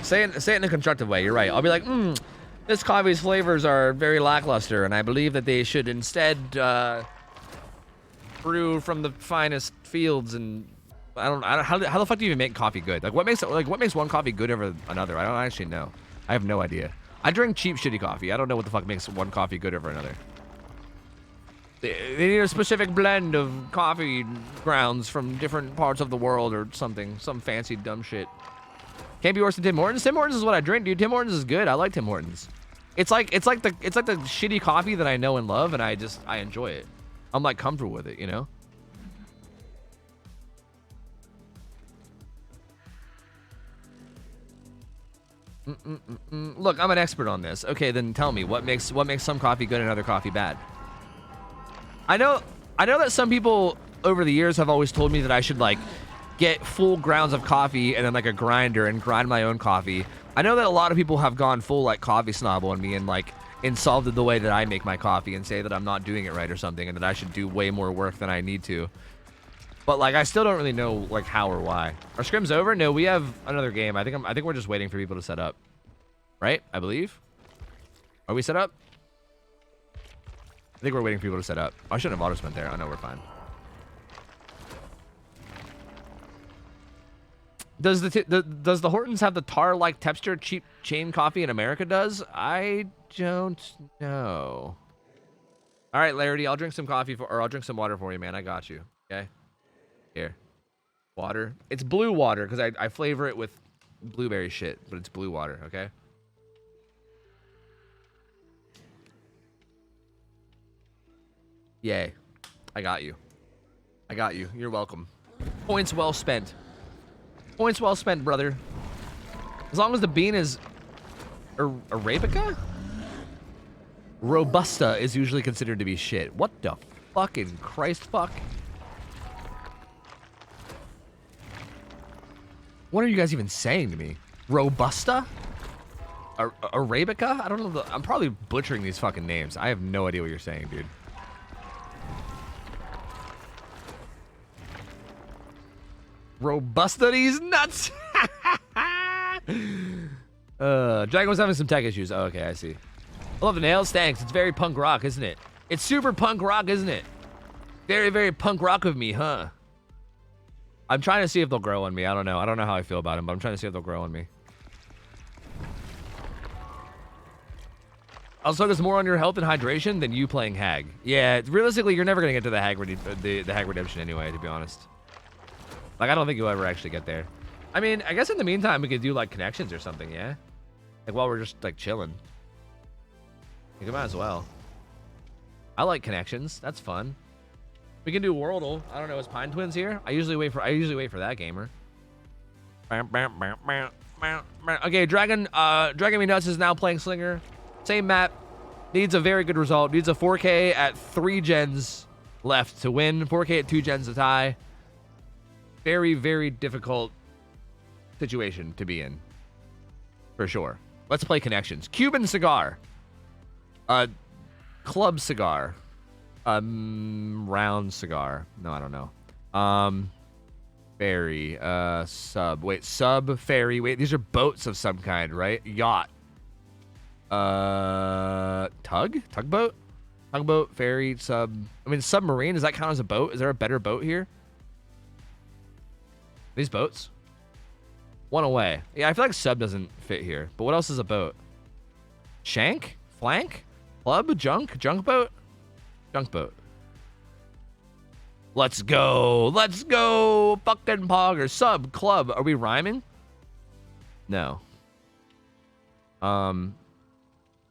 S1: Say it in a constructive way. You're right. I'll be like, this coffee's flavors are very lackluster, and I believe that they should instead brew from the finest fields. And I don't how the fuck do you even make coffee good? Like what makes one coffee good over another? I don't actually know. I have no idea. I drink cheap shitty coffee. I don't know what the fuck makes one coffee good over another. They need a specific blend of coffee grounds from different parts of the world or something. Some fancy dumb shit. Can't be worse than Tim Hortons. Tim Hortons is what I drink, dude. Tim Hortons is good. I like Tim Hortons. It's like the shitty coffee that I know and love, and I enjoy it. I'm like comfortable with it, you know? Look, I'm an expert on this. Okay, then tell me what makes some coffee good and other coffee bad. I know that some people over the years have always told me that I should like get full grounds of coffee and then like a grinder and grind my own coffee. I know that a lot of people have gone full like coffee snob on me and like insulted the way that I make my coffee and say that I'm not doing it right or something and that I should do way more work than I need to. But like I still don't really know like how or why. Are scrims over? No, we have another game. I think we're just waiting for people to set up. Right? I believe. Are we set up? I think we're waiting for people to set up. I shouldn't have auto spent there. I know we're fine. Does the Hortons have the tar-like texture cheap chain coffee in America does? I don't know. All right, Larry, I'll drink some coffee or I'll drink some water for you, man. I got you. Okay. Here. Water. It's blue water because I flavor it with blueberry shit, but it's blue water, okay? Yay. I got you. I got you. You're welcome. Points well spent. Points well spent, brother. As long as the bean is Arabica? Robusta is usually considered to be shit. What the fucking Christ fuck? What are you guys even saying to me? Robusta? Arabica? I don't know. I'm probably butchering these fucking names. I have no idea what you're saying, dude. Robusta these nuts. Dragon was having some tech issues. Oh, okay, I see. I love the nails. Thanks. It's very punk rock, isn't it? It's super punk rock, isn't it? Very, very punk rock of me, huh? I'm trying to see if they'll grow on me. I don't know. I don't know how I feel about them, but I'm trying to see if they'll grow on me. Also, there's more on your health and hydration than you playing Hag. Yeah, realistically, you're never gonna get to the Hag redemption anyway, to be honest. Like, I don't think you'll ever actually get there. I mean, I guess in the meantime, we could do, like, connections or something, yeah? Like, while we're just, like, chilling. You might as well. I like connections. That's fun. We can do Worldle. I don't know, is Pine Twins here? I usually wait for that gamer. Okay, Dragon Me Nuts is now playing Slinger. Same map. Needs a very good result. Needs a 4K at 3 gens left to win. 4K at 2 gens to tie. Very, very difficult situation to be in. For sure. Let's play connections. Cuban cigar. Club cigar. Round cigar. No, I don't know. Ferry. Sub. Wait, sub, ferry. Wait, these are boats of some kind, right? Yacht. Tugboat? Tugboat, ferry, sub. I mean, submarine. Does that count as a boat? Is there a better boat here? These boats? One away. Yeah, I feel like sub doesn't fit here. But what else is a boat? Shank? Flank? Club? Junk? Junk boat? Junk boat. Let's go. Let's go. Fucking pogger. Sub. Club. Are we rhyming? No.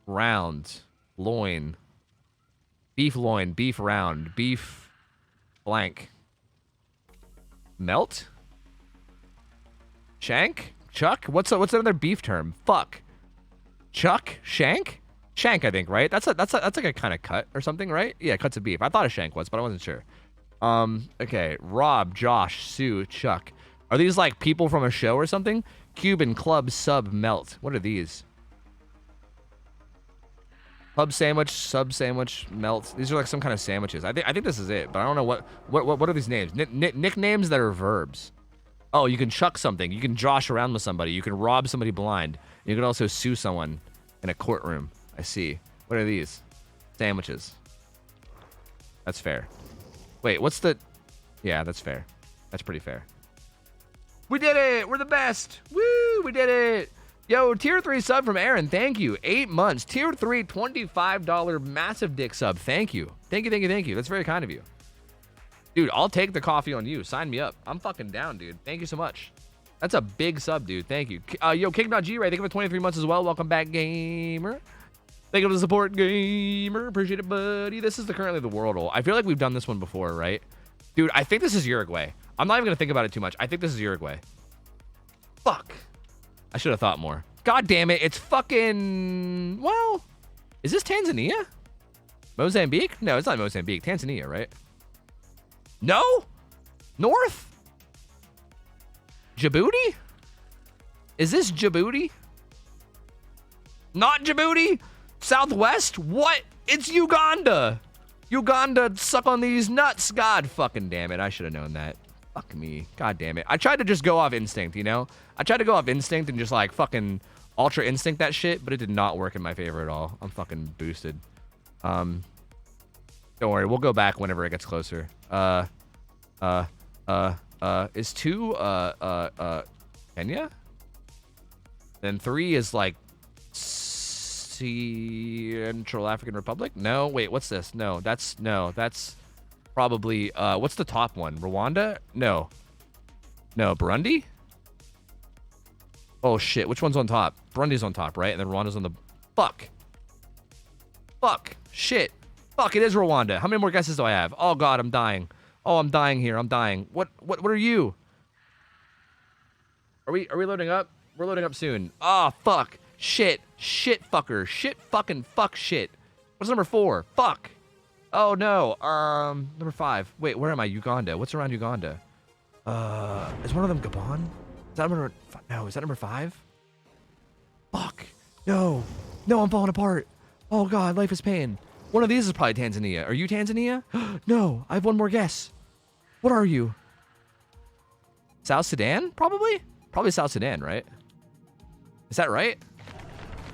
S1: Round. Loin. Beef loin. Beef round. Beef blank. Melt? Shank? Chuck? What's another beef term? Fuck. Chuck? Shank? Shank, I think, right? That's like a kind of cut or something, right? Yeah, cuts of beef. I thought a shank was, but I wasn't sure. Okay. Rob, Josh, Sue, Chuck. Are these like people from a show or something? Cuban, club, sub, melt. What are these? Club sandwich, sub sandwich, melt. These are like some kind of sandwiches. I think this is it, but I don't know what are these names? Nicknames that are verbs. Oh, you can chuck something. You can josh around with somebody. You can rob somebody blind. You can also sue someone in a courtroom. I see. What are these? Sandwiches. That's fair. Wait, what's the... Yeah, that's fair. That's pretty fair. We did it! We're the best! Woo! We did it! Yo, tier 3 sub from Aaron. Thank you. 8 months. Tier 3, $25 massive dick sub. Thank you. Thank you, thank you, thank you. That's very kind of you. Dude, I'll take the coffee on you. Sign me up. I'm fucking down, dude. Thank you so much. That's a big sub, dude. Thank you. Yo, King.G-Ray, thank you for 23 months as well. Welcome back, gamer. Thank you for the support, gamer. Appreciate it, buddy. This is currently the Worldle. I feel like we've done this one before, right? Dude, I think this is Uruguay. I'm not even going to think about it too much. I think this is Uruguay. Fuck. I should have thought more. God damn it. It's fucking... Well, is this Tanzania? Mozambique? No, it's not Mozambique. Tanzania, right? No? North? Djibouti? Is this Djibouti? Not Djibouti? Southwest? What? It's Uganda. Uganda, suck on these nuts. God fucking damn it. I should have known that. Fuck me. God damn it. I tried to just go off instinct, you know? I tried to go off instinct and just like fucking ultra instinct that shit, but it did not work in my favor at all. I'm fucking boosted. Don't worry. We'll go back whenever it gets closer. Is 2 Kenya? Then 3 is like Central African Republic? No, wait, what's this? No, that's probably what's the top one? Rwanda? No, Burundi? Oh shit, which one's on top? Burundi's on top, right? And then Rwanda's on the... Fuck, shit, fuck, it is Rwanda. How many more guesses do I have? Oh god, I'm dying. Oh, I'm dying here. I'm dying. What are you? Are we loading up? We're loading up soon. Oh, fuck. Shit. Shit, fucker. Shit, fucking fuck shit. What's number 4? Fuck. Oh, no. Number 5. Wait, where am I? Uganda. What's around Uganda? Is one of them Gabon? Is that number... No, is that number 5? Fuck. No. No, I'm falling apart. Oh, God. Life is pain. One of these is probably Tanzania. Are you Tanzania? No, I have one more guess. What are you? South Sudan? Probably? Probably South Sudan, right? Is that right?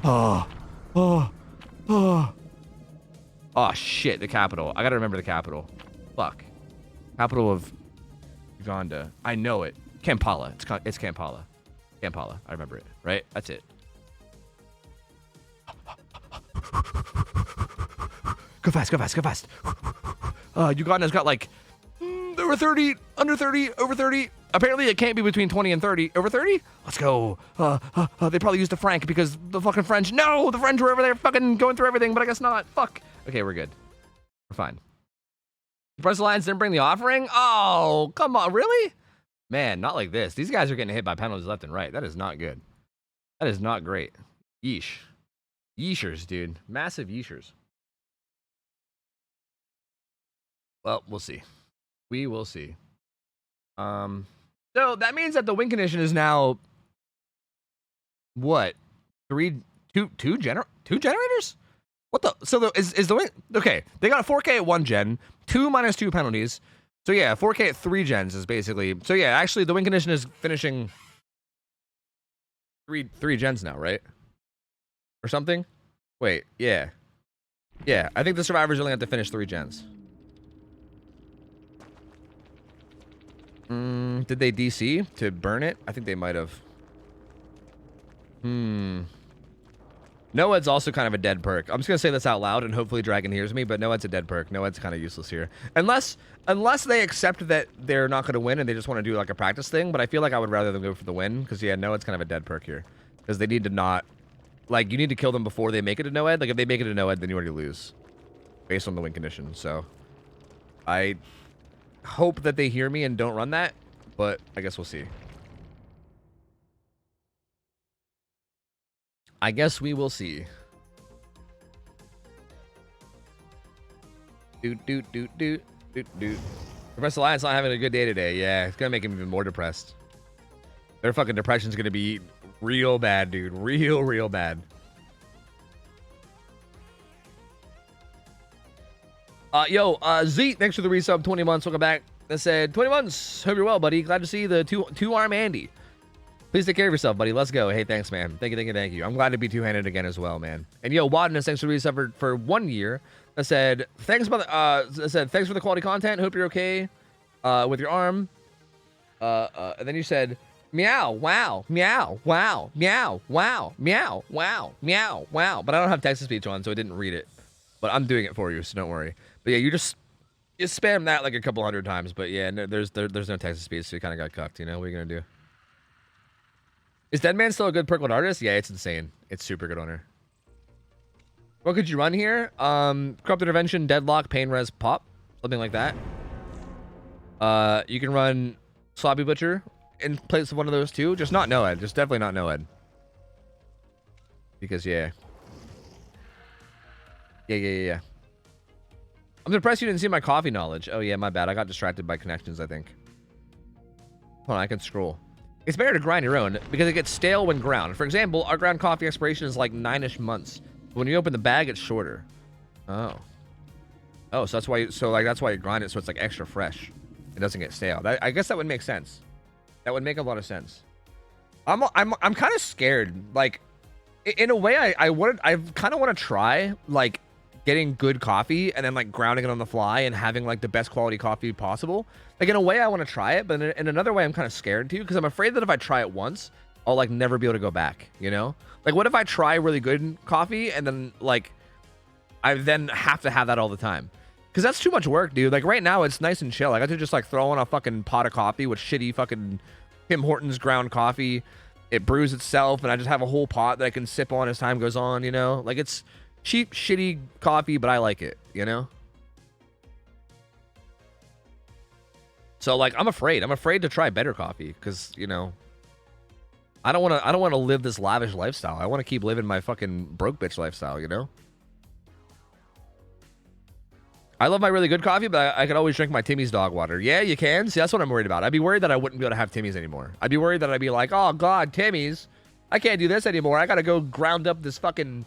S1: Oh, shit, the capital. I gotta remember the capital. Fuck. Capital of Uganda. I know it. Kampala. It's Kampala. Kampala. I remember it, right? That's it. Go fast, go fast, go fast. Uganda's got like over 30, under 30, over 30. Apparently it can't be between 20 and 30. Over 30? Let's go. They probably used the franc because the fucking French. No, the French were over there fucking going through everything, but I guess not. Fuck. Okay, we're good. We're fine. The Press Alliance didn't bring the offering? Oh, come on. Really? Man, not like this. These guys are getting hit by penalties left and right. That is not good. That is not great. Yeesh. Yeeshers, dude. Massive yeeshers. Well, we'll see. We will see. So that means that the win condition is now what? Two generators? What the? So is the win? Okay, they got a 4K at 1 gen, 2 minus 2 penalties. So yeah, 4K at 3 gens is basically. So yeah, actually the win condition is finishing three gens now, right? Or something? Wait, yeah. Yeah, I think the survivors only have to finish 3 gens. Did they DC to burn it? I think they might have. NOED's also kind of a dead perk. I'm just gonna say this out loud, and hopefully Dragon hears me. But NOED's a dead perk. NOED's kind of useless here, unless they accept that they're not gonna win and they just want to do like a practice thing. But I feel like I would rather them go for the win, because yeah, NOED's kind of a dead perk here, because they need to not, like, you need to kill them before they make it to NOED. Like if they make it to NOED, then you already lose, based on the win condition. So I hope that they hear me and don't run that, but I guess we'll see. I guess we will see. Doot. Professor Lion's not having a good day today. Yeah, it's gonna make him even more depressed. Their fucking depression's gonna be real bad, dude. Real bad. Z, thanks for the resub. 20 months. Welcome back. That said, 20 months. Hope you're well, buddy. Glad to see the two-arm Andy. Please take care of yourself, buddy. Let's go. Hey, thanks, man. Thank you. I'm glad to be two-handed again as well, man. And Wadness, thanks for the resub for 1 year. That said, thanks for the quality content. Hope you're okay with your arm. And then you said, meow, wow, meow, wow, meow, wow, meow, wow, meow, wow. But I don't have text-to-speech on, so I didn't read it. But I'm doing it for you, so don't worry. But yeah, you spam that like a couple hundred times. But yeah, no, there's no text-to-speech, so you kind of got cucked. You know, what are you gonna do? Is Deadman still a good perk with artist? Yeah, it's insane. It's super good on her. What could you run here? Corrupt Intervention, Deadlock, Pain Res, Pop. Something like that. You can run Sloppy Butcher in place of one of those two. Just not NOED. Just definitely not NOED. Because, yeah. Yeah. I'm impressed you didn't see my coffee knowledge. Oh, yeah, my bad. I got distracted by connections, I think. Hold on, I can scroll. It's better to grind your own because it gets stale when ground. For example, our ground coffee expiration is like 9-ish months. But when you open the bag, it's shorter. Oh, so that's why. That's why you grind it, so it's like extra fresh. It doesn't get stale. I guess that would make sense. That would make a lot of sense. I'm kind of scared. Like, in a way, I kind of want to try like getting good coffee and then like grounding it on the fly and having like the best quality coffee possible. Like, in a way I want to try it, but in another way I'm kind of scared too, because I'm afraid that if I try it once, I'll like never be able to go back, you know? Like, what if I try really good coffee and then like I then have to have that all the time? Because that's too much work, dude. Like, right now it's nice and chill. I got to just like throw on a fucking pot of coffee with shitty fucking Tim Hortons ground coffee. It brews itself, and I just have a whole pot that I can sip on as time goes on, you know? Like, it's cheap, shitty coffee, but I like it, you know? So, like, I'm afraid to try better coffee, because, you know, I don't want to live this lavish lifestyle. I want to keep living my fucking broke bitch lifestyle, you know? I love my really good coffee, but I could always drink my Timmy's dog water. Yeah, you can. See, that's what I'm worried about. I'd be worried that I wouldn't be able to have Timmy's anymore. I'd be worried that I'd be like, oh, God, Timmy's. I can't do this anymore. I got to go ground up this fucking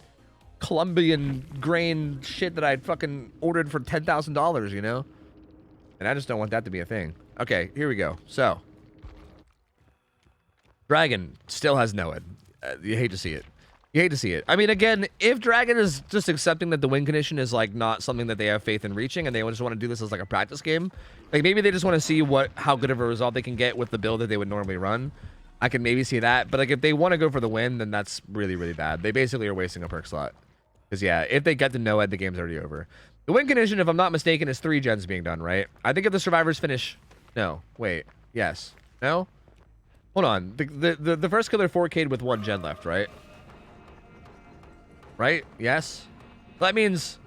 S1: Colombian grain shit that I fucking ordered for $10,000, you know? And I just don't want that to be a thing. Okay, here we go. So, Dragon still has NOED. You hate to see it. You hate to see it. I mean, again, if Dragon is just accepting that the win condition is like not something that they have faith in reaching, and they just want to do this as like a practice game, like maybe they just want to see how good of a result they can get with the build that they would normally run. I can maybe see that, but like if they want to go for the win, then that's really, really bad. They basically are wasting a perk slot. Because yeah, if they get to NOED, the game's already over. The win condition, if I'm not mistaken, is 3 gens being done, right? I think if the survivors finish, no, wait, yes, no, hold on. The first killer 4K'd with 1 gen left, right? Right? Yes. That means,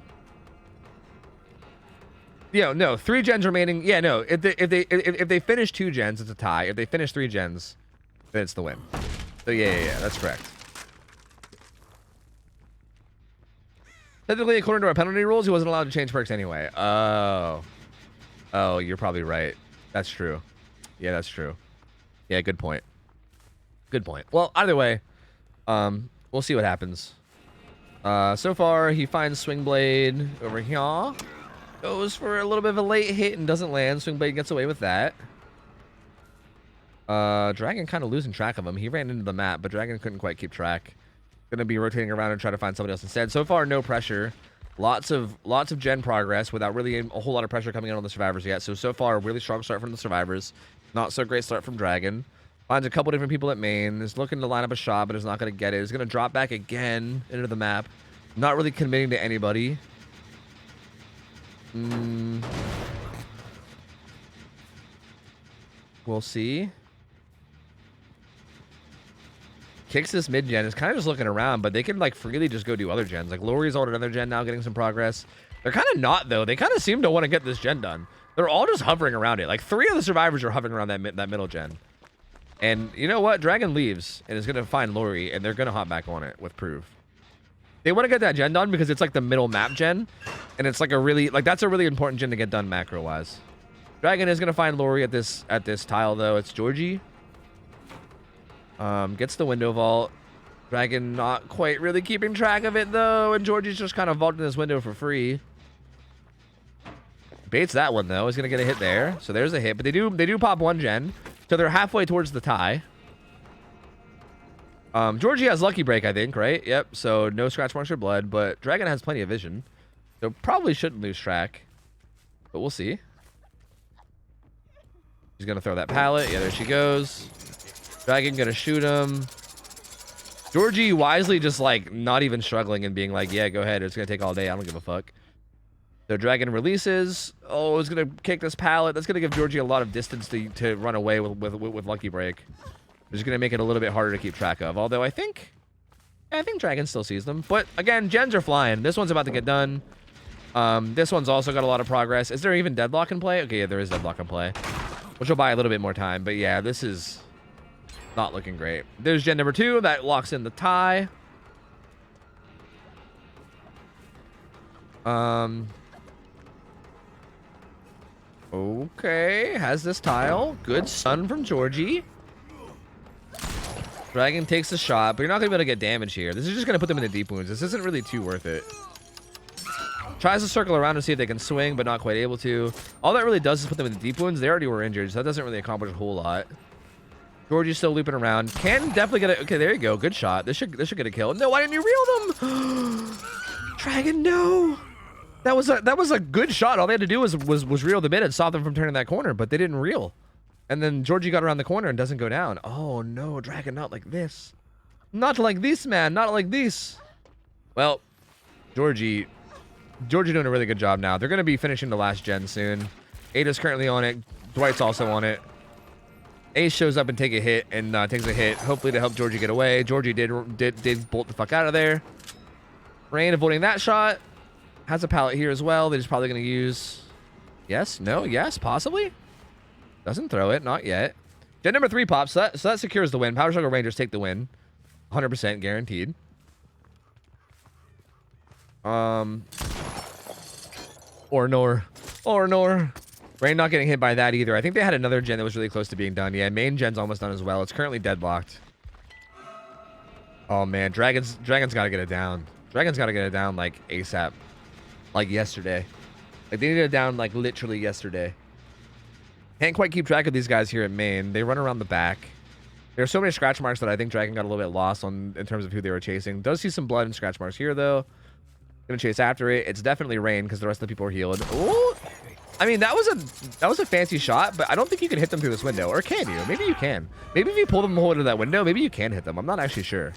S1: yeah, no, 3 gens remaining. Yeah, no. If they finish 2 gens, it's a tie. If they finish 3 gens, then it's the win. So yeah, that's correct. Technically, according to our penalty rules, he wasn't allowed to change perks anyway. Oh, you're probably right. That's true. Yeah, that's true. Yeah, good point. Good point. Well, either way, we'll see what happens. So far, he finds Swing Blade over here. Goes for a little bit of a late hit and doesn't land. Swing Blade gets away with that. Dragon kind of losing track of him. He ran into the map, but Dragon couldn't quite keep track. Gonna be rotating around and try to find somebody else instead. So far, no pressure. Lots of gen progress without really a whole lot of pressure coming in on the survivors yet. So far, really strong start from the survivors. Not so great start from Dragon. Finds a couple different people at main. Is looking to line up a shot, but is not going to get it. Is going to drop back again into the map. Not really committing to anybody. We'll see. Kicks this mid gen. Is kind of just looking around, but they can like freely just go do other gens. Like Lori's on another gen now, getting some progress. They're kind of not though. They kind of seem to want to get this gen done. They're all just hovering around it. Like 3 of the survivors are hovering around that middle gen. And you know what? Dragon leaves and is going to find Lori, and they're going to hop back on it with Proof. They want to get that gen done because it's like the middle map gen, and it's like a really that's a really important gen to get done macro wise. Dragon is going to find Lori at this tile though. It's Georgie. Gets the window vault. Dragon not quite really keeping track of it though, and Georgie's just kind of vaulting this window for free. Baits that one though. He's gonna get a hit there. So there's a hit, but they do pop 1 gen, so they're halfway towards the tie. Georgie has lucky break, I think, right? Yep. So no scratch marks or blood, but Dragon has plenty of vision, so probably shouldn't lose track. But we'll see. She's gonna throw that pallet. Yeah, there she goes. Dragon gonna shoot him. Georgie wisely just like not even struggling and being like, yeah, go ahead. It's gonna take all day. I don't give a fuck. So Dragon releases. Oh, it's gonna kick this pallet. That's gonna give Georgie a lot of distance to run away with lucky break. Which is gonna make it a little bit harder to keep track of. Although I think Dragon still sees them. But again, gens are flying. This one's about to get done. This one's also got a lot of progress. Is there even deadlock in play? Okay, yeah, there is deadlock in play, which will buy a little bit more time. But yeah, this is not looking great. There's gen number 2 that locks in the tie. Okay, has this tile. Good stun from Georgie. Dragon takes a shot, but you're not gonna be able to get damage here. This is just gonna put them in the deep wounds. This isn't really too worth it. Tries to circle around to see if they can swing, but not quite able to. All that really does is put them in the deep wounds. They already were injured, so that doesn't really accomplish a whole lot. Georgie's still looping around. Can definitely get it. Okay, there you go. Good shot. This should get a kill. No, why didn't you reel them? Dragon, no. That was a good shot. All they had to do was reel them in and stop them from turning that corner, but they didn't reel. And then Georgie got around the corner and doesn't go down. Oh no, Dragon, not like this. Not like this, man. Not like this. Well, Georgie doing a really good job now. They're going to be finishing the last gen soon. Ada's currently on it. Dwight's also on it. Ace shows up and takes a hit, hopefully to help Georgie get away. Georgie did bolt the fuck out of there. Rain avoiding that shot. Has a pallet here as well. They're just probably going to use... Yes? No? Yes? Possibly? Doesn't throw it. Not yet. Gen number 3 pops. So that secures the win. Power Struggle Rangers take the win. 100% guaranteed. Or nor. Rain not getting hit by that either. I think they had another gen that was really close to being done. Yeah, main gen's almost done as well. It's currently deadlocked. Oh man, Dragon's got to get it down. Dragon's got to get it down like ASAP. Like yesterday. Like they needed it down like literally yesterday. Can't quite keep track of these guys here at main. They run around the back. There are so many scratch marks that I think Dragon got a little bit lost on in terms of who they were chasing. Does see some blood and scratch marks here though. Gonna chase after it. It's definitely Rain because the rest of the people are healed. Ooh. I mean, that was a fancy shot, but I don't think you can hit them through this window. Or can you? Maybe you can. Maybe if you pull them the whole way to that window, maybe you can hit them. I'm not actually sure.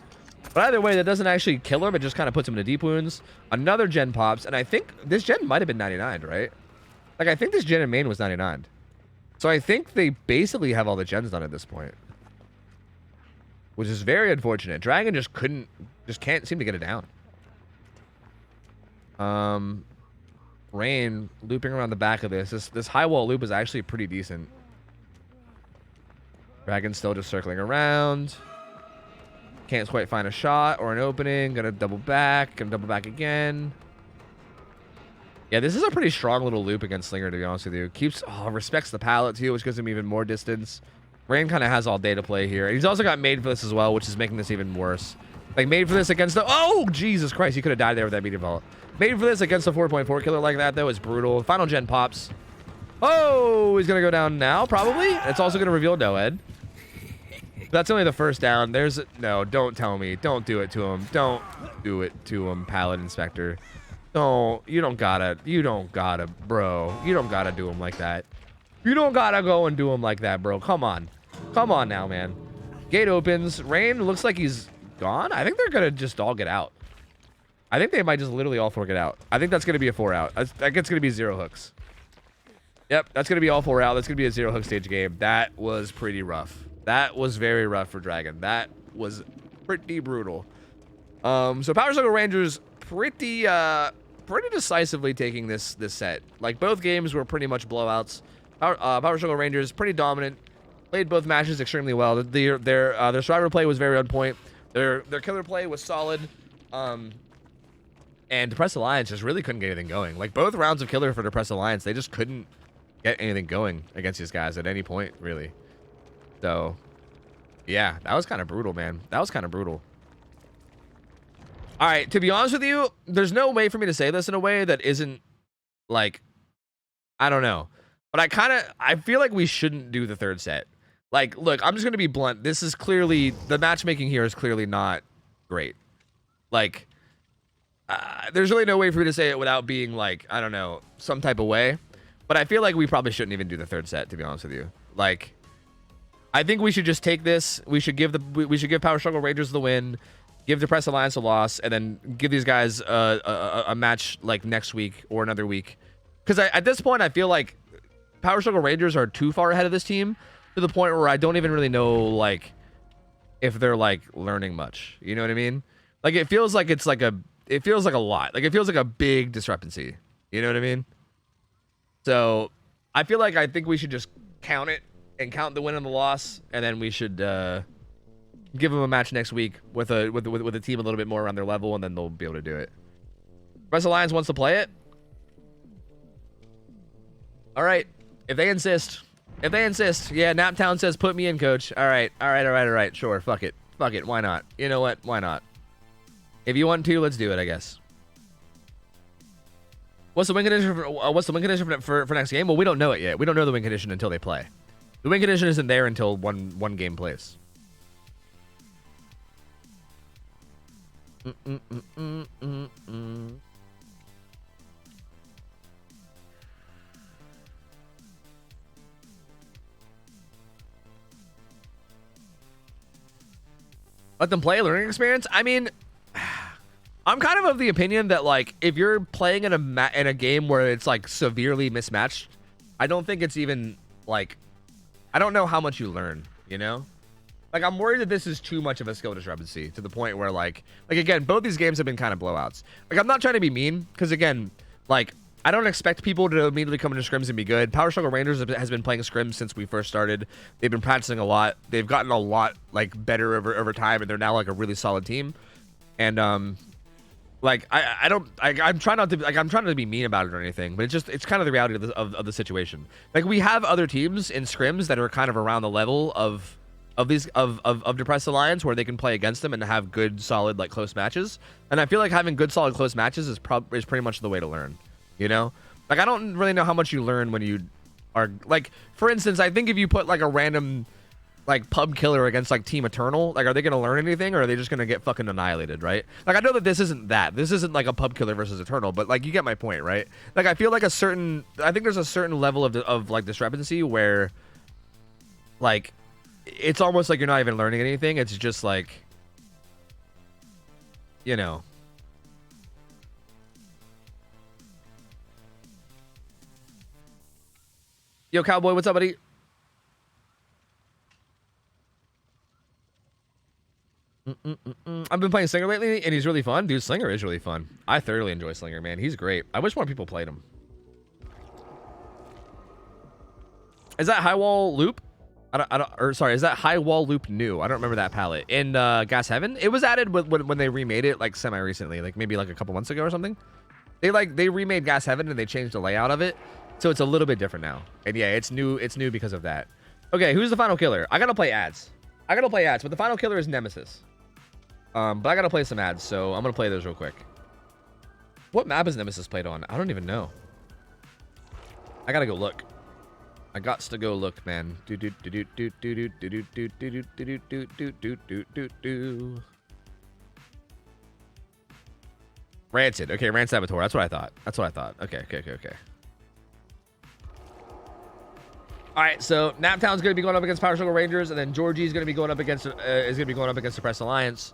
S1: But either way, that doesn't actually kill them. It just kind of puts them into deep wounds. Another gen pops, and I think this gen might have been 99, right? Like, I think this gen in main was 99. So I think they basically have all the gens done at this point. Which is very unfortunate. Dragon just can't seem to get it down. Rain looping around the back of this high wall loop is actually pretty decent. Dragon's still just circling around. Can't quite find a shot or an opening. Gonna double back again. Yeah, this is a pretty strong little loop against Slinger, to be honest with you. Respects the pallet too, which gives him even more distance. Rain kind of has all day to play here. He's also got made for this as well, which is making this even worse. Like, made for this against the... Oh, Jesus Christ. He could have died there with that medium vault. Made for this against a 4.4 killer like that, though, is brutal. Final gen pops. Oh, he's going to go down now, probably. It's also going to reveal no Ed. That's only the first down. There's... No, don't tell me. Don't do it to him. Don't do it to him, Pallet Inspector. Don't. You don't gotta, bro. You don't gotta do him like that. You don't gotta go and do him like that, bro. Come on. Come on now, man. Gate opens. Rain looks like he's gone. I think they're gonna just all get out. I think they might just literally all 4 get out. I think that's gonna be a 4 out. I think it's gonna be 0 hooks. Yep, that's gonna be all 4 out. That's gonna be a 0 hook stage game. That was pretty rough. That was very rough for Dragon. That was pretty brutal. So Power Struggle Rangers pretty decisively taking this set. Like, both games were pretty much blowouts. Power Struggle Rangers pretty dominant. Played both matches extremely well. Their survivor play was very on point. Their killer play was solid. And Depressed Alliance just really couldn't get anything going. Like, both rounds of killer for Depressed Alliance, they just couldn't get anything going against these guys at any point, really. So, yeah, that was kind of brutal, man. That was kind of brutal. All right, to be honest with you, there's no way for me to say this in a way that isn't, like, I don't know. But I feel like we shouldn't do the third set. Like, look, I'm just going to be blunt. This is clearly, the matchmaking here is clearly not great. Like, there's really no way for me to say it without being, like, I don't know, some type of way. But I feel like we probably shouldn't even do the third set, to be honest with you. Like, I think we should just take this. We should give Power Struggle Rangers the win. Give Depressed Alliance a loss, and then give these guys a match like next week or another week. Because at this point, I feel like Power Struggle Rangers are too far ahead of this team to the point where I don't even really know, like, if they're, like, learning much. You know what I mean? Like, it feels like it's like a... It feels like a lot. Like, it feels like a big discrepancy. You know what I mean? So, I think we should just count it and count the win and the loss, and then we should... give them a match next week with a team a little bit more around their level, and then they'll be able to do it. Depressed Alliance wants to play it. All right, if they insist, yeah. Naptown says put me in, coach. All right. Sure, fuck it. Why not? You know what? Why not? If you want to, let's do it. I guess. What's the win condition for next game? Well, we don't know it yet. We don't know the win condition until they play. The win condition isn't there until one game plays. Let them play a learning experience. I mean, I'm kind of the opinion that, like, if you're playing in a game where it's, like, severely mismatched, I don't think it's even, like, I don't know how much you learn, you know? Like, I'm worried that this is too much of a skill discrepancy to the point where, like again, both these games have been kind of blowouts. Like, I'm not trying to be mean, because, again, like, I don't expect people to immediately come into scrims and be good. Power Struggle Rangers has been playing scrims since we first started. They've been practicing a lot. They've gotten a lot, like, better over time, and they're now, like, a really solid team. And, like, I'm trying not to be mean about it or anything, but it's kind of the reality of the situation. Like, we have other teams in scrims that are kind of around the level of Depressed Alliance, where they can play against them and have good, solid, like, close matches. And I feel like having good, solid, close matches is pretty much the way to learn, you know? Like, I don't really know how much you learn when you are, like, for instance, I think if you put, like, a random, like, pub killer against, like, Team Eternal, like, are they going to learn anything, or are they just going to get fucking annihilated, right? Like, I know that this isn't like a pub killer versus Eternal, but, like, you get my point, right? Like, I feel like I think there's a certain level of like, discrepancy where, like, it's almost like you're not even learning anything. It's just like, you know. Yo, Cowboy, what's up, buddy? I've been playing Slinger lately, and he's really fun. Dude, Slinger is really fun. I thoroughly enjoy Slinger, man. He's great. I wish more people played him. Is that High Wall Loop? Is that High Wall Loop new? I don't remember that palette. In Gas Heaven? It was added when they remade it, like, semi-recently. Like, maybe, like, a couple months ago or something. They remade Gas Heaven, and they changed the layout of it. So it's a little bit different now. And, yeah, it's new because of that. Okay, who's the final killer? I gotta play ads. But the final killer is Nemesis. But I gotta play some ads, so I'm gonna play those real quick. What map is Nemesis played on? I don't even know. I gotta go look. I gots to go look, man. Rancid. Okay, Rancid Saboteur. That's what I thought. That's what I thought. Okay. All right, so Naptown's gonna be going up against Power Struggle Rangers, and then Georgie's gonna be going up against Suppressed Alliance.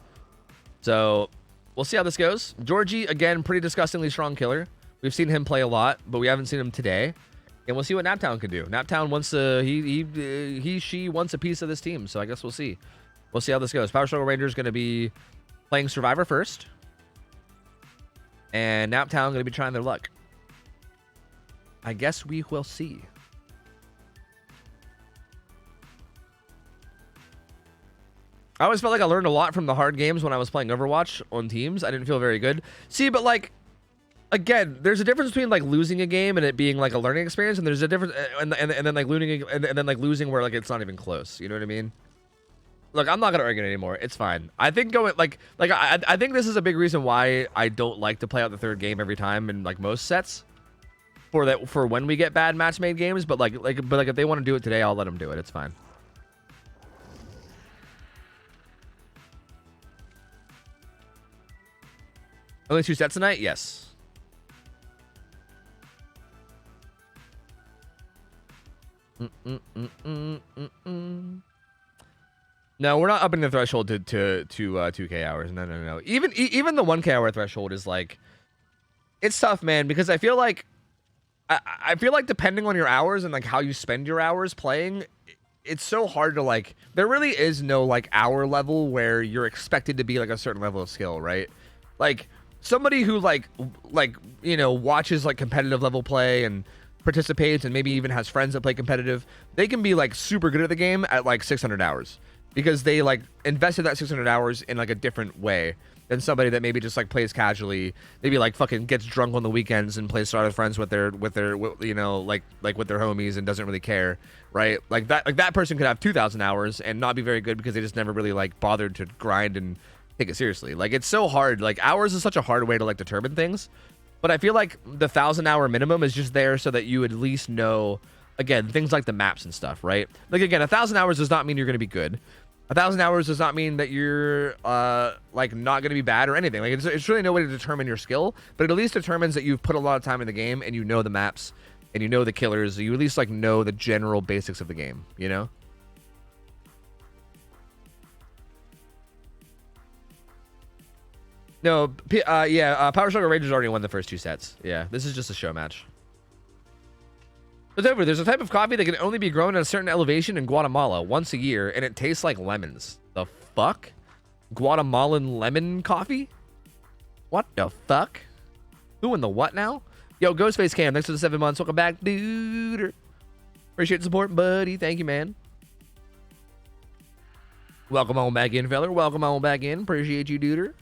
S1: So we'll see how this goes. Georgie, again, pretty disgustingly strong killer. We've seen him play a lot, but we haven't seen him today. And we'll see what Naptown can do. Naptown wants she wants a piece of this team, so I guess we'll see. We'll see how this goes. Power Struggle Rangers gonna be playing Survivor first, and Naptown gonna be trying their luck. I guess we will see. I always felt like I learned a lot from the hard games when I was playing Overwatch on teams. I didn't feel very good. See, but like, again, there's a difference between like losing a game and it being like a learning experience, and there's a difference, and then like losing, and then like losing where like it's not even close. You know what I mean? Look, I'm not gonna argue anymore. It's fine. I think going I think this is a big reason why I don't like to play out the third game every time in like most sets. For when we get bad match made games, but like if they want to do it today, I'll let them do it. It's fine. Only 2 sets tonight? Yes. No, we're not upping the threshold to 2K hours. No. Even the 1K hour threshold is like, it's tough, man, because I feel like depending on your hours and like how you spend your hours playing, it's so hard to like, there really is no like hour level where you're expected to be like a certain level of skill, right? Like somebody who like you know, watches like competitive level play and participates and maybe even has friends that play competitive, they can be like super good at the game at like 600 hours because they like invested that 600 hours in like a different way than somebody that maybe just like plays casually, maybe like fucking gets drunk on the weekends and plays Star Friends with their you know, like with their homies and doesn't really care, right? Like that person could have 2,000 hours and not be very good because they just never really like bothered to grind and take it seriously. Like it's so hard. Like hours is such a hard way to like determine things, but I feel like the 1,000-hour minimum is just there so that you at least know, again, things like the maps and stuff, right? Like again, 1,000 hours does not mean you're going to be good. 1,000 hours does not mean that you're like not going to be bad or anything. Like it's really no way to determine your skill, but it at least determines that you've put a lot of time in the game and you know the maps and you know the killers. You at least like know the general basics of the game, you know? No, Power Struggle Rangers already won the first 2 sets. Yeah, this is just a show match. It's over. There's a type of coffee that can only be grown at a certain elevation in Guatemala once a year, and it tastes like lemons. The fuck? Guatemalan lemon coffee? What the fuck? Who in the what now? Yo, Ghostface Cam, thanks for the 7 months. Welcome back, dude. Appreciate the support, buddy. Thank you, man. Welcome on back in, feller. Welcome on back in. Appreciate you, duder.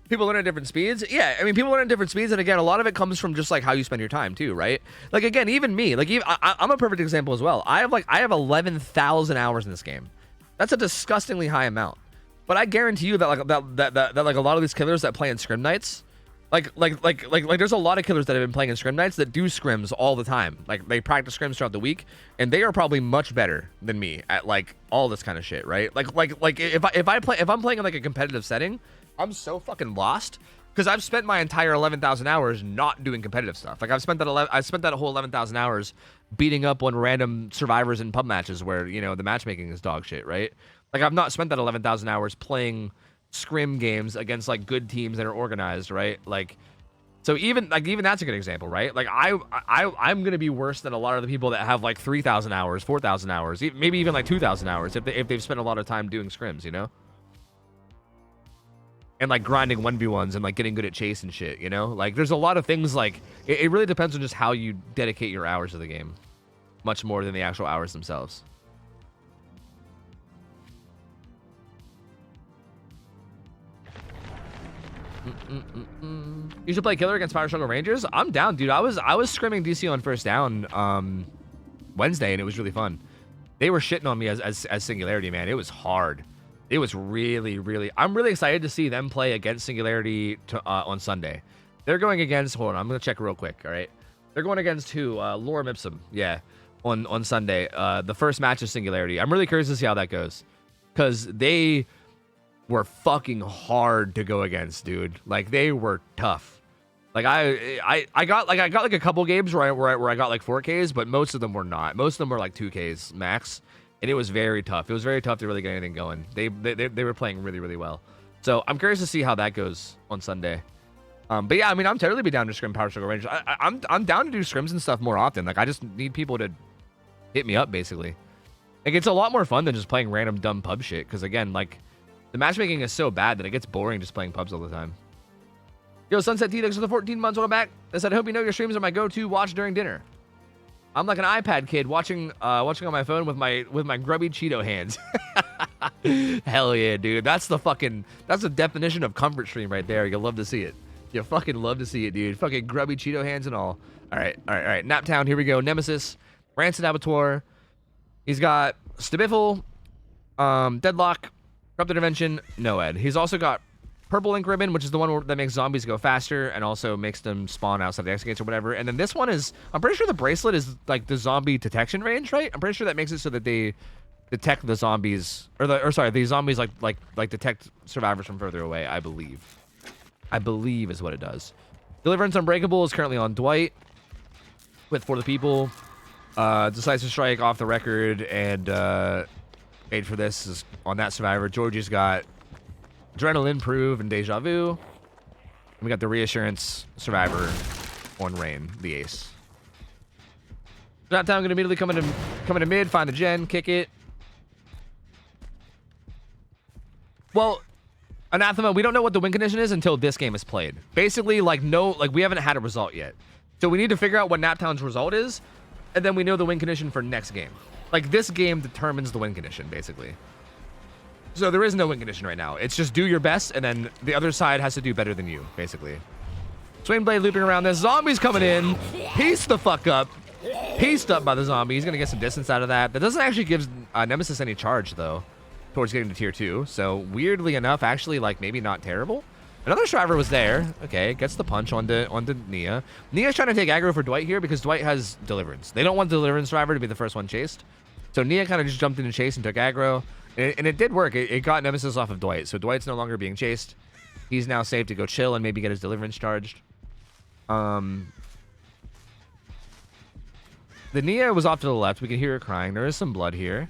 S1: People learn at different speeds. Yeah, I mean, people learn at different speeds, and again, a lot of it comes from just like how you spend your time too, right? Like again, even me, like I'm a perfect example as well. I have 11,000 hours in this game. That's a disgustingly high amount. But I guarantee you that like a lot of these killers that play in scrim nights, like there's a lot of killers that have been playing in scrim nights that do scrims all the time. Like they practice scrims throughout the week, and they are probably much better than me at like all this kind of shit, right? Like if I'm playing in like a competitive setting, I'm so fucking lost because I've spent my entire 11,000 hours not doing competitive stuff. Like I spent that whole 11,000 hours beating up on random survivors in pub matches where, you know, the matchmaking is dog shit, right? Like I've not spent that 11,000 hours playing scrim games against like good teams that are organized, right? Like, so even that's a good example, right? Like I'm gonna be worse than a lot of the people that have like 3,000 hours, 4,000 hours, maybe even like 2,000 hours if they've spent a lot of time doing scrims, you know? And like grinding 1v1s and like getting good at chase and shit, you know? Like there's a lot of things like, it really depends on just how you dedicate your hours to the game. Much more than the actual hours themselves. You should play Killer against Power Struggle Rangers? I'm down, dude. I was scrimming DC on first down Wednesday and it was really fun. They were shitting on me as Singularity, man. It was hard. It was really. I'm really excited to see them play against Singularity on Sunday. They're going against. Hold on, I'm gonna check real quick. All right, they're going against who? Lorem Ipsum. Yeah, on Sunday. The first match of Singularity. I'm really curious to see how that goes, because they were fucking hard to go against, dude. Like, they were tough. Like, I got like a couple games where I got like 4Ks, but most of them were not. Most of them were like 2Ks max, and it was very tough. It was very tough to really get anything going. They were playing really well. So I'm curious to see how that goes on Sunday. But yeah, I mean, I'm totally be down to scrim Power Struggle Range. I'm down to do scrims and stuff more often. Like, I just need people to hit me up, basically. Like, it's a lot more fun than just playing random dumb pub shit. Because again, like, the matchmaking is so bad that it gets boring just playing pubs all the time. Yo, Sunset T-Dex for the 14 months. Welcome back. I said, I hope you know your streams are my go-to watch during dinner. I'm like an iPad kid watching on my phone with my grubby Cheeto hands. Hell yeah, dude. That's the definition of comfort stream right there. You'll love to see it. You fucking love to see it, dude. Fucking grubby Cheeto hands and all. All right. Naptown, here we go. Nemesis, Rancid Abattoir. He's got Stabiffle, Deadlock, Corrupt Intervention, Noed. He's also got Purple Ink Ribbon, which is the one that makes zombies go faster and also makes them spawn outside the X gates or whatever. And then this one is, I'm pretty sure the bracelet is like the zombie detection range, right? I'm pretty sure that makes it so that they detect the zombies, the zombies like detect survivors from further away. I believe is what it does. Deliverance Unbreakable is currently on Dwight with For the People. Decisive Strike off the record and made for this is on that survivor. Georgie's got Adrenaline Prove and Deja Vu. And we got the Reassurance survivor on Rain, the ace. That time I'm gonna immediately come into mid, find the gen, kick it. Well, Anathema, we don't know what the win condition is until this game is played. Basically, like we haven't had a result yet. So we need to figure out what Naptown's result is, and then we know the win condition for next game. Like, this game determines the win condition, basically. So there is no win condition right now. It's just do your best, and then the other side has to do better than you, basically. Swing Blade looping around this. Zombies coming in. Pieced the fuck up. Pieced up by the zombie. He's going to get some distance out of that. That doesn't actually give Nemesis any charge, though, towards getting to tier 2. So weirdly enough, actually, like, maybe not terrible. Another survivor was there. Okay, gets the punch onto Nia. Nia's trying to take aggro for Dwight here because Dwight has Deliverance. They don't want the Deliverance survivor to be the first one chased. So Nia kind of just jumped in and chased and took aggro. And it did work. It got Nemesis off of Dwight. So Dwight's no longer being chased. He's now safe to go chill and maybe get his Deliverance charged. The Nia was off to the left. We can hear her crying. There is some blood here.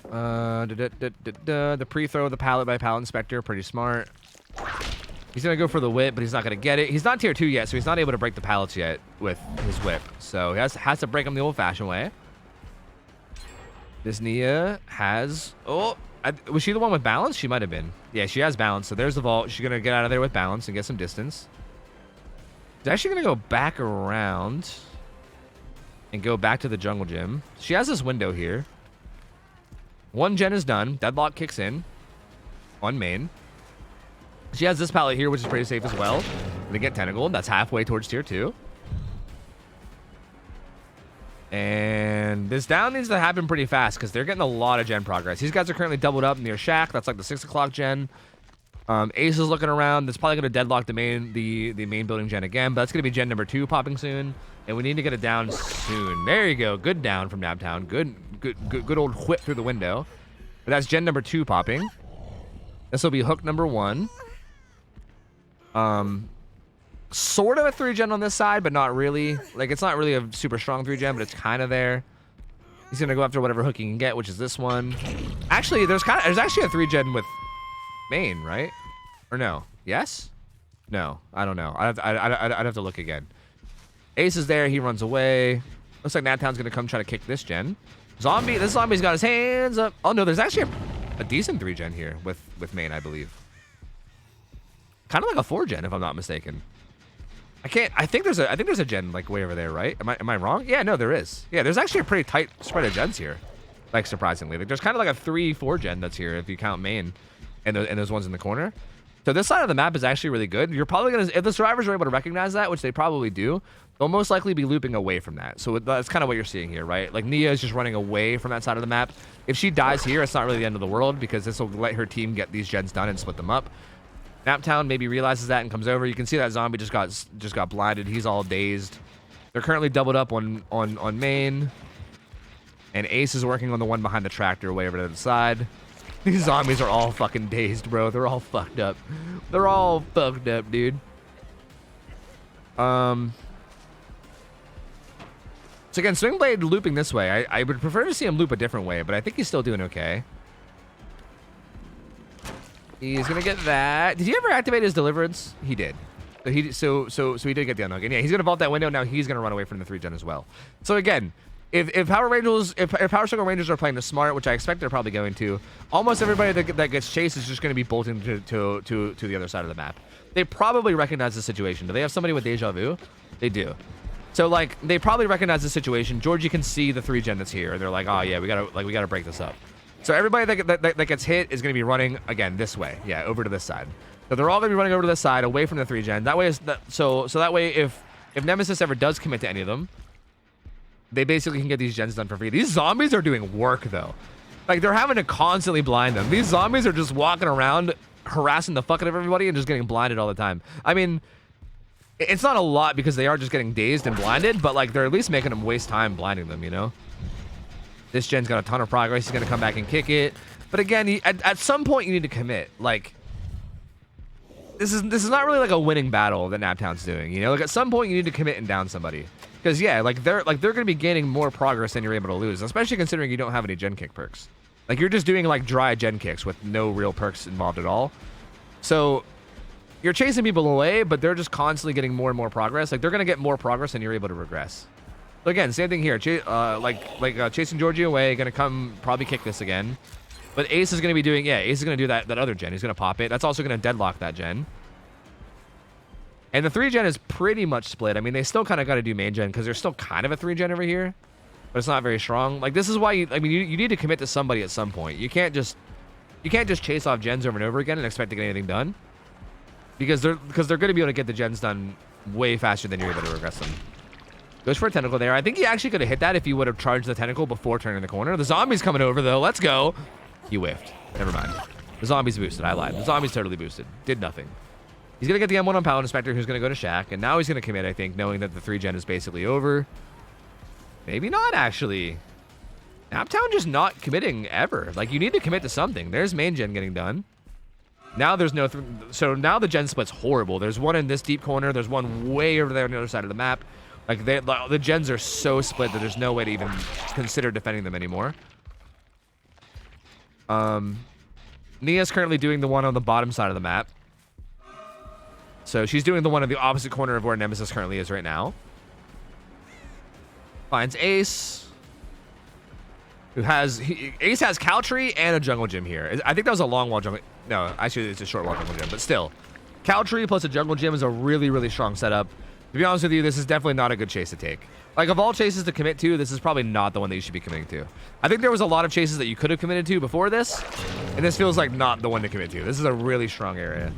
S1: The pre-throw, the pallet by Pallet Inspector, pretty smart. He's gonna go for the whip, but he's not gonna get it. He's not tier 2 yet, so he's not able to break the pallets yet with his whip. So he has to break them the old-fashioned way. This Nia has... Oh, was she the one with balance? She might have been. Yeah, she has balance. So there's the vault. She's gonna get out of there with balance and get some distance. She's actually gonna go back around and go back to the jungle gym. She has this window here. One gen is done. Deadlock kicks in on main. She has this pallet here, which is pretty safe as well. Gonna get Tentacle. That's halfway towards tier 2. And this down needs to happen pretty fast because they're getting a lot of gen progress. These guys are currently doubled up near Shack. That's like the 6 o'clock gen. Ace is looking around. That's probably going to deadlock the main building gen again, but that's going to be gen number 2 popping soon. And we need to get it down soon. There you go. Good down from Naptown. Good old whip through the window. But that's gen number 2 popping. This will be hook number 1. Sort of a 3 gen on this side, but not really. Like, it's not really a super strong 3 gen, but it's kind of there. He's going to go after whatever hook he can get, which is this one. Actually, there's actually a 3 gen with main, right? Or no? Yes? No, I don't know. I'd have to look again. Ace is there. He runs away. Looks like Naptown's gonna come try to kick this gen. This zombie's got his hands up. Oh no, there's actually a decent 3 gen here with main, I believe. Kind of like a 4 gen, if I'm not mistaken. I think there's a gen like way over there, right? Am I wrong? Yeah, no, there is. Yeah, there's actually a pretty tight spread of gens here. Like, surprisingly, like, there's kind of like a 3-4 gen that's here if you count main. And those ones in the corner. So this side of the map is actually really good. You're probably gonna, if the survivors are able to recognize that, which they probably do, they'll most likely be looping away from that. So that's kind of what you're seeing here, right? Like Nia is just running away from that side of the map. If she dies here, it's not really the end of the world because this will let her team get these gens done and split them up. Naptown maybe realizes that and comes over. You can see that zombie just got blinded. He's all dazed. They're currently doubled up on main. And Ace is working on the one behind the tractor way over to the side. These zombies are all fucking dazed, bro. They're all fucked up. They're all fucked up, dude. So again, Swingblade looping this way. I would prefer to see him loop a different way, but I think he's still doing okay. He's gonna get that. Did he ever activate his deliverance? He did. So he did get the unhook. And yeah, he's gonna vault that window. Now he's gonna run away from the 3 gen as well. So again, if Power Rangers, if Power Struggle Rangers are playing this smart, which I expect they're probably going to, almost everybody that gets chased is just gonna be bolting to the other side of the map. They probably recognize the situation. Do they have somebody with deja vu? They do. So like they probably recognize the situation. Georgie can see the 3 gen that's here. They're like, oh yeah, we gotta break this up. So everybody that gets hit is gonna be running again this way. Yeah, over to this side. So they're all gonna be running over to this side, away from the 3 gen. That way, so that way, if Nemesis ever does commit to any of them, they basically can get these gens done for free. These zombies are doing work though. Like they're having to constantly blind them. These zombies are just walking around harassing the fuck out of everybody and just getting blinded all the time. I mean, it's not a lot because they are just getting dazed and blinded, but like they're at least making them waste time blinding them, you know? This gen's got a ton of progress. He's gonna come back and kick it. But again, at some point you need to commit. Like, this is not really like a winning battle that Naptown's doing, you know? Like at some point you need to commit and down somebody. Because yeah, like they're gonna be gaining more progress than you're able to lose, especially considering you don't have any gen kick perks. Like you're just doing like dry gen kicks with no real perks involved at all. So you're chasing people away, but they're just constantly getting more and more progress. Like they're gonna get more progress and you're able to regress. So again, same thing here. Chasing Georgie away, gonna come probably kick this again. But Ace is gonna be doing, yeah, Ace is gonna do that other gen. He's gonna pop it. That's also gonna deadlock that gen. And the 3 gen is pretty much split. I mean, they still kind of got to do main gen because there's still kind of a 3 gen over here, but it's not very strong. Like this is why you need to commit to somebody at some point. You can't just chase off gens over and over again and expect to get anything done, because they're going to be able to get the gens done way faster than you're able to regress them. Goes for a tentacle there. I think he actually could have hit that if he would have charged the tentacle before turning the corner. The zombie's coming over though. Let's go. He whiffed. Never mind. The zombie's boosted. I lied. The zombie's totally boosted. Did nothing. He's going to get the M1 on Paladin Inspector, who's going to go to Shaq, and now he's going to commit, I think, knowing that the 3 gen is basically over. Maybe not, actually. Naptown just not committing ever. Like, you need to commit to something. There's main gen getting done. Now there's no... So now the gen split's horrible. There's one in this deep corner. There's one way over there on the other side of the map. Like, the gens are so split that there's no way to even consider defending them anymore. Nia's currently doing the one on the bottom side of the map. So she's doing the one in the opposite corner of where Nemesis currently is right now. Finds Ace, who has... Ace has Cow Tree and a Jungle Gym here. I think that was a long wall jungle... No, actually it's a short wall jungle gym, but still. Cow Tree plus a Jungle Gym is a really, really strong setup. To be honest with you, this is definitely not a good chase to take. Like, of all chases to commit to, this is probably not the one that you should be committing to. I think there was a lot of chases that you could have committed to before this, and this feels like not the one to commit to. This is a really strong area.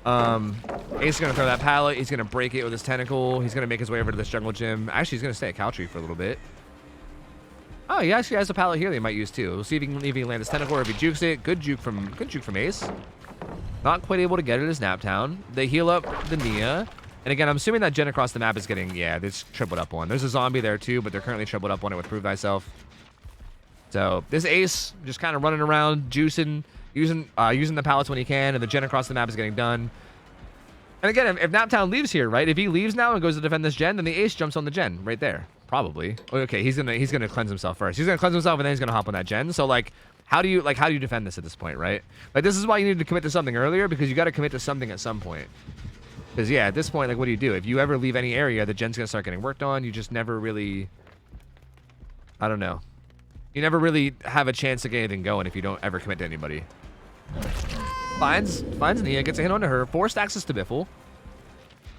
S1: Ace is going to throw that pallet. He's going to break it with his tentacle. He's going to make his way over to this jungle gym. Actually, he's going to stay at Cow Tree for a little bit. Oh, he actually has a pallet here that he might use too. We'll see if he can land this tentacle or if he jukes it. Good juke from Ace. Not quite able to get it as Naptown. They heal up the Nia. And again, I'm assuming that gen across the map is getting, yeah, this tripled up one. There's a zombie there too, but they're currently tripled up on it with Prove Thyself. So this Ace just kind of running around, juicing, using the pallets when he can, and the gen across the map is getting done. And again, if Naptown leaves here, right? If he leaves now and goes to defend this gen, then the Ace jumps on the gen right there, probably. Okay, he's gonna cleanse himself first. He's gonna cleanse himself and then he's gonna hop on that gen. So like, how do you defend this at this point, right? Like this is why you need to commit to something earlier, because you got to commit to something at some point. Because yeah, at this point, like, what do you do? If you ever leave any area, the gen's gonna start getting worked on. You just never really, I don't know. You never really have a chance to get anything going if you don't ever commit to anybody. Finds Nia, gets a hit onto her. 4 stacks is to Biffle.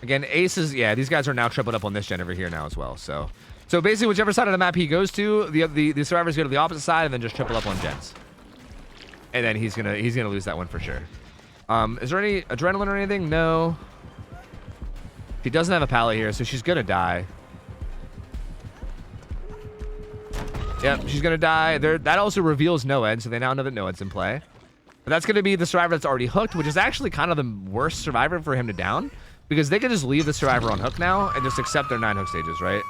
S1: Again, Ace is, yeah, these guys are now tripled up on this gen over here now as well. So basically, whichever side of the map he goes to, the survivors go to the opposite side and then just triple up on gens. And then he's gonna lose that one for sure. Is there any adrenaline or anything? No. She doesn't have a pallet here, so she's gonna die. Yep, she's gonna die. That also reveals Noed, so they now know that Noed's in play. But that's gonna be the survivor that's already hooked, which is actually kind of the worst survivor for him to down, because they can just leave the survivor on hook now and just accept their 9 hook stages, right?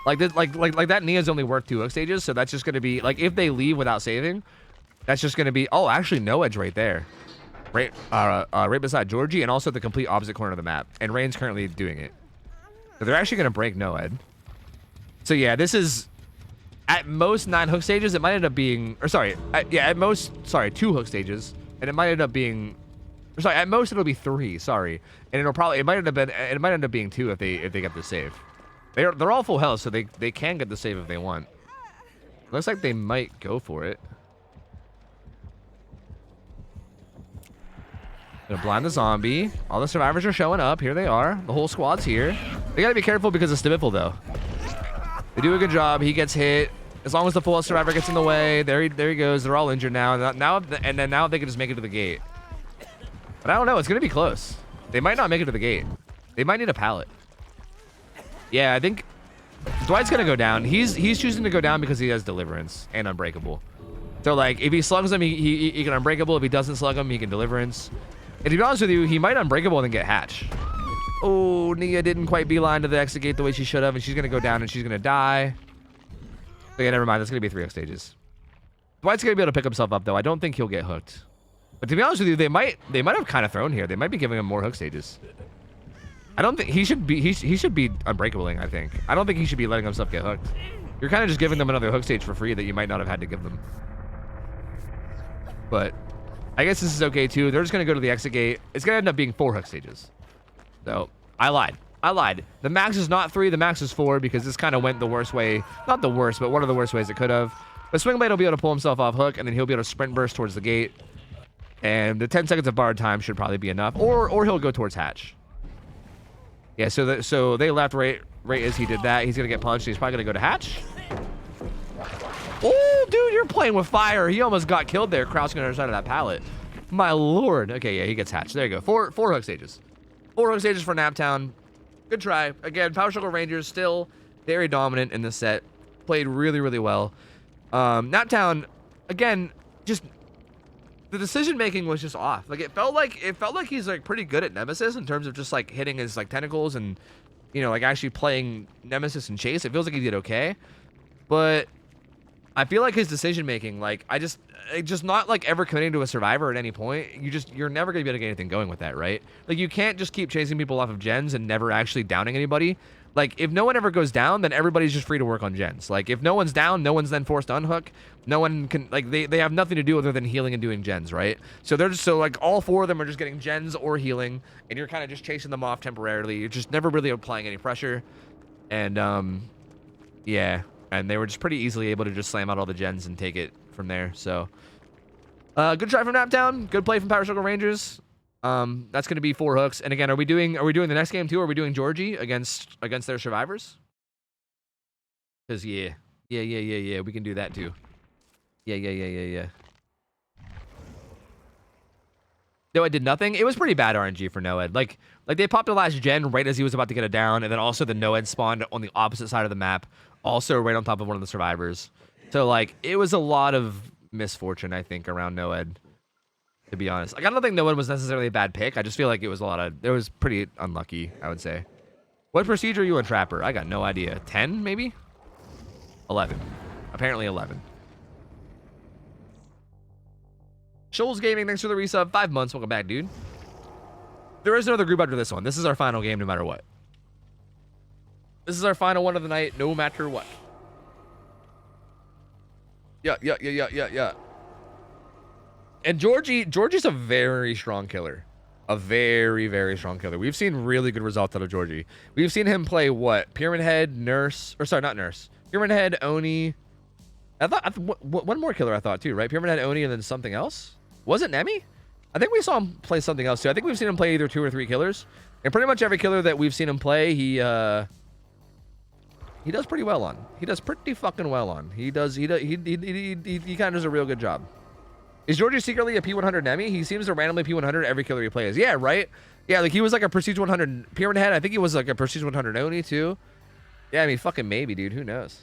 S1: Like that Nia's only worth 2 hook stages, so that's just gonna be like if they leave without saving, that's just gonna be actually Noed's right there. Right beside Georgie, and also the complete opposite corner of the map. And Rain's currently doing it. So they're actually going to break Noed. So yeah, this is at most 9 hook stages. It might end up being, at most, 2 hook stages, and it might end up being, at most it'll be 3. Sorry, and it might end up being 2 if they get the save. They're all full health, so they can get the save if they want. Looks like they might go for it. Gonna blind the zombie. All the survivors are showing up. Here they are. The whole squad's here. They gotta be careful because of Stibiffle, though. They do a good job. He gets hit. As long as the full survivor gets in the way, there he goes. They're all injured now. Now they can just make it to the gate. But I don't know. It's gonna be close. They might not make it to the gate. They might need a pallet. Yeah, I think Dwight's gonna go down. He's choosing to go down because he has Deliverance and Unbreakable. So like, if he slugs him, he can Unbreakable. If he doesn't slug him, he can Deliverance. And to be honest with you, he might Unbreakable and then get Hatch. Oh, Nia didn't quite beeline to the exit gate the way she should have, and she's going to go down and she's going to die. Okay, never mind. That's going to be 3 hook stages. Dwight's going to be able to pick himself up, though. I don't think he'll get hooked. But to be honest with you, they might have kind of thrown here. They might be giving him more hook stages. I don't think he should be Unbreakabling, I think. I don't think he should be letting himself get hooked. You're kind of just giving them another hook stage for free that you might not have had to give them. But I guess this is okay too. They're just gonna go to the exit gate. It's gonna end up being 4 hook stages. So I lied. The max is not 3. The max is 4 because this kind of went the worst way. Not the worst, but one of the worst ways it could have. But Swingblade will be able to pull himself off hook, and then he'll be able to sprint burst towards the gate. And the 10 seconds of borrowed time should probably be enough. Or he'll go towards Hatch. Yeah. So they left right as he did that. He's gonna get punched. He's probably gonna go to Hatch. Oh, dude, you're playing with fire. He almost got killed there, crouching on the other side of that pallet. My lord. Okay, yeah, he gets Hatched. There you go. 4 hook stages. 4 hook stages for Naptown. Good try. Again, Power Struggle Rangers still very dominant in this set. Played really, really well. Naptown, again, just the decision making was just off. Like it felt like he's like pretty good at Nemesis in terms of just like hitting his like tentacles and like actually playing Nemesis and Chase. It feels like he did okay, but I feel like his decision making, like just not like ever committing to a survivor at any point. You're never gonna be able to get anything going with that, right? Like you can't just keep chasing people off of gens and never actually downing anybody. Like if no one ever goes down, then everybody's just free to work on gens. Like if no one's down, no one's then forced to unhook. No one can, like they have nothing to do other than healing and doing gens, right? So they're just like all 4 of them are just getting gens or healing, and you're kind of just chasing them off temporarily. You're just never really applying any pressure, and yeah. And they were just pretty easily able to just slam out all the gens and take it from there. So, good try from Naptown. Good play from Power Struggle Rangers. That's going to be 4 hooks. And again, are we doing the next game too? Are we doing Georgie against their survivors? Because yeah, we can do that too. Yeah. Noed did nothing. It was pretty bad RNG for Noed. Like they popped the last gen right as he was about to get it down, and then also the Noed spawned on the opposite side of the map, also right on top of one of the survivors. So like it was a lot of misfortune, I think, around Noed. To be honest, like I don't think Noed was necessarily a bad pick. I just feel like it was pretty unlucky, I would say. What procedure are you in Trapper? I got no idea. 10 maybe? 11. Apparently 11. Shoals Gaming, thanks for the resub. 5 months. Welcome back, dude. There is another group after this one. This is our final game no matter what. This is our final one of the night no matter what. Yeah. And Georgie's a very strong killer. A very, very strong killer. We've seen really good results out of Georgie. We've seen him play what? Pyramid Head, Nurse, or sorry, not Nurse. Pyramid Head, Oni. I thought one more killer I thought too, right? Pyramid Head, Oni, and then something else. Was it Nemi? I think we saw him play something else too. I think we've seen him play either 2 or 3 killers, and pretty much every killer that we've seen him play, he does pretty well on. He does pretty fucking well on. He kind of does a real good job. Is Georgie secretly a P100 Nemi? He seems to randomly P100 every killer he plays. Yeah, right? Yeah, like he was like a Prestige 100 Pyramid Head. I think he was like a Prestige 100 Oni too. Yeah, I mean, fucking maybe, dude. Who knows?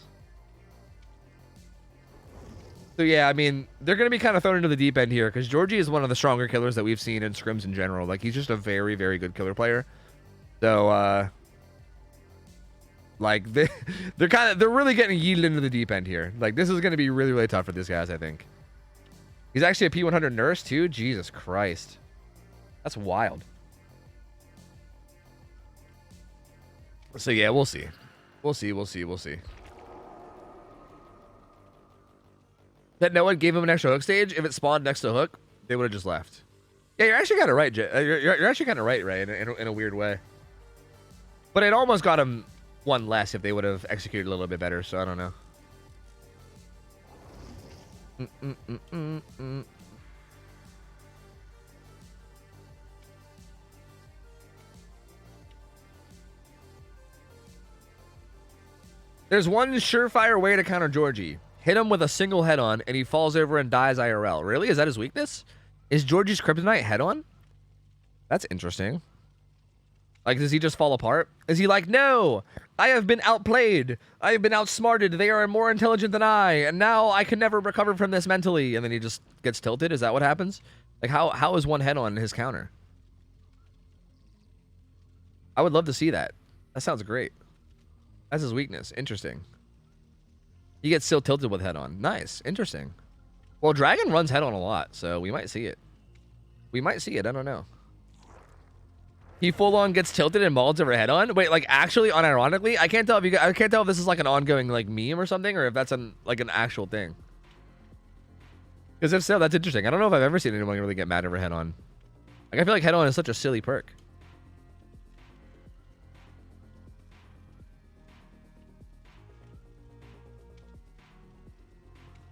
S1: So yeah, I mean, they're going to be kind of thrown into the deep end here because Georgie is one of the stronger killers that we've seen in scrims in general. Like, he's just a very, very good killer player. So, like, they're really getting yeeted into the deep end here. Like, this is going to be really, really tough for these guys, I think. He's actually a P100 nurse too. Jesus Christ. That's wild. So yeah, we'll see. We'll see. That no one gave him an extra hook stage. If it spawned next to hook, they would have just left. Yeah, you're actually kind of right, you're actually kind of right, in a weird way. But it almost got him one less if they would have executed a little bit better. So I don't know. There's one surefire way to counter Georgie. Hit him with a single head-on, and he falls over and dies IRL. Really? Is that his weakness? Is Georgie's kryptonite head-on? That's interesting. Like, does he just fall apart? Is he like, no, I have been outplayed. I have been outsmarted. They are more intelligent than I, and now I can never recover from this mentally. And then he just gets tilted? Is that what happens? Like, how is one head-on his counter? I would love to see that. That sounds great. That's his weakness. Interesting. He gets still tilted with head-on. Nice. Interesting. Well, Dragon runs head-on a lot, so we might see it. We might see it. I don't know. He full-on gets tilted and mauled over head-on? Wait, like, actually, unironically? I can't tell if this is like an ongoing like meme or something, or if that's an actual thing. Because if so, that's interesting. I don't know if I've ever seen anyone really get mad over head-on. Like, I feel like head-on is such a silly perk.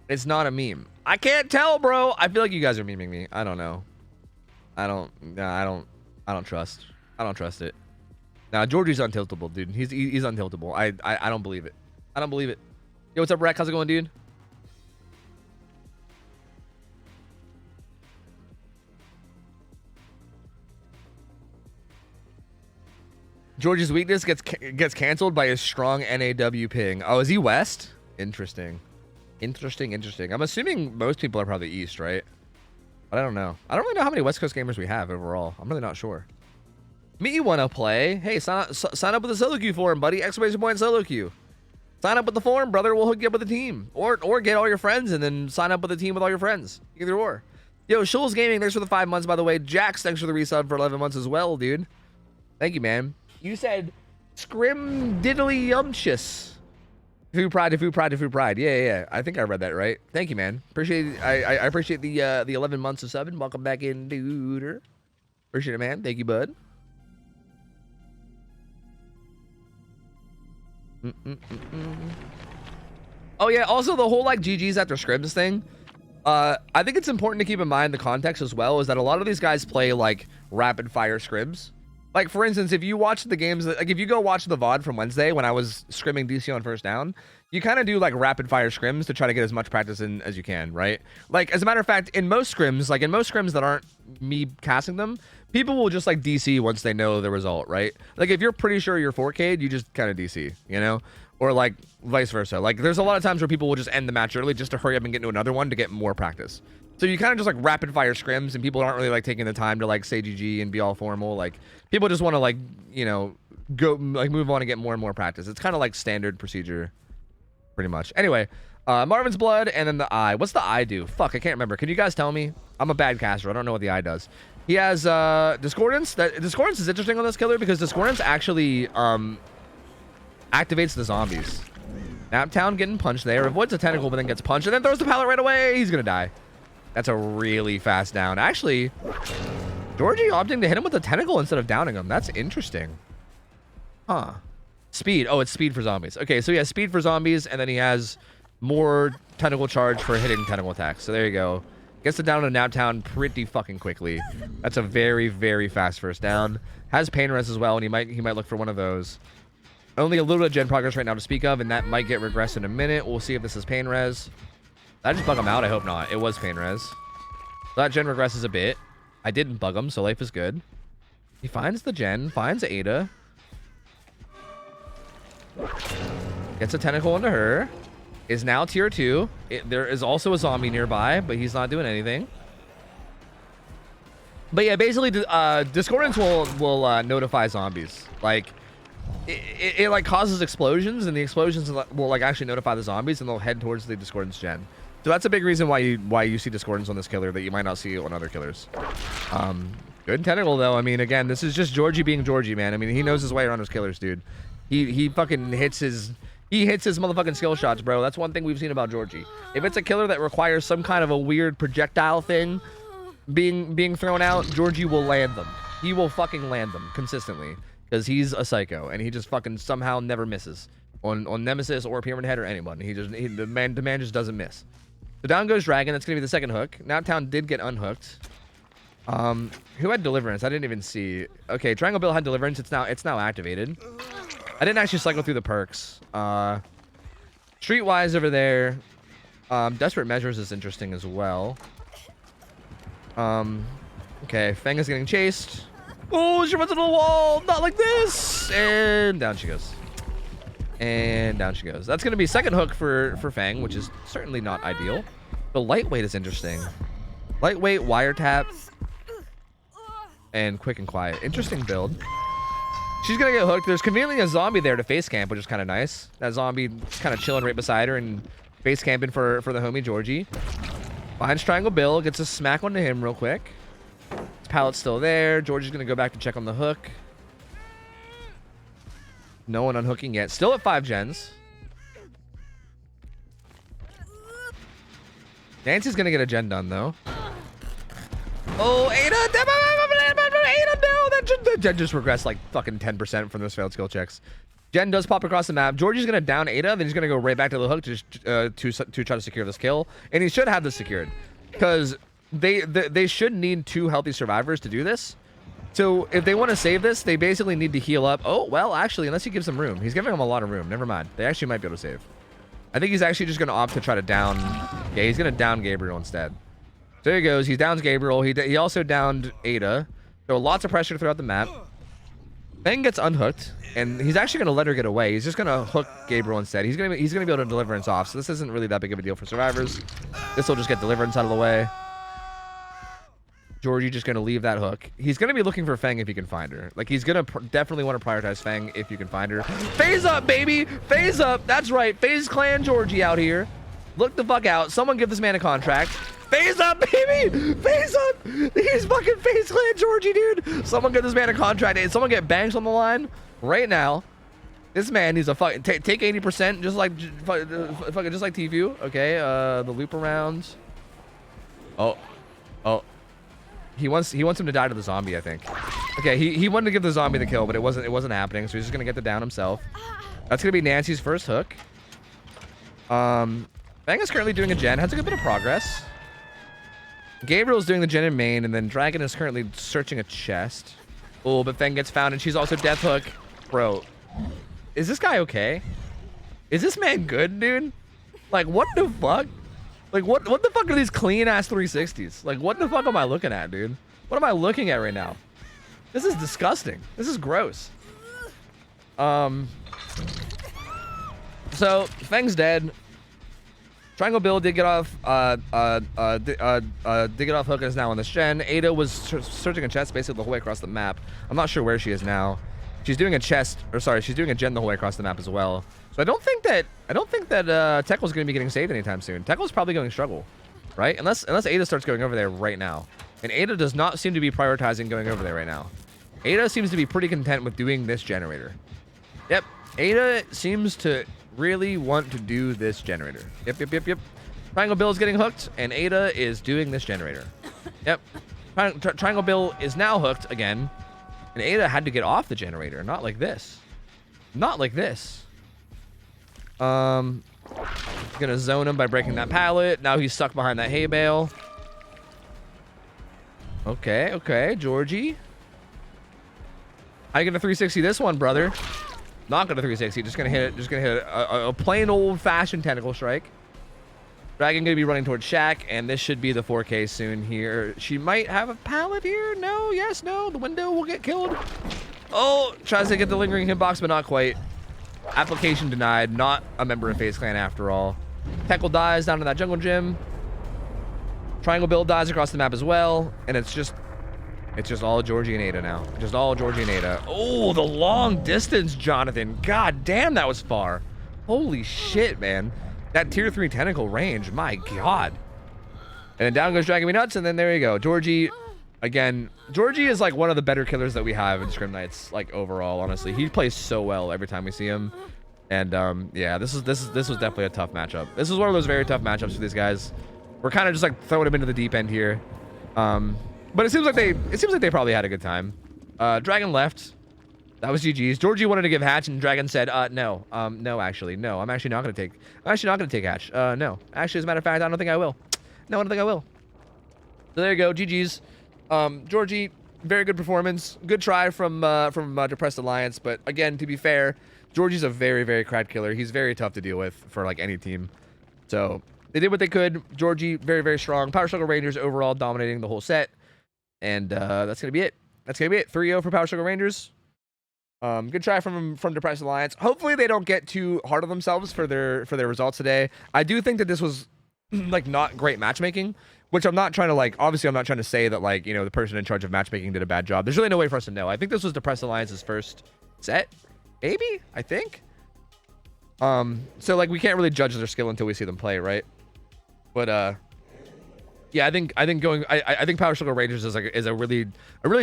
S1: It's not a meme. I can't tell, bro. I feel like you guys are memeing me. I don't know. I don't trust. I don't trust it. Nah, Georgie's untiltable, dude. He's untiltable. I don't believe it. I don't believe it. Yo, what's up, Rack? How's it going, dude? Georgie's weakness gets canceled by his strong NAW ping. Oh, is he West? Interesting. Interesting. I'm assuming most people are probably East, right? But I don't know. I don't really know how many West Coast gamers we have overall. I'm really not sure. Me wanna play? Hey, sign up with the solo queue forum, buddy. Exclamation point solo queue. Sign up with the forum, brother. We'll hook you up with a team, or get all your friends and then sign up with a team with all your friends. Either or. Yo, Schulz Gaming, thanks for the 5 months, by the way. Jax, thanks for the resub for 11 months as well, dude. Thank you, man. You said scrim diddly yumptious. Food pride. Yeah. I think I read that right. Thank you, man. Appreciate it. I appreciate the 11 months of subbing. Welcome back in, dude. Appreciate it, man. Thank you, bud. Oh yeah. Also, the whole like GGs after scrims thing. I think it's important to keep in mind the context as well. Is that a lot of these guys play like rapid fire scrims. Like, for instance, if you watch the games, like if you go watch the VOD from Wednesday when I was scrimming DC on first down, you kind of do like rapid fire scrims to try to get as much practice in as you can, right? Like, as a matter of fact, in most scrims that aren't me casting them, people will just like DC once they know the result, right? Like, if you're pretty sure you're 4K'd, you just kind of DC, you know? Or like vice versa. Like, there's a lot of times where people will just end the match early just to hurry up and get into another one to get more practice. So you kind of just like rapid fire scrims, and people aren't really like taking the time to like say GG and be all formal. Like, people just want to like, you know, go like move on and get more and more practice. It's kind of like standard procedure, pretty much. Anyway, Marvin's Blood and then the Eye. What's the Eye do? Fuck, I can't remember. Can you guys tell me? I'm a bad caster. I don't know what the Eye does. He has Discordance. Discordance is interesting on this killer because Discordance actually activates the zombies. Naptown getting punched there. Avoids a tentacle but then gets punched and then throws the pallet right away. He's gonna die. That's a really fast down. Actually, Georgie opting to hit him with the tentacle instead of downing him. That's interesting. Huh. Speed. Oh, it's speed for zombies. Okay, so he has speed for zombies, and then he has more tentacle charge for hitting tentacle attacks. So there you go. Gets it down to Naptown pretty fucking quickly. That's a very, very fast first down. Has pain res as well, and he might look for one of those. Only a little bit of gen progress right now to speak of, and that might get regressed in a minute. We'll see if this is pain res. Did I just bug him out? I hope not. It was pain res. That gen regresses a bit. I didn't bug him, so life is good. He finds the gen, finds Ada. Gets a tentacle into her. Is now tier 2. There is also a zombie nearby, but he's not doing anything. But yeah, basically, discordance will notify zombies. Like, it like causes explosions, and the explosions will like actually notify the zombies, and they'll head towards the discordance gen. So that's a big reason why you see discordance on this killer that you might not see on other killers. Good tentacle though. I mean, again, this is just Georgie being Georgie, man. I mean, he knows his way around his killers, dude. He fucking hits his motherfucking skill shots, bro. That's one thing we've seen about Georgie. If it's a killer that requires some kind of a weird projectile thing being thrown out, Georgie will land them. He will fucking land them consistently because he's a psycho and he just fucking somehow never misses on Nemesis or Pyramid Head or anyone. The man just doesn't miss. So down goes Dragon. That's gonna be the second hook. Naptown did get unhooked. Who had Deliverance? I didn't even see. Okay, Triangle Bill had Deliverance. It's now activated. I didn't actually cycle through the perks. Streetwise over there. Desperate Measures is interesting as well. Okay, Fang is getting chased. Oh, she runs into the wall. Not like this. And down she goes. And down she goes. That's going to be second hook for Fang, which is certainly not ideal. The lightweight is interesting. Lightweight, wiretap, and quick and quiet. Interesting build. She's going to get hooked. There's conveniently a zombie there to face camp, which is kind of nice. That zombie kind of chilling right beside her and face camping for the homie Georgie. Finds Triangle Bill. Gets a smack onto him real quick. His pallet's still there. Georgie's going to go back to check on the hook. No one unhooking yet. Still at 5 gens. Nancy's going to get a gen done, though. Oh, Ada! Ada, no! That gen just regressed like fucking 10% from those failed skill checks. Gen does pop across the map. Georgie's going to down Ada, then he's going to go right back to the hook to try to secure this kill. And he should have this secured. Because they should need 2 healthy survivors to do this. So if they want to save this, they basically need to heal up. Oh, well, actually, unless he gives them room. He's giving them a lot of room. Never mind. They actually might be able to save. I think he's actually just going to opt to try to down. Yeah, he's going to down Gabriel instead. So there he goes. He downs Gabriel. He also downed Ada. So lots of pressure throughout the map. Fang gets unhooked, and he's actually going to let her get away. He's just going to hook Gabriel instead. He's going to be able to Deliverance off. So this isn't really that big of a deal for survivors. This will just get Deliverance out of the way. Georgie just going to leave that hook. He's going to be looking for Fang if he can find her. Like, he's going to definitely want to prioritize Fang if you can find her. Phase up, baby! Phase up! That's right. Phase Clan Georgie out here. Look the fuck out. Someone give this man a contract. Phase up, baby! Phase up! He's fucking Phase Clan Georgie, dude! Someone give this man a contract. Hey, someone get Banks on the line right now. This man needs a fucking... Take 80% just like Tfu. Okay, the loop around. Oh. He wants him to die to the zombie, I think. Okay, he wanted to give the zombie the kill, but it wasn't happening, so he's just gonna get the down himself. That's gonna be Nancy's first hook. Fang is currently doing a gen, has a good bit of progress. Gabriel's doing the gen in main, and then Dragon is currently searching a chest. Oh, but Fang gets found, and she's also death hook. Bro, is this guy okay? Is this man good, dude? Like, what the fuck? Like, what the fuck are these clean-ass 360s? Like, what the fuck am I looking at, dude? What am I looking at right now? This is disgusting. This is gross. So, Fang's dead. Triangle Bill did get off, did get off hook and is now on this gen. Ada was searching a chest basically the whole way across the map. I'm not sure where she is now. She's doing a chest, or sorry, she's doing a gen the whole way across the map as well. So I don't think that Tekkel's going to be getting saved anytime soon. Tekkel's probably going to struggle, right? Unless Ada starts going over there right now. And Ada does not seem to be prioritizing going over there right now. Ada seems to be pretty content with doing this generator. Yep, Ada seems to really want to do this generator. Yep. Triangle Bill is getting hooked, and Ada is doing this generator. Yep. Triangle Bill is now hooked again, and Ada had to get off the generator. Not like this. Not like this. Gonna zone him by breaking that pallet. Now he's stuck behind that hay bale. Okay, Georgie. How you gonna 360 this one, brother? Not gonna 360. Just gonna hit a plain old-fashioned tentacle strike. Dragon gonna be running towards Shack, and this should be the 4K soon here. She might have a pallet here. No, yes, no. The window will get killed. Oh, tries to get the lingering hitbox, but not quite. Application denied. Not a member of FaZe Clan after all. Teckle dies down to that jungle gym. Triangle build dies across the map as well, and it's just all Georgie and Ada now. Just all Georgie and Ada. Oh, the long distance, Jonathan. God damn, that was far. Holy shit, man. That tier 3 tentacle range, my god. And then down goes Dragon Me Nuts, and then there you go. Georgie, again, Georgie is like one of the better killers that we have in Scrim Nights, like overall, honestly. He plays so well every time we see him. And yeah, this was definitely a tough matchup. This is one of those very tough matchups for these guys. We're kind of just like throwing him into the deep end here. But it seems like they probably had a good time. Dragon left. That was GG's. Georgie wanted to give Hatch, and Dragon said, no. No, actually. No, I'm actually not going to take Hatch. No. Actually, as a matter of fact, I don't think I will. No, I don't think I will. So there you go. GG's. Georgie, very good performance. Good try from Depressed Alliance. But again, to be fair, Georgie's a very, very cracked killer. He's very tough to deal with for like any team. So they did what they could. Georgie, very, very strong. Power Struggle Rangers overall dominating the whole set. And that's going to be it. That's going to be it. 3-0 for Power Struggle Rangers. Good try from Depressed Alliance. Hopefully they don't get too hard on themselves for their results today. I do think that this was like not great matchmaking, which I'm not trying to like, obviously I'm not trying to say that like, you know, the person in charge of matchmaking did a bad job. There's really no way for us to know. I think this was Depressed Alliance's first set, maybe, I think. So like we can't really judge their skill until we see them play, right? But yeah, I think Power Struggle Rangers is a really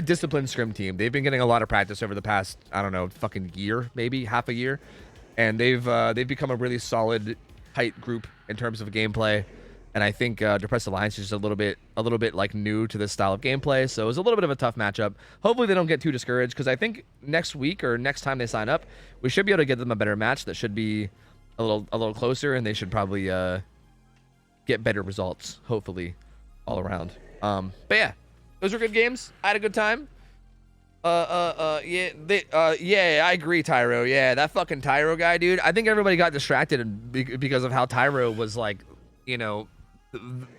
S1: disciplined scrim team. They've been getting a lot of practice over the past, I don't know, fucking year, maybe half a year, and they've become a really solid, tight group in terms of gameplay. And I think Depressed Alliance is just a little bit like new to this style of gameplay, so it was a little bit of a tough matchup. Hopefully they don't get too discouraged, because I think next week or next time they sign up, we should be able to get them a better match that should be a little closer, and they should probably get better results, hopefully, all around. But yeah, those were good games. I had a good time. Yeah, I agree, Tyro. Yeah, that fucking Tyro guy, dude. I think everybody got distracted because of how Tyro was like, you know,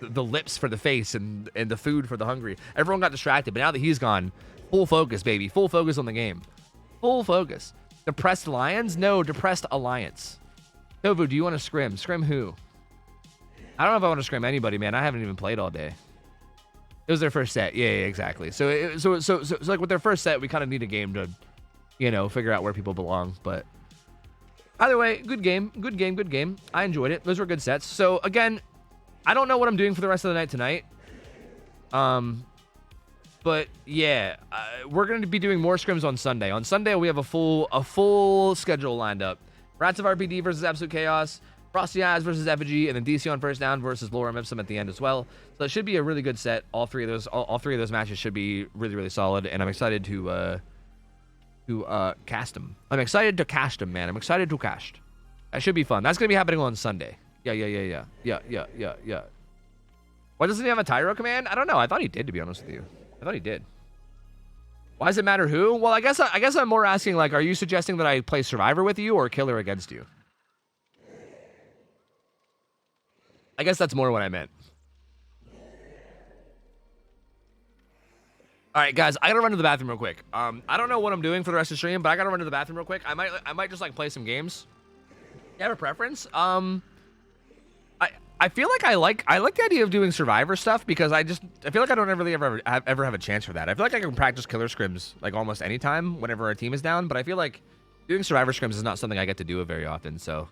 S1: the lips for the face and the food for the hungry. Everyone got distracted, but now that he's gone, full focus, baby. Full focus on the game. Full focus. Depressed Lions? No, Depressed Alliance. Tofu, do you want to scrim? Scrim who? I don't know if I want to scrim anybody, man. I haven't even played all day. It was their first set. Yeah, exactly. So like with their first set, we kind of need a game to, you know, figure out where people belong. But either way, good game. Good game. Good game. I enjoyed it. Those were good sets. So again, I don't know what I'm doing for the rest of the night tonight. But yeah, we're going to be doing more scrims on Sunday. On Sunday, we have a full schedule lined up. Rats of RPD versus Absolute Chaos. Frosty Eyes versus Effigy, and then DC on First Down versus Lorem Ipsum at the end as well. So it should be a really good set. All three of those matches should be really, really solid, and I'm excited to cast them. I'm excited to cast them, man. I'm excited to cast. That should be fun. That's gonna be happening on Sunday. Yeah. Why doesn't he have a Tyro command? I don't know. I thought he did, to be honest with you. I thought he did. Why does it matter who? Well, I guess I'm more asking, like, are you suggesting that I play Survivor with you or Killer against you? I guess that's more what I meant. All right, guys, I gotta run to the bathroom real quick. I don't know what I'm doing for the rest of the stream, but I gotta run to the bathroom real quick. I might just like play some games. You have a preference? I feel like I like the idea of doing Survivor stuff, because I feel like I don't really ever have a chance for that. I feel like I can practice killer scrims like almost any time whenever our team is down, but I feel like doing Survivor scrims is not something I get to do very often. So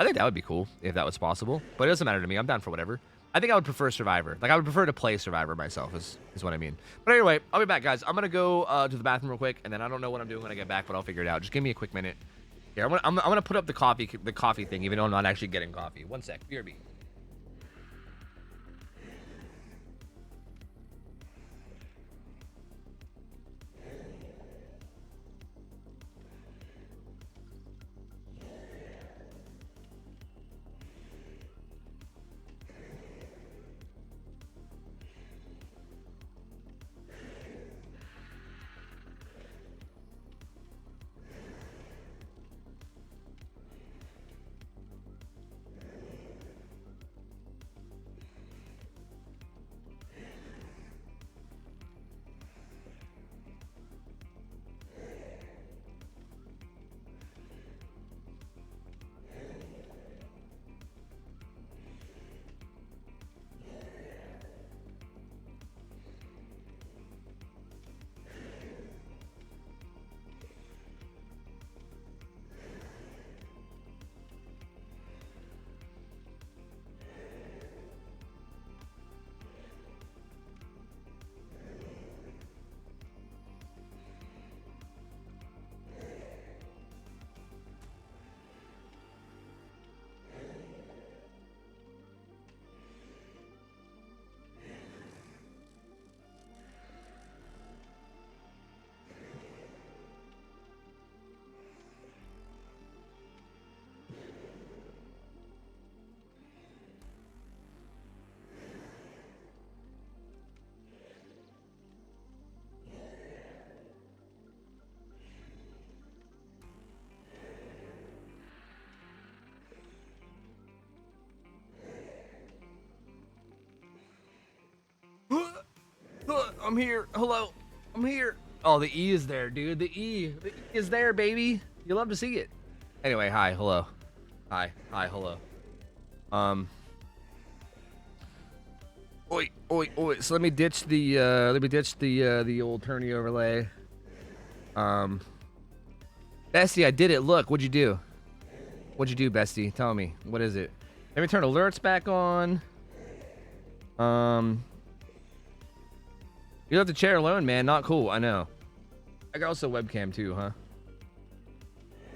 S1: I think that would be cool if that was possible, but it doesn't matter to me. I'm down for whatever. I think I would prefer Survivor. Like, I would prefer to play Survivor myself is what I mean. But anyway, I'll be back, guys. I'm gonna go to the bathroom real quick, and then I don't know what I'm doing when I get back, but I'll figure it out. Just give me a quick minute. Here, I'm gonna put up the coffee thing, even though I'm not actually getting coffee. One sec. BRB. I'm here. Hello. I'm here. Oh, the E is there, dude. The E is there, baby. You love to see it. Anyway, hi, hello. Hi, hello. Oi. So let me ditch the old tourney overlay. Bestie, I did it. Look, what'd you do? What'd you do, Bestie? Tell me. What is it? Let me turn alerts back on. You left the chair alone, man. Not cool. I know. I got also webcam too, huh?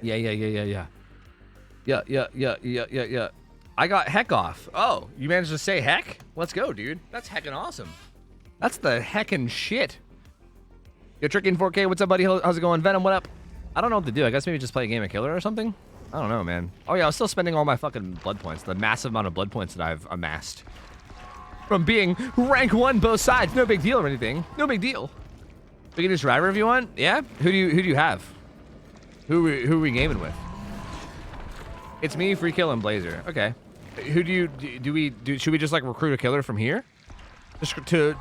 S1: Yeah. Yeah. I got heck off. Oh, you managed to say heck? Let's go, dude. That's heckin' awesome. That's the heckin' shit. Yo, Tricky in 4K. What's up, buddy? How's it going? Venom, what up? I don't know what to do. I guess maybe just play a game of killer or something? I don't know, man. Oh, yeah, I was still spending all my fucking blood points. The massive amount of blood points that I've amassed. From being rank 1 both sides. No big deal or anything. No big deal. We can do Survivor if you want. Yeah? Who do you have? Who are we gaming with? It's me, Free Kill, and Blazer. Okay. Who should we just like recruit a killer from here? Just to